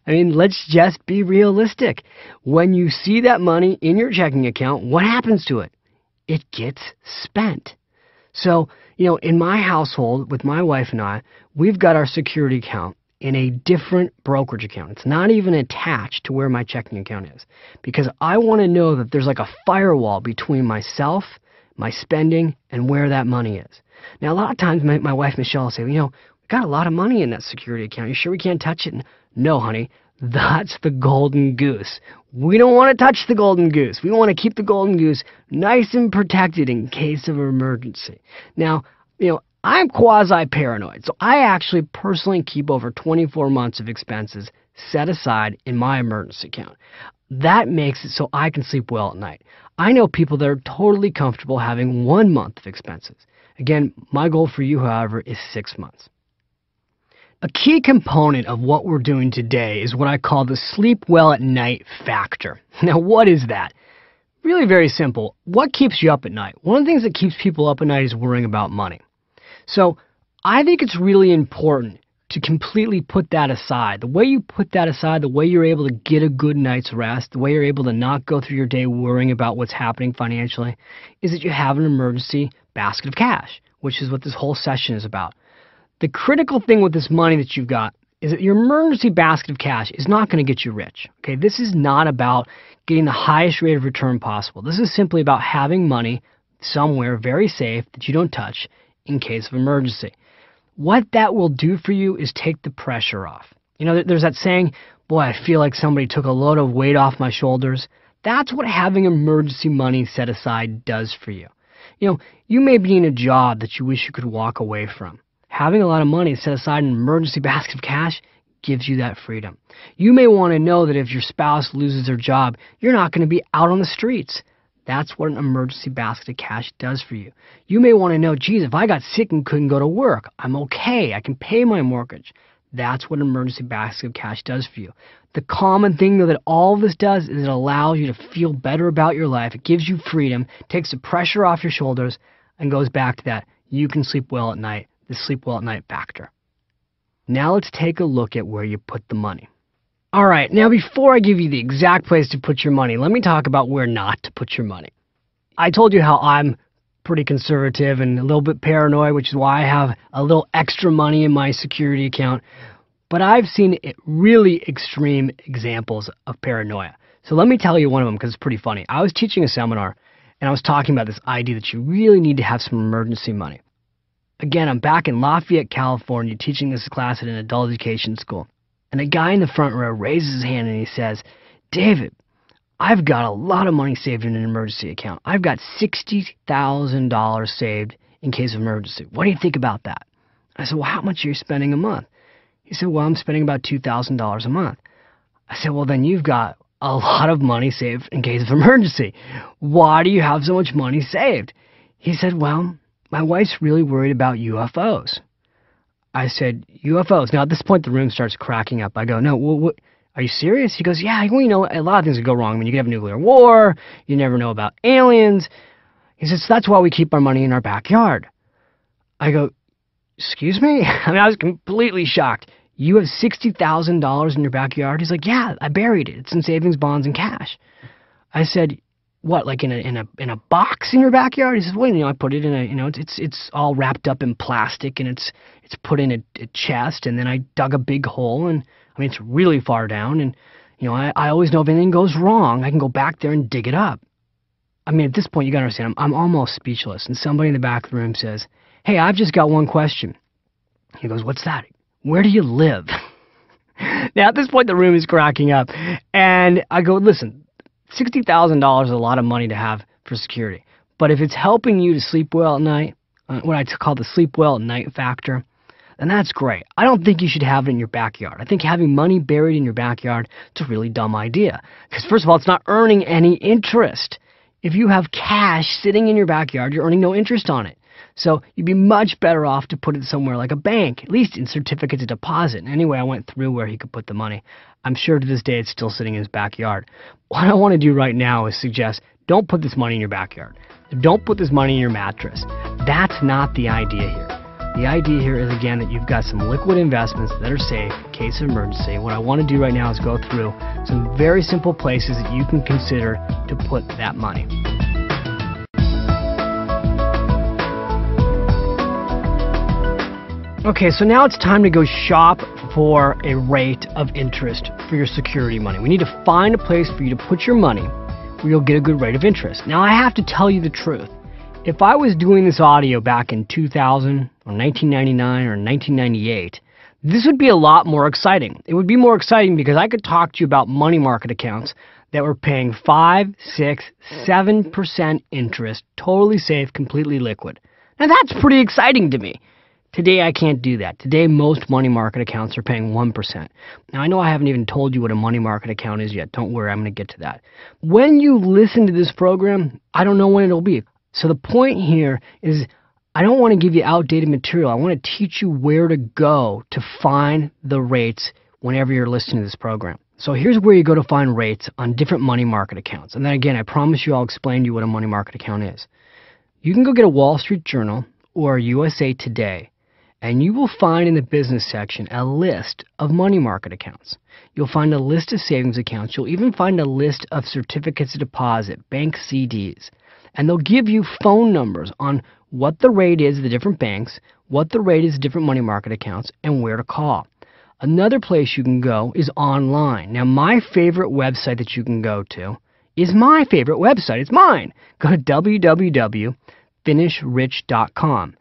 Speaker 1: I mean, let's just be realistic. When you see that money in your checking account, what happens to it? It gets spent. So, in my household, with my wife and I, we've got our security account in a different brokerage account. It's not even attached to where my checking account is, because I want to know that there's like a firewall between myself, my spending, and where that money is. Now, a lot of times my wife, Michelle, will say, we got a lot of money in that security account. You sure we can't touch it? And, no, honey, that's the golden goose. We don't want to touch the golden goose. We want to keep the golden goose nice and protected in case of an emergency. Now, I'm quasi-paranoid, so I actually personally keep over 24 months of expenses set aside in my emergency account. That makes it so I can sleep well at night. I know people that are totally comfortable having 1 month of expenses. Again, my goal for you, however, is 6 months. A key component of what we're doing today is what I call the sleep well at night factor. Now, what is that? Really very simple. What keeps you up at night? One of the things that keeps people up at night is worrying about money. So I think it's really important to completely put that aside. The way you put that aside, the way you're able to get a good night's rest, the way you're able to not go through your day worrying about what's happening financially, is that you have an emergency basket of cash, which is what this whole session is about. The critical thing with this money that you've got is that your emergency basket of cash is not going to get you rich. Okay, this is not about getting the highest rate of return possible. This is simply about having money somewhere very safe that you don't touch in case of emergency. What that will do for you is take the pressure off. There's that saying, boy, I feel like somebody took a load of weight off my shoulders. That's what having emergency money set aside does for you. You may be in a job that you wish you could walk away from. Having a lot of money set aside in an emergency basket of cash gives you that freedom. You may want to know that if your spouse loses their job, you're not going to be out on the streets. That's what an emergency basket of cash does for you. You may want to know, geez, if I got sick and couldn't go to work, I'm okay. I can pay my mortgage. That's what an emergency basket of cash does for you. The common thing, though, that all of this does is it allows you to feel better about your life. It gives you freedom, takes the pressure off your shoulders, and goes back to that. You can sleep well at night, the sleep well at night factor. Now let's take a look at where you put the money. All right, now before I give you the exact place to put your money, let me talk about where not to put your money. I told you how I'm pretty conservative and a little bit paranoid, which is why I have a little extra money in my security account. But I've seen really extreme examples of paranoia. So let me tell you one of them because it's pretty funny. I was teaching a seminar and I was talking about this idea that you really need to have some emergency money. Again, I'm back in Lafayette, California, teaching this class at an adult education school. And a guy in the front row raises his hand and he says, David, I've got a lot of money saved in an emergency account. I've got $60,000 saved in case of emergency. What do you think about that? I said, well, how much are you spending a month? He said, well, I'm spending about $2,000 a month. I said, well, then you've got a lot of money saved in case of emergency. Why do you have so much money saved? He said, well, my wife's really worried about UFOs. I said, UFOs. Now, at this point, the room starts cracking up. I go, no, what, are you serious? He goes, yeah, well, a lot of things could go wrong. I mean, you could have a nuclear war. You never know about aliens. He says, so that's why we keep our money in our backyard. I go, excuse me? I mean, I was completely shocked. You have $60,000 in your backyard? He's like, yeah, I buried it. It's in savings bonds and cash. I said, what, like in a box in your backyard? He says, well, I put it in it's all wrapped up in plastic and it's put in a chest, and then I dug a big hole, and I mean, it's really far down, and I always know if anything goes wrong, I can go back there and dig it up. I mean, at this point, you gotta understand, I'm almost speechless, and somebody in the back of the room says, hey, I've just got one question. He goes, what's that? Where do you live? Now, at this point, the room is cracking up, and I go, listen, $60,000 is a lot of money to have for security. But if it's helping you to sleep well at night, what I call the sleep well at night factor, then that's great. I don't think you should have it in your backyard. I think having money buried in your backyard is a really dumb idea. Because first of all, it's not earning any interest. If you have cash sitting in your backyard, you're earning no interest on it. So you'd be much better off to put it somewhere like a bank, at least in certificates of deposit. And anyway, I went through where he could put the money. I'm sure to this day it's still sitting in his backyard. What I want to do right now is suggest, don't put this money in your backyard. Don't put this money in your mattress. That's not the idea here. The idea here is, again, that you've got some liquid investments that are safe in case of emergency. What I want to do right now is go through some very simple places that you can consider to put that money. Okay, so now it's time to go shop for a rate of interest for your security money. We need to find a place for you to put your money where you'll get a good rate of interest. Now, I have to tell you the truth. If I was doing this audio back in 2000 or 1999 or 1998, this would be a lot more exciting. It would be more exciting because I could talk to you about money market accounts that were paying 5, 6, 7% interest, totally safe, completely liquid. Now that's pretty exciting to me. Today I can't do that. Today most money market accounts are paying 1%. Now I know I haven't even told you what a money market account is yet. Don't worry, I'm going to get to that. When you listen to this program, I don't know when it'll be. So the point here is I don't want to give you outdated material. I want to teach you where to go to find the rates whenever you're listening to this program. So here's where you go to find rates on different money market accounts. And then again, I promise you I'll explain to you what a money market account is. You can go get a Wall Street Journal or USA Today, and you will find in the business section a list of money market accounts. You'll find a list of savings accounts. You'll even find a list of certificates of deposit, bank CDs. And they'll give you phone numbers on what the rate is of the different banks, what the rate is of different money market accounts, and where to call. Another place you can go is online. Now, my favorite website that you can go to is my favorite website. It's mine. Go to www.finishrich.com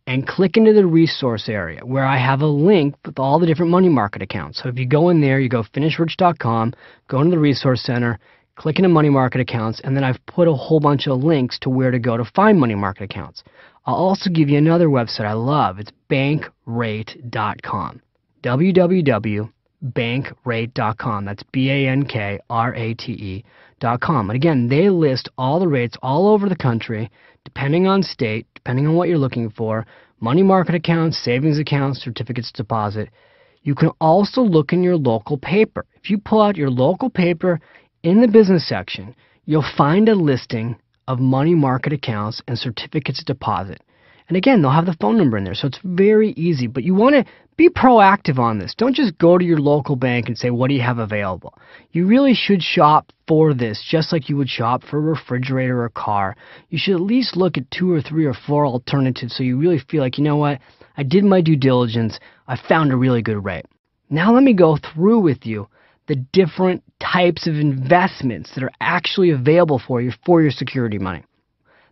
Speaker 1: and click into the resource area where I have a link with all the different money market accounts. So if you go in there, you go finishrich.com, go into the resource center, click into money market accounts, and then I've put a whole bunch of links to where to go to find money market accounts. I'll also give you another website I love. It's bankrate.com. www.bankrate.com. That's bankrate.com. And again, they list all the rates all over the country, depending on state, depending on what you're looking for, money market accounts, savings accounts, certificates of deposit. You can also look in your local paper. If you pull out your local paper in the business section, you'll find a listing of money market accounts and certificates of deposit. And again, they'll have the phone number in there, so it's very easy. But you want to be proactive on this. Don't just go to your local bank and say, what do you have available? You really should shop for this, just like you would shop for a refrigerator or a car. You should at least look at 2 or 3 or 4 alternatives so you really feel like, you know what, I did my due diligence. I found a really good rate. Now let me go through with you the different types of investments that are actually available for you for your security money.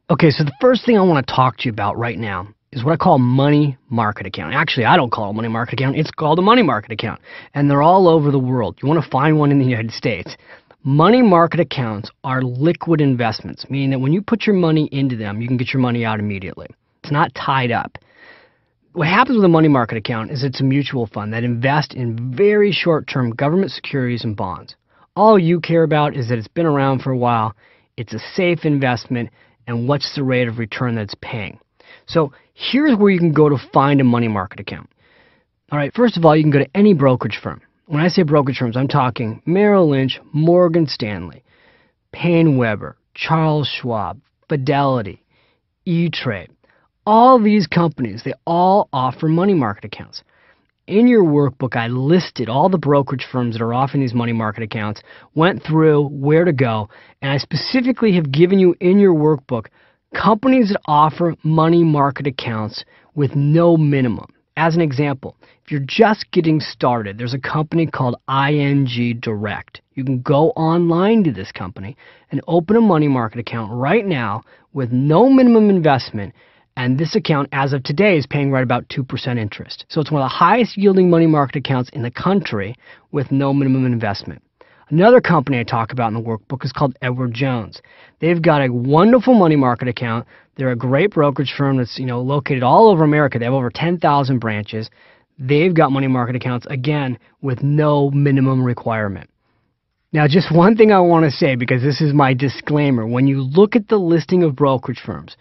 Speaker 1: Okay, so the first thing I want to talk to you about right now is what I call money market account. Actually, I don't call it a money market account. It's called a money market account. And they're all over the world. You want to find one in the United States. Money market accounts are liquid investments, meaning that when you put your money into them, you can get your money out immediately. It's not tied up. What happens with a money market account is it's a mutual fund that invests in very short-term government securities and bonds. All you care about is that it's been around for a while, it's a safe investment, and what's the rate of return that it's paying. So here's where you can go to find a money market account. All right, first of all, you can go to any brokerage firm. When I say brokerage firms, I'm talking Merrill Lynch, Morgan Stanley, Payne Weber, Charles Schwab, Fidelity, E-Trade. All these companies, they all offer money market accounts. In your workbook, I listed all the brokerage firms that are offering these money market accounts, went through where to go, and I specifically have given you in your workbook companies that offer money market accounts with no minimum. As an example, if you're just getting started, there's a company called ING Direct. You can go online to this company and open a money market account right now with no minimum investment. And this account, as of today, is paying right about 2% interest. So it's one of the highest yielding money market accounts in the country with no minimum investment. Another company I talk about in the workbook is called Edward Jones. They've got a wonderful money market account. They're a great brokerage firm that's located all over America. They have over 10,000 branches. They've got money market accounts, again, with no minimum requirement. Now, just one thing I want to say, because this is my disclaimer. When you look at the listing of brokerage firms,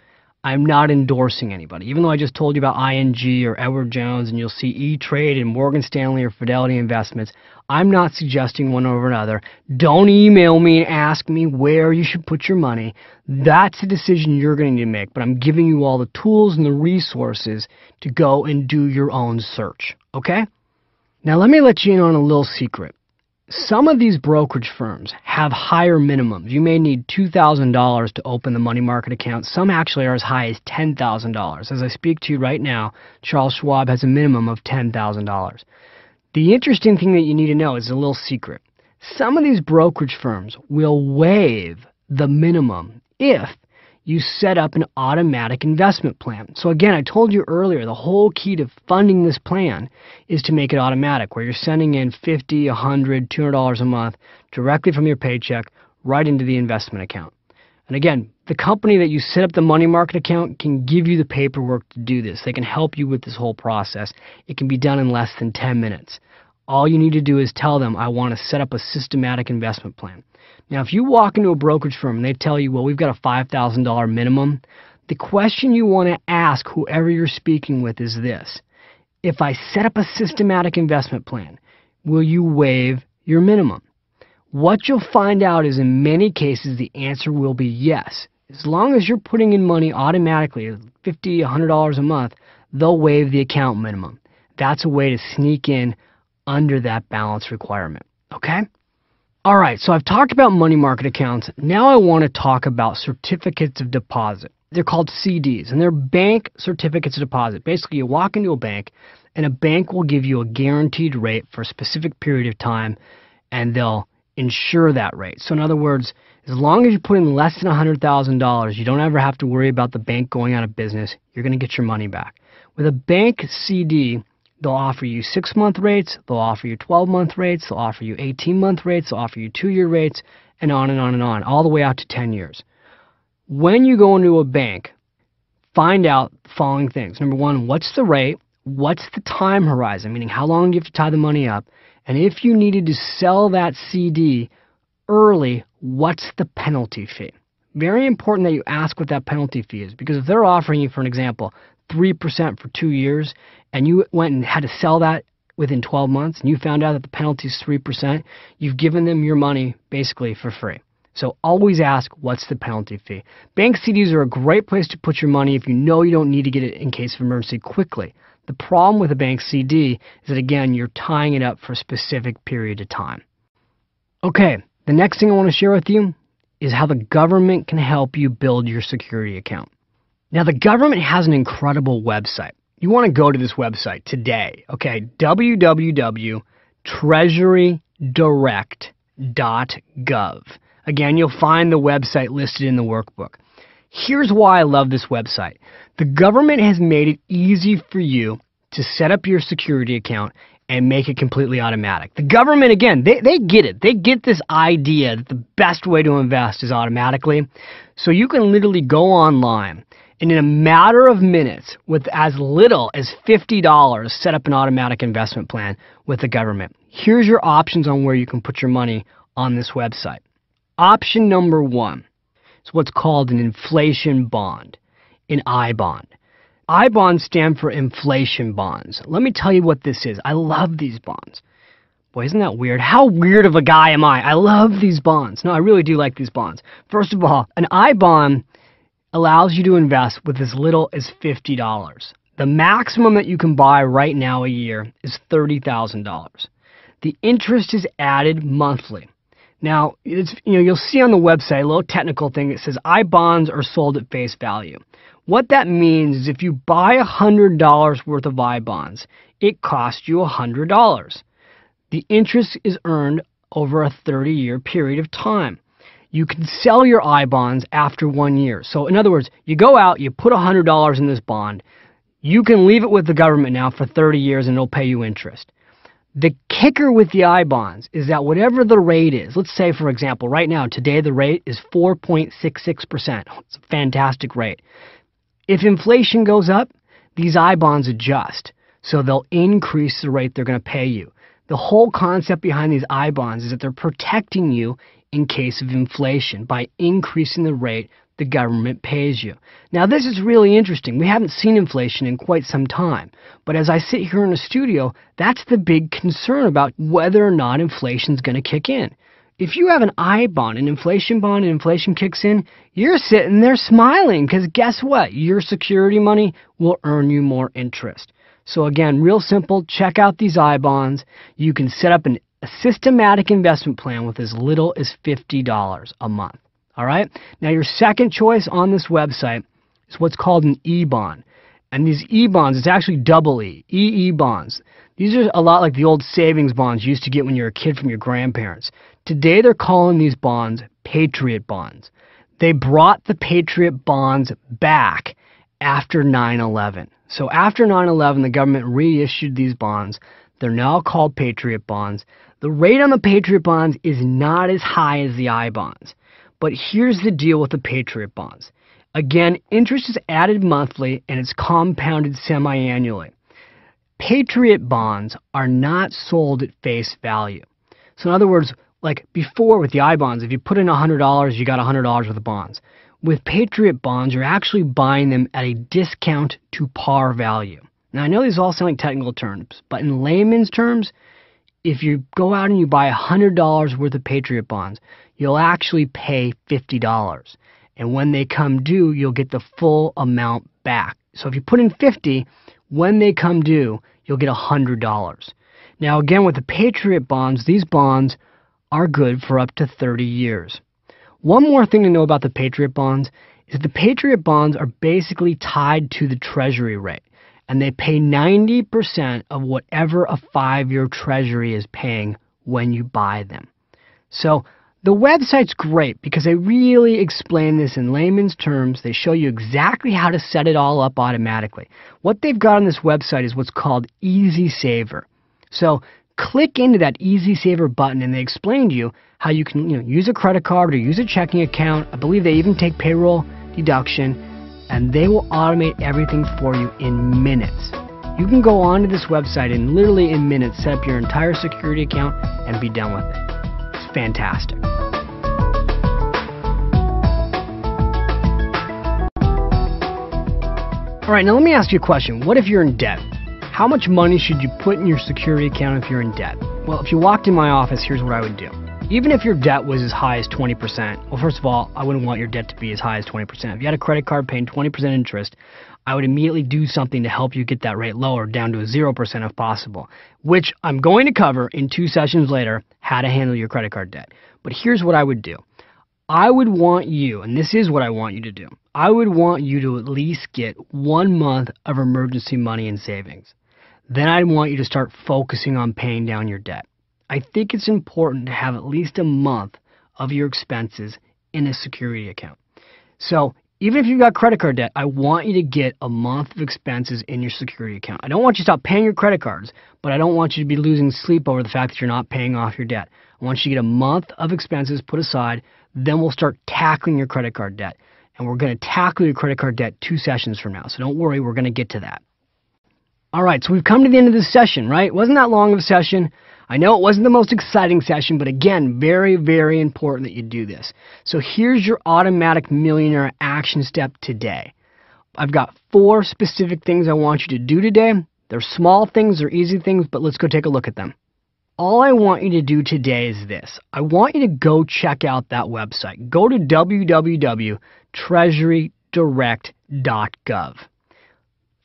Speaker 1: I'm not endorsing anybody. Even though I just told you about ING or Edward Jones and you'll see E-Trade and Morgan Stanley or Fidelity Investments, I'm not suggesting one over another. Don't email me and ask me where you should put your money. That's a decision you're going to need to make, but I'm giving you all the tools and the resources to go and do your own search, okay? Now let me let you in on a little secret. Some of these brokerage firms have higher minimums. You may need $2,000 to open the money market account. Some actually are as high as $10,000. As I speak to you right now, Charles Schwab has a minimum of $10,000. The interesting thing that you need to know is a little secret. Some of these brokerage firms will waive the minimum if you set up an automatic investment plan. So again, I told you earlier, the whole key to funding this plan is to make it automatic, where you're sending in $50, $100, $200 a month directly from your paycheck right into the investment account. And again, the company that you set up the money market account can give you the paperwork to do this. They can help you with this whole process. It can be done in less than 10 minutes. All you need to do is tell them, I want to set up a systematic investment plan. Now, if you walk into a brokerage firm and they tell you, well, we've got a $5,000 minimum, the question you want to ask whoever you're speaking with is this: if I set up a systematic investment plan, will you waive your minimum? What you'll find out is in many cases the answer will be yes. As long as you're putting in money automatically, $50, $100 a month, they'll waive the account minimum. That's a way to sneak in under that balance requirement. Okay? All right, so I've talked about money market accounts. Now I want to talk about certificates of deposit. They're called CDs, and they're bank certificates of deposit. Basically, you walk into a bank, and a bank will give you a guaranteed rate for a specific period of time, and they'll insure that rate. So in other words, as long as you put in less than $100,000, you don't ever have to worry about the bank going out of business. You're going to get your money back. With a bank CD, they'll offer you 6-month rates, they'll offer you 12-month rates, they'll offer you 18-month rates, they'll offer you 2-year rates, and on and on and on, all the way out to 10 years. When you go into a bank, find out the following things. Number one, what's the rate? What's the time horizon? Meaning, how long do you have to tie the money up? And if you needed to sell that CD early, what's the penalty fee? Very important that you ask what that penalty fee is, because if they're offering you, for an example, 3% for 2 years, and you went and had to sell that within 12 months, and you found out that the penalty is 3%, you've given them your money basically for free. So always ask, what's the penalty fee? Bank CDs are a great place to put your money if you know you don't need to get it in case of emergency quickly. The problem with a bank CD is that, again, you're tying it up for a specific period of time. Okay, the next thing I want to share with you is how the government can help you build your security account. Now, the government has an incredible website. You want to go to this website today, okay? www.treasurydirect.gov. Again, you'll find the website listed in the workbook. Here's why I love this website. The government has made it easy for you to set up your security account and make it completely automatic. The government, again, they get it. They get this idea that the best way to invest is automatically. So you can literally go online and in a matter of minutes, with as little as $50, set up an automatic investment plan with the government. Here's your options on where you can put your money on this website. Option number one is what's called an inflation bond, an I bond. I bonds stand for inflation bonds. Let me tell you what this is. I love these bonds. Boy, isn't that weird? How weird of a guy am I? I love these bonds. No, I really do like these bonds. First of all, an I bond allows you to invest with as little as $50. The maximum that you can buy right now a year is $30,000. The interest is added monthly. Now, you'll see on the website a little technical thing that says I bonds are sold at face value. What that means is if you buy $100 worth of I bonds, it costs you $100. The interest is earned over a 30-year period of time. You can sell your I bonds after 1 year. So in other words, you go out, you put $100 in this bond, you can leave it with the government now for 30 years and it'll pay you interest. The kicker with the I bonds is that whatever the rate is, let's say, for example, right now, today the rate is 4.66%. It's a fantastic rate. If inflation goes up, these I bonds adjust. So they'll increase the rate they're going to pay you. The whole concept behind these I bonds is that they're protecting you in case of inflation by increasing the rate the government pays you. Now, this is really interesting. We haven't seen inflation in quite some time. But as I sit here in the studio, that's the big concern about whether or not inflation is going to kick in. If you have an I bond, and inflation kicks in, you're sitting there smiling because guess what? Your security money will earn you more interest. So again, real simple, check out these I bonds. You can set up a systematic investment plan with as little as $50 a month. All right? Now, your second choice on this website is what's called an E-bond. And these E-bonds, it's actually double E, EE bonds. These are a lot like the old savings bonds you used to get when you were a kid from your grandparents. Today, they're calling these bonds Patriot bonds. They brought the Patriot bonds back after 9/11. So after 9/11, the government reissued these bonds. They're now called Patriot bonds. The rate on the Patriot bonds is not as high as the I bonds. But here's the deal with the Patriot bonds. Again, interest is added monthly and it's compounded semi-annually. Patriot bonds are not sold at face value. So in other words, like before with the I bonds, if you put in $100, you got $100 worth of bonds. With Patriot bonds, you're actually buying them at a discount to par value. Now, I know these all sound like technical terms, but in layman's terms, if you go out and you buy $100 worth of Patriot bonds, you'll actually pay $50. And when they come due, you'll get the full amount back. So if you put in $50, when they come due, you'll get $100. Now, again, with the Patriot bonds, these bonds are good for up to 30 years. One more thing to know about the Patriot bonds is the Patriot bonds are basically tied to the Treasury rate, and they pay 90% of whatever a 5-year Treasury is paying when you buy them. So the website's great because they really explain this in layman's terms. They show you exactly how to set it all up automatically. What they've got on this website is what's called Easy Saver. So click into that Easy Saver button and they explain to you how you can use a credit card or use a checking account. I believe they even take payroll deduction, and they will automate everything for you in minutes. You can go onto this website and literally in minutes set up your entire security account and be done with it. It's fantastic. All right, now let me ask you a question. What if you're in debt? How much money should you put in your security account if you're in debt? Well, if you walked in my office, here's what I would do. Even if your debt was as high as 20%, well, first of all, I wouldn't want your debt to be as high as 20%. If you had a credit card paying 20% interest, I would immediately do something to help you get that rate lower, down to 0% if possible, which I'm going to cover in 2 sessions later, how to handle your credit card debt. But here's what I would do. I would want you, and this is what I want you to do, I would want you to at least get 1 month of emergency money in savings. Then I'd want you to start focusing on paying down your debt. I think it's important to have at least a month of your expenses in a security account. So even if you've got credit card debt, I want you to get a month of expenses in your security account. I don't want you to stop paying your credit cards, but I don't want you to be losing sleep over the fact that you're not paying off your debt. I want you to get a month of expenses put aside, then we'll start tackling your credit card debt. And we're going to tackle your credit card debt 2 sessions from now. So don't worry, we're going to get to that. All right, so we've come to the end of this session, right? It wasn't that long of a session. I know it wasn't the most exciting session, but again, very, very important that you do this. So here's your Automatic Millionaire action step today. I've got 4 specific things I want you to do today. They're small things, they're easy things, but let's go take a look at them. All I want you to do today is this. I want you to go check out that website. Go to www.treasurydirect.gov.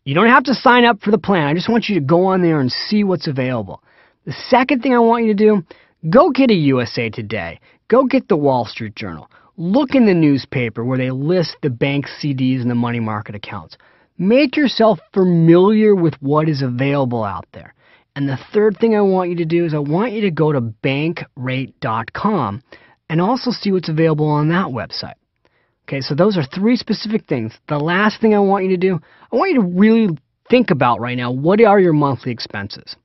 Speaker 1: You don't have to sign up for the plan. I just want you to go on there and see what's available. The second thing I want you to do, go get a USA Today. Go get the Wall Street Journal. Look in the newspaper where they list the bank CDs and the money market accounts. Make yourself familiar with what is available out there. And the third thing I want you to do is I want you to go to bankrate.com and also see what's available on that website. Okay, so those are 3 specific things. The last thing I want you to do, I want you to really think about right now, what are your monthly expenses?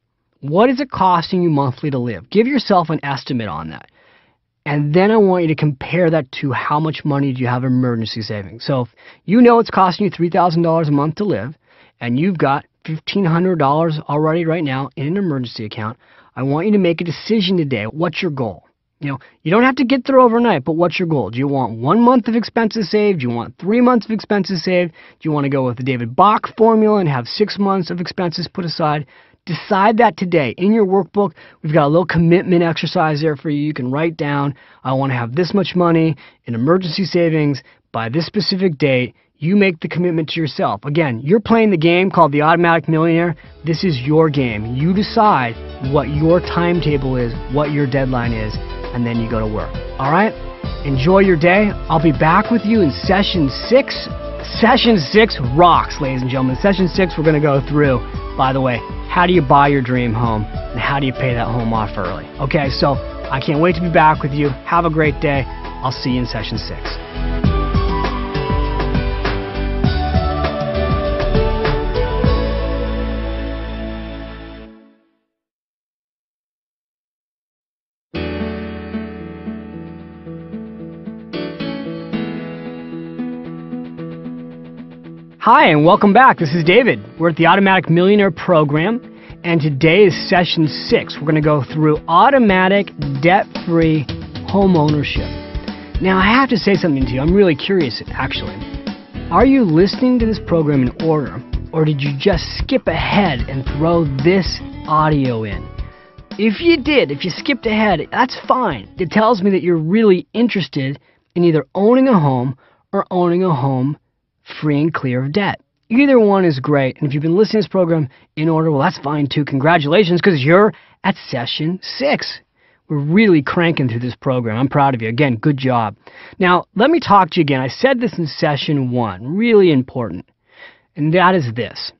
Speaker 1: What is it costing you monthly to live? Give yourself an estimate on that. And then I want you to compare that to how much money do you have in emergency savings. So if you know it's costing you $3,000 a month to live, and you've got $1,500 already right now in an emergency account, I want you to make a decision today. What's your goal? You don't have to get there overnight, but what's your goal? Do you want 1 month of expenses saved? Do you want 3 months of expenses saved? Do you want to go with the David Bach formula and have 6 months of expenses put aside? Decide that today. In your workbook, we've got a little commitment exercise there for you. You can write down, I want to have this much money in emergency savings by this specific date. You make the commitment to yourself. Again, you're playing the game called the Automatic Millionaire. This is your game. You decide what your timetable is, what your deadline is, and then you go to work. All right? Enjoy your day. I'll be back with you in session 6. Session 6 rocks, ladies and gentlemen. Session 6, we're going to go through, by the way, how do you buy your dream home and how do you pay that home off early? Okay, so I can't wait to be back with you. Have a great day. I'll see you in session 6. Hi, and welcome back. This is David. We're at the Automatic Millionaire program, and today is session 6. We're going to go through automatic, debt-free home ownership. Now, I have to say something to you. I'm really curious, actually. Are you listening to this program in order, or did you just skip ahead and throw this audio in? If you did, if you skipped ahead, that's fine. It tells me that you're really interested in either owning a home or owning a home free and clear of debt. Either one is great, and if you've been listening to this program in order, well, that's fine too. Congratulations, because you're at session 6. We're really cranking through this program. I'm proud of you. Again, good job. Now, let me talk to you again. I said this in session 1, really important, and that is this.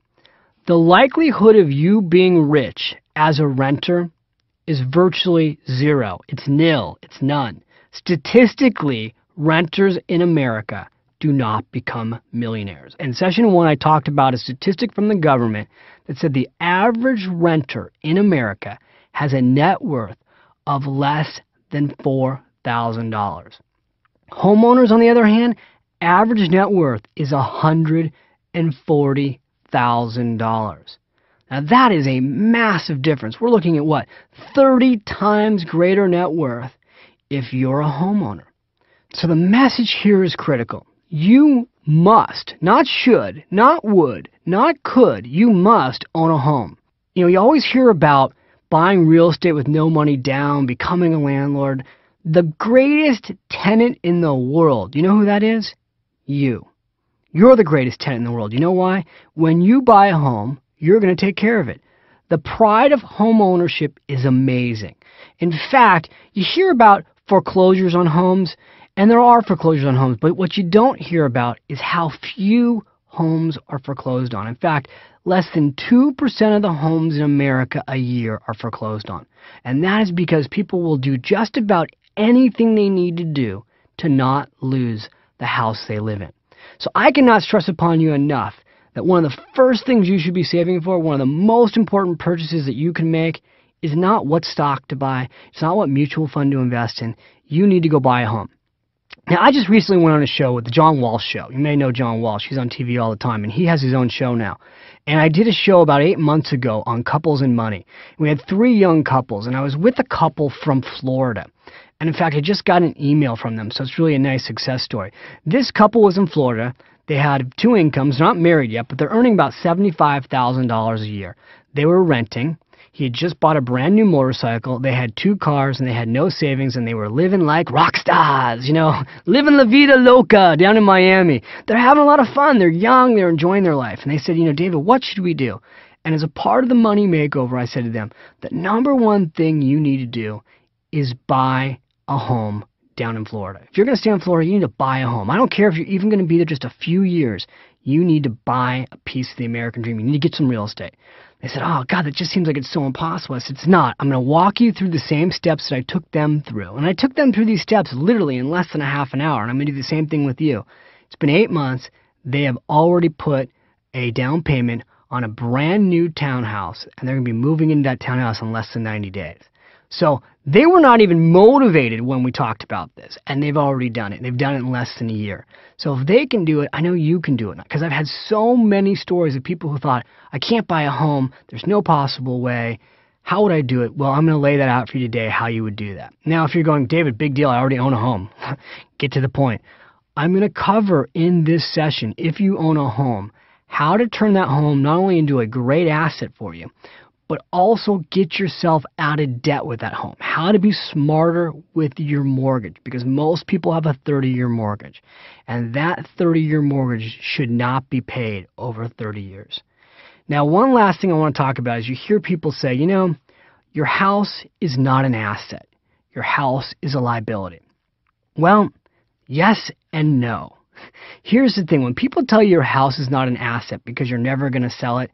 Speaker 1: The likelihood of you being rich as a renter is virtually zero. It's nil. It's none. Statistically, renters in America do not become millionaires. In session 1, I talked about a statistic from the government that said the average renter in America has a net worth of less than $4,000. Homeowners, on the other hand, average net worth is $140,000. Now that is a massive difference. We're looking at what? 30 times greater net worth if you're a homeowner. So the message here is critical. You must, not should, not would, not could, you must own a home. You know, you always hear about buying real estate with no money down, becoming a landlord. The greatest tenant in the world, you know who that is? You. You're the greatest tenant in the world. You know why? When you buy a home, you're going to take care of it. The pride of home ownership is amazing. In fact, you hear about foreclosures on homes, and there are foreclosures on homes, but what you don't hear about is how few homes are foreclosed on. In fact, less than 2% of the homes in America a year are foreclosed on. And that is because people will do just about anything they need to do to not lose the house they live in. So I cannot stress upon you enough that one of the first things you should be saving for, one of the most important purchases that you can make, is not what stock to buy. It's not what mutual fund to invest in. You need to go buy a home. Now, I just recently went on a show with the John Walsh Show. You may know John Walsh. He's on TV all the time, and he has his own show now. And I did a show about 8 months ago on couples and money. We had 3 young couples, and I was with a couple from Florida. And in fact, I just got an email from them, so it's really a nice success story. This couple was in Florida. They had 2 incomes, not married yet, but they're earning about $75,000 a year. They were renting. He had just bought a brand new motorcycle. They had 2 cars, and they had no savings, and they were living like rock stars, you know, living la vida loca down in Miami. They're having a lot of fun. They're young. They're enjoying their life. And they said, you know, David, what should we do? And as a part of the money makeover, I said to them, the number one thing you need to do is buy a home down in Florida. If you're going to stay in Florida, you need to buy a home. I don't care if you're even going to be there just a few years. You need to buy a piece of the American dream. You need to get some real estate. They said, oh, God, that just seems like it's so impossible. I said, it's not. I'm going to walk you through the same steps that I took them through. And I took them through these steps literally in less than a half an hour. And I'm going to do the same thing with you. It's been 8 months. They have already put a down payment on a brand new townhouse. And they're going to be moving into that townhouse in less than 90 days. So they were not even motivated when we talked about this, and they've already done it. They've done it in less than a year. So if they can do it, I know you can do it. Because I've had so many stories of people who thought, I can't buy a home. There's no possible way. How would I do it? Well, I'm going to lay that out for you today, how you would do that. Now, if you're going, David, big deal, I already own a home. Get to the point. I'm going to cover in this session, if you own a home, how to turn that home not only into a great asset for you, but also get yourself out of debt with that home. How to be smarter with your mortgage, because most people have a 30-year mortgage, and that 30-year mortgage should not be paid over 30 years. Now, one last thing I want to talk about is you hear people say, you know, your house is not an asset. Your house is a liability. Well, yes and no. Here's the thing. When people tell you your house is not an asset because you're never going to sell it,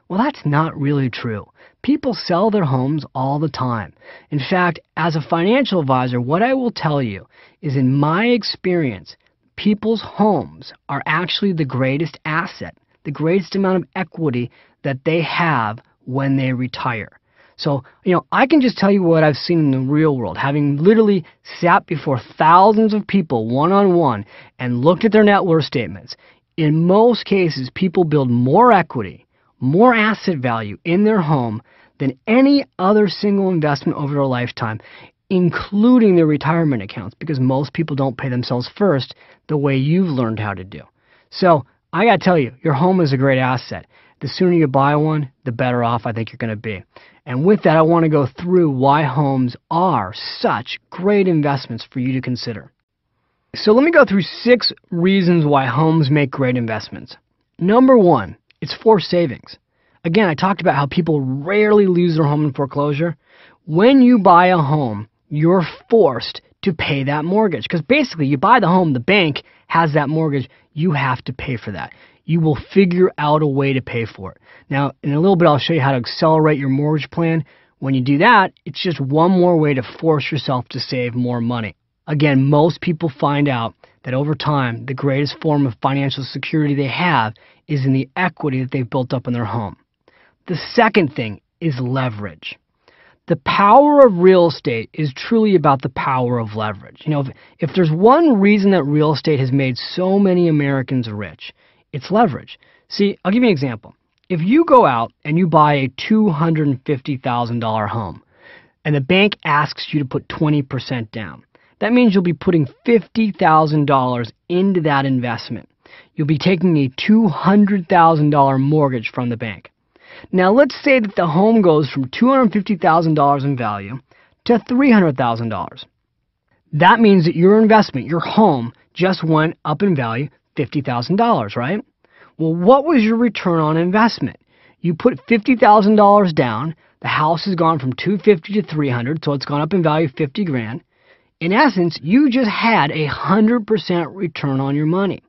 Speaker 1: well, that's not really true. People sell their homes all the time. In fact, as a financial advisor, what I will tell you is, in my experience, people's homes are actually the greatest asset, the greatest amount of equity that they have when they retire. So, you know, I can just tell you what I've seen in the real world, having literally sat before thousands of people one-on-one and looked at their net worth statements. In most cases, people build more equity, more asset value in their home than any other single investment over their lifetime, including their retirement accounts, because most people don't pay themselves first the way you've learned how to do. So I got to tell you, your home is a great asset. The sooner you buy one, the better off I think you're going to be. And with that, I want to go through why homes are such great investments for you to consider. So let me go through 6 reasons why homes make great investments. Number 1, it's forced savings. Again, I talked about how people rarely lose their home in foreclosure. When you buy a home, you're forced to pay that mortgage, because basically you buy the home, the bank has that mortgage, you have to pay for that. You will figure out a way to pay for it. Now, in a little bit, I'll show you how to accelerate your mortgage plan. When you do that, it's just one more way to force yourself to save more money. Again, most people find out that over time, the greatest form of financial security they have is in the equity that they've built up in their home. The second thing is leverage. The power of real estate is truly about the power of leverage. You know, if there's one reason that real estate has made so many Americans rich, it's leverage. See, I'll give you an example. If you go out and you buy a $250,000 home and the bank asks you to put 20% down, that means you'll be putting $50,000 into that investment. You'll be taking a $200,000 mortgage from the bank. Now, let's say that the home goes from $250,000 in value to $300,000. That means that your investment, your home, just went up in value $50,000, right? Well, what was your return on investment? You put $50,000 down. The house has gone from $250,000 to $300,000, so it's gone up in value $50,000. In essence, you just had 100% return on your money.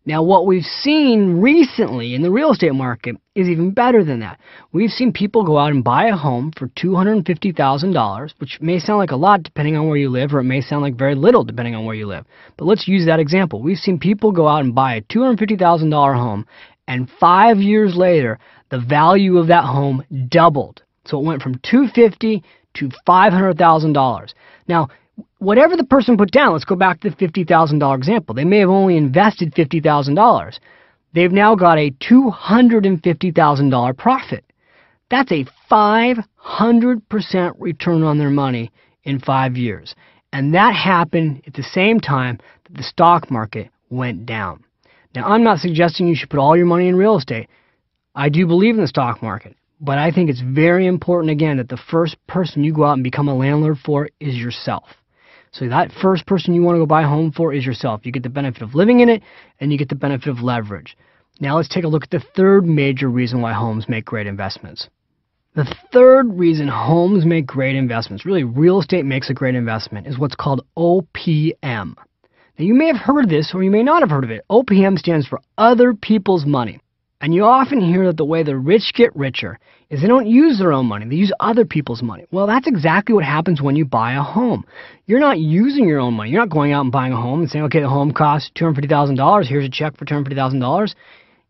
Speaker 1: Now, what we've seen recently in the real estate market is even better than that. We've seen people go out and buy a home for $250,000, which may sound like a lot depending on where you live, or it may sound like very little depending on where you live. But let's use that example. We've seen people go out and buy a $250,000 home, and 5 years later, the value of that home doubled. So it went from $250,000 to $500,000. Now, whatever the person put down, let's go back to the $50,000 example. They may have only invested $50,000. They've now got a $250,000 profit. That's a 500% return on their money in 5 years. And that happened at the same time that the stock market went down. Now, I'm not suggesting you should put all your money in real estate. I do believe in the stock market. But I think it's very important, again, that the first person you go out and become a landlord for is yourself. So that first person you want to go buy a home for is yourself. You get the benefit of living in it, and you get the benefit of leverage. Now let's take a look at the third major reason why homes make great investments. The third reason homes make great investments, really real estate makes a great investment, is what's called OPM. Now you may have heard of this or you may not have heard of it. OPM stands for other people's money. And you often hear that the way the rich get richer is they don't use their own money, they use other people's money. Well, that's exactly what happens when you buy a home. You're not using your own money. You're not going out and buying a home and saying, okay, the home costs $250,000, here's a check for $250,000.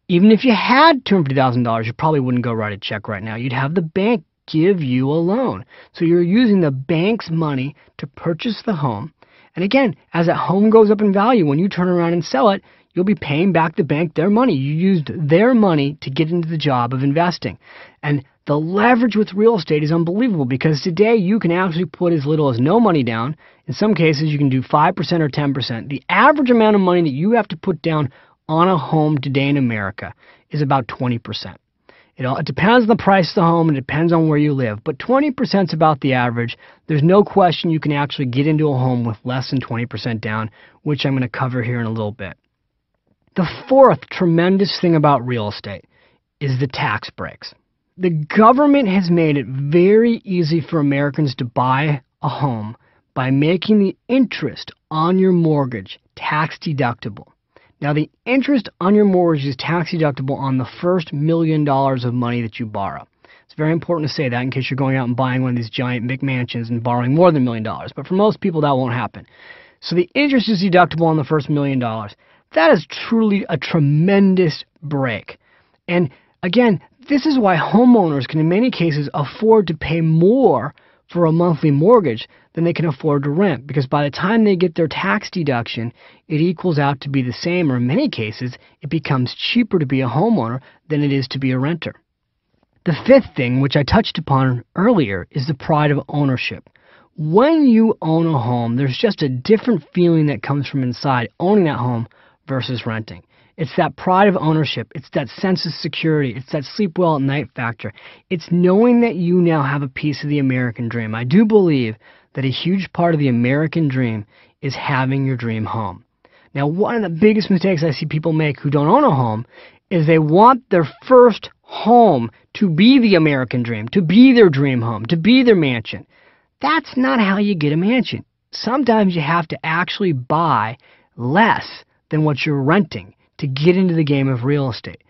Speaker 1: Even if you had $250,000, you probably wouldn't go write a check right now. You'd have the bank give you a loan. So you're using the bank's money to purchase the home. And again, as that home goes up in value, when you turn around and sell it, you'll be paying back the bank their money. You used their money to get into the job of investing. And the leverage with real estate is unbelievable because today you can actually put as little as no money down. In some cases, you can do 5% or 10%. The average amount of money that you have to put down on a home today in America is about 20%. It depends on the price of the home and it depends on where you live, but 20% is about the average. There's no question you can actually get into a home with less than 20% down, which I'm going to cover here in a little bit. The fourth tremendous thing about real estate is the tax breaks. The government has made it very easy for Americans to buy a home by making the interest on your mortgage tax deductible. Now, the interest on your mortgage is tax deductible on the first $1 million of money that you borrow. It's very important to say that in case you're going out and buying one of these giant McMansions and borrowing more than $1 million. But for most people, that won't happen. So the interest is deductible on the first $1 million. That is truly a tremendous break. And again, this is why homeowners can in many cases afford to pay more for a monthly mortgage than they can afford to rent, because by the time they get their tax deduction, it equals out to be the same, or in many cases, it becomes cheaper to be a homeowner than it is to be a renter. The fifth thing, which I touched upon earlier, is the pride of ownership. When you own a home, there's just a different feeling that comes from inside owning that home versus renting. It's that pride of ownership. It's that sense of security. It's that sleep well at night factor. It's knowing that you now have a piece of the American dream. I do believe that a huge part of the American dream is having your dream home. Now, one of the biggest mistakes I see people make who don't own a home is they want their first home to be the American dream, to be their dream home, to be their mansion. That's not how you get a mansion. Sometimes you have to actually buy less than what you're renting to get into the game of real estate.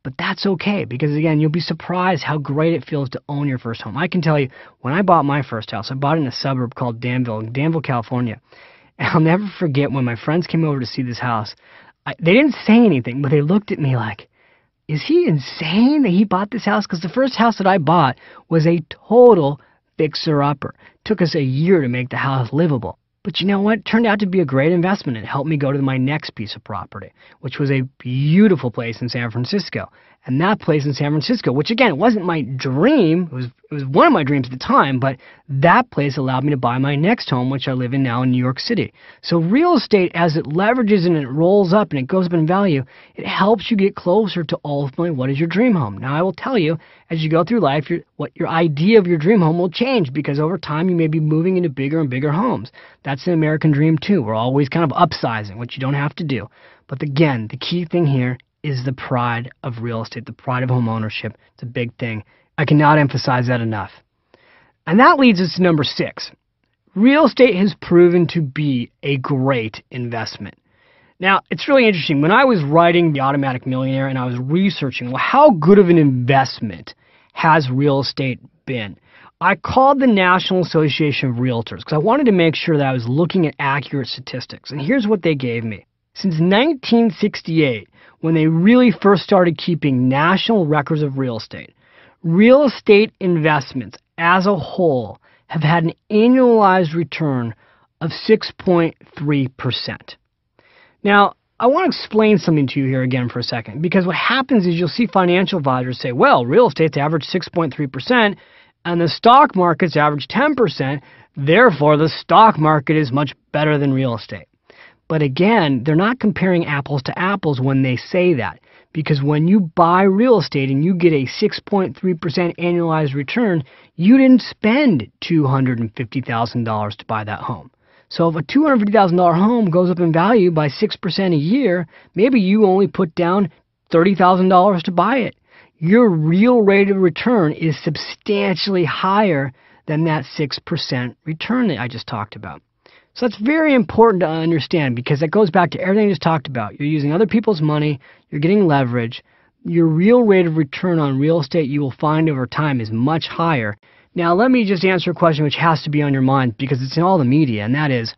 Speaker 1: But that's okay, because again, you'll be surprised how great it feels to own your first home. I can tell you, when I bought my first house, I bought it in a suburb called Danville, California. And I'll never forget when my friends came over to see this house. They didn't say anything, but they looked at me like, is he insane that he bought this house? Because the first house that I bought was a total fixer-upper. Took us a year to make the house livable. But you know what? It turned out to be a great investment. It helped me go to my next piece of property, which was a beautiful place in San Francisco. And that place in San Francisco, which again, it wasn't my dream. It was one of my dreams at the time, but that place allowed me to buy my next home, which I live in now in New York City. So real estate, as it leverages and it rolls up and it goes up in value, it helps you get closer to ultimately what is your dream home. Now, I will tell you, as you go through life, what your idea of your dream home will change, because over time you may be moving into bigger and bigger homes. That's an American dream too. We're always kind of upsizing, which you don't have to do. But again, the key thing here is the pride of real estate, the pride of home ownership. It's a big thing. I cannot emphasize that enough. And that leads us to number 6. Real estate has proven to be a great investment. Now, it's really interesting. When I was writing The Automatic Millionaire and I was researching, well, how good of an investment has real estate been? I called the National Association of Realtors because I wanted to make sure that I was looking at accurate statistics. And here's what they gave me. Since 1968, when they really first started keeping national records of real estate investments as a whole have had an annualized return of 6.3%. Now, I want to explain something to you here again for a second, because what happens is you'll see financial advisors say, well, real estate's average 6.3%, and the stock market's average 10%, therefore the stock market is much better than real estate. But again, they're not comparing apples to apples when they say that, because when you buy real estate and you get a 6.3% annualized return, you didn't spend $250,000 to buy that home. So if a $250,000 home goes up in value by 6% a year, maybe you only put down $30,000 to buy it. Your real rate of return is substantially higher than that 6% return that I just talked about. So that's very important to understand, because that goes back to everything I just talked about. You're using other people's money, you're getting leverage. Your real rate of return on real estate, you will find over time, is much higher. Now, let me just answer a question which has to be on your mind because it's in all the media, and that is,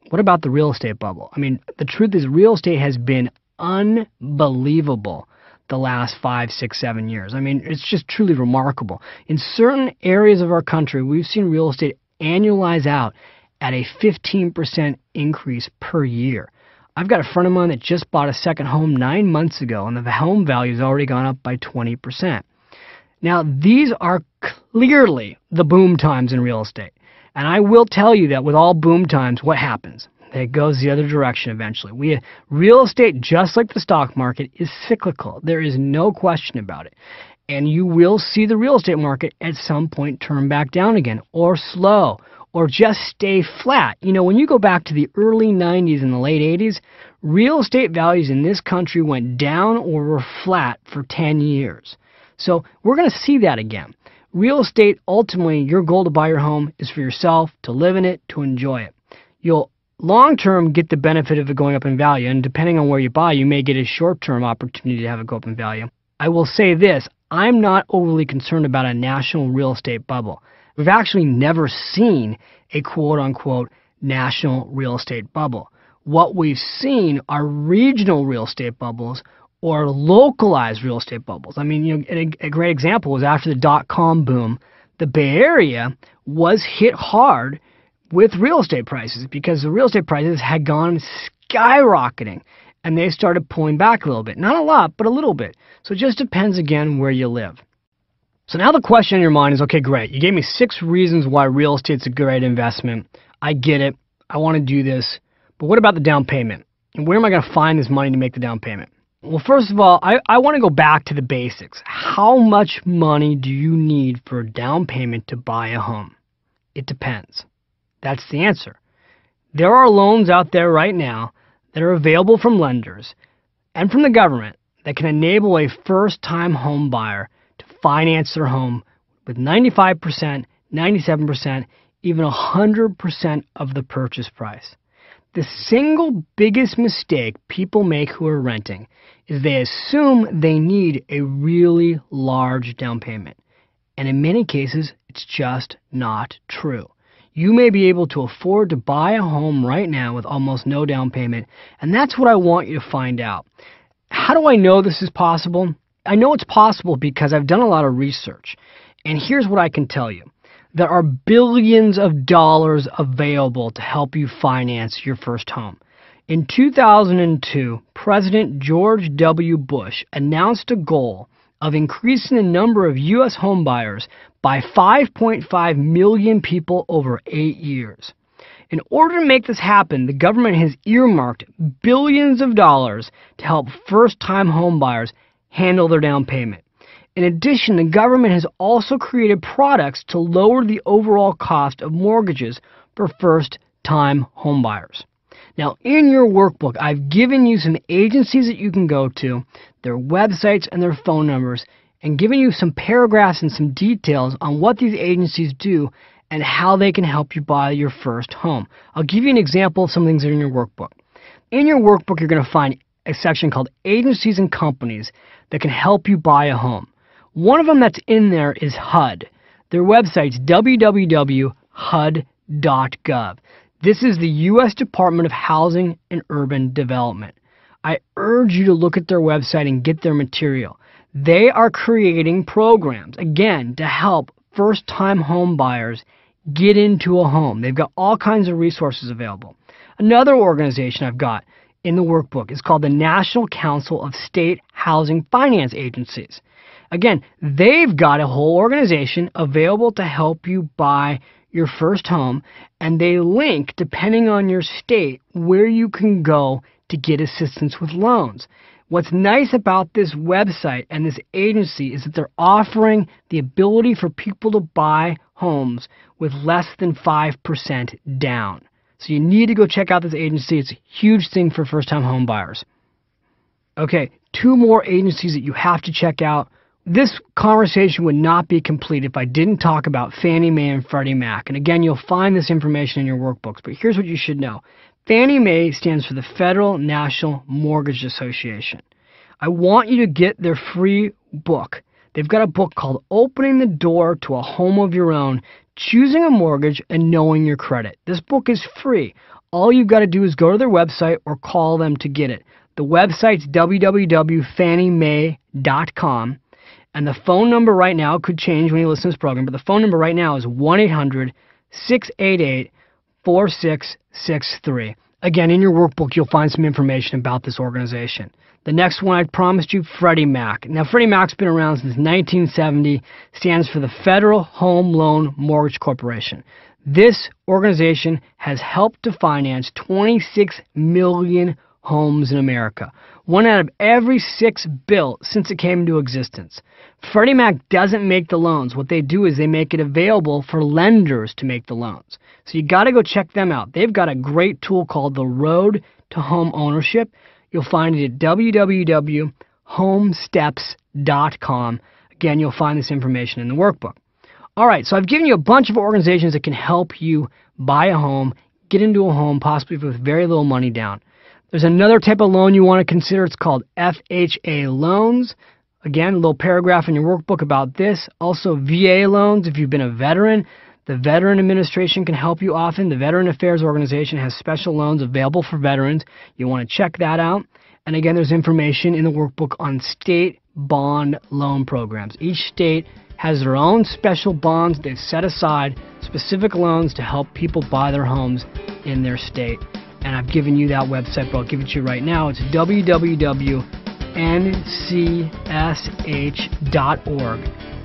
Speaker 1: what about the real estate bubble? I mean, the truth is real estate has been unbelievable the last 5, 6, 7 years. I mean, it's just truly remarkable. In certain areas of our country, we've seen real estate annualize out at a 15% increase per year. I've got a friend of mine that just bought a second home 9 months ago, and the home value has already gone up by 20%. Now, these are clearly the boom times in real estate. And I will tell you that with all boom times, what happens? It goes the other direction eventually. Real estate, just like the stock market, is cyclical. There is no question about it. And you will see the real estate market at some point turn back down again, or slow, or just stay flat. You know, when you go back to the early 90s and the late 80s, real estate values in this country went down or were flat for 10 years. So we're going to see that again. Real estate, ultimately, your goal to buy your home is for yourself, to live in it, to enjoy it. You'll long-term get the benefit of it going up in value, and depending on where you buy, you may get a short-term opportunity to have it go up in value. I will say this, I'm not overly concerned about a national real estate bubble. We've actually never seen a quote-unquote national real estate bubble. What we've seen are regional real estate bubbles or localized real estate bubbles. I mean, a great example was after the dot-com boom the Bay Area was hit hard with real estate prices because the real estate prices had gone skyrocketing and they started pulling back a little bit. Not a lot, but a little bit. So it just depends, again, where you live. So now the question in your mind is, okay, great. You gave me 6 reasons why real estate's a great investment. I get it. I want to do this. But what about the down payment? And where am I going to find this money to make the down payment? Well, first of all, I want to go back to the basics. How much money do you need for a down payment to buy a home? It depends. That's the answer. There are loans out there right now that are available from lenders and from the government that can enable a first-time home buyer to finance their home with 95%, 97%, even 100% of the purchase price. The single biggest mistake people make who are renting is they assume they need a really large down payment. And in many cases, it's just not true. You may be able to afford to buy a home right now with almost no down payment, and that's what I want you to find out. How do I know this is possible? I know it's possible because I've done a lot of research, and here's what I can tell you. There are billions of dollars available to help you finance your first home. In 2002, President George W. Bush announced a goal of increasing the number of U.S. home buyers by 5.5 million people over 8 years. In order to make this happen, the government has earmarked billions of dollars to help first-time home buyers handle their down payment. In addition, the government has also created products to lower the overall cost of mortgages for first-time homebuyers. Now, in your workbook, I've given you some agencies that you can go to, their websites and their phone numbers, and given you some paragraphs and some details on what these agencies do and how they can help you buy your first home. I'll give you an example of some things that are in your workbook. In your workbook, you're going to find a section called Agencies and Companies that can help you buy a home. One of them that's in there is HUD. Their website's www.hud.gov. This is the U.S. Department of Housing and Urban Development. I urge you to look at their website and get their material. They are creating programs, again, to help first-time home buyers get into a home. They've got all kinds of resources available. Another organization I've got in the workbook is called the National Council of State Housing Finance Agencies. Again, they've got a whole organization available to help you buy your first home, and they link, depending on your state, where you can go to get assistance with loans. What's nice about this website and this agency is that they're offering the ability for people to buy homes with less than 5% down. So you need to go check out this agency. It's a huge thing for first-time home buyers. Okay, 2 more agencies that you have to check out. This conversation would not be complete if I didn't talk about Fannie Mae and Freddie Mac. And again, you'll find this information in your workbooks, but here's what you should know. Fannie Mae stands for the Federal National Mortgage Association. I want you to get their free book. They've got a book called Opening the Door to a Home of Your Own, Choosing a Mortgage and Knowing Your Credit. This book is free. All you've got to do is go to their website or call them to get it. The website's www.fanniemae.com. And the phone number right now could change when you listen to this program, but the phone number right now is 1-800-688-4663. Again, in your workbook, you'll find some information about this organization. The next one I promised you, Freddie Mac. Now, Freddie Mac's been around since 1970, stands for the Federal Home Loan Mortgage Corporation. This organization has helped to finance 26 million homes in America. 1 out of every 6 built since it came into existence. Freddie Mac doesn't make the loans. What they do is they make it available for lenders to make the loans. So you got to go check them out. They've got a great tool called the Road to Home Ownership. You'll find it at www.homesteps.com. Again, you'll find this information in the workbook. All right, so I've given you a bunch of organizations that can help you buy a home, get into a home, possibly with very little money down. There's another type of loan you want to consider. It's called FHA loans. Again, a little paragraph in your workbook about this. Also, VA loans. If you've been a veteran, the Veteran Administration can help you often. The Veteran Affairs Organization has special loans available for veterans. You want to check that out. And again, there's information in the workbook on state bond loan programs. Each state has their own special bonds. They've set aside specific loans to help people buy their homes in their state. And I've given you that website, but I'll give it to you right now. It's www.ncsh.org,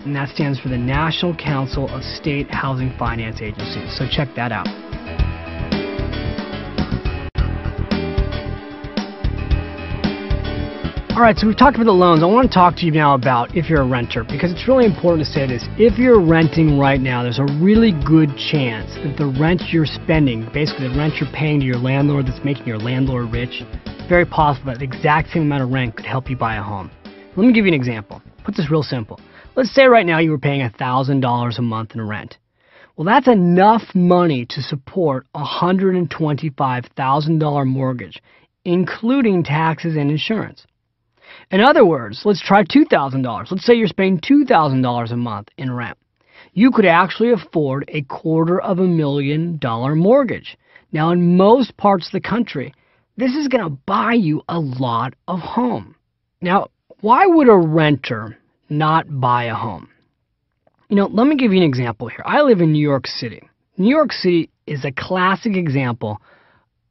Speaker 1: and that stands for the National Council of State Housing Finance Agencies. So check that out. All right, so we've talked about the loans. I want to talk to you now about if you're a renter, because it's really important to say this. If you're renting right now, there's a really good chance that the rent you're spending, basically the rent you're paying to your landlord that's making your landlord rich, it's very possible that the exact same amount of rent could help you buy a home. Let me give you an example. Put this real simple. Let's say right now you were paying $1,000 a month in rent. Well, that's enough money to support a $125,000 mortgage, including taxes and insurance. In other words, let's try $2,000. Let's say you're spending $2,000 a month in rent. You could actually afford a $250,000 mortgage. Now, in most parts of the country, this is going to buy you a lot of home. Now, why would a renter not buy a home? Let me give you an example here. I live in New York City. New York City is a classic example.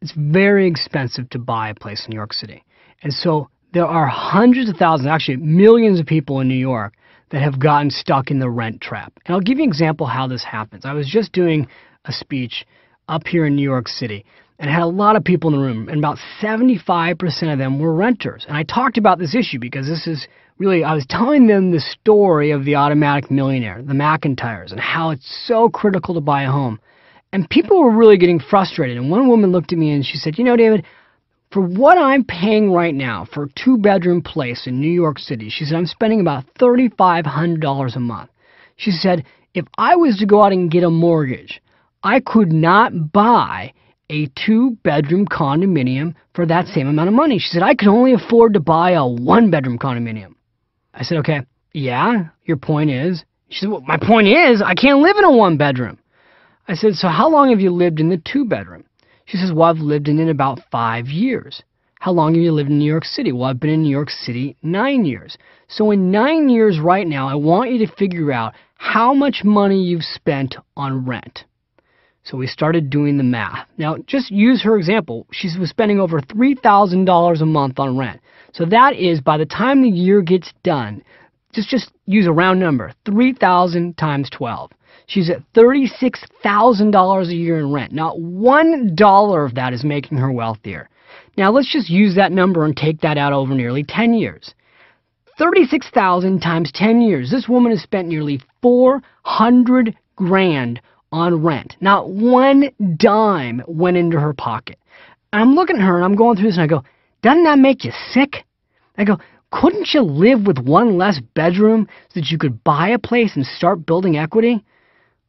Speaker 1: It's very expensive to buy a place in New York City. And so there are hundreds of thousands, actually millions of people in New York that have gotten stuck in the rent trap. And I'll give you an example how this happens. I was just doing a speech up here in New York City, and I had a lot of people in the room, and about 75% of them were renters. And I talked about this issue because this is really, I was telling them the story of the Automatic Millionaire, the McIntyres, and how it's so critical to buy a home. And people were really getting frustrated. And one woman looked at me and she said, David, for what I'm paying right now for a 2-bedroom place in New York City, she said, I'm spending about $3,500 a month. She said, if I was to go out and get a mortgage, I could not buy a 2-bedroom condominium for that same amount of money. She said, I could only afford to buy a 1-bedroom condominium. I said, okay, yeah, your point is? She said, well, my point is I can't live in a 1-bedroom. I said, so how long have you lived in the 2-bedroom? She says, well, I've lived in it about 5 years. How long have you lived in New York City? Well, I've been in New York City 9 years. So in 9 years right now, I want you to figure out how much money you've spent on rent. So we started doing the math. Now, just use her example. She was spending over $3,000 a month on rent. So that is, by the time the year gets done, just use a round number, 3,000 times 12. She's at $36,000 a year in rent. Not $1 of that is making her wealthier. Now, let's just use that number and take that out over nearly 10 years. 36,000 times 10 years. This woman has spent nearly $400,000 on rent. Not one dime went into her pocket. And I'm looking at her and I'm going through this and I go, doesn't that make you sick? I go, couldn't you live with one less bedroom so that you could buy a place and start building equity?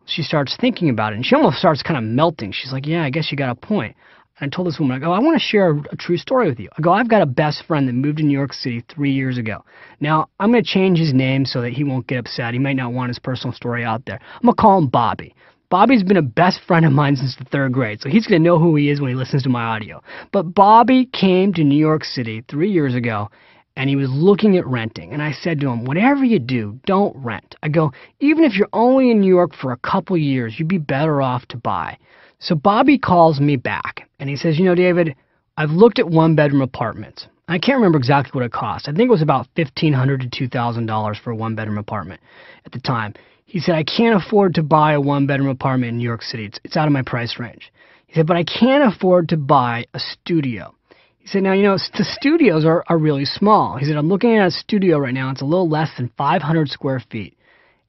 Speaker 1: She starts thinking about it, and she almost starts kind of melting. She's like, yeah, I guess you got a point. And I told this woman, I go, I want to share a true story with you. I go, I've got a best friend that moved to New York City 3 years ago. Now, I'm going to change his name so that he won't get upset. He might not want his personal story out there. I'm going to call him Bobby. Bobby's been a best friend of mine since the 3rd grade, so he's going to know who he is when he listens to my audio. But Bobby came to New York City 3 years ago, and he was looking at renting. And I said to him, whatever you do, don't rent. I go, even if you're only in New York for a couple years, you'd be better off to buy. So Bobby calls me back, and he says, David, I've looked at 1-bedroom apartments. I can't remember exactly what it cost. I think it was about $1,500 to $2,000 for a 1-bedroom apartment at the time. He said, I can't afford to buy a 1-bedroom apartment in New York City. It's out of my price range. He said, but I can afford to buy a studio. He said, now, the studios are really small. He said, I'm looking at a studio right now. It's a little less than 500 square feet.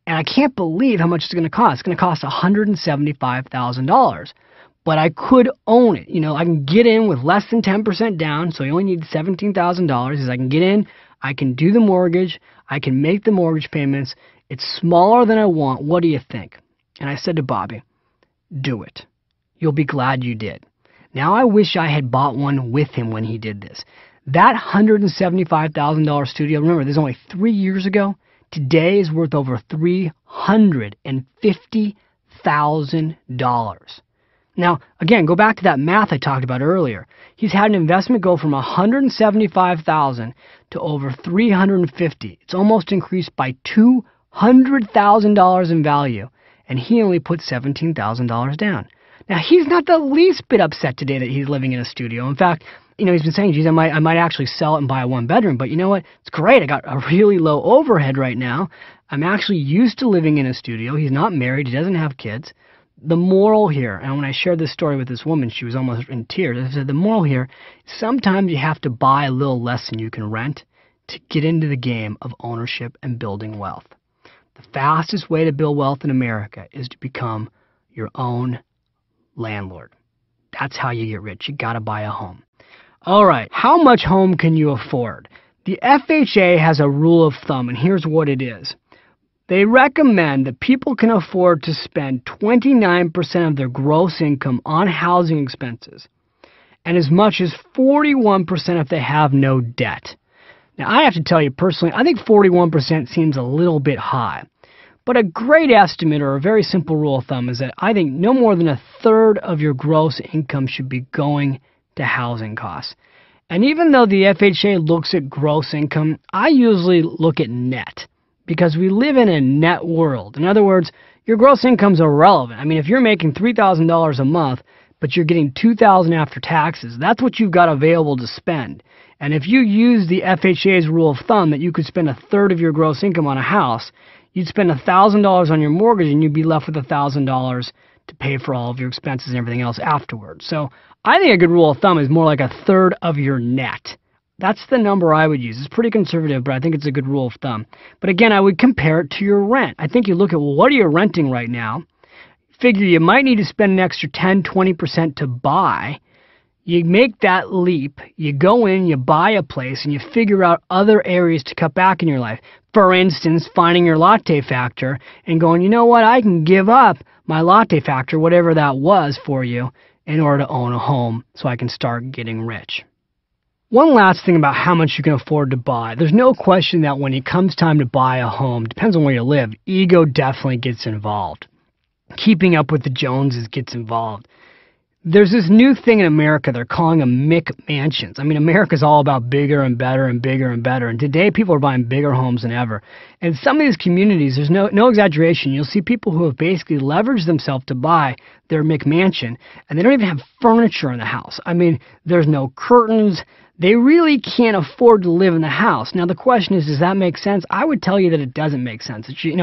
Speaker 1: And I can't believe how much it's going to cost. It's going to cost $175,000. But I could own it. I can get in with less than 10% down, so you only need $17,000. He says, I can get in, I can do the mortgage, I can make the mortgage payments. It's smaller than I want. What do you think? And I said to Bobby, do it. You'll be glad you did. Now I wish I had bought one with him when he did this. That $175,000 studio, remember, this is only 3 years ago. Today is worth over $350,000. Now, again, go back to that math I talked about earlier. He's had an investment go from $175,000 to over $350,000. It's almost increased by $100,000 in value, and he only put $17,000 down. Now, he's not the least bit upset today that he's living in a studio. In fact, he's been saying, geez, I might actually sell it and buy a one-bedroom. But you know what? It's great. I got a really low overhead right now. I'm actually used to living in a studio. He's not married. He doesn't have kids. The moral here, and when I shared this story with this woman, she was almost in tears. I said, the moral here, sometimes you have to buy a little less than you can rent to get into the game of ownership and building wealth. The fastest way to build wealth in America is to become your own landlord. That's how you get rich. You got to buy a home. All right, how much home can you afford? The FHA has a rule of thumb, and here's what it is. They recommend that people can afford to spend 29% of their gross income on housing expenses and as much as 41% if they have no debt. Now, I have to tell you personally, I think 41% seems a little bit high. But a great estimate, or a very simple rule of thumb, is that I think no more than a third of your gross income should be going to housing costs. And even though the FHA looks at gross income, I usually look at net, because we live in a net world. In other words, your gross income is irrelevant. I mean, if you're making $3,000 a month, but you're getting $2,000 after taxes, that's what you've got available to spend. And if you use the FHA's rule of thumb that you could spend a third of your gross income on a house, you'd spend $1,000 on your mortgage and you'd be left with $1,000 to pay for all of your expenses and everything else afterwards. So I think a good rule of thumb is more like a third of your net. That's the number I would use. It's pretty conservative, but I think it's a good rule of thumb. But again, I would compare it to your rent. I think you look at, well, what are you renting right now? Figure you might need to spend an extra 10, 20% to buy. You make that leap, you go in, you buy a place, and you figure out other areas to cut back in your life. For instance, finding your latte factor and going, you know what, I can give up my latte factor, whatever that was for you, in order to own a home so I can start getting rich. One last thing about how much you can afford to buy. There's no question that when it comes time to buy a home, depends on where you live, ego definitely gets involved. Keeping up with the Joneses gets involved. There's this new thing in America they're calling them McMansions. I mean, America's all about bigger and better and bigger and better. And today people are buying bigger homes than ever. And some of these communities, there's no exaggeration. You'll see people who have basically leveraged themselves to buy their McMansion, and they don't even have furniture in the house. I mean, there's no curtains. They really can't afford to live in the house. Now, the question is, does that make sense? I would tell you that it doesn't make sense. It's, you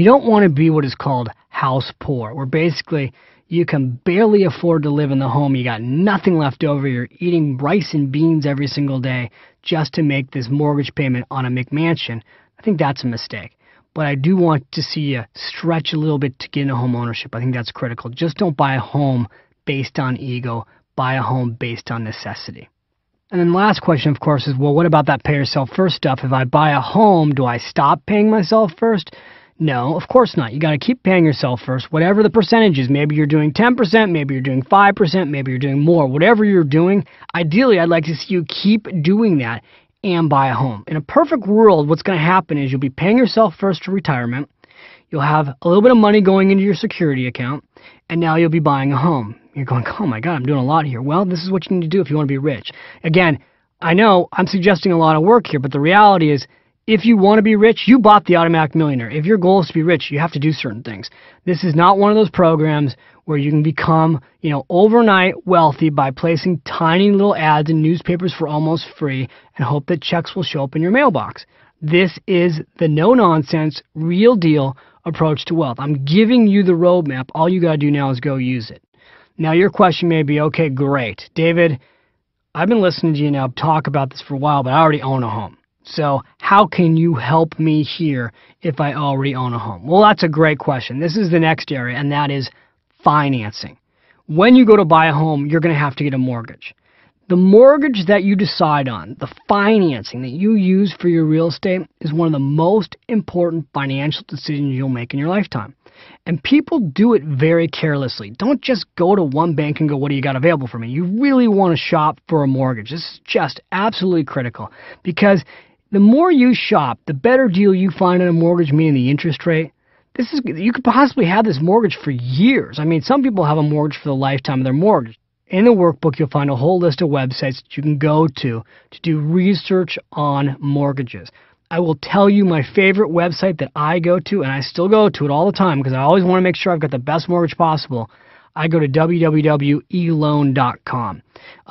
Speaker 1: don't want to be what is called house poor, where basically you can barely afford to live in the home. You got nothing left over. You're eating rice and beans every single day just to make this mortgage payment on a McMansion. I think that's a mistake. But I do want to see you stretch a little bit to get into home ownership. I think that's critical. Just don't buy a home based on ego. Buy a home based on necessity. And then the last question, of course, is, well, what about that pay yourself first stuff? If I buy a home, do I stop paying myself first? No, of course not. You got to keep paying yourself first, whatever the percentage is. Maybe you're doing 10%, maybe you're doing 5%, maybe you're doing more. Whatever you're doing, ideally, I'd like to see you keep doing that and buy a home. In a perfect world, what's going to happen is you'll be paying yourself first for retirement. You'll have a little bit of money going into your security account, and now you'll be buying a home. You're going, oh my God, I'm doing a lot here. Well, this is what you need to do if you want to be rich. Again, I know I'm suggesting a lot of work here, but the reality is, if you want to be rich, you bought the Automatic Millionaire. If your goal is to be rich, you have to do certain things. This is not one of those programs where you can become, overnight wealthy by placing tiny little ads in newspapers for almost free and hope that checks will show up in your mailbox. This is the no-nonsense, real deal approach to wealth. I'm giving you the roadmap. All you got to do now is go use it. Now, your question may be, okay, great. David, I've been listening to you now talk about this for a while, but I already own a home. So how can you help me here if I already own a home? Well, that's a great question. This is the next area, and that is financing. When you go to buy a home, you're going to have to get a mortgage. The mortgage that you decide on, the financing that you use for your real estate, is one of the most important financial decisions you'll make in your lifetime. And people do it very carelessly. Don't just go to one bank and go, what do you got available for me? You really want to shop for a mortgage. This is just absolutely critical, because the more you shop, the better deal you find on a mortgage, meaning the interest rate. You could possibly have this mortgage for years. I mean, some people have a mortgage for the lifetime of their mortgage. In the workbook, you'll find a whole list of websites that you can go to do research on mortgages. I will tell you my favorite website that I go to, and I still go to it all the time because I always want to make sure I've got the best mortgage possible. I go to www.eloan.com.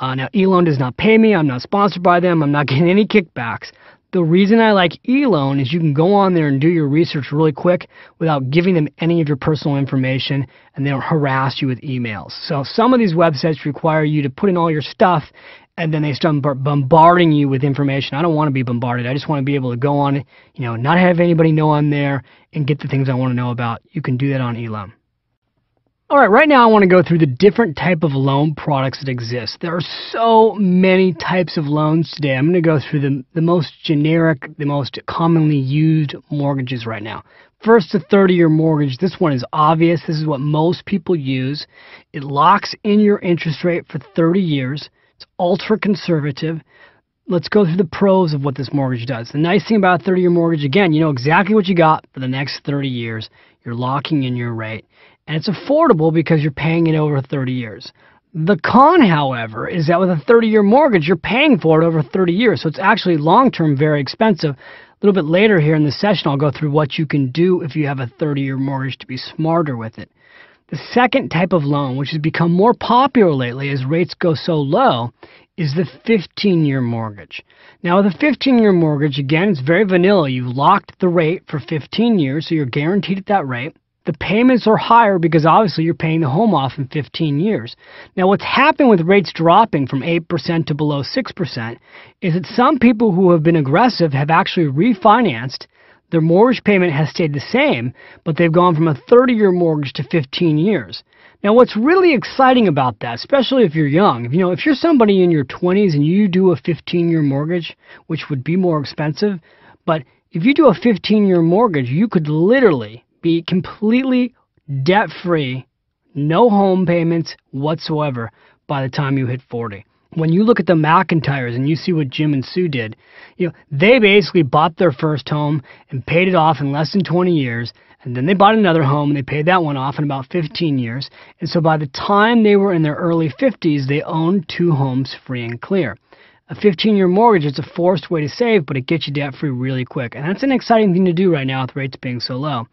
Speaker 1: Now, eLoan does not pay me. I'm not sponsored by them. I'm not getting any kickbacks. The reason I like eLoan is you can go on there and do your research really quick without giving them any of your personal information, and they don't harass you with emails. So some of these websites require you to put in all your stuff, and then they start bombarding you with information. I don't want to be bombarded. I just want to be able to go on, not have anybody know I'm there and get the things I want to know about. You can do that on eLoan. All right now I want to go through the different type of loan products that exist. There are so many types of loans today. I'm going to go through the most generic, the most commonly used mortgages right now. First, the 30-year mortgage. This one is obvious. This is what most people use. It locks in your interest rate for 30 years. It's ultra conservative. Let's go through the pros of what this mortgage does. The nice thing about a 30-year mortgage, again, you know exactly what you got for the next 30 years. You're locking in your rate. And it's affordable because you're paying it over 30 years. The con, however, is that with a 30-year mortgage, you're paying for it over 30 years. So it's actually long-term very expensive. A little bit later here in the session, I'll go through what you can do if you have a 30-year mortgage to be smarter with it. The second type of loan, which has become more popular lately as rates go so low, is the 15-year mortgage. Now, with a 15-year mortgage, again, it's very vanilla. You've locked the rate for 15 years, so you're guaranteed at that rate. The payments are higher because obviously you're paying the home off in 15 years. Now, what's happened with rates dropping from 8% to below 6% is that some people who have been aggressive have actually refinanced. Their mortgage payment has stayed the same, but they've gone from a 30-year mortgage to 15 years. Now, what's really exciting about that, especially if you're young, if you're somebody in your 20s and you do a 15-year mortgage, which would be more expensive, but if you do a 15-year mortgage, you could literally be completely debt-free, no home payments whatsoever by the time you hit 40. When you look at the McIntyres and you see what Jim and Sue did, they basically bought their first home and paid it off in less than 20 years, and then they bought another home and they paid that one off in about 15 years. And so by the time they were in their early 50s, they owned 2 homes free and clear. A 15-year mortgage is a forced way to save, but it gets you debt-free really quick. And that's an exciting thing to do right now with rates being so low.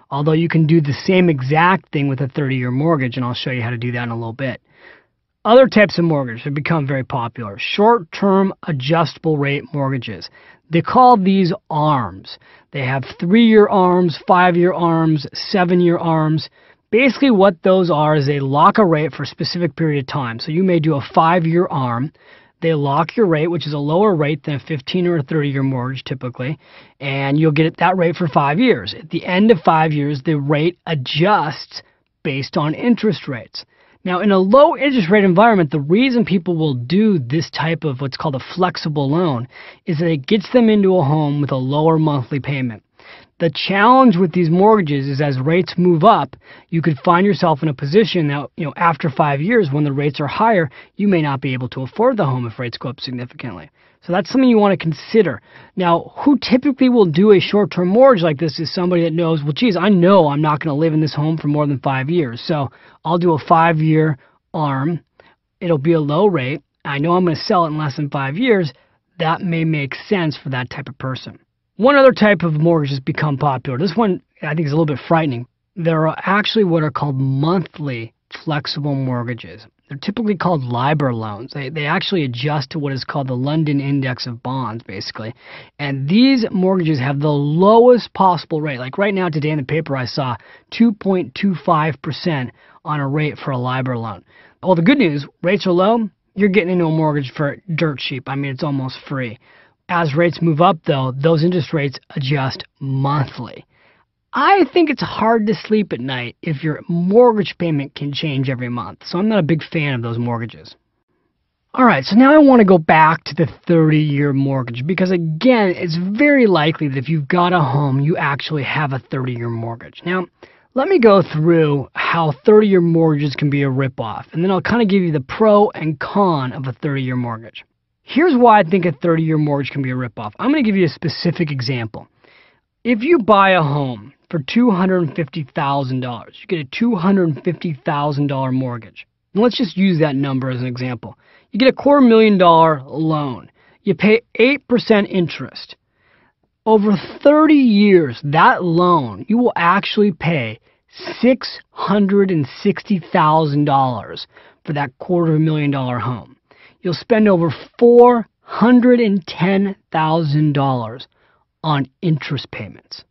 Speaker 1: Although you can do the same exact thing with a 30-year mortgage, and I'll show you how to do that in a little bit. Other types of mortgages have become very popular. Short-term adjustable rate mortgages. They call these ARMs. They have 3-year ARMs, 5-year ARMs, 7-year ARMs. Basically what those are is they lock a rate for a specific period of time. So you may do a 5-year ARM. They lock your rate, which is a lower rate than a 15 or a 30-year mortgage typically, and you'll get that rate for 5 years. At the end of 5 years, the rate adjusts based on interest rates. Now, in a low interest rate environment, the reason people will do this type of what's called a flexible loan is that it gets them into a home with a lower monthly payment. The challenge with these mortgages is as rates move up, you could find yourself in a position that, after 5 years when the rates are higher, you may not be able to afford the home if rates go up significantly. So that's something you want to consider. Now, who typically will do a short-term mortgage like this is somebody that knows, well, geez, I know I'm not going to live in this home for more than 5 years. So I'll do a 5-year ARM. It'll be a low rate. I know I'm going to sell it in less than 5 years. That may make sense for that type of person. One other type of mortgage has become popular. This one I think is a little bit frightening. There are actually what are called monthly flexible mortgages. They're typically called LIBOR loans. They actually adjust to what is called the London Index of Bonds, basically. And these mortgages have the lowest possible rate. Like right now today in the paper I saw 2.25% on a rate for a LIBOR loan. Well, the good news, rates are low. You're getting into a mortgage for dirt cheap. I mean, it's almost free. As rates move up, though, those interest rates adjust monthly. I think it's hard to sleep at night if your mortgage payment can change every month. So I'm not a big fan of those mortgages. All right, so now I want to go back to the 30-year mortgage because, again, it's very likely that if you've got a home, you actually have a 30-year mortgage. Now, let me go through how 30-year mortgages can be a ripoff, and then I'll kind of give you the pro and con of a 30-year mortgage. Here's why I think a 30-year mortgage can be a ripoff. I'm going to give you a specific example. If you buy a home for $250,000, you get a $250,000 mortgage. And let's just use that number as an example. You get a $250,000 loan. You pay 8% interest. Over 30 years, that loan, you will actually pay $660,000 for that $250,000 home. You'll spend over $410,000 on interest payments.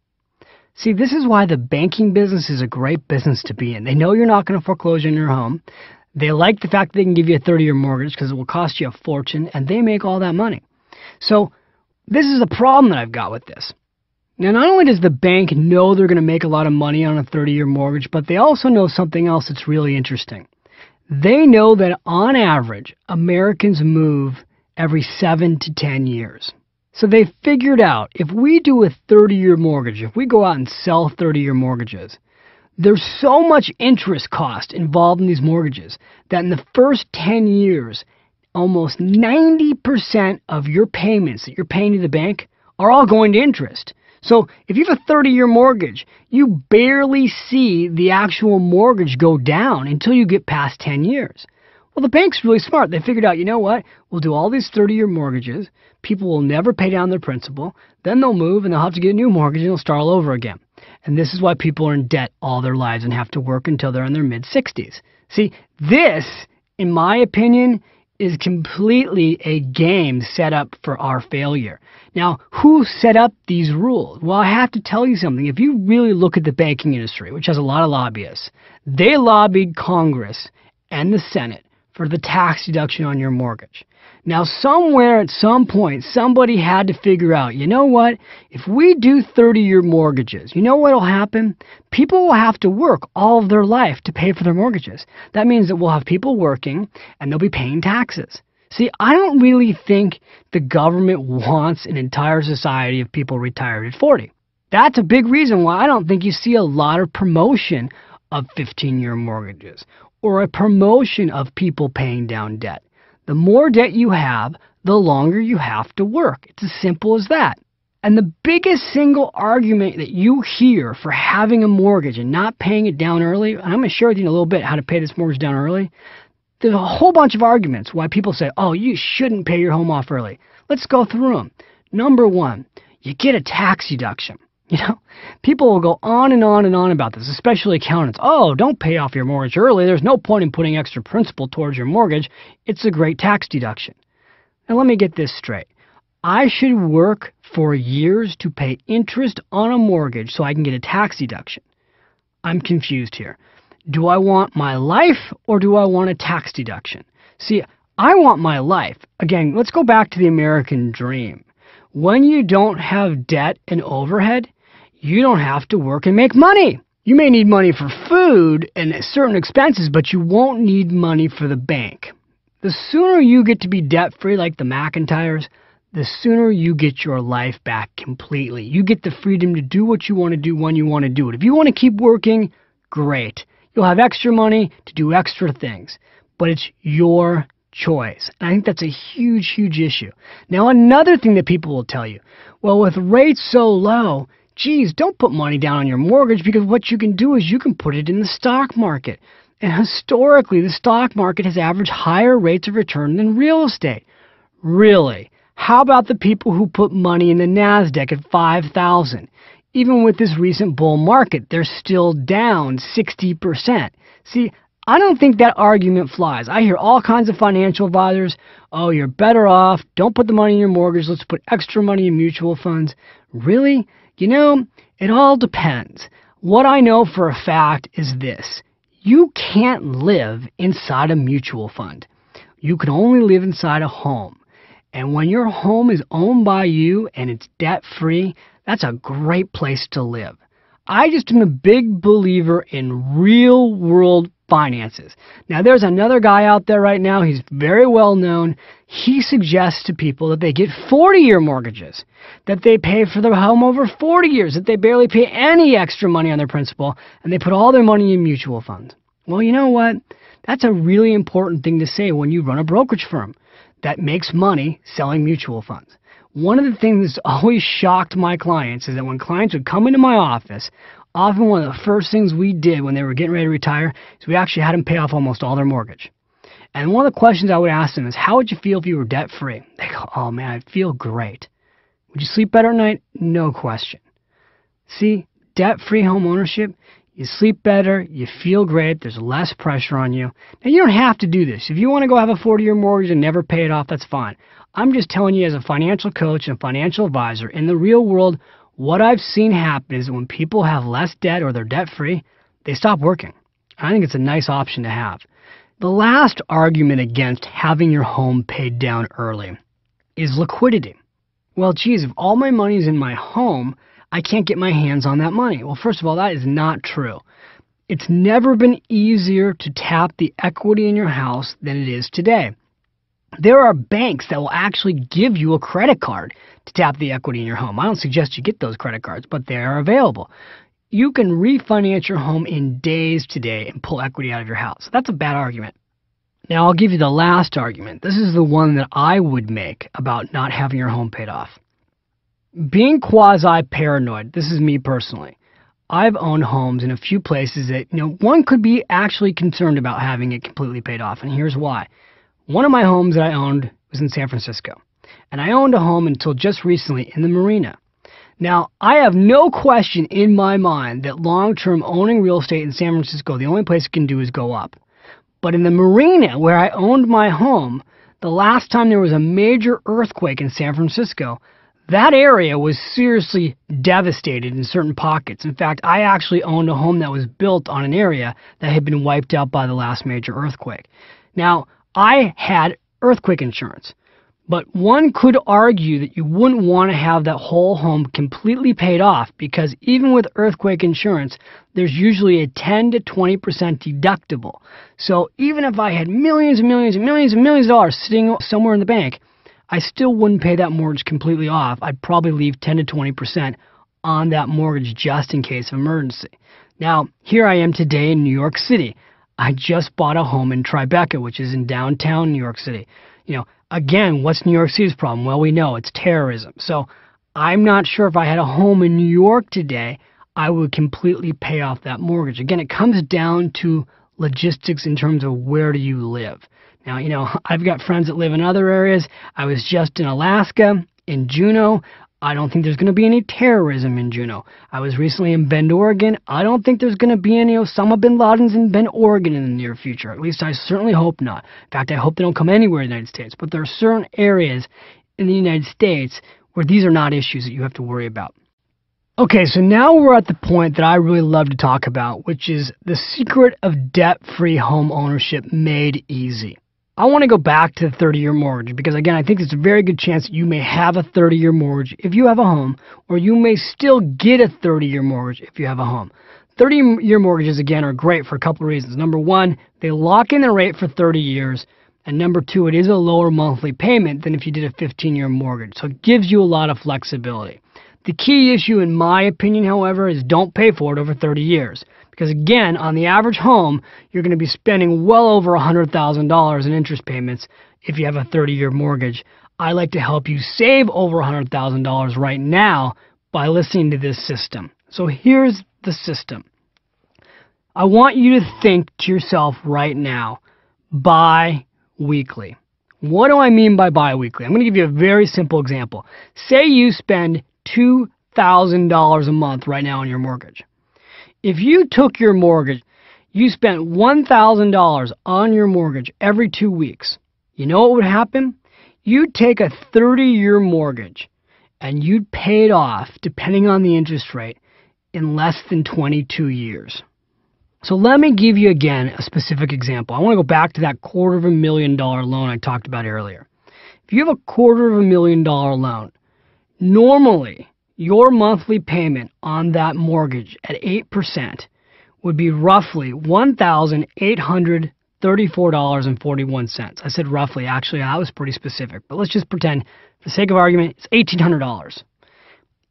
Speaker 1: See, this is why the banking business is a great business to be in. They know you're not going to foreclose on your home. They like the fact that they can give you a 30-year mortgage because it will cost you a fortune, and they make all that money. So this is a problem that I've got with this. Now, not only does the bank know they're going to make a lot of money on a 30-year mortgage, but they also know something else that's really interesting. They know that on average, Americans move every 7 to 10 years. So they figured out if we do a 30-year mortgage, if we go out and sell 30-year mortgages, there's so much interest cost involved in these mortgages that in the first 10 years, almost 90% of your payments that you're paying to the bank are all going to interest. So if you have a 30-year mortgage, you barely see the actual mortgage go down until you get past 10 years. Well, the bank's really smart. They figured out, you know what? We'll do all these 30-year mortgages. People will never pay down their principal. Then they'll move and they'll have to get a new mortgage and they'll start all over again. And this is why people are in debt all their lives and have to work until they're in their mid-60s. See, this, in my opinion, is completely a game set up for our failure. Now, who set up these rules? Well, I have to tell you something. If you really look at the banking industry, which has a lot of lobbyists, they lobbied Congress and the Senate for the tax deduction on your mortgage. Now, somewhere at some point, somebody had to figure out, you know what? If we do 30-year mortgages, you know what will happen? People will have to work all of their life to pay for their mortgages. That means that we'll have people working and they'll be paying taxes. See, I don't really think the government wants an entire society of people retired at 40. That's a big reason why I don't think you see a lot of promotion of 15-year mortgages or a promotion of people paying down debt. The more debt you have, the longer you have to work. It's as simple as that. And the biggest single argument that you hear for having a mortgage and not paying it down early, and I'm going to share with you in a little bit how to pay this mortgage down early. There's a whole bunch of arguments why people say, oh, you shouldn't pay your home off early. Let's go through them. Number one, you get a tax deduction. You know, people will go on and on and on about this, especially accountants. Oh, don't pay off your mortgage early. There's no point in putting extra principal towards your mortgage. It's a great tax deduction. Now, let me get this straight. I should work for years to pay interest on a mortgage so I can get a tax deduction. I'm confused here. Do I want my life or do I want a tax deduction? See, I want my life. Again, let's go back to the American dream. When you don't have debt and overhead, you don't have to work and make money. You may need money for food and certain expenses, but you won't need money for the bank. The sooner you get to be debt-free like the McIntyres, the sooner you get your life back completely. You get the freedom to do what you want to do when you want to do it. If you want to keep working, great. You'll have extra money to do extra things, but it's your choice. And I think that's a huge, huge issue. Now, another thing that people will tell you, well, with rates so low, geez, don't put money down on your mortgage because what you can do is you can put it in the stock market. And historically, the stock market has averaged higher rates of return than real estate. Really? How about the people who put money in the NASDAQ at 5,000? Even with this recent bull market, they're still down 60%. See, I don't think that argument flies. I hear all kinds of financial advisors, oh, you're better off, don't put the money in your mortgage, let's put extra money in mutual funds. Really? You know, it all depends. What I know for a fact is this. You can't live inside a mutual fund. You can only live inside a home. And when your home is owned by you and it's debt-free, that's a great place to live. I just am a big believer in real-world finances. Now, there's another guy out there right now. He's very well known. He suggests to people that they get 40-year mortgages, that they pay for their home over 40 years, that they barely pay any extra money on their principal, and they put all their money in mutual funds. Well, you know what? That's a really important thing to say when you run a brokerage firm that makes money selling mutual funds. One of the things that's always shocked my clients is that when clients would come into my office, often one of the first things we did when they were getting ready to retire is we actually had them pay off almost all their mortgage. And one of the questions I would ask them is, how would you feel if you were debt-free? They go, oh man, I'd feel great. Would you sleep better at night? No question. See, debt-free home ownership, you sleep better, you feel great, there's less pressure on you. Now, you don't have to do this. If you want to go have a 40-year mortgage and never pay it off, that's fine. I'm just telling you as a financial coach and financial advisor, in the real world, what I've seen happen is when people have less debt or they're debt-free, they stop working. I think it's a nice option to have. The last argument against having your home paid down early is liquidity. Well, geez, if all my money's in my home, I can't get my hands on that money. Well, first of all, that is not true. It's never been easier to tap the equity in your house than it is today. There are banks that will actually give you a credit card to tap the equity in your home. I don't suggest you get those credit cards, but they are available. You can refinance your home in days today and pull equity out of your house. That's a bad argument. Now, I'll give you the last argument. This is the one that I would make about not having your home paid off. Being quasi-paranoid, this is me personally. I've owned homes in a few places that, one could be actually concerned about having it completely paid off, and here's why. One of my homes that I owned was in San Francisco, and I owned a home until just recently in the marina. Now, I have no question in my mind that long-term owning real estate in San Francisco, the only place it can do is go up. But in the marina where I owned my home, the last time there was a major earthquake in San Francisco, that area was seriously devastated in certain pockets. In fact, I actually owned a home that was built on an area that had been wiped out by the last major earthquake. Now, I had earthquake insurance, but one could argue that you wouldn't want to have that whole home completely paid off because even with earthquake insurance, there's usually a 10 to 20% deductible. So even if I had millions and millions and millions and millions of dollars sitting somewhere in the bank, I still wouldn't pay that mortgage completely off. I'd probably leave 10 to 20% on that mortgage just in case of emergency. Now, here I am today in New York City. I just bought a home in Tribeca, which is in downtown New York City. Again, what's New York City's problem? Well, we know it's terrorism. So I'm not sure if I had a home in New York today, I would completely pay off that mortgage. Again, it comes down to logistics in terms of where do you live. Now, I've got friends that live in other areas. I was just in Alaska, in Juneau. I don't think there's going to be any terrorism in Juneau. I was recently in Bend, Oregon. I don't think there's going to be any Osama bin Laden's in Bend, Oregon in the near future. At least I certainly hope not. In fact, I hope they don't come anywhere in the United States. But there are certain areas in the United States where these are not issues that you have to worry about. Okay, so now we're at the point that I really love to talk about, which is the secret of debt-free home ownership made easy. I want to go back to the 30-year mortgage because, again, I think there's a very good chance that you may have a 30-year mortgage if you have a home, or you may still get a 30-year mortgage if you have a home. 30-year mortgages, again, are great for a couple of reasons. Number one, they lock in the rate for 30 years, and number two, it is a lower monthly payment than if you did a 15-year mortgage, so it gives you a lot of flexibility. The key issue, in my opinion, however, is don't pay for it over 30 years. Because again, on the average home, you're going to be spending well over $100,000 in interest payments if you have a 30-year mortgage. I like to help you save over $100,000 right now by listening to this system. So here's the system. I want you to think to yourself right now, bi-weekly. What do I mean by bi-weekly? I'm going to give you a very simple example. Say you spend $2,000 a month right now on your mortgage. If you took your mortgage, you spent $1,000 on your mortgage every 2 weeks, you know what would happen? You'd take a 30-year mortgage and you'd pay it off, depending on the interest rate, in less than 22 years. So let me give you again a specific example. I want to go back to that $250,000 loan I talked about earlier. If you have a $250,000 loan, normally your monthly payment on that mortgage at 8% would be roughly $1,834.41. I said roughly. Actually, that was pretty specific. But let's just pretend, for the sake of argument, it's $1,800.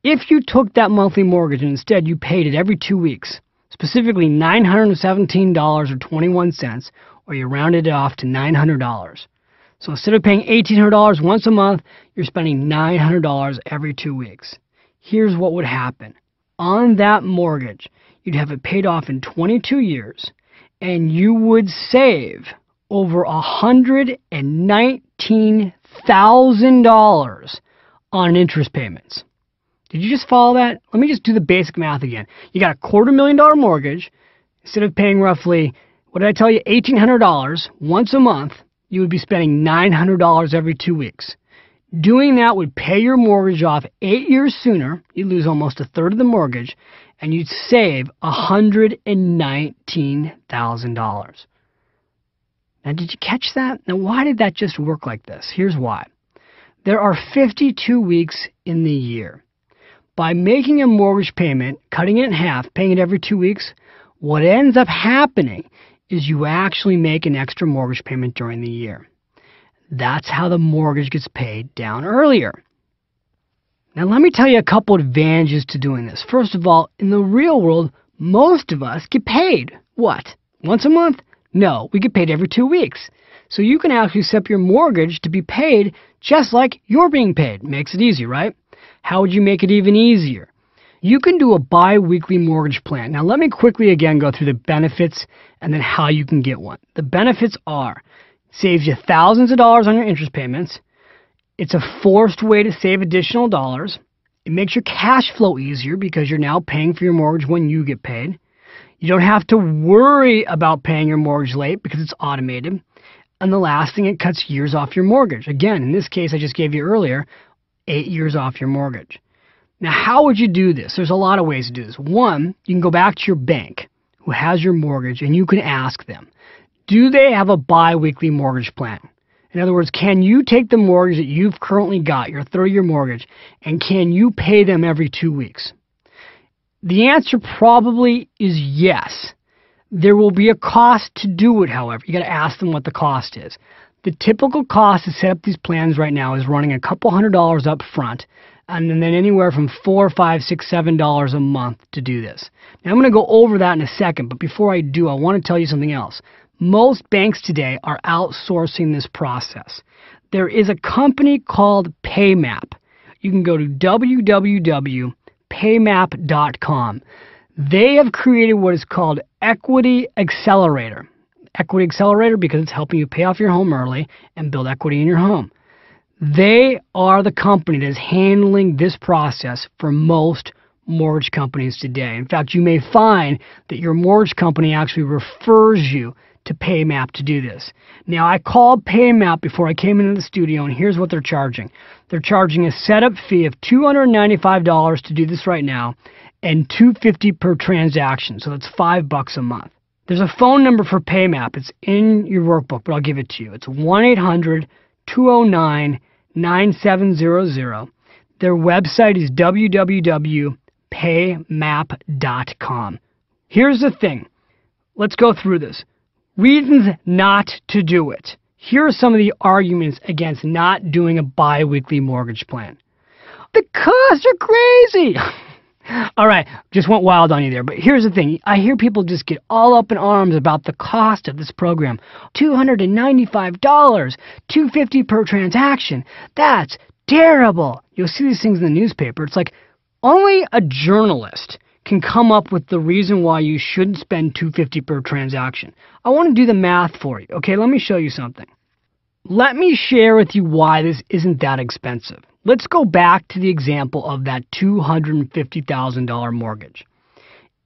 Speaker 1: If you took that monthly mortgage and instead you paid it every 2 weeks, specifically $917.21, or you rounded it off to $900. So instead of paying $1,800 once a month, you're spending $900 every 2 weeks. Here's what would happen. On that mortgage, you'd have it paid off in 22 years, and you would save over $119,000 on interest payments. Did you just follow that? Let me just do the basic math again. You got a $250,000 mortgage. Instead of paying roughly, what did I tell you, $1,800 once a month, you would be spending $900 every 2 weeks. Doing that would pay your mortgage off 8 years sooner. You'd lose almost a third of the mortgage, and you'd save $119,000. Now, did you catch that? Now, why did that just work like this? Here's why. There are 52 weeks in the year. By making a mortgage payment, cutting it in half, paying it every 2 weeks, what ends up happening is you actually make an extra mortgage payment during the year. That's how the mortgage gets paid down earlier. Now, let me tell you a couple advantages to doing this. First of all, in the real world, most of us get paid. What? Once a month? No, we get paid every 2 weeks. So you can actually set up your mortgage to be paid just like you're being paid. Makes it easy, right? How would you make it even easier? You can do a bi-weekly mortgage plan. Now, let me quickly again go through the benefits and then how you can get one. The benefits are, it saves you thousands of dollars on your interest payments. It's a forced way to save additional dollars. It makes your cash flow easier because you're now paying for your mortgage when you get paid. You don't have to worry about paying your mortgage late because it's automated. And the last thing, it cuts years off your mortgage. Again, in this case I just gave you earlier, 8 years off your mortgage. Now, how would you do this? There's a lot of ways to do this. One, you can go back to your bank who has your mortgage and you can ask them, do they have a bi-weekly mortgage plan? In other words, can you take the mortgage that you've currently got, your 30-year mortgage, and can you pay them every 2 weeks? The answer probably is yes. There will be a cost to do it, however. You got to ask them what the cost is. The typical cost to set up these plans right now is running a couple $100 up front, and then anywhere from $4, $5, $6, $7 a month to do this. Now, I'm going to go over that in a second, but before I do, I want to tell you something else. Most banks today are outsourcing this process. There is a company called PayMap. You can go to www.paymap.com. They have created what is called Equity Accelerator. Equity Accelerator because it's helping you pay off your home early and build equity in your home. They are the company that is handling this process for most mortgage companies today. In fact, you may find that your mortgage company actually refers you to PayMap to do this. Now, I called PayMap before I came into the studio, and here's what they're charging. They're charging a setup fee of $295 to do this right now, and $250 per transaction, so that's $5 a month. There's a phone number for PayMap. It's in your workbook, but I'll give it to you. It's 1-800-209-9700. Their website is www.paymap.com. Here's the thing. Let's go through this. Reasons not to do it. Here are some of the arguments against not doing a bi-weekly mortgage plan. The costs are crazy. All right, just went wild on you there, but here's the thing. I hear people just get all up in arms about the cost of this program. $295, $250 per transaction. That's terrible. You'll see these things in the newspaper. It's like only a journalist can come up with the reason why you shouldn't spend $250 per transaction. I want to do the math for you. Okay, let me show you something. Let me share with you why this isn't that expensive. Let's go back to the example of that $250,000 mortgage.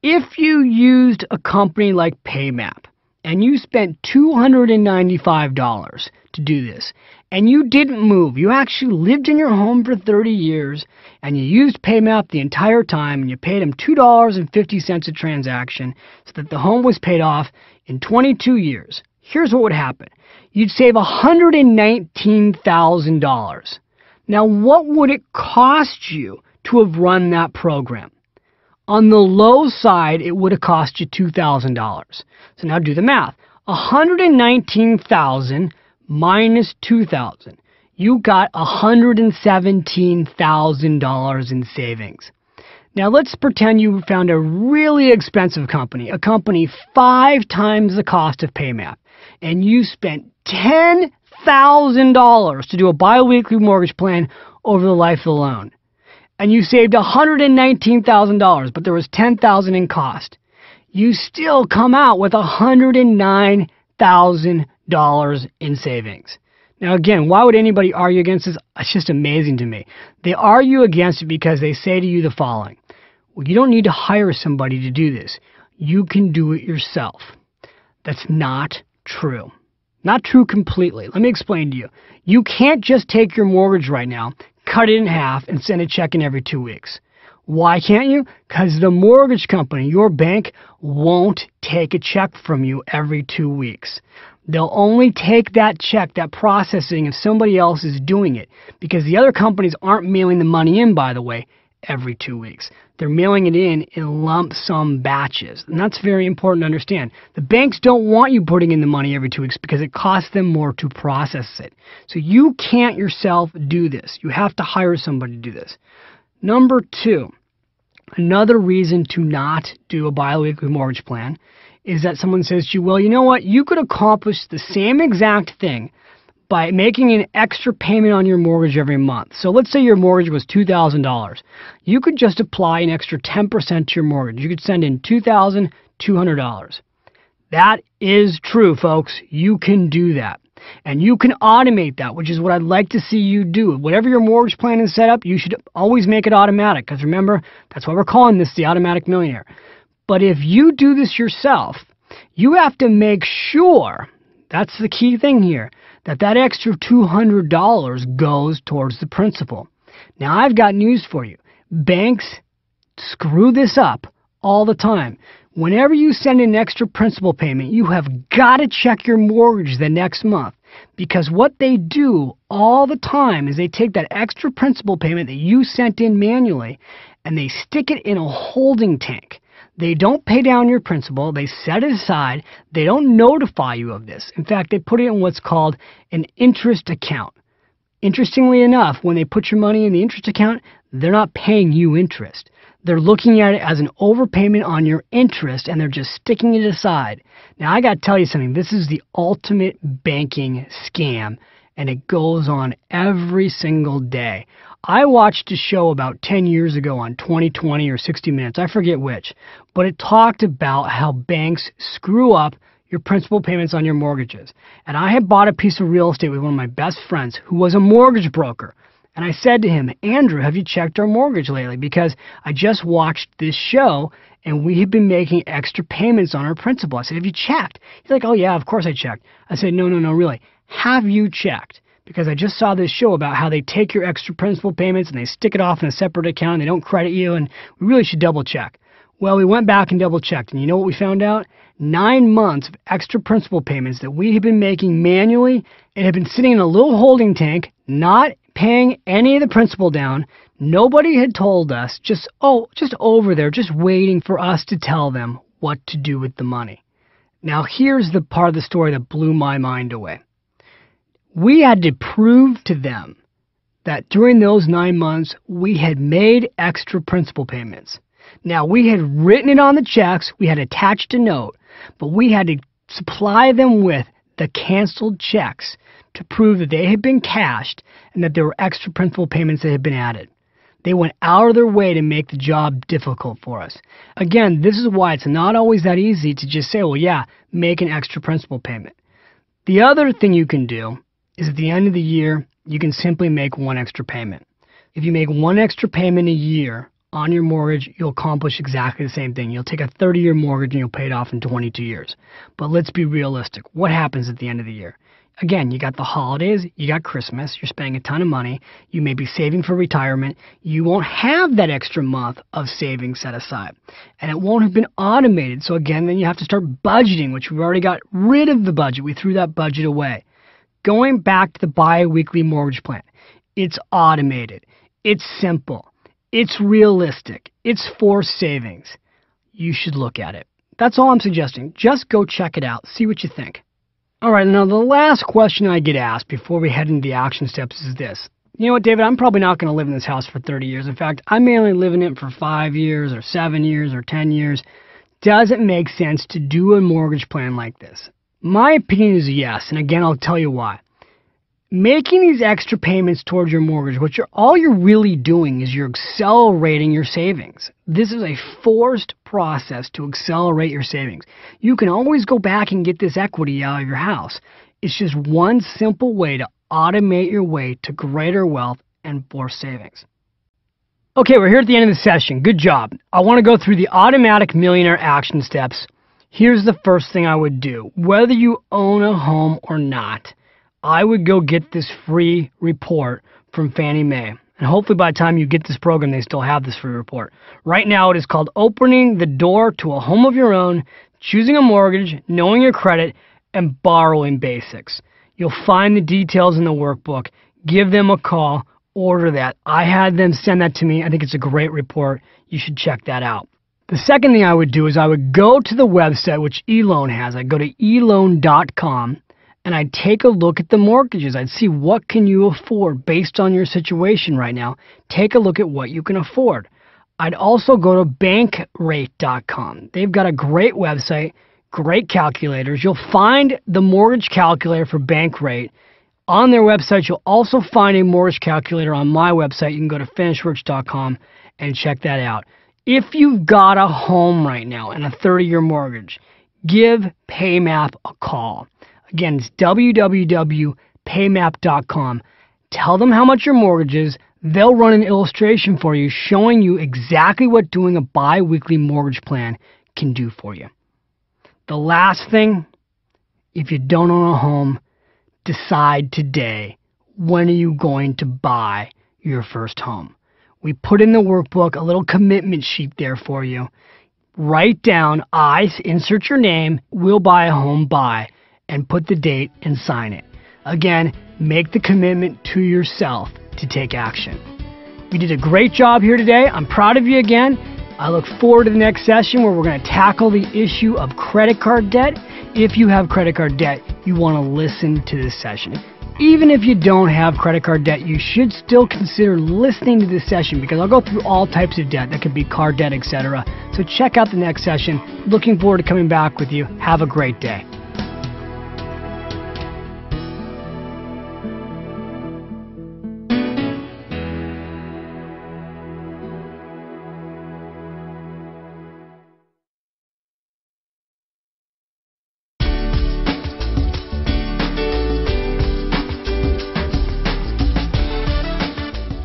Speaker 1: If you used a company like PayMap and you spent $295 to do this and you didn't move, you actually lived in your home for 30 years and you used PayMap the entire time and you paid them $2.50 a transaction so that the home was paid off in 22 years, here's what would happen. You'd save $119,000. Now, what would it cost you to have run that program? On the low side, it would have cost you $2,000. So now do the math. $119,000 minus $2,000. You got $117,000 in savings. Now, let's pretend you found a really expensive company, a company 5 times the cost of PayMap, and you spent $10,000 to do a bi-weekly mortgage plan over the life of the loan. And you saved $119,000, but there was $10,000 in cost. You still come out with $109,000 in savings. Now again, why would anybody argue against this? It's just amazing to me. They argue against it because they say to you the following: well, you don't need to hire somebody to do this. You can do it yourself. That's not true. Not true completely. Let me explain to you. You can't just take your mortgage right now, cut it in half, and send a check in every 2 weeks. Why can't you? Because the mortgage company, your bank, won't take a check from you every 2 weeks. They'll only take that check, that processing, if somebody else is doing it. Because the other companies aren't mailing the money in, by the way, every 2 weeks. They're mailing it in lump sum batches. And that's very important to understand. The banks don't want you putting in the money every 2 weeks because it costs them more to process it. So you can't yourself do this. You have to hire somebody to do this. Number two, another reason to not do a biweekly mortgage plan is that someone says to you, well, you know what? You could accomplish the same exact thing by making an extra payment on your mortgage every month. So let's say your mortgage was $2,000. You could just apply an extra 10% to your mortgage. You could send in $2,200. That is true, folks. You can do that. And you can automate that, which is what I'd like to see you do. Whatever your mortgage plan is set up, you should always make it automatic. Because remember, that's why we're calling this the Automatic Millionaire. But if you do this yourself, you have to make sure, that's the key thing here, that extra $200 goes towards the principal. Now, I've got news for you. Banks screw this up all the time. Whenever you send an extra principal payment, you have got to check your mortgage the next month. Because what they do all the time is they take that extra principal payment that you sent in manually and they stick it in a holding tank. They don't pay down your principal. They set it aside. They don't notify you of this. In fact, they put it in what's called an interest account. Interestingly enough, when they put your money in the interest account, they're not paying you interest. They're looking at it as an overpayment on your interest, and they're just sticking it aside. Now, I got to tell you something. This is the ultimate banking scam, and it goes on every single day. I watched a show about 10 years ago on 20/20 or 60 Minutes, I forget which, but it talked about how banks screw up your principal payments on your mortgages. And I had bought a piece of real estate with one of my best friends who was a mortgage broker. And I said to him, Andrew, have you checked our mortgage lately? Because I just watched this show and we have been making extra payments on our principal. I said, have you checked? He's like, oh yeah, of course I checked. I said, no, really. Have you checked? Because I just saw this show about how they take your extra principal payments and they stick it off in a separate account and they don't credit you, and we really should double check. Well, we went back and double checked, and you know what we found out? 9 months of extra principal payments that we had been making manually and had been sitting in a little holding tank, not paying any of the principal down. Nobody had told us, just over there, just waiting for us to tell them what to do with the money. Now, here's the part of the story that blew my mind away. We had to prove to them that during those 9 months, we had made extra principal payments. Now, we had written it on the checks, we had attached a note, but we had to supply them with the canceled checks to prove that they had been cashed and that there were extra principal payments that had been added. They went out of their way to make the job difficult for us. Again, this is why it's not always that easy to just say, well, yeah, make an extra principal payment. The other thing you can do is at the end of the year, you can simply make one extra payment. If you make one extra payment a year on your mortgage, you'll accomplish exactly the same thing. You'll take a 30-year mortgage and you'll pay it off in 22 years. But let's be realistic. What happens at the end of the year? Again, you got the holidays, you got Christmas, you're spending a ton of money, you may be saving for retirement, you won't have that extra month of savings set aside. And it won't have been automated. So again, then you have to start budgeting, which we've already got rid of the budget. We threw that budget away. Going back to the bi-weekly mortgage plan, it's automated, it's simple, it's realistic, it's forced savings. You should look at it. That's all I'm suggesting. Just go check it out, see what you think. All right, now the last question I get asked before we head into the action steps is this. You know what, David, I'm probably not going to live in this house for 30 years. In fact, I may only live in it for 5 years or 7 years or 10 years. Does it make sense to do a mortgage plan like this? My opinion is yes, and again, I'll tell you why. Making these extra payments towards your mortgage, all you're really doing is you're accelerating your savings. This is a forced process to accelerate your savings. You can always go back and get this equity out of your house. It's just one simple way to automate your way to greater wealth and force savings. Okay, we're here at the end of the session. Good job. I want to go through the Automatic Millionaire action steps. Here's the first thing I would do. Whether you own a home or not, I would go get this free report from Fannie Mae. And hopefully by the time you get this program, they still have this free report. Right now, it is called Opening the Door to a Home of Your Own, Choosing a Mortgage, Knowing Your Credit, and Borrowing Basics. You'll find the details in the workbook. Give them a call. Order that. I had them send that to me. I think it's a great report. You should check that out. The second thing I would do is I would go to the website, which eLoan has. I'd go to eLoan.com. And I'd take a look at the mortgages. I'd see what can you afford based on your situation right now. Take a look at what you can afford. I'd also go to bankrate.com. They've got a great website, great calculators. You'll find the mortgage calculator for Bankrate on their website. You'll also find a mortgage calculator on my website. You can go to finishworks.com and check that out. If you've got a home right now and a 30-year mortgage, give PayMap a call. Again, it's www.paymap.com. Tell them how much your mortgage is. They'll run an illustration for you showing you exactly what doing a bi-weekly mortgage plan can do for you. The last thing, if you don't own a home, decide today, when are you going to buy your first home? We put in the workbook a little commitment sheet there for you. Write down, insert your name, will buy a home by, and put the date and sign it. Again, make the commitment to yourself to take action. You did a great job here today. I'm proud of you again. I look forward to the next session where we're going to tackle the issue of credit card debt. If you have credit card debt, you want to listen to this session. Even if you don't have credit card debt, you should still consider listening to this session because I'll go through all types of debt. That could be car debt, etc. So check out the next session. Looking forward to coming back with you. Have a great day.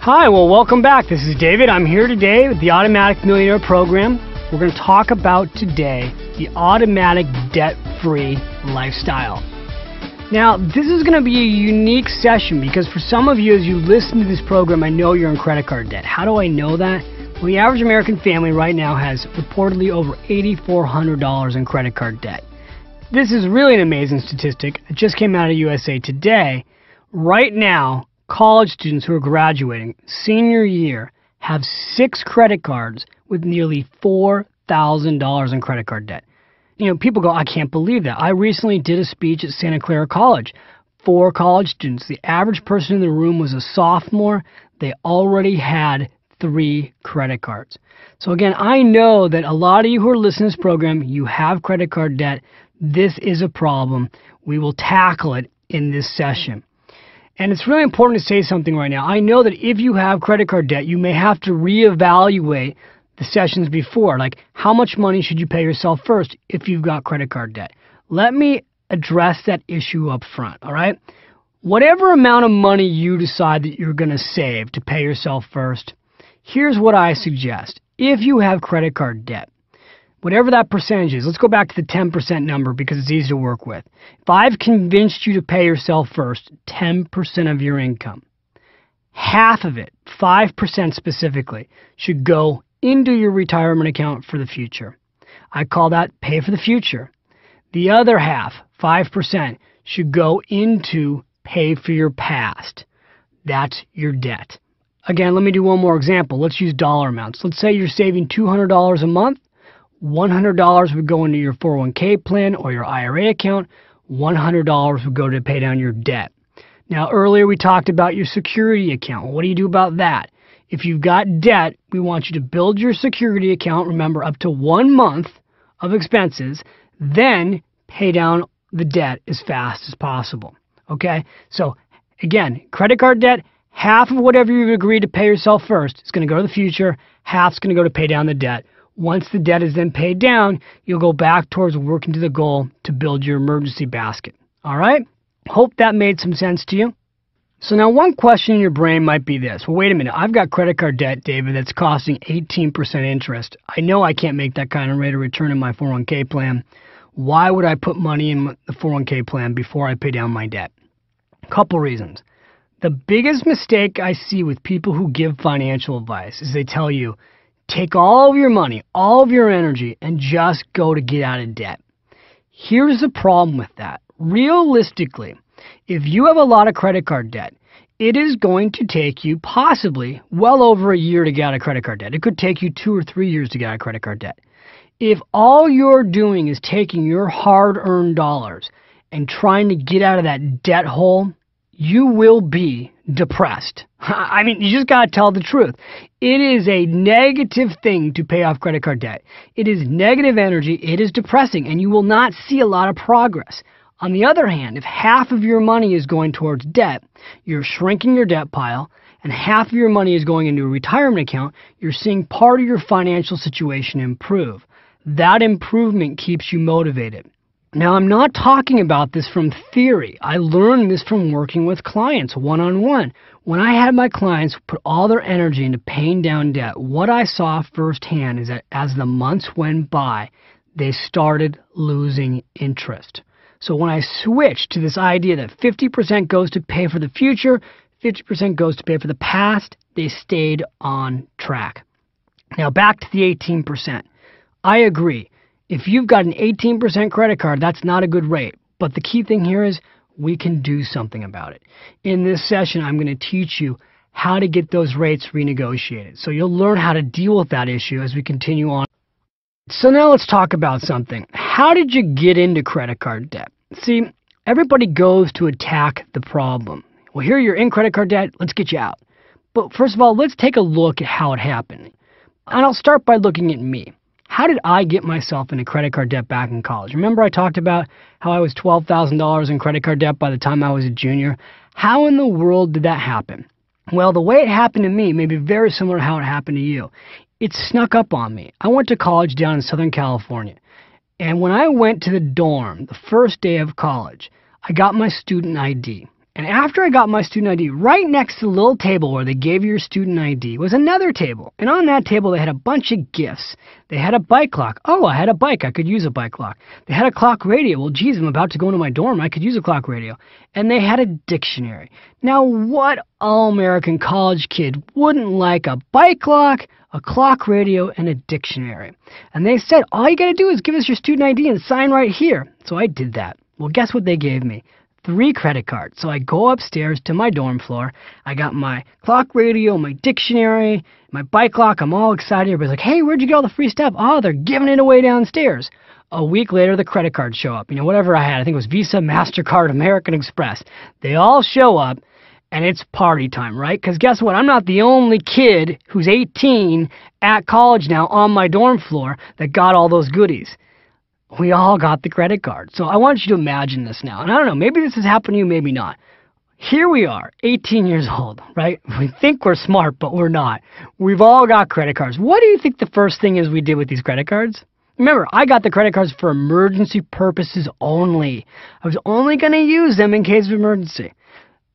Speaker 1: Hi, well, welcome back. This is David. I'm here today with the Automatic Millionaire program. We're going to talk about today the automatic debt-free lifestyle. Now, this is going to be a unique session because for some of you, as you listen to this program, I know you're in credit card debt. How do I know that? Well, the average American family right now has reportedly over $8,400 in credit card debt. This is really an amazing statistic. It just came out of USA Today. Right now, college students who are graduating senior year have 6 credit cards with nearly $4,000 in credit card debt. You know, people go, I can't believe that. I recently did a speech at Santa Clara College. 4 college students. The average person in the room was a sophomore. They already had 3 credit cards. So again, I know that a lot of you who are listening to this program, you have credit card debt. This is a problem. We will tackle it in this session. And it's really important to say something right now. I know that if you have credit card debt, you may have to reevaluate the sessions before. Like, how much money should you pay yourself first if you've got credit card debt? Let me address that issue up front, all right? Whatever amount of money you decide that you're going to save to pay yourself first, here's what I suggest. If you have credit card debt, whatever that percentage is, let's go back to the 10% number because it's easy to work with. If I've convinced you to pay yourself first, 10% of your income, half of it, 5% specifically, should go into your retirement account for the future. I call that pay for the future. The other half, 5%, should go into pay for your past. That's your debt. Again, let me do one more example. Let's use dollar amounts. Let's say you're saving $200 a month. $100 would go into your 401k plan or your IRA account. $100 would go to pay down your debt. Now, earlier we talked about your security account. What do you do about that? If you've got debt, we want you to build your security account, remember, up to 1 month of expenses, then pay down the debt as fast as possible. Okay? So, again, credit card debt, half of whatever you've agreed to pay yourself first is going to go to the future, half's going to go to pay down the debt. Once the debt is then paid down, you'll go back towards working to the goal to build your emergency basket. All right? Hope that made some sense to you. So now one question in your brain might be this. Well, wait a minute. I've got credit card debt, David, that's costing 18% interest. I know I can't make that kind of rate of return in my 401k plan. Why would I put money in the 401k plan before I pay down my debt? A couple reasons. The biggest mistake I see with people who give financial advice is they tell you, take all of your money, all of your energy, and just go to get out of debt. Here's the problem with that. Realistically, if you have a lot of credit card debt, it is going to take you possibly well over a year to get out of credit card debt. It could take you 2 or 3 years to get out of credit card debt. If all you're doing is taking your hard-earned dollars and trying to get out of that debt hole, you will be depressed. I mean, you just got to tell the truth. It is a negative thing to pay off credit card debt. It is negative energy. It is depressing, and you will not see a lot of progress. On the other hand, if half of your money is going towards debt, you're shrinking your debt pile, and half of your money is going into a retirement account, you're seeing part of your financial situation improve. That improvement keeps you motivated. Now, I'm not talking about this from theory. I learned this from working with clients one-on-one. When I had my clients put all their energy into paying down debt, what I saw firsthand is that as the months went by, they started losing interest. So when I switched to this idea that 50% goes to pay for the future, 50% goes to pay for the past, they stayed on track. Now back to the 18%. I agree. If you've got an 18% credit card, that's not a good rate. But the key thing here is we can do something about it. In this session, I'm going to teach you how to get those rates renegotiated. So you'll learn how to deal with that issue as we continue on. So now let's talk about something. How did you get into credit card debt? See, everybody goes to attack the problem. Well, here you're in credit card debt, let's get you out. But first of all, let's take a look at how it happened. And I'll start by looking at me. How did I get myself into credit card debt back in college? Remember I talked about how I was $12,000 in credit card debt by the time I was a junior? How in the world did that happen? Well, the way it happened to me may be very similar to how it happened to you. It snuck up on me. I went to college down in Southern California. And when I went to the dorm the first day of college, I got my student ID. And after I got my student ID, right next to the little table where they gave you your student ID was another table. And on that table, they had a bunch of gifts. They had a bike clock. Oh, I had a bike. I could use a bike clock. They had a clock radio. Well, geez, I'm about to go into my dorm. I could use a clock radio. And they had a dictionary. Now, what all-American college kid wouldn't like a bike clock, a clock radio, and a dictionary? And they said, all you got to do is give us your student ID and sign right here. So I did that. Well, guess what they gave me? 3 credit cards. So I go upstairs to my dorm floor. I got my clock radio, my dictionary, my bike clock. I'm all excited. Everybody's like, hey, where'd you get all the free stuff? Oh, they're giving it away downstairs. A week later, the credit cards show up. You know, whatever I had. I think it was Visa, MasterCard, American Express. They all show up, and it's party time, right? Because guess what? I'm not the only kid who's 18 at college now on my dorm floor that got all those goodies. We all got the credit card. So I want you to imagine this now. And I don't know, maybe this has happened to you, maybe not. Here we are, 18 years old, right? We think we're smart, but we're not. We've all got credit cards. What do you think the first thing is we did with these credit cards? Remember, I got the credit cards for emergency purposes only. I was only going to use them in case of emergency.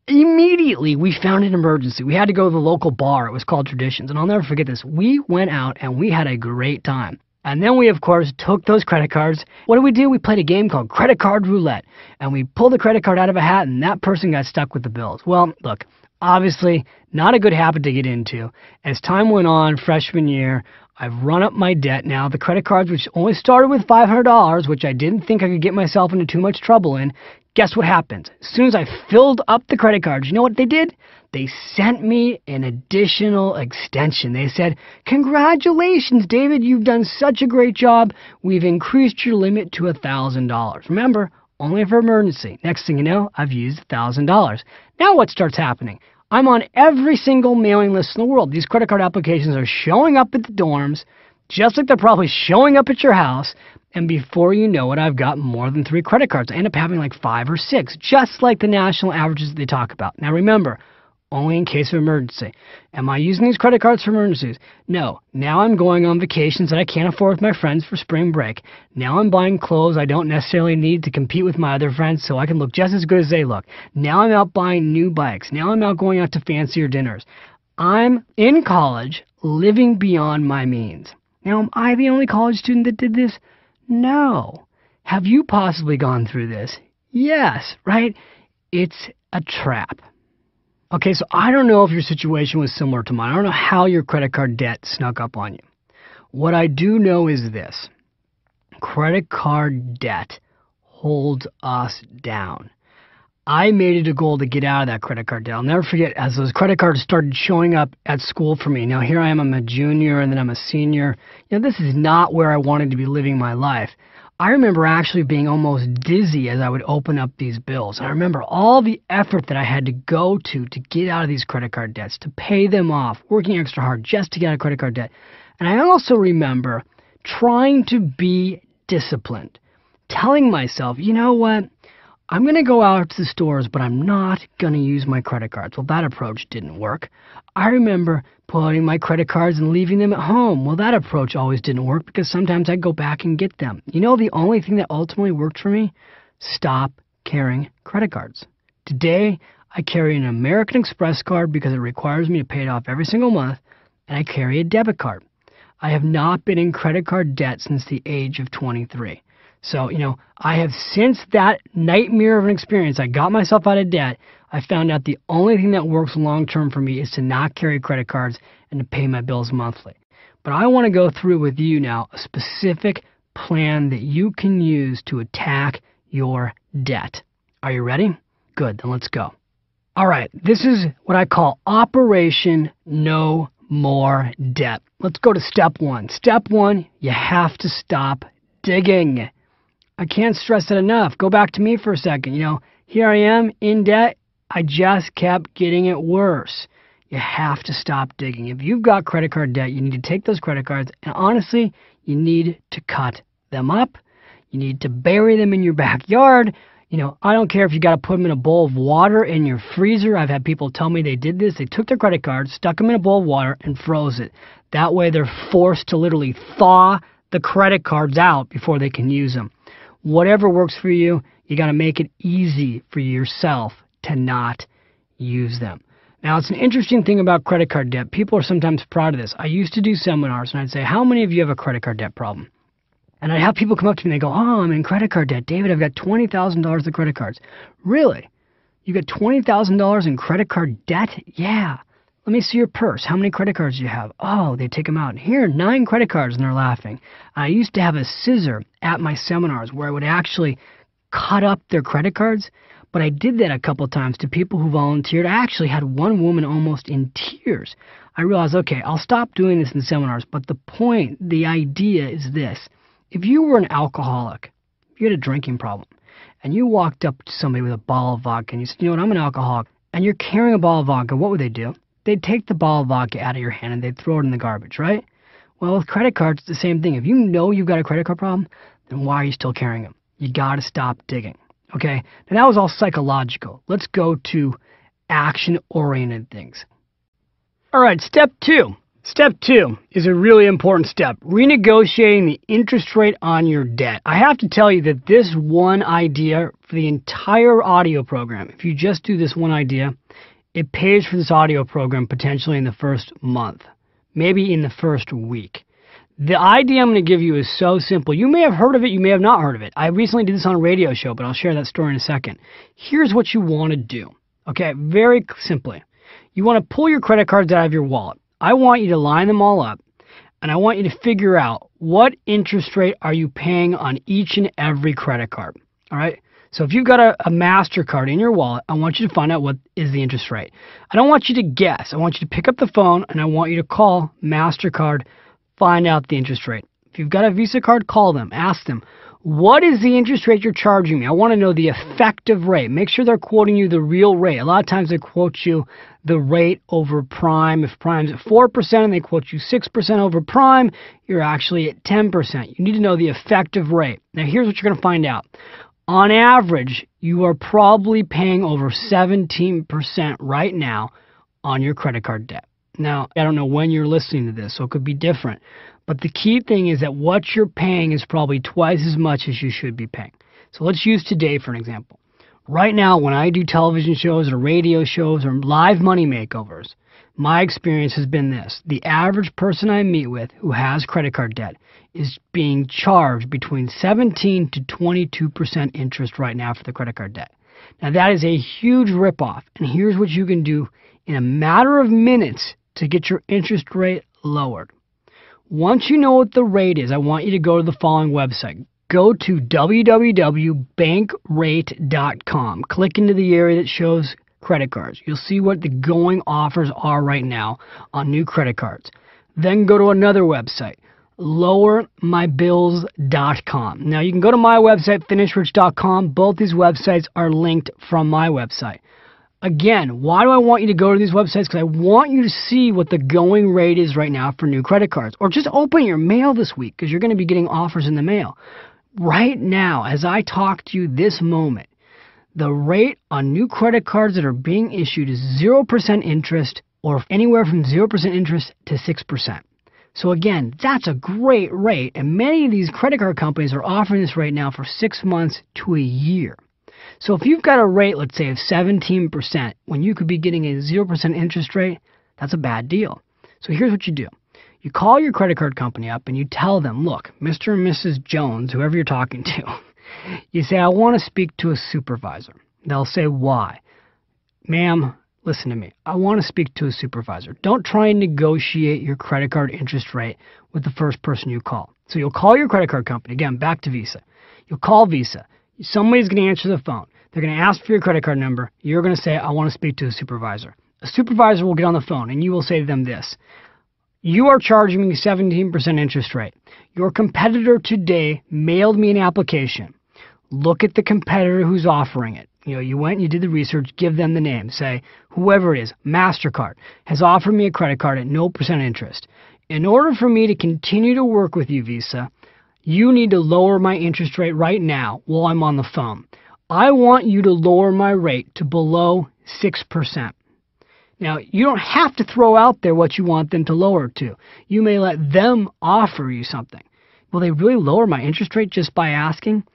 Speaker 1: Immediately, we found an emergency. We had to go to the local bar. It was called Traditions. And I'll never forget this. We went out and we had a great time. And then we, of course, took those credit cards. What did we do? We played a game called Credit Card Roulette. And we pulled the credit card out of a hat, and that person got stuck with the bills. Well, look, obviously, not a good habit to get into. As time went on, freshman year, I've run up my debt now. The credit cards, which only started with $500, which I didn't think I could get myself into too much trouble in, guess what happens? As soon as I filled up the credit cards, you know what they did? They sent me an additional extension. They said, congratulations, David, you've done such a great job. We've increased your limit to $1,000. Remember, only for emergency. Next thing you know, I've used $1,000. Now what starts happening? I'm on every single mailing list in the world. These credit card applications are showing up at the dorms, just like they're probably showing up at your house. And before you know it, I've got more than 3 credit cards. I end up having like 5 or 6, just like the national averages that they talk about. Now remember, Only in case of emergency. Am I using these credit cards for emergencies? No. Now I'm going on vacations that I can't afford with my friends for spring break. Now I'm buying clothes I don't necessarily need to compete with my other friends so I can look just as good as they look. Now I'm out buying new bikes. Now I'm out going out to fancier dinners. I'm in college, living beyond my means. Now, am I the only college student that did this? No. Have you possibly gone through this? Yes, right? It's a trap. Okay, so I don't know if your situation was similar to mine. I don't know how your credit card debt snuck up on you. What I do know is this. Credit card debt holds us down. I made it a goal to get out of that credit card debt. I'll never forget as those credit cards started showing up at school for me. Now here I am, I'm a junior and then I'm a senior. This is not where I wanted to be living my life. I remember actually being almost dizzy as I would open up these bills. And I remember all the effort that I had to go to get out of these credit card debts, to pay them off, working extra hard just to get out of credit card debt. And I also remember trying to be disciplined, telling myself, you know what, I'm going to go out to the stores, but I'm not going to use my credit cards. Well, that approach didn't work. I remember putting my credit cards and leaving them at home. Well, that approach always didn't work because sometimes I'd go back and get them. The only thing that ultimately worked for me? Stop carrying credit cards. Today, I carry an American Express card because it requires me to pay it off every single month, and I carry a debit card. I have not been in credit card debt since the age of 23. So, I have since that nightmare of an experience, I got myself out of debt, I found out the only thing that works long-term for me is to not carry credit cards and to pay my bills monthly. But I want to go through with you now a specific plan that you can use to attack your debt. Are you ready? Good, then let's go. All right, this is what I call Operation No More Debt. Let's go to step one. Step one, you have to stop digging. I can't stress it enough. Go back to me for a second. Here I am in debt. I just kept getting it worse. You have to stop digging. If you've got credit card debt, you need to take those credit cards and honestly, you need to cut them up. You need to bury them in your backyard. I don't care if you got to put them in a bowl of water in your freezer. I've had people tell me they did this. They took their credit cards, stuck them in a bowl of water, and froze it. That way they're forced to literally thaw the credit cards out before they can use them. Whatever works for you, you got to make it easy for yourself to not use them. Now, it's an interesting thing about credit card debt. People are sometimes proud of this. I used to do seminars, and I'd say, how many of you have a credit card debt problem? And I'd have people come up to me, and they go, oh, I'm in credit card debt. David, I've got $20,000 of credit cards. Really? You got $20,000 in credit card debt? Yeah. Let me see your purse. How many credit cards do you have? Oh, they take them out. Here, 9 credit cards, and they're laughing. I used to have a scissor at my seminars where I would actually cut up their credit cards, but I did that a couple of times to people who volunteered. I actually had one woman almost in tears. I realized, okay, I'll stop doing this in seminars, but the point, the idea is this. If you were an alcoholic, if you had a drinking problem, and you walked up to somebody with a bottle of vodka, and you said, you know what, I'm an alcoholic, and you're carrying a bottle of vodka, what would they do? They'd take the bottle of vodka out of your hand and they'd throw it in the garbage, right? Well, with credit cards, it's the same thing. If you know you've got a credit card problem, then why are you still carrying them? You got to stop digging, okay? Now, that was all psychological. Let's go to action-oriented things. All right, step 2. Step 2 is a really important step, renegotiating the interest rate on your debt. I have to tell you that this one idea for the entire audio program, if you just do this one idea, it pays for this audio program potentially in the first month, maybe in the first week. The idea I'm going to give you is so simple. You may have heard of it, you may have not heard of it. I recently did this on a radio show, but I'll share that story in a second. Here's what you want to do, okay? Very simply. You want to pull your credit cards out of your wallet. I want you to line them all up, and I want you to figure out what interest rate are you paying on each and every credit card, all right? So if you've got a MasterCard in your wallet, I want you to find out what is the interest rate. I don't want you to guess. I want you to pick up the phone, and I want you to call MasterCard, find out the interest rate. If you've got a Visa card, call them. Ask them, what is the interest rate you're charging me? I want to know the effective rate. Make sure they're quoting you the real rate. A lot of times they quote you the rate over prime. If prime's at 4% and they quote you 6% over prime, you're actually at 10%. You need to know the effective rate. Now, here's what you're going to find out. On average, you are probably paying over 17% right now on your credit card debt. Now, I don't know when you're listening to this, so it could be different. But the key thing is that what you're paying is probably twice as much as you should be paying. So let's use today for an example. Right now, when I do television shows or radio shows or live money makeovers, my experience has been this. The average person I meet with who has credit card debt is being charged between 17 to 22% interest right now for the credit card debt. Now, that is a huge ripoff. And here's what you can do in a matter of minutes to get your interest rate lowered. Once you know what the rate is, I want you to go to the following website. Go to www.bankrate.com. Click into the area that shows credit cards. You'll see what the going offers are right now on new credit cards. Then go to another website, lowermybills.com. Now you can go to my website, finishrich.com. Both these websites are linked from my website. Again, why do I want you to go to these websites? Because I want you to see what the going rate is right now for new credit cards. Or just open your mail this week because you're going to be getting offers in the mail. Right now, as I talk to you this moment, the rate on new credit cards that are being issued is 0% interest or anywhere from 0% interest to 6%. So again, that's a great rate. And many of these credit card companies are offering this right now for 6 months to a year. So if you've got a rate, let's say, of 17%, when you could be getting a 0% interest rate, that's a bad deal. So here's what you do. You call your credit card company up and you tell them, look, Mr. and Mrs. Jones, whoever you're talking to, you say, I want to speak to a supervisor. They'll say, why? Ma'am, listen to me. I want to speak to a supervisor. Don't try and negotiate your credit card interest rate with the first person you call. So you'll call your credit card company. Again, back to Visa. You'll call Visa. Somebody's going to answer the phone. They're going to ask for your credit card number. You're going to say, I want to speak to a supervisor. A supervisor will get on the phone and you will say to them this. You are charging me 17% interest rate. Your competitor today mailed me an application. Look at the competitor who's offering it. You went and you did the research, give them the name. Say, whoever it is, MasterCard, has offered me a credit card at no percent interest. In order for me to continue to work with you, Visa, you need to lower my interest rate right now while I'm on the phone. I want you to lower my rate to below 6%. Now, you don't have to throw out there what you want them to lower it to. You may let them offer you something. Will they really lower my interest rate just by asking?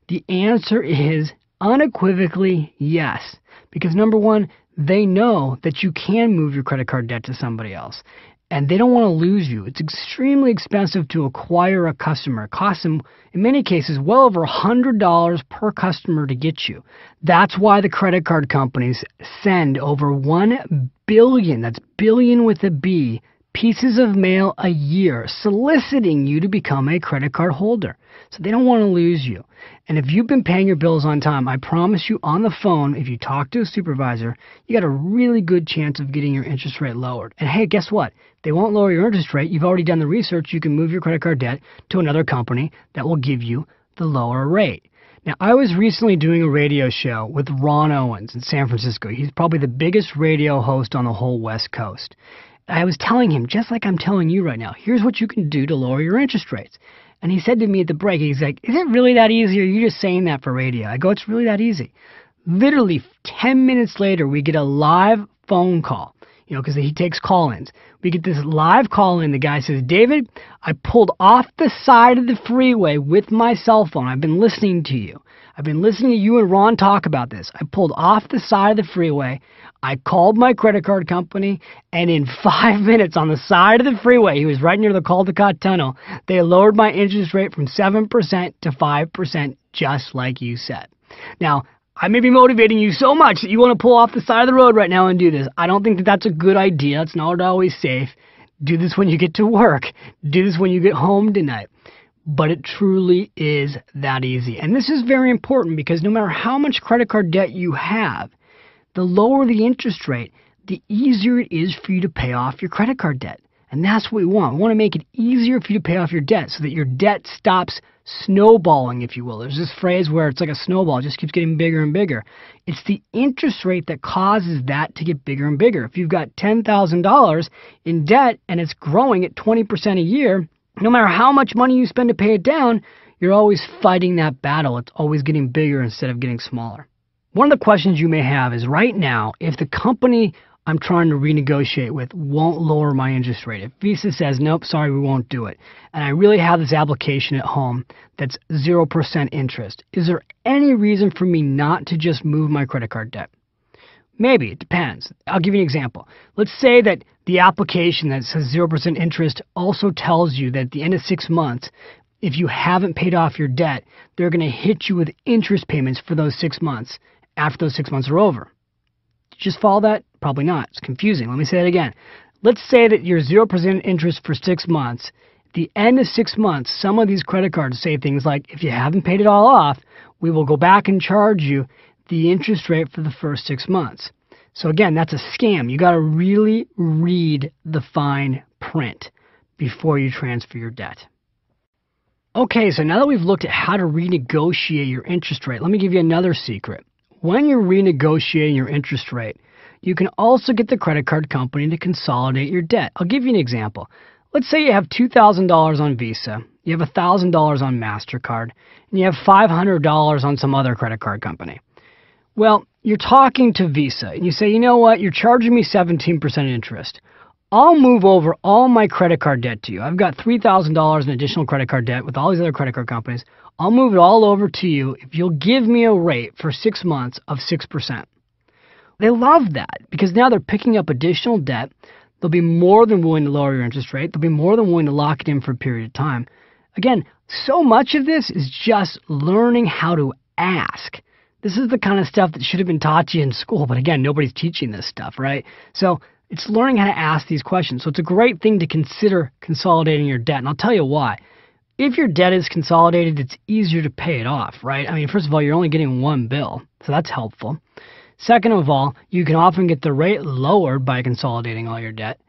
Speaker 1: The answer is unequivocally yes. Because number one, they know that you can move your credit card debt to somebody else. And they don't want to lose you. It's extremely expensive to acquire a customer. It costs them, in many cases, well over $100 per customer to get you. That's why the credit card companies send over 1 billion, that's billion with a B, pieces of mail a year soliciting you to become a credit card holder. So they don't want to lose you. And if you've been paying your bills on time, I promise you on the phone, if you talk to a supervisor, you got a really good chance of getting your interest rate lowered. And hey, guess what? They won't lower your interest rate. You've already done the research. You can move your credit card debt to another company that will give you the lower rate. Now, I was recently doing a radio show with Ron Owens in San Francisco. He's probably the biggest radio host on the whole West Coast. I was telling him, just like I'm telling you right now, here's what you can do to lower your interest rates. And he said to me at the break, he's like, is it really that easy, or are you just saying that for radio? I go, it's really that easy. Literally 10 minutes later, we get a live phone call, because he takes call-ins. We get this live call-in. The guy says, David, I pulled off the side of the freeway with my cell phone. I've been listening to you. I've been listening to you and Ron talk about this. I pulled off the side of the freeway. I called my credit card company, and in 5 minutes on the side of the freeway, he was right near the Caldecott Tunnel, they lowered my interest rate from 7% to 5%, just like you said. Now, I may be motivating you so much that you want to pull off the side of the road right now and do this. I don't think that that's a good idea. It's not always safe. Do this when you get to work. Do this when you get home tonight. But it truly is that easy. And this is very important because no matter how much credit card debt you have, the lower the interest rate, the easier it is for you to pay off your credit card debt. And that's what we want. We want to make it easier for you to pay off your debt so that your debt stops snowballing, if you will. There's this phrase where it's like a snowball. It just keeps getting bigger and bigger. It's the interest rate that causes that to get bigger and bigger. If you've got $10,000 in debt and it's growing at 20% a year, no matter how much money you spend to pay it down, you're always fighting that battle. It's always getting bigger instead of getting smaller. One of the questions you may have is right now, if the company I'm trying to renegotiate with won't lower my interest rate. If Visa says, nope, sorry, we won't do it, and I really have this application at home that's 0% interest, is there any reason for me not to just move my credit card debt? Maybe. It depends. I'll give you an example. Let's say that the application that says 0% interest also tells you that at the end of 6 months, if you haven't paid off your debt, they're going to hit you with interest payments for those 6 months after those 6 months are over. Did you just follow that? Probably not. It's confusing. Let me say it again. Let's say that you're 0% interest for 6 months. At the end of 6 months, some of these credit cards say things like, if you haven't paid it all off, we will go back and charge you the interest rate for the first 6 months. So again, that's a scam. You got to really read the fine print before you transfer your debt. Okay, so now that we've looked at how to renegotiate your interest rate, let me give you another secret. When you're renegotiating your interest rate, you can also get the credit card company to consolidate your debt. I'll give you an example. Let's say you have $2,000 on Visa, you have $1,000 on MasterCard, and you have $500 on some other credit card company. Well, you're talking to Visa, and you say, you know what, you're charging me 17% interest. I'll move over all my credit card debt to you. I've got $3,000 in additional credit card debt with all these other credit card companies. I'll move it all over to you if you'll give me a rate for 6 months of 6%. They love that because now they're picking up additional debt. They'll be more than willing to lower your interest rate. They'll be more than willing to lock it in for a period of time. Again, so much of this is just learning how to ask. This is the kind of stuff that should have been taught to you in school, but again, nobody's teaching this stuff, right? So it's learning how to ask these questions. So it's a great thing to consider consolidating your debt, and I'll tell you why. If your debt is consolidated, it's easier to pay it off, right? I mean, first of all, you're only getting one bill, so that's helpful. Second of all, you can often get the rate lowered by consolidating all your debt.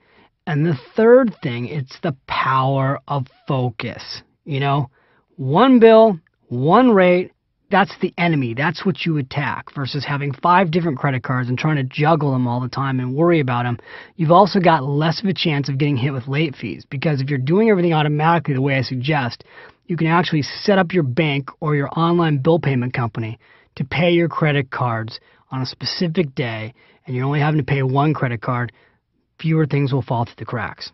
Speaker 1: And the third thing, it's the power of focus. You know, one bill, one rate, that's the enemy. That's what you attack versus having 5 different credit cards and trying to juggle them all the time and worry about them. You've also got less of a chance of getting hit with late fees because if you're doing everything automatically the way I suggest, you can actually set up your bank or your online bill payment company to pay your credit cards on a specific day, and you're only having to pay one credit card. Fewer things will fall through the cracks.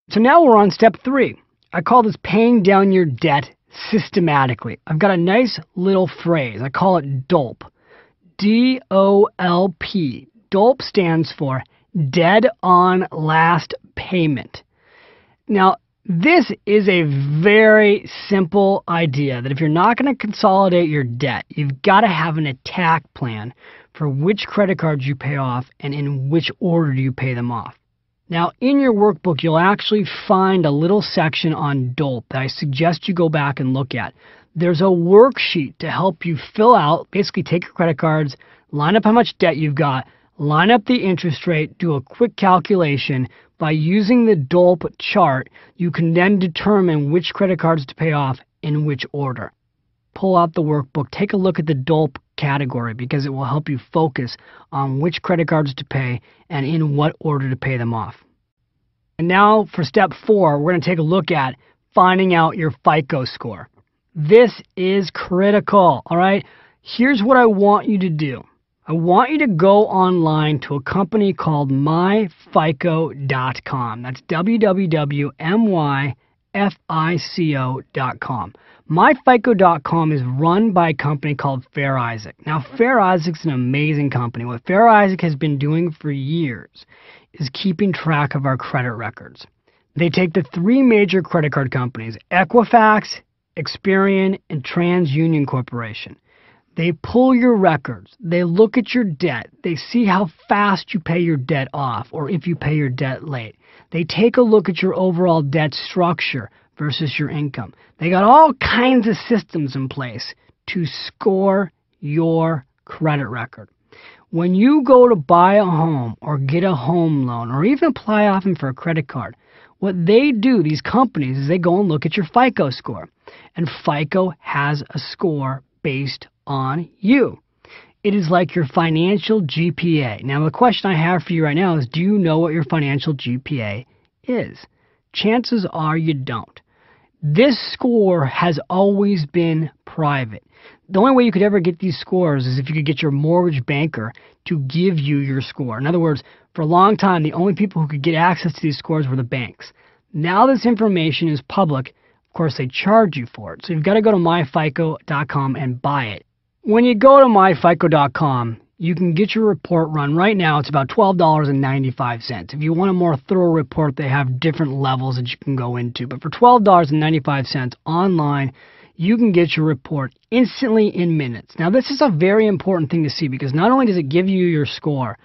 Speaker 1: So now we're on step 3. I call this paying down your debt systematically. I've got a nice little phrase. I call it DOLP. D-O-L-P. DOLP stands for Dead on Last Payment. Now, this is a very simple idea that if you're not going to consolidate your debt, you've got to have an attack plan for which credit cards you pay off and in which order do you pay them off. Now, in your workbook, you'll actually find a little section on DOLP that I suggest you go back and look at. There's a worksheet to help you fill out, basically take your credit cards, line up how much debt you've got, line up the interest rate, do a quick calculation. By using the DOLP chart, you can then determine which credit cards to pay off in which order. Pull out the workbook, take a look at the DOLP category because it will help you focus on which credit cards to pay and in what order to pay them off. And now for step 4, we're going to take a look at finding out your FICO score. This is critical, all right? Here's what I want you to do. I want you to go online to a company called myfico.com. That's www.myfico.com. MyFICO.com is run by a company called Fair Isaac. Now, Fair Isaac's an amazing company. What Fair Isaac has been doing for years is keeping track of our credit records. They take the 3 major credit card companies, Equifax, Experian, and TransUnion Corporation. They pull your records. They look at your debt. They see how fast you pay your debt off or if you pay your debt late. They take a look at your overall debt structure versus your income. They got all kinds of systems in place to score your credit record. When you go to buy a home or get a home loan or even apply often for a credit card, what they do, these companies, is they go and look at your FICO score. And FICO has a score based on you. It is like your financial GPA. Now, the question I have for you right now is, do you know what your financial GPA is? Chances are you don't. This score has always been private. The only way you could ever get these scores is if you could get your mortgage banker to give you your score. In other words, for a long time, the only people who could get access to these scores were the banks. Now this information is public. Of course, they charge you for it. So you've got to go to myfico.com and buy it. When you go to myfico.com, you can get your report run. Right now, it's about $12.95. If you want a more thorough report, they have different levels that you can go into. But for $12.95 online, you can get your report instantly in minutes. Now, this is a very important thing to see because not only does it give you your score,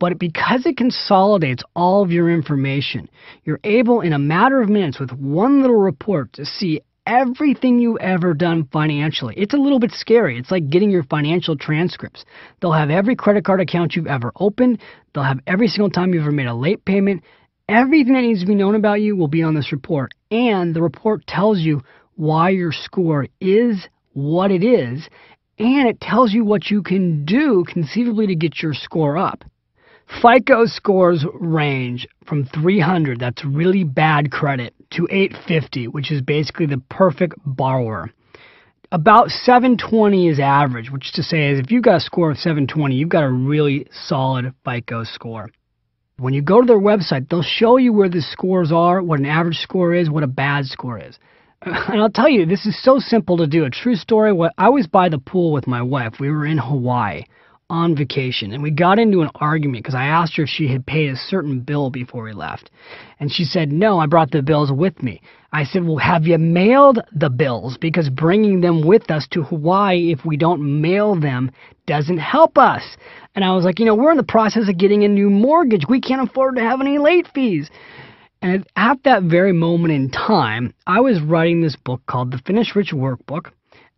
Speaker 1: but because it consolidates all of your information, you're able in a matter of minutes with one little report to see everything you've ever done financially. It's a little bit scary. It's like getting your financial transcripts. They'll have every credit card account you've ever opened. They'll have every single time you've ever made a late payment. Everything that needs to be known about you will be on this report. And the report tells you why your score is what it is, and it tells you what you can do conceivably to get your score up. FICO scores range from 300, that's really bad credit, to 850, which is basically the perfect borrower. About 720 is average, which to say is if you've got a score of 720, you've got a really solid FICO score. When you go to their website, they'll show you where the scores are, what an average score is, what a bad score is. And I'll tell you, this is so simple to do. A true story, I was by the pool with my wife. We were in Hawaii on vacation, and we got into an argument because I asked her if she had paid a certain bill before we left. And she said, no, I brought the bills with me. I said, well, have you mailed the bills? Because bringing them with us to Hawaii, if we don't mail them, doesn't help us. And I was like, we're in the process of getting a new mortgage. We can't afford to have any late fees. And at that very moment in time, I was writing this book called The Finish Rich Workbook,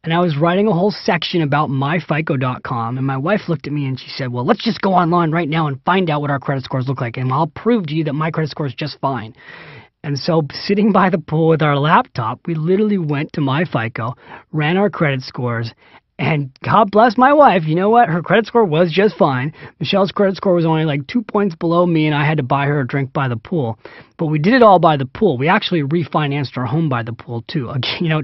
Speaker 1: and I was writing a whole section about myfico.com, and my wife looked at me and she said, well, let's just go online right now and find out what our credit scores look like, and I'll prove to you that my credit score is just fine. And so sitting by the pool with our laptop, we literally went to myFICO, ran our credit scores, and God bless my wife, you know what? Her credit score was just fine. Michelle's credit score was only like 2 points below me, and I had to buy her a drink by the pool. But we did it all by the pool. We actually refinanced our home by the pool, too.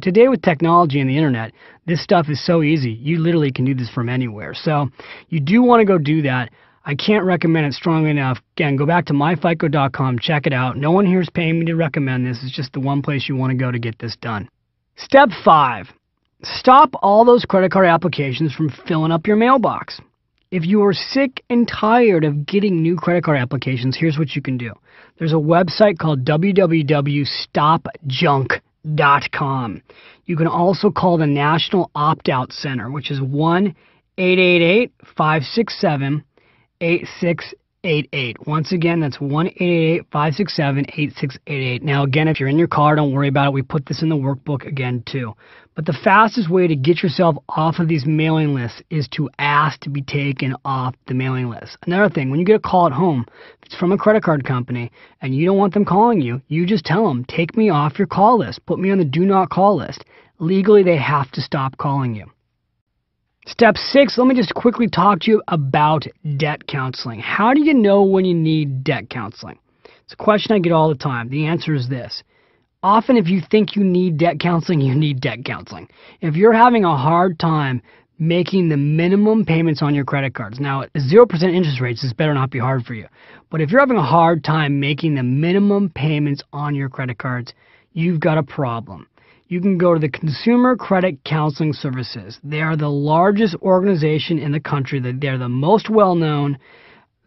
Speaker 1: Today with technology and the internet, this stuff is so easy. You literally can do this from anywhere. So you do want to go do that. I can't recommend it strongly enough. Again, go back to myfico.com, check it out. No one here is paying me to recommend this. It's just the one place you want to go to get this done. Step 5. Stop all those credit card applications from filling up your mailbox. If you are sick and tired of getting new credit card applications, here's what you can do. There's a website called www.stopjunk.com. You can also call the National Opt-out Center, which is 1-888-567-8688. Once again, that's 1-888-567-8688. Now, again, if you're in your car, don't worry about it. We put this in the workbook again, too. But the fastest way to get yourself off of these mailing lists is to ask to be taken off the mailing list. Another thing, when you get a call at home, if it's from a credit card company, and you don't want them calling you, you just tell them, take me off your call list. Put me on the do not call list. Legally, they have to stop calling you. Step 6, let me just quickly talk to you about debt counseling. How do you know when you need debt counseling? It's a question I get all the time. The answer is this. Often if you think you need debt counseling, you need debt counseling. If you're having a hard time making the minimum payments on your credit cards, now at 0% interest rates, this better not be hard for you. But if you're having a hard time making the minimum payments on your credit cards, you've got a problem. You can go to the Consumer Credit Counseling Services. They are the largest organization in the country. They're the most well-known.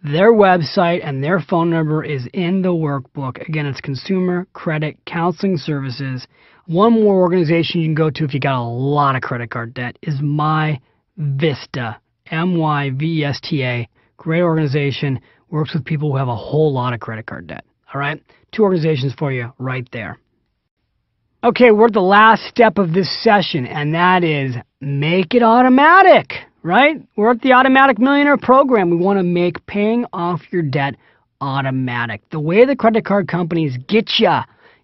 Speaker 1: Their website and their phone number is in the workbook. Again, it's Consumer Credit Counseling Services. One more organization you can go to if you got a lot of credit card debt is MyVista, MyVesta. Great organization. Works with people who have a whole lot of credit card debt. All right? 2 organizations for you right there. Okay, we're at the last step of this session, and that is make it automatic, right? We're at the Automatic Millionaire program. We want to make paying off your debt automatic. The way the credit card companies get you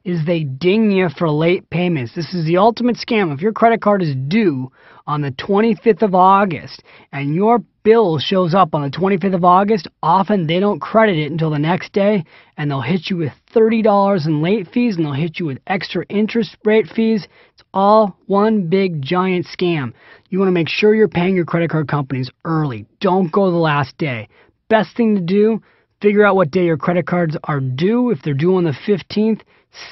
Speaker 1: is they ding you for late payments. This is the ultimate scam. If your credit card is due on the 25th of August and your bill shows up on the 25th of August, often they don't credit it until the next day, and they'll hit you with $30 in late fees, and they'll hit you with extra interest rate fees. It's all one big giant scam. You want to make sure you're paying your credit card companies early. Don't go the last day. Best thing to do, figure out what day your credit cards are due. If they're due on the 15th,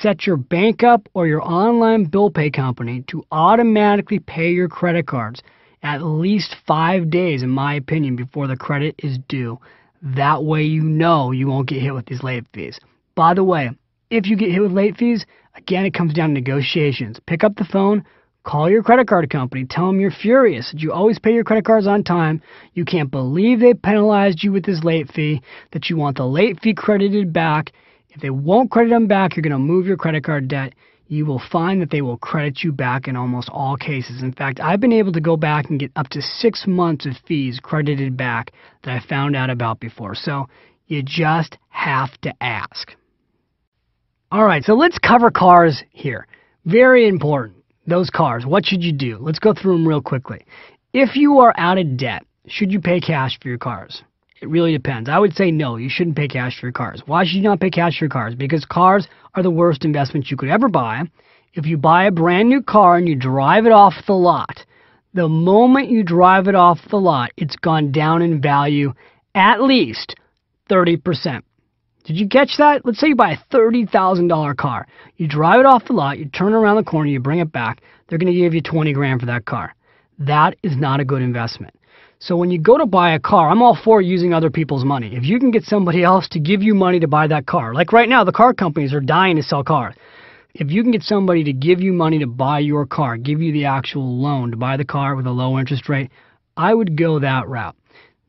Speaker 1: set your bank up or your online bill pay company to automatically pay your credit cards at least 5 days, in my opinion, before the credit is due. That way you know you won't get hit with these late fees. By the way, if you get hit with late fees, again, it comes down to negotiations. Pick up the phone, call your credit card company, tell them you're furious that you always pay your credit cards on time, you can't believe they penalized you with this late fee, that you want the late fee credited back. If they won't credit them back, you're going to move your credit card debt. You will find that they will credit you back in almost all cases. In fact, I've been able to go back and get up to 6 months of fees credited back that I found out about before. So you just have to ask. All right, so let's cover cars here. Very important. Those cars, what should you do? Let's go through them real quickly. If you are out of debt, should you pay cash for your cars? It really depends. I would say no, you shouldn't pay cash for your cars. Why should you not pay cash for your cars? Because cars are the worst investment you could ever buy. If you buy a brand new car and you drive it off the lot, the moment you drive it off the lot, it's gone down in value at least 30%. Did you catch that? Let's say you buy a $30,000 car. You drive it off the lot, you turn around the corner, you bring it back. They're going to give you $20 grand for that car. That is not a good investment. So when you go to buy a car, I'm all for using other people's money. If you can get somebody else to give you money to buy that car, like right now, the car companies are dying to sell cars. If you can get somebody to give you money to buy your car, give you the actual loan to buy the car with a low interest rate, I would go that route.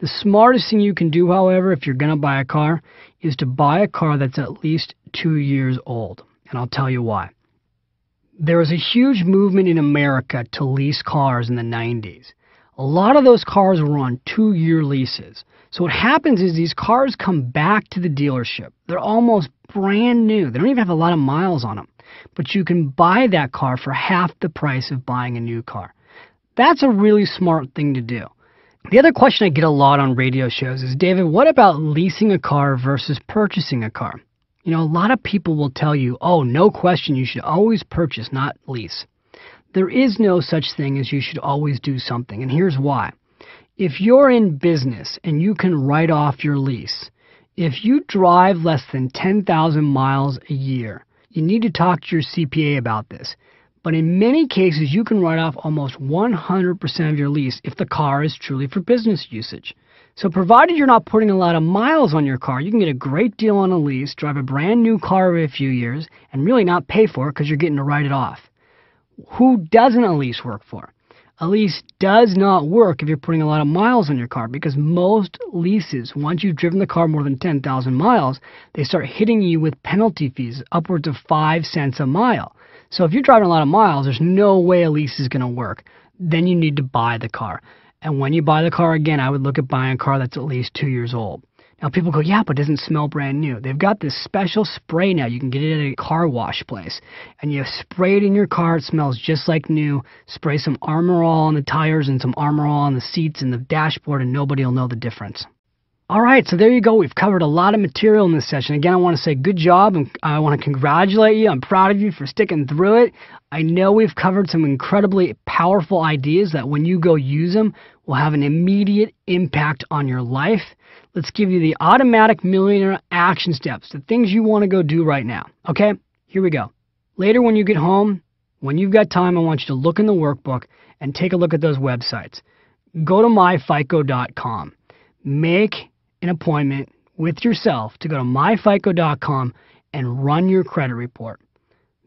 Speaker 1: The smartest thing you can do, however, if you're going to buy a car, is to buy a car that's at least 2 years old. And I'll tell you why. There was a huge movement in America to lease cars in the 90s. A lot of those cars were on 2-year leases. So what happens is these cars come back to the dealership. They're almost brand new. They don't even have a lot of miles on them. But you can buy that car for half the price of buying a new car. That's a really smart thing to do. The other question I get a lot on radio shows is, David, what about leasing a car versus purchasing a car? You know, a lot of people will tell you, oh, no question, you should always purchase, not lease. There is no such thing as you should always do something, and here's why. If you're in business and you can write off your lease, if you drive less than 10,000 miles a year, you need to talk to your CPA about this. But in many cases, you can write off almost 100% of your lease if the car is truly for business usage. So provided you're not putting a lot of miles on your car, you can get a great deal on a lease, drive a brand new car every few years, and really not pay for it because you're getting to write it off. Who doesn't a lease work for? A lease does not work if you're putting a lot of miles on your car, because most leases, once you've driven the car more than 10,000 miles, they start hitting you with penalty fees upwards of 5 cents a mile. So if you're driving a lot of miles, there's no way a lease is going to work. Then you need to buy the car. And when you buy the car, again, I would look at buying a car that's at least 2 years old. Now people go, yeah, but it doesn't smell brand new. They've got this special spray now. You can get it at a car wash place. And you spray it in your car. It smells just like new. Spray some Armor All on the tires and some Armor All on the seats and the dashboard, and nobody will know the difference. All right, so there you go. We've covered a lot of material in this session. Again, I want to say good job, and I want to congratulate you. I'm proud of you for sticking through it. I know we've covered some incredibly powerful ideas that when you go use them will have an immediate impact on your life. Let's give you the Automatic Millionaire action steps, the things you want to go do right now. Okay, here we go. Later when you get home, when you've got time, I want you to look in the workbook and take a look at those websites. Go to myfico.com. Make an appointment with yourself to go to myfico.com and run your credit report.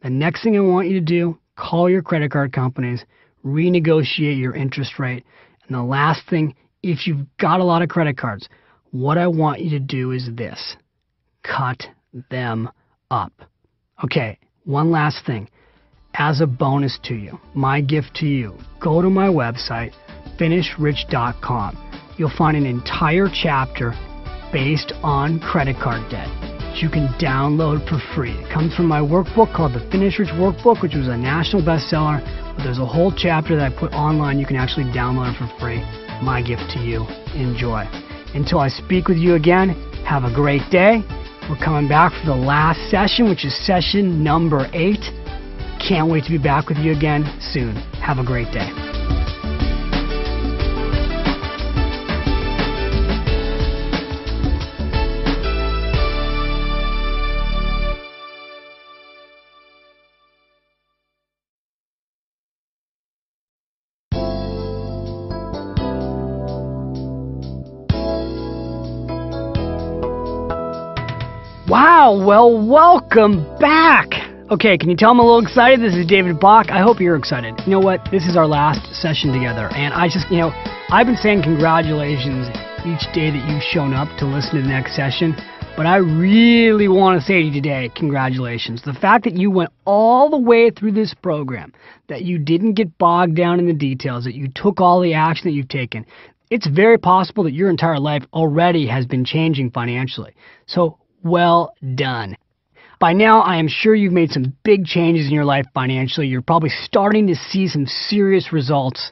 Speaker 1: The next thing I want you to do, call your credit card companies, renegotiate your interest rate. And the last thing, if you've got a lot of credit cards, what I want you to do is this: cut them up. Okay, one last thing. As a bonus to you, my gift to you, go to my website, finishrich.com. You'll find an entire chapter based on credit card debt that you can download for free. It comes from my workbook called the Finish Rich Workbook, which was a national bestseller. But there's a whole chapter that I put online. You can actually download it for free. my gift to you. Enjoy. Until I speak with you again, have a great day. We're coming back for the last session, which is session number 8. Can't wait to be back with you again soon. Have a great day. Wow, well, welcome back. Okay, can you tell I'm a little excited? This is David Bach. I hope you're excited. You know what? This is our last session together, and I've been saying congratulations each day that you've shown up to listen to the next session, but I really want to say to you today, congratulations. The fact that you went all the way through this program, that you didn't get bogged down in the details, that you took all the action that you've taken, it's very possible that your entire life already has been changing financially. So, well done. By now, I am sure you've made some big changes in your life financially. You're probably starting to see some serious results.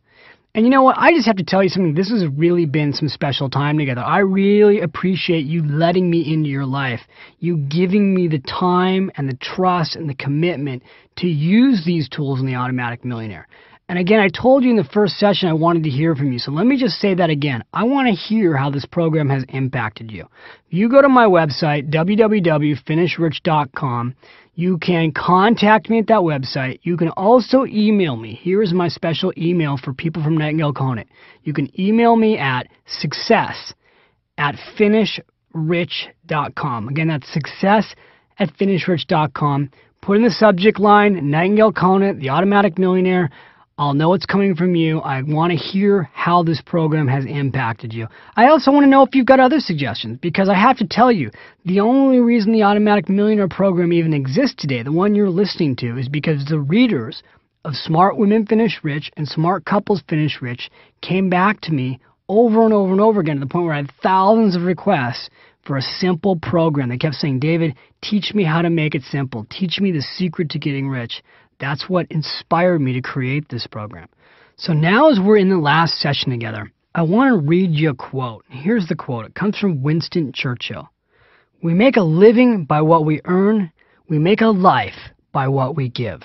Speaker 1: And you know what? I just have to tell you something. This has really been some special time together. I really appreciate you letting me into your life, you giving me the time and the trust and the commitment to use these tools in the Automatic Millionaire. And again, I told you in the first session I wanted to hear from you. So let me just say that again. I want to hear how this program has impacted you. If you go to my website, www.finishrich.com, you can contact me at that website. You can also email me. Here is my special email for people from Nightingale Conant. You can email me at success@finishrich.com. Again, that's success@finishrich.com. Put in the subject line, Nightingale Conant, the Automatic Millionaire. I'll know it's coming from you. I want to hear how this program has impacted you. I also want to know if you've got other suggestions, because I have to tell you, the only reason the Automatic Millionaire program even exists today, the one you're listening to, is because the readers of Smart Women Finish Rich and Smart Couples Finish Rich came back to me over and over and over again to the point where I had thousands of requests for a simple program. They kept saying, David, teach me how to make it simple. Teach me the secret to getting rich. That's what inspired me to create this program. So now as we're in the last session together, I want to read you a quote. Here's the quote. It comes from Winston Churchill. We make a living by what we earn. We make a life by what we give.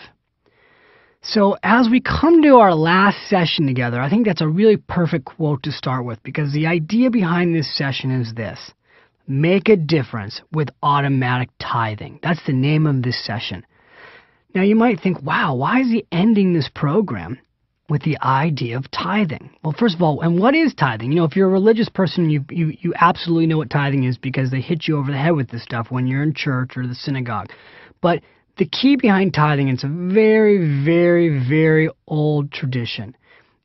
Speaker 1: So as we come to our last session together, I think that's a really perfect quote to start with, because the idea behind this session is this. Make a difference with automatic tithing. That's the name of this session. Now, you might think, wow, why is he ending this program with the idea of tithing? Well, first of all, and what is tithing? You know, if you're a religious person, you absolutely know what tithing is, because they hit you over the head with this stuff when you're in church or the synagogue. But the key behind tithing, it's a very, very, very old tradition,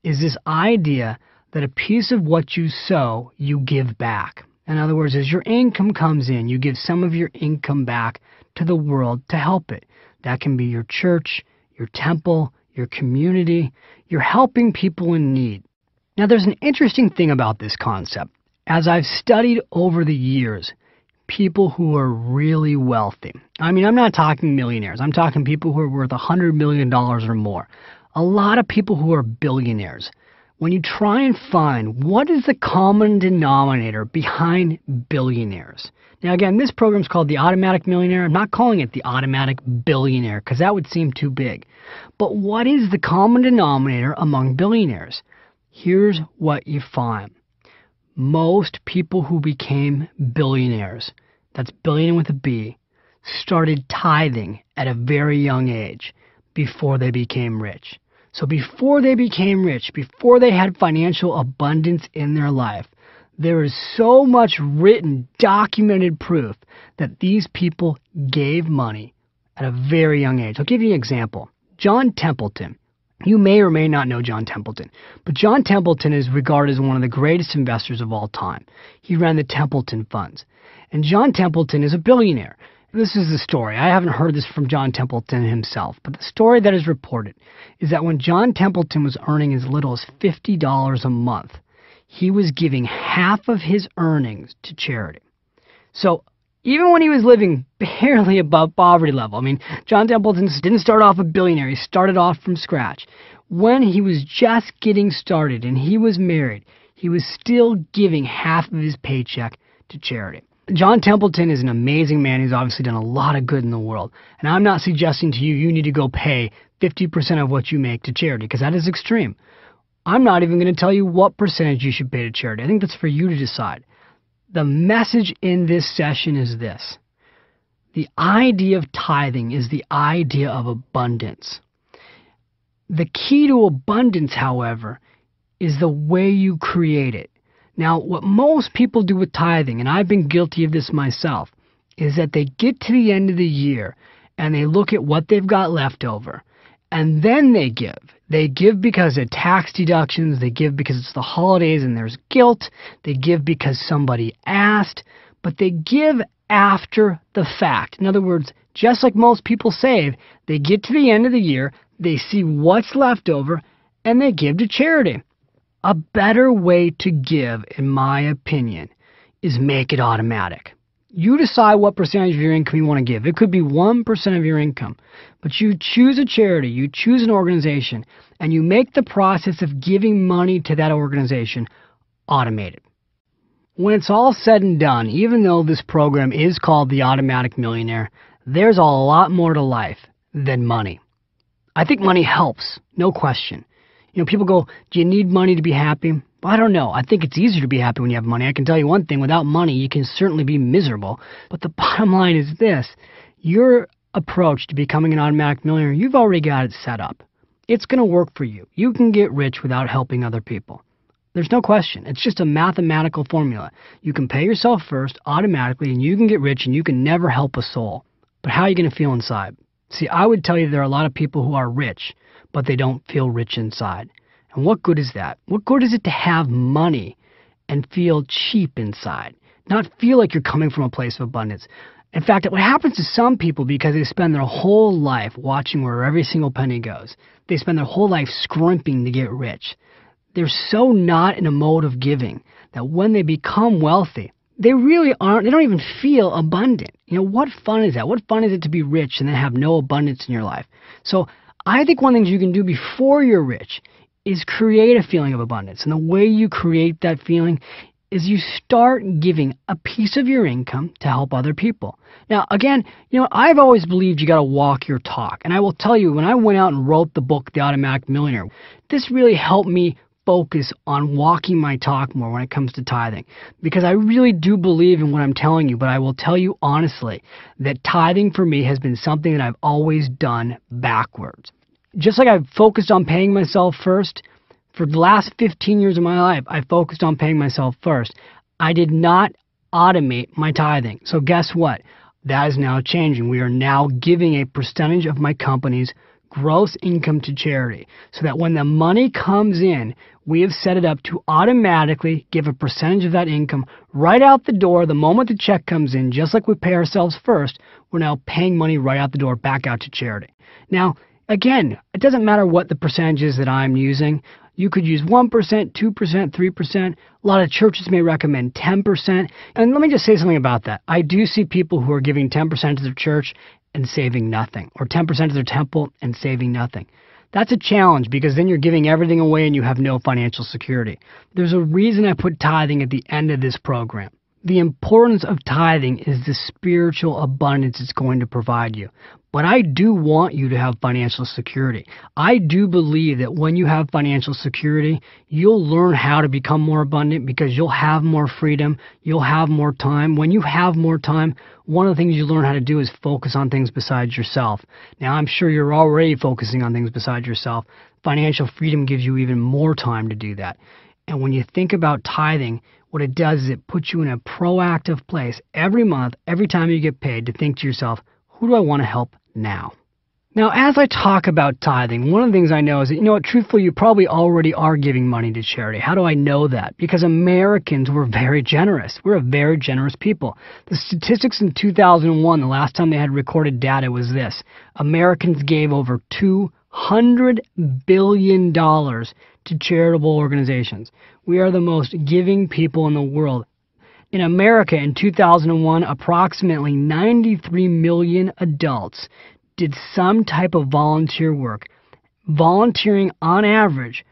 Speaker 1: is this idea that a piece of what you sow, you give back. In other words, as your income comes in, you give some of your income back to the world to help it. That can be your church, your temple, your community. You're helping people in need. Now, there's an interesting thing about this concept. As I've studied over the years, people who are really wealthy. I mean, I'm not talking millionaires. I'm talking people who are worth $100 million or more. A lot of people who are billionaires. When you try and find what is the common denominator behind billionaires. Now, again, this program is called the Automatic Millionaire. I'm not calling it the Automatic Billionaire because that would seem too big. But what is the common denominator among billionaires? Here's what you find. Most people who became billionaires, that's billion with a B, started tithing at a very young age before they became rich. So before they became rich, before they had financial abundance in their life, there is so much written, documented proof that these people gave money at a very young age. I'll give you an example. John Templeton. You may or may not know John Templeton, but John Templeton is regarded as one of the greatest investors of all time. He ran the Templeton Funds. And John Templeton is a billionaire. This is the story. I haven't heard this from John Templeton himself, but the story that is reported is that when John Templeton was earning as little as $50 a month, he was giving half of his earnings to charity. So even when he was living barely above poverty level, I mean, John Templeton didn't start off a billionaire. He started off from scratch. When he was just getting started and he was married, he was still giving half of his paycheck to charity. John Templeton is an amazing man. He's obviously done a lot of good in the world. And I'm not suggesting to you you need to go pay 50% of what you make to charity, because that is extreme. I'm not even going to tell you what percentage you should pay to charity. I think that's for you to decide. The message in this session is this. The idea of tithing is the idea of abundance. The key to abundance, however, is the way you create it. Now, what most people do with tithing, and I've been guilty of this myself, is that they get to the end of the year and they look at what they've got left over, and then they give. They give because of tax deductions. They give because it's the holidays and there's guilt. They give because somebody asked, but they give after the fact. In other words, just like most people save, they get to the end of the year, they see what's left over, and they give to charity. A better way to give, in my opinion, is make it automatic. You decide what percentage of your income you want to give. It could be 1% of your income, but you choose a charity, you choose an organization, and you make the process of giving money to that organization automated. When it's all said and done, even though this program is called the Automatic Millionaire, there's a lot more to life than money. I think money helps, no question. You know, people go, do you need money to be happy? Well, I don't know. I think it's easier to be happy when you have money. I can tell you one thing, without money, you can certainly be miserable. But the bottom line is this. Your approach to becoming an automatic millionaire, you've already got it set up. It's going to work for you. You can get rich without helping other people. There's no question. It's just a mathematical formula. You can pay yourself first automatically, and you can get rich, and you can never help a soul. But how are you going to feel inside? See, I would tell you there are a lot of people who are rich, but they don't feel rich inside. And what good is that? What good is it to have money and feel cheap inside? Not feel like you're coming from a place of abundance. In fact, what happens to some people, because they spend their whole life watching where every single penny goes, they spend their whole life scrimping to get rich. They're so not in a mode of giving that when they become wealthy, they really aren't, they don't even feel abundant. You know, what fun is that? What fun is it to be rich and then have no abundance in your life? So I think one of the things you can do before you're rich is create a feeling of abundance. And the way you create that feeling is you start giving a piece of your income to help other people. Now, again, you know, I've always believed you got to walk your talk. And I will tell you, when I went out and wrote the book, The Automatic Millionaire, this really helped me focus on walking my talk more when it comes to tithing, because I really do believe in what I'm telling you. But I will tell you honestly that tithing for me has been something that I've always done backwards. Just like I've focused on paying myself first, for the last 15 years of my life, I focused on paying myself first. I did not automate my tithing. So guess what? That is now changing. We are now giving a percentage of my company's gross income to charity, so that when the money comes in, we have set it up to automatically give a percentage of that income right out the door the moment the check comes in. Just like we pay ourselves first, we're now paying money right out the door back out to charity. Now, again, it doesn't matter what the percentage is that I'm using. You could use 1%, 2%, 3%. A lot of churches may recommend 10%. And let me just say something about that. I do see people who are giving 10% to their church and saving nothing, or 10% to their temple and saving nothing. That's a challenge, because then you're giving everything away and you have no financial security. There's a reason I put tithing at the end of this program. The importance of tithing is the spiritual abundance it's going to provide you. But I do want you to have financial security. I do believe that when you have financial security, you'll learn how to become more abundant, because you'll have more freedom, you'll have more time. When you have more time, one of the things you learn how to do is focus on things besides yourself. Now, I'm sure you're already focusing on things besides yourself. Financial freedom gives you even more time to do that. And when you think about tithing, what it does is it puts you in a proactive place every month, every time you get paid, to think to yourself, who do I want to help now? Now, as I talk about tithing, one of the things I know is that, you know what, truthfully, you probably already are giving money to charity. How do I know that? Because Americans were very generous. We're a very generous people. The statistics in 2001, the last time they had recorded data, was this. Americans gave over $200 billion to charitable organizations. We are the most giving people in the world. In America in 2001, approximately 93 million adults did some type of volunteer work, volunteering on average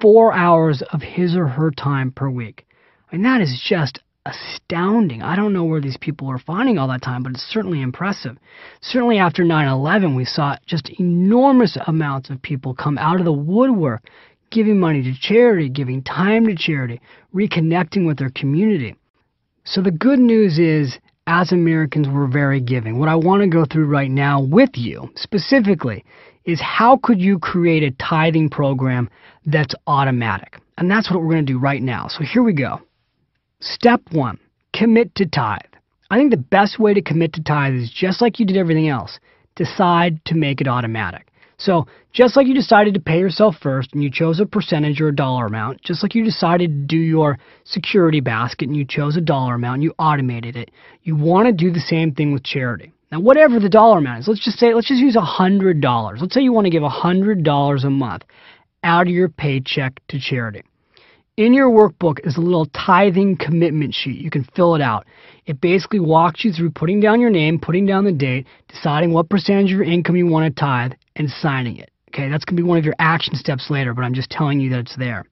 Speaker 1: 4 hours of his or her time per week. And that is just astounding. I don't know where these people are finding all that time, but it's certainly impressive. Certainly after 9/11, we saw just enormous amounts of people come out of the woodwork, giving money to charity, giving time to charity, reconnecting with their community. So the good news is, as Americans, we're very giving. What I want to go through right now with you specifically is how could you create a tithing program that's automatic? And that's what we're going to do right now. So here we go. Step 1, commit to tithe. I think the best way to commit to tithe is just like you did everything else. Decide to make it automatic. So just like you decided to pay yourself first and you chose a percentage or a dollar amount, just like you decided to do your security basket and you chose a dollar amount and you automated it, you want to do the same thing with charity. Now, whatever the dollar amount is, let's just use $100. Let's say you want to give $100 a month out of your paycheck to charity. In your workbook is a little tithing commitment sheet. You can fill it out. It basically walks you through putting down your name, putting down the date, deciding what percentage of your income you want to tithe, and signing it. Okay, that's going to be one of your action steps later, but I'm just telling you that it's there.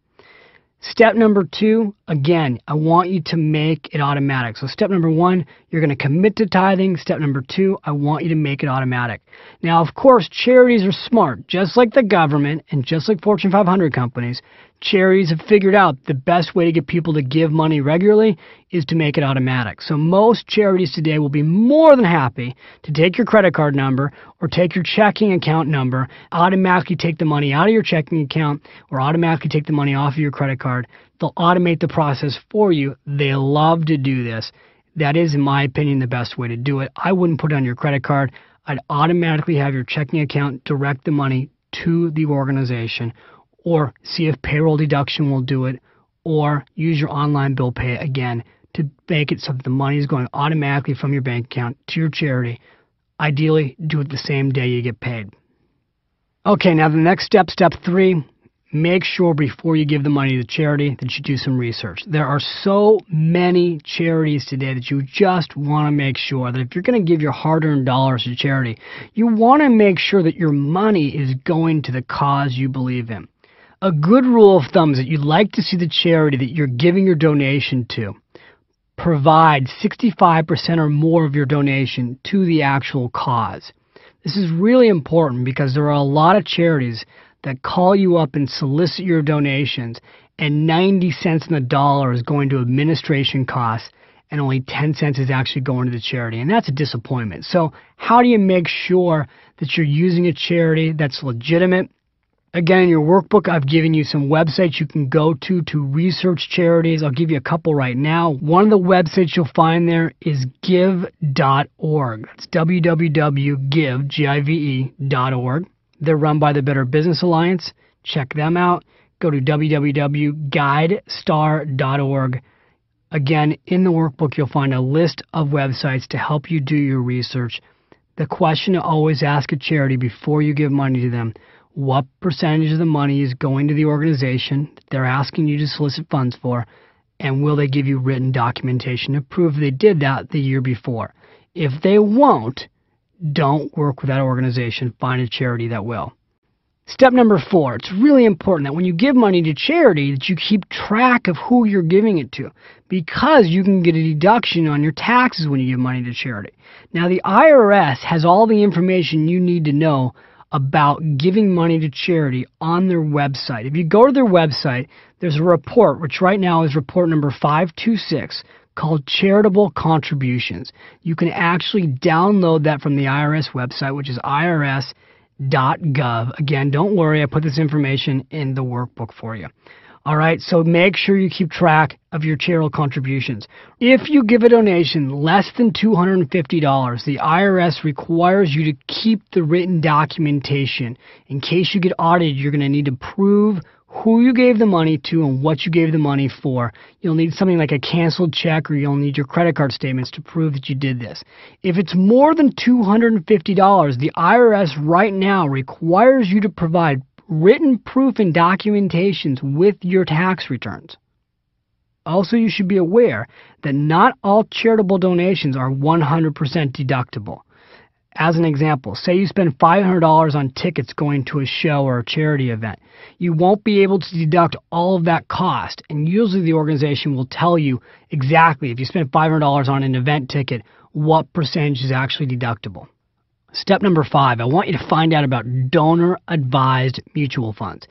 Speaker 1: Step number 2, again, I want you to make it automatic. So step number 1, you're going to commit to tithing. Step number 2, I want you to make it automatic. Now, of course, charities are smart. Just like the government and just like Fortune 500 companies, charities have figured out the best way to get people to give money regularly is to make it automatic. So most charities today will be more than happy to take your credit card number or take your checking account number, automatically take the money out of your checking account or automatically take the money off of your credit card. They'll automate the process for you. They love to do this. That is, in my opinion, the best way to do it. I wouldn't put it on your credit card. I'd automatically have your checking account direct the money to the organization, or see if payroll deduction will do it, or use your online bill pay again to make it so that the money is going automatically from your bank account to your charity. Ideally, do it the same day you get paid. Okay, now the next step, step 3, make sure before you give the money to charity that you do some research. There are so many charities today that you just want to make sure that if you're going to give your hard-earned dollars to charity, you want to make sure that your money is going to the cause you believe in. A good rule of thumb is that you'd like to see the charity that you're giving your donation to provide 65% or more of your donation to the actual cause. This is really important because there are a lot of charities that call you up and solicit your donations, and 90 cents on the dollar is going to administration costs and only 10 cents is actually going to the charity, and that's a disappointment. So how do you make sure that you're using a charity that's legitimate? Again, in your workbook, I've given you some websites you can go to research charities. I'll give you a couple right now. One of the websites you'll find there is give.org. That's www.give.org. They're run by the Better Business Alliance. Check them out. Go to www.guidestar.org. Again, in the workbook, you'll find a list of websites to help you do your research. The question to always ask a charity before you give money to them: what percentage of the money is going to the organization that they're asking you to solicit funds for, and will they give you written documentation to prove they did that the year before? If they won't, don't work with that organization. Find a charity that will. Step number 4, it's really important that when you give money to charity that you keep track of who you're giving it to, because you can get a deduction on your taxes when you give money to charity. Now, the IRS has all the information you need to know about giving money to charity on their website. If you go to their website, there's a report, which right now is report number 526, called Charitable Contributions. You can actually download that from the IRS website, which is irs.gov. Again, don't worry, I put this information in the workbook for you. All right, so make sure you keep track of your charitable contributions. If you give a donation less than $250, the IRS requires you to keep the written documentation. In case you get audited, you're going to need to prove who you gave the money to and what you gave the money for. You'll need something like a canceled check, or you'll need your credit card statements to prove that you did this. If it's more than $250, the IRS right now requires you to provide written proof and documentations with your tax returns. Also, you should be aware that not all charitable donations are 100% deductible. As an example, say you spend $500 on tickets going to a show or a charity event. You won't be able to deduct all of that cost, and usually the organization will tell you exactly, if you spend $500 on an event ticket, what percentage is actually deductible. Step number 5, I want you to find out about donor-advised mutual funds.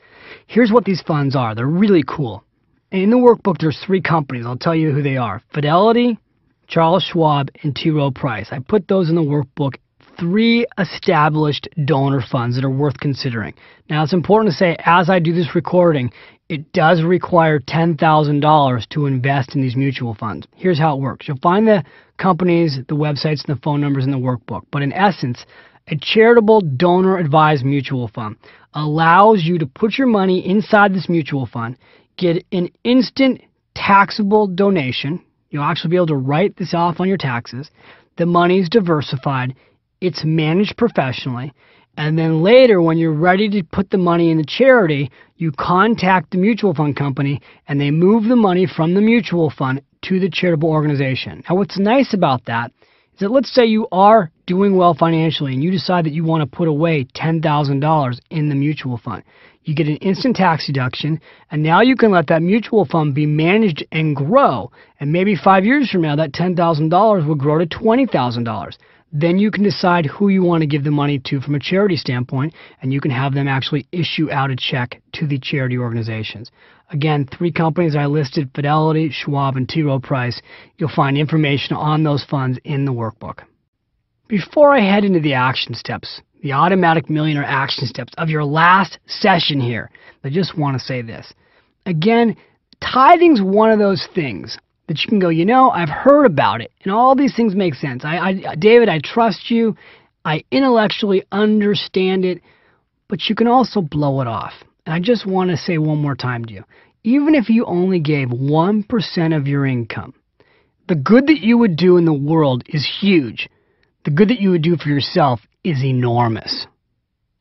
Speaker 1: Here's what these funds are. They're really cool. In the workbook, there's 3 companies. I'll tell you who they are. Fidelity, Charles Schwab, and T. Rowe Price. I put those in the workbook. 3 established donor funds that are worth considering. Now, it's important to say, as I do this recording, it does require $10,000 to invest in these mutual funds. Here's how it works. You'll find the companies, the websites, and the phone numbers in the workbook. But in essence, a charitable donor-advised mutual fund allows you to put your money inside this mutual fund, get an instant taxable donation. You'll actually be able to write this off on your taxes. The money's diversified. It's managed professionally. And then later, when you're ready to put the money in the charity, you contact the mutual fund company and they move the money from the mutual fund to the charitable organization. Now, what's nice about that is that let's say you are doing well financially and you decide that you want to put away $10,000 in the mutual fund. You get an instant tax deduction, and now you can let that mutual fund be managed and grow. And maybe 5 years from now, that $10,000 will grow to $20,000. Then you can decide who you want to give the money to from a charity standpoint, and you can have them actually issue out a check to the charity organizations. Again, 3 companies I listed, Fidelity, Schwab, and T. Rowe Price. You'll find information on those funds in the workbook. Before I head into the action steps, the Automatic Millionaire action steps of your last session here, I just want to say this. Again, tithing's one of those things that you can go, I've heard about it, and all these things make sense. David, I trust you. I intellectually understand it, but you can also blow it off. And I just want to say one more time to you, even if you only gave 1% of your income, the good that you would do in the world is huge. The good that you would do for yourself is enormous.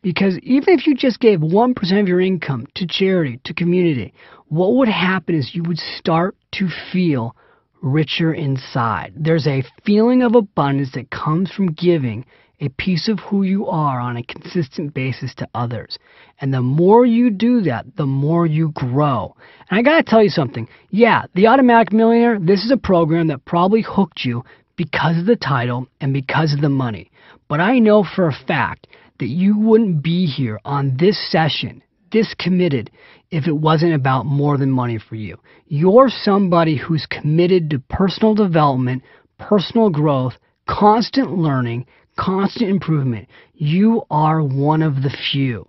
Speaker 1: Because even if you just gave 1% of your income to charity, to community, what would happen is you would start to feel richer inside. There's a feeling of abundance that comes from giving a piece of who you are on a consistent basis to others. And the more you do that, the more you grow. And I got to tell you something. Yeah, the Automatic Millionaire, this is a program that probably hooked you because of the title and because of the money. But I know for a fact that you wouldn't be here on this session, this committed, if it wasn't about more than money for you. You're somebody who's committed to personal development, personal growth, constant learning, constant improvement. You are one of the few.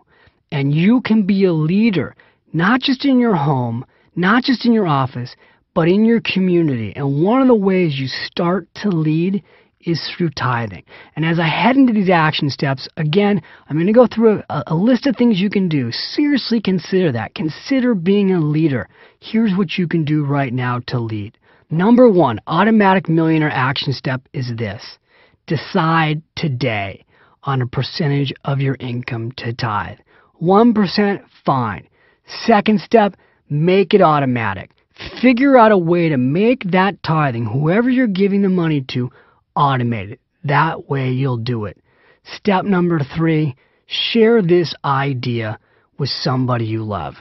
Speaker 1: And you can be a leader, not just in your home, not just in your office, but in your community. And one of the ways you start to lead is through tithing. And as I head into these action steps, again, I'm going to go through a list of things you can do. Seriously consider that. Consider being a leader. Here's what you can do right now to lead. Number 1, Automatic Millionaire action step is this. Decide today on a percentage of your income to tithe. 1%, fine. Second step, make it automatic. Figure out a way to make that tithing, whoever you're giving the money to, automated. That way you'll do it. Step number 3, share this idea with somebody you love.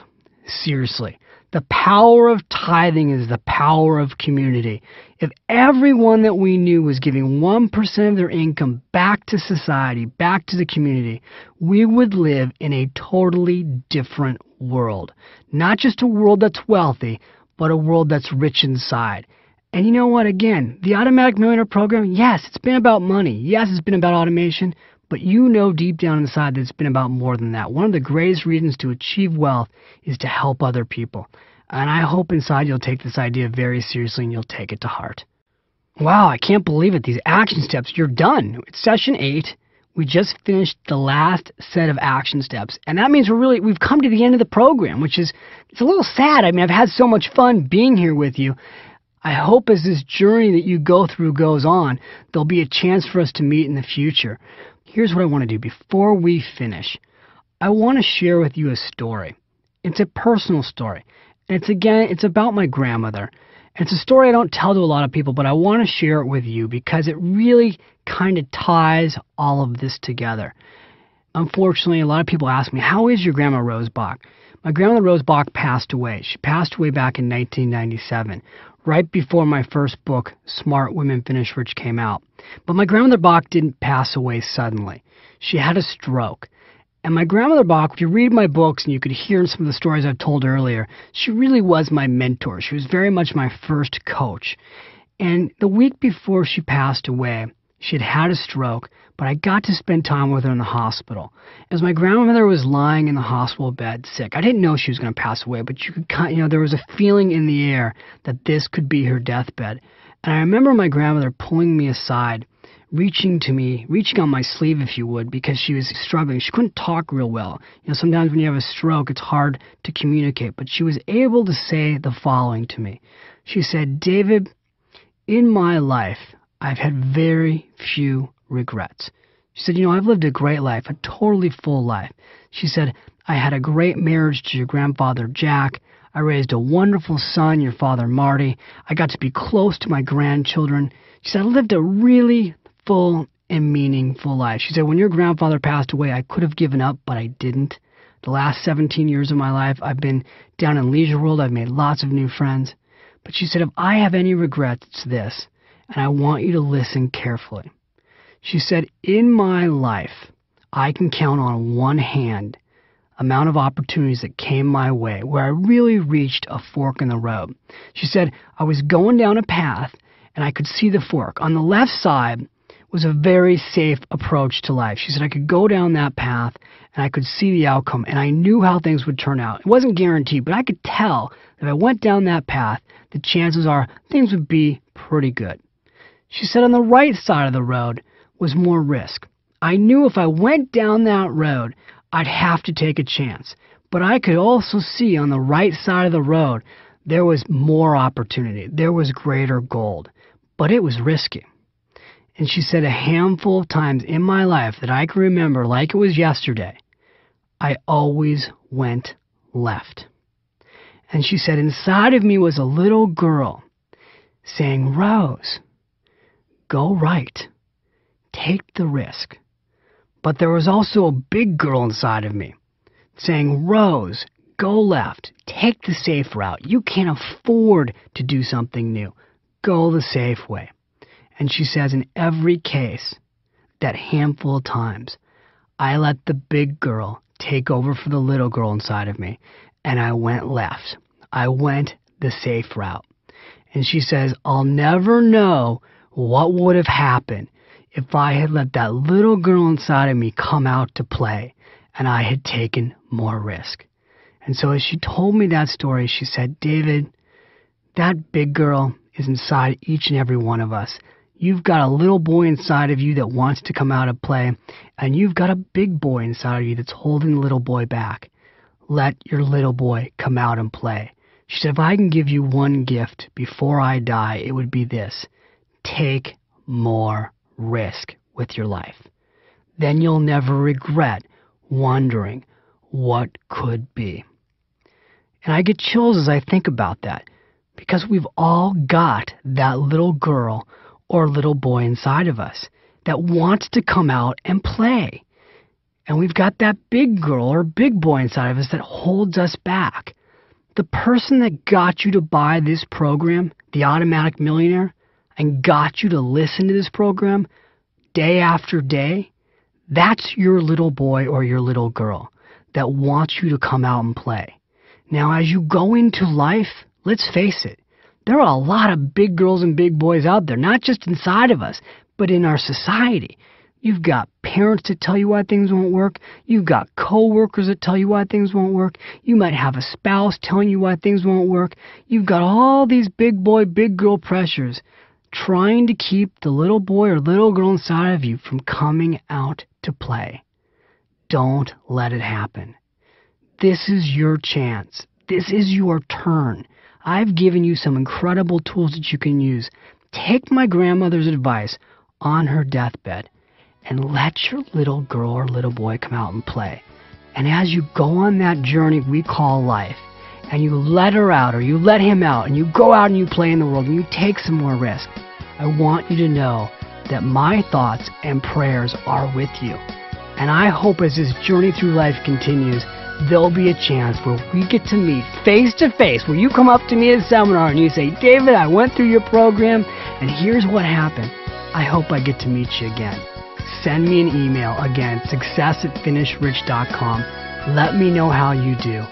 Speaker 1: Seriously. The power of tithing is the power of community. If everyone that we knew was giving 1% of their income back to society, back to the community, we would live in a totally different world. Not just a world that's wealthy, but a world that's rich inside. And you know what? Again, the Automatic Millionaire program, yes, it's been about money. Yes, it's been about automation. But you know deep down inside that it's been about more than that. One of the greatest reasons to achieve wealth is to help other people. And I hope inside you'll take this idea very seriously and you'll take it to heart. Wow, I can't believe it. These action steps, you're done. It's session 8. We just finished the last set of action steps. And that means we've come to the end of the program, which is, it's a little sad. I mean, I've had so much fun being here with you. I hope as this journey that you go through goes on, there'll be a chance for us to meet in the future. Here's what I want to do. Before we finish, I want to share with you a story. It's a personal story. And it's about my grandmother. It's a story I don't tell to a lot of people, but I want to share it with you because it really kind of ties all of this together. Unfortunately, a lot of people ask me, how is your grandma Rose Bach? My grandmother Rose Bach passed away. She passed away back in 1997, right before my first book, Smart Women Finish Rich, came out. But my grandmother Bach didn't pass away suddenly. She had a stroke. And my grandmother Bach, if you read my books and you could hear in some of the stories I've told earlier, she really was my mentor. She was very much my first coach. And the week before she passed away, she had had a stroke, but I got to spend time with her in the hospital. As my grandmother was lying in the hospital bed sick, I didn't know she was going to pass away, but you could there was a feeling in the air that this could be her deathbed. And I remember my grandmother pulling me aside, reaching on my sleeve, if you would, because she was struggling. She couldn't talk real well. Sometimes when you have a stroke, it's hard to communicate, but she was able to say the following to me. She said, "David, in my life, I've had very few regrets." She said, I've lived a great life, a totally full life. She said, "I had a great marriage to your grandfather, Jack. I raised a wonderful son, your father, Marty. I got to be close to my grandchildren." She said, "I lived a really full and meaningful life." She said, "When your grandfather passed away, I could have given up, but I didn't. The last 17 years of my life, I've been down in Leisure World. I've made lots of new friends." But she said, "If I have any regrets, it's this, and I want you to listen carefully." She said, "In my life, I can count on one hand amount of opportunities that came my way where I really reached a fork in the road." She said, "I was going down a path, and I could see the fork. On the left side was a very safe approach to life." She said, "I could go down that path, and I could see the outcome, and I knew how things would turn out. It wasn't guaranteed, but I could tell that if I went down that path, the chances are things would be pretty good." She said, "On the right side of the road was more risk. I knew if I went down that road, I'd have to take a chance. But I could also see on the right side of the road, there was more opportunity. There was greater gold. But it was risky." And she said, "A handful of times in my life that I can remember like it was yesterday, I always went left." And she said, "Inside of me was a little girl saying, 'Rose, go right. Take the risk.' But there was also a big girl inside of me saying, 'Rose, go left. Take the safe route. You can't afford to do something new. Go the safe way.' And she says, in every case, that handful of times, I let the big girl take over for the little girl inside of me, and I went left. I went the safe route." And she says, "I'll never know what would have happened if I had let that little girl inside of me come out to play, and I had taken more risk." And so as she told me that story, she said, "David, that big girl is inside each and every one of us. You've got a little boy inside of you that wants to come out and play, and you've got a big boy inside of you that's holding the little boy back. Let your little boy come out and play." She said, "If I can give you one gift before I die, it would be this: take more risk with your life. Then you'll never regret wondering what could be." And I get chills as I think about that, because we've all got that little girl or little boy inside of us that wants to come out and play. And we've got that big girl or big boy inside of us that holds us back. The person that got you to buy this program, the Automatic Millionaire, and got you to listen to this program day after day, that's your little boy or your little girl that wants you to come out and play. Now, as you go into life, let's face it, there are a lot of big girls and big boys out there, not just inside of us, but in our society. You've got parents that tell you why things won't work. You've got coworkers that tell you why things won't work. You might have a spouse telling you why things won't work. You've got all these big boy, big girl pressures trying to keep the little boy or little girl inside of you from coming out to play. Don't let it happen. This is your chance. This is your turn. I've given you some incredible tools that you can use. Take my grandmother's advice on her deathbed and let your little girl or little boy come out and play. And as you go on that journey we call life, and you let her out or you let him out and you go out and you play in the world and you take some more risk, I want you to know that my thoughts and prayers are with you. And I hope as this journey through life continues, there'll be a chance where we get to meet face to face, where you come up to me at a seminar and you say, David, I went through your program and here's what happened. I hope I get to meet you again. Send me an email, again, success@finishrich.com. Let me know how you do.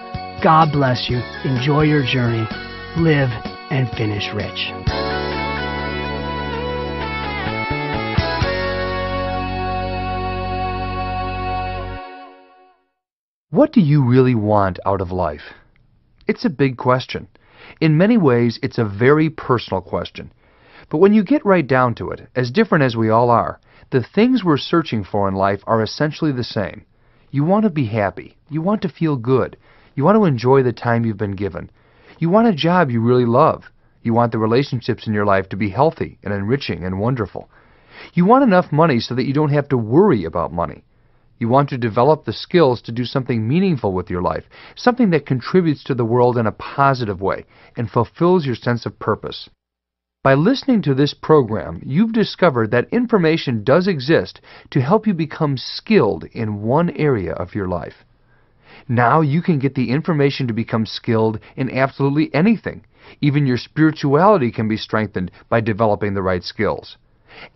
Speaker 1: God bless you. Enjoy your journey. Live and finish rich.
Speaker 2: What do you really want out of life? It's a big question. In many ways, it's a very personal question. But when you get right down to it, as different as we all are, the things we're searching for in life are essentially the same. You want to be happy. You want to feel good. You want to enjoy the time you've been given. You want a job you really love. You want the relationships in your life to be healthy and enriching and wonderful. You want enough money so that you don't have to worry about money. You want to develop the skills to do something meaningful with your life, something that contributes to the world in a positive way and fulfills your sense of purpose. By listening to this program, you've discovered that information does exist to help you become skilled in one area of your life. Now you can get the information to become skilled in absolutely anything. Even your spirituality can be strengthened by developing the right skills.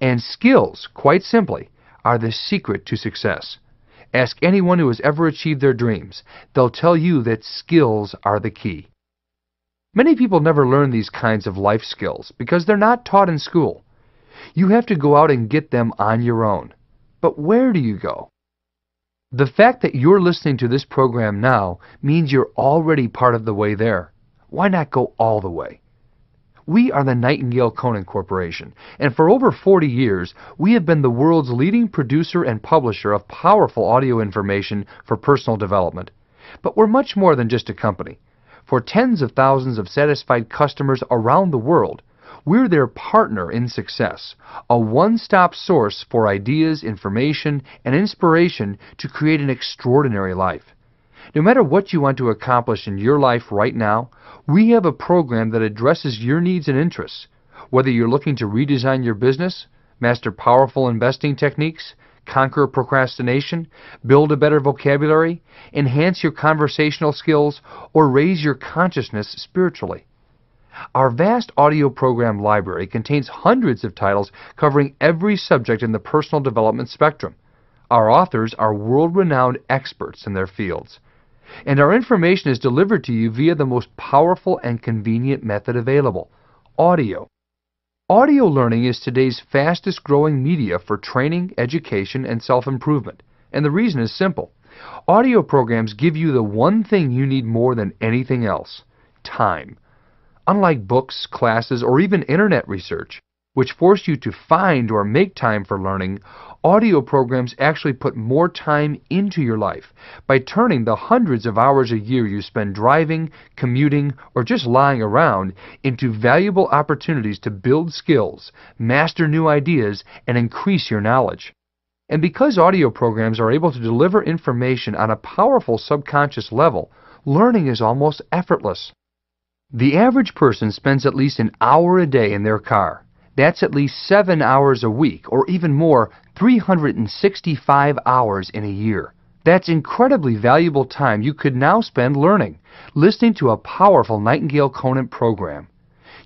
Speaker 2: And skills, quite simply, are the secret to success. Ask anyone who has ever achieved their dreams. They'll tell you that skills are the key. Many people never learn these kinds of life skills because they're not taught in school. You have to go out and get them on your own. But where do you go? The fact that you're listening to this program now means you're already part of the way there. Why not go all the way? We are the Nightingale Conant Corporation, and for over 40 years, we have been the world's leading producer and publisher of powerful audio information for personal development. But we're much more than just a company. For tens of thousands of satisfied customers around the world, we're their partner in success, a one-stop source for ideas, information, and inspiration to create an extraordinary life. No matter what you want to accomplish in your life right now, we have a program that addresses your needs and interests. Whether you're looking to redesign your business, master powerful investing techniques, conquer procrastination, build a better vocabulary, enhance your conversational skills, or raise your consciousness spiritually. Our vast audio program library contains hundreds of titles covering every subject in the personal development spectrum. Our authors are world-renowned experts in their fields. And our information is delivered to you via the most powerful and convenient method available, audio. Audio learning is today's fastest growing media for training, education, and self-improvement. And the reason is simple. Audio programs give you the one thing you need more than anything else, time. Unlike books, classes, or even internet research, which force you to find or make time for learning, audio programs actually put more time into your life by turning the hundreds of hours a year you spend driving, commuting, or just lying around into valuable opportunities to build skills, master new ideas, and increase your knowledge. And because audio programs are able to deliver information on a powerful subconscious level, learning is almost effortless. The average person spends at least an hour a day in their car. That's at least 7 hours a week, or even more, 365 hours in a year. That's incredibly valuable time you could now spend learning, listening to a powerful Nightingale Conant program.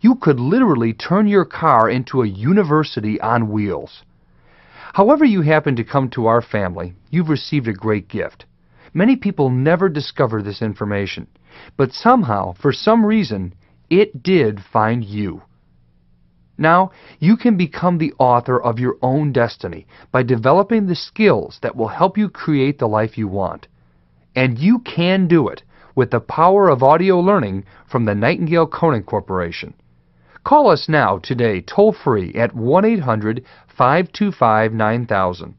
Speaker 2: You could literally turn your car into a university on wheels. However you happen to come to our family, you've received a great gift. Many people never discover this information, but somehow, for some reason, it did find you. Now, you can become the author of your own destiny by developing the skills that will help you create the life you want. And you can do it with the power of audio learning from the Nightingale Conant Corporation. Call us now today toll-free at 1-800-525-9000.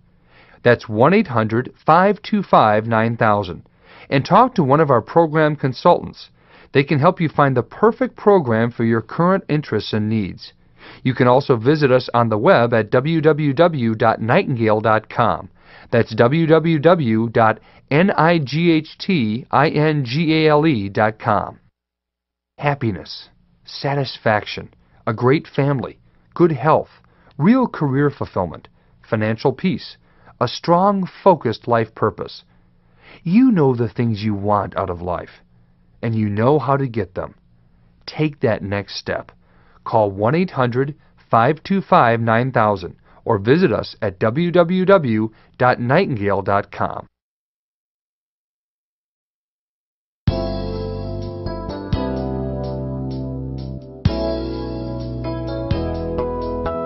Speaker 2: That's 1-800-525-9000. And talk to one of our program consultants. They can help you find the perfect program for your current interests and needs. You can also visit us on the web at www.nightingale.com. That's www.nightingale.com. happiness, satisfaction, a great family, good health, real career fulfillment, financial peace, a strong, focused life purpose. You know the things you want out of life, and you know how to get them. Take that next step. Call 1-800-525-9000 or visit us at www.nightingale.com.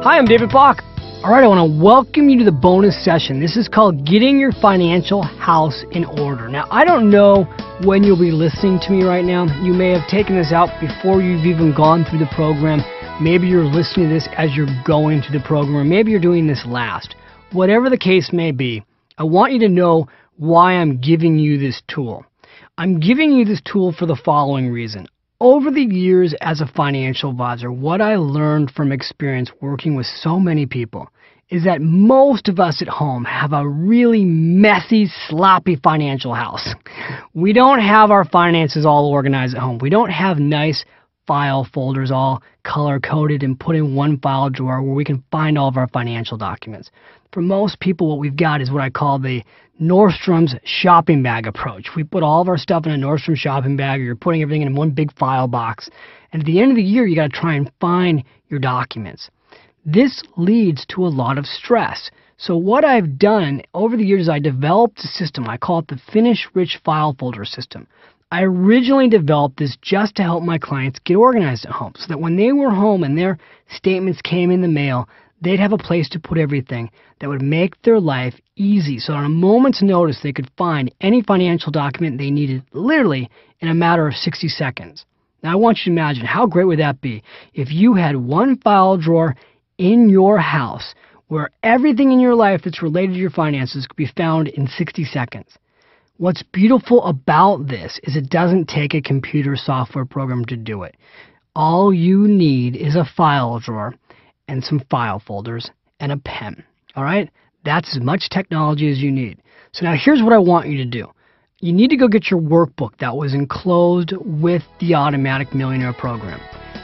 Speaker 1: Hi, I'm David Bach. All right, I want to welcome you to the bonus session. This is called Getting Your Financial House in Order. Now, I don't know when you'll be listening to me right now. You may have taken this out before you've even gone through the program. Maybe you're listening to this as you're going through the program, or maybe you're doing this last. Whatever the case may be, I want you to know why I'm giving you this tool. I'm giving you this tool for the following reason. Over the years as a financial advisor, what I learned from experience working with so many people is that most of us at home have a really messy, sloppy financial house. We don't have our finances all organized at home. We don't have nice file folders all color-coded and put in one file drawer where we can find all of our financial documents. For most people, what we've got is what I call the Nordstrom's shopping bag approach. We put all of our stuff in a Nordstrom shopping bag, or you're putting everything in one big file box. And at the end of the year, you got to try and find your documents. This leads to a lot of stress. So what I've done over the years, I developed a system. I call it the Finish Rich File Folder System. I originally developed this just to help my clients get organized at home, so that when they were home and their statements came in the mail, they'd have a place to put everything that would make their life easy. So on a moment's notice, they could find any financial document they needed literally in a matter of 60 seconds. Now, I want you to imagine, how great would that be if you had one file drawer in your house where everything in your life that's related to your finances could be found in 60 seconds. What's beautiful about this is it doesn't take a computer software program to do it. All you need is a file drawer and some file folders and a pen. All right? That's as much technology as you need. So now here's what I want you to do. You need to go get your workbook that was enclosed with the Automatic Millionaire program.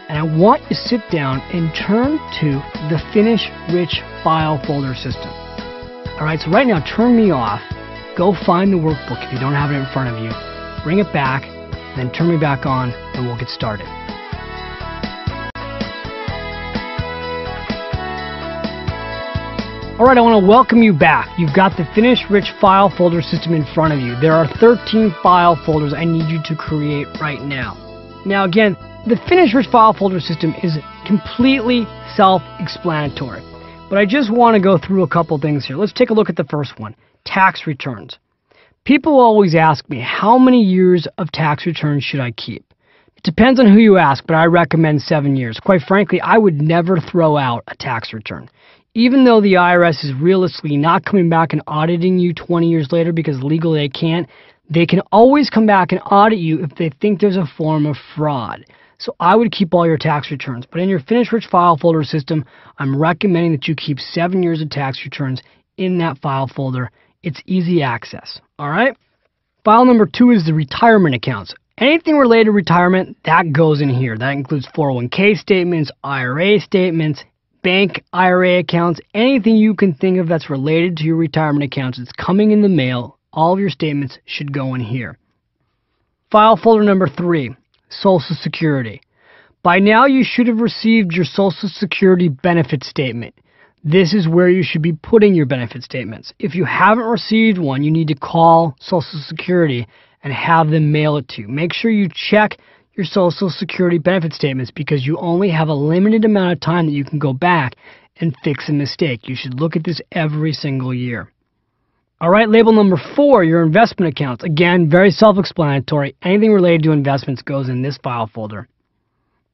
Speaker 1: And I want you to sit down and turn to the Finish Rich File Folder System. All right, so right now, turn me off. Go find the workbook if you don't have it in front of you. Bring it back, and then turn me back on, and we'll get started. All right, I want to welcome you back. You've got the Finish Rich File Folder System in front of you. There are 13 file folders I need you to create right now. Now again, the Finish Rich File Folder System is completely self-explanatory. But I just want to go through a couple things here. Let's take a look at the first one, tax returns. People always ask me, how many years of tax returns should I keep? It depends on who you ask, but I recommend 7 years. Quite frankly, I would never throw out a tax return. Even though the IRS is realistically not coming back and auditing you 20 years later because legally they can always come back and audit you if they think there's a form of fraud. So I would keep all your tax returns. But in your Finish Rich File Folder System, I'm recommending that you keep 7 years of tax returns in that file folder. It's easy access. All right? File number 2 is the retirement accounts. Anything related to retirement, that goes in here. That includes 401k statements, IRA statements, bank IRA accounts, anything you can think of that's related to your retirement accounts. It's coming in the mail. All of your statements should go in here. File folder number 3, Social Security. By now you should have received your Social Security benefit statement. This is where you should be putting your benefit statements. If you haven't received one, you need to call Social Security and have them mail it to you. Make sure you check your Social Security benefit statements because you only have a limited amount of time that you can go back and fix a mistake. You should look at this every single year. All right, label number 4, your investment accounts. Again, very self-explanatory. Anything related to investments goes in this file folder.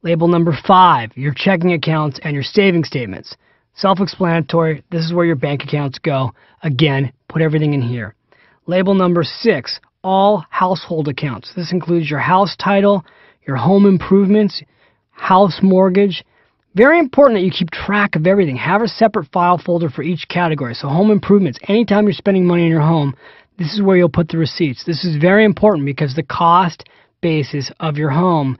Speaker 1: Label number 5, your checking accounts and your saving statements. Self-explanatory. This is where your bank accounts go. Again, put everything in here. Label number 6, all household accounts. This includes your house title, your home improvements, house mortgage. Very important that you keep track of everything. Have a separate file folder for each category. So home improvements, anytime you're spending money in your home, this is where you'll put the receipts. This is very important because the cost basis of your home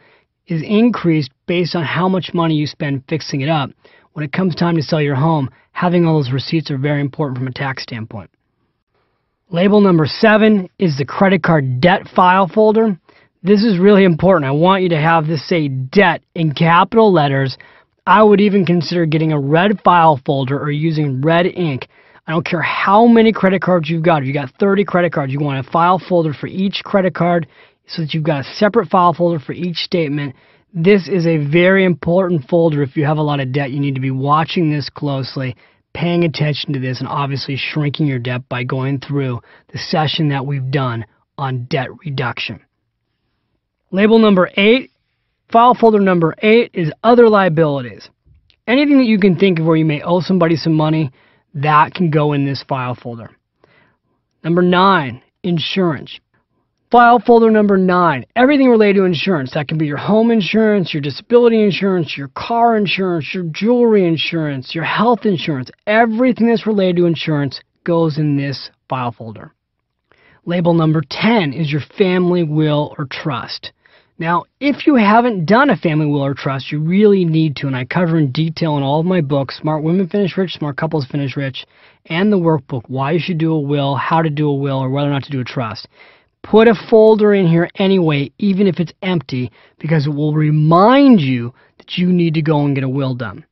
Speaker 1: is increased based on how much money you spend fixing it up. When it comes time to sell your home, having all those receipts are very important from a tax standpoint. Label number 7 is the credit card debt file folder. This is really important. I want you to have this say debt in capital letters. I would even consider getting a red file folder or using red ink. I don't care how many credit cards you've got. If you've got 30 credit cards, you want a file folder for each credit card so that you've got a separate file folder for each statement. This is a very important folder. If you have a lot of debt, you need to be watching this closely, paying attention to this, and obviously shrinking your debt by going through the session that we've done on debt reduction. Label number 8, file folder number 8 is other liabilities. Anything that you can think of where you may owe somebody some money, that can go in this file folder. Number 9, insurance. File folder number 9, everything related to insurance. That can be your home insurance, your disability insurance, your car insurance, your jewelry insurance, your health insurance. Everything that's related to insurance goes in this file folder. Label number 10 is your family will or trust. Now, if you haven't done a family will or trust, you really need to, and I cover in detail in all of my books, Smart Women Finish Rich, Smart Couples Finish Rich, and the workbook, why you should do a will, how to do a will, or whether or not to do a trust. Put a folder in here anyway, even if it's empty, because it will remind you that you need to go and get a will done.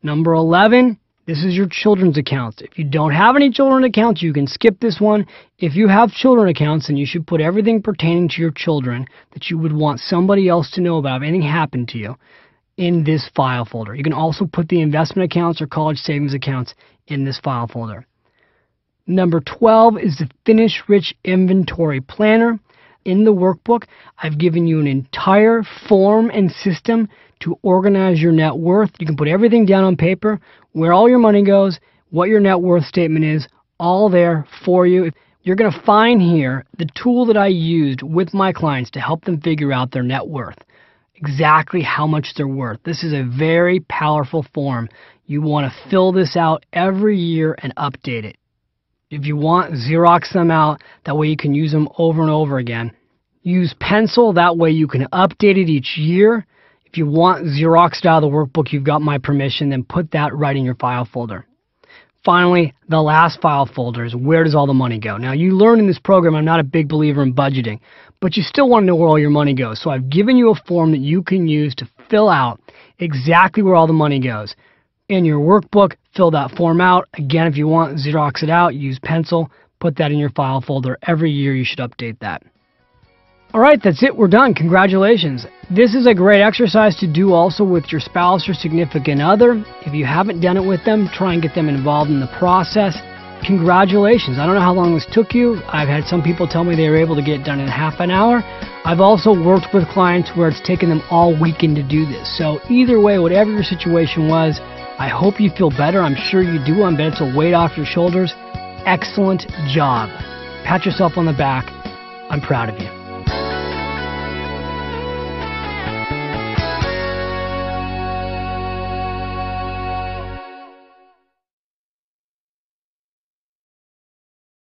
Speaker 1: Number 11, this is your children's accounts. If you don't have any children's accounts, you can skip this one. If you have children's accounts, then you should put everything pertaining to your children that you would want somebody else to know about if anything happened to you in this file folder. You can also put the investment accounts or college savings accounts in this file folder. Number 12 is the Finish Rich Inventory Planner. In the workbook, I've given you an entire form and system to organize your net worth. You can put everything down on paper, where all your money goes, what your net worth statement is, all there for you. You're going to find here the tool that I used with my clients to help them figure out their net worth, exactly how much they're worth. This is a very powerful form. You want to fill this out every year and update it. If you want, Xerox them out. That way you can use them over and over again. Use pencil. That way you can update it each year. If you want Xeroxed out of the workbook, you've got my permission. Then put that right in your file folder. Finally, the last file folder is where does all the money go? Now, you learn in this program I'm not a big believer in budgeting, but you still want to know where all your money goes. So I've given you a form that you can use to fill out exactly where all the money goes. In your workbook, fill that form out. Again, if you want, Xerox it out, use pencil, put that in your file folder. Every year you should update that. All right, that's it. We're done. Congratulations. This is a great exercise to do also with your spouse or significant other. If you haven't done it with them, try and get them involved in the process. Congratulations. I don't know how long this took you. I've had some people tell me they were able to get it done in half an hour. I've also worked with clients where it's taken them all weekend to do this. So either way, whatever your situation was, I hope you feel better. I'm sure you do. I bet it's a weight off your shoulders. Excellent job. Pat yourself on the back. I'm proud of you.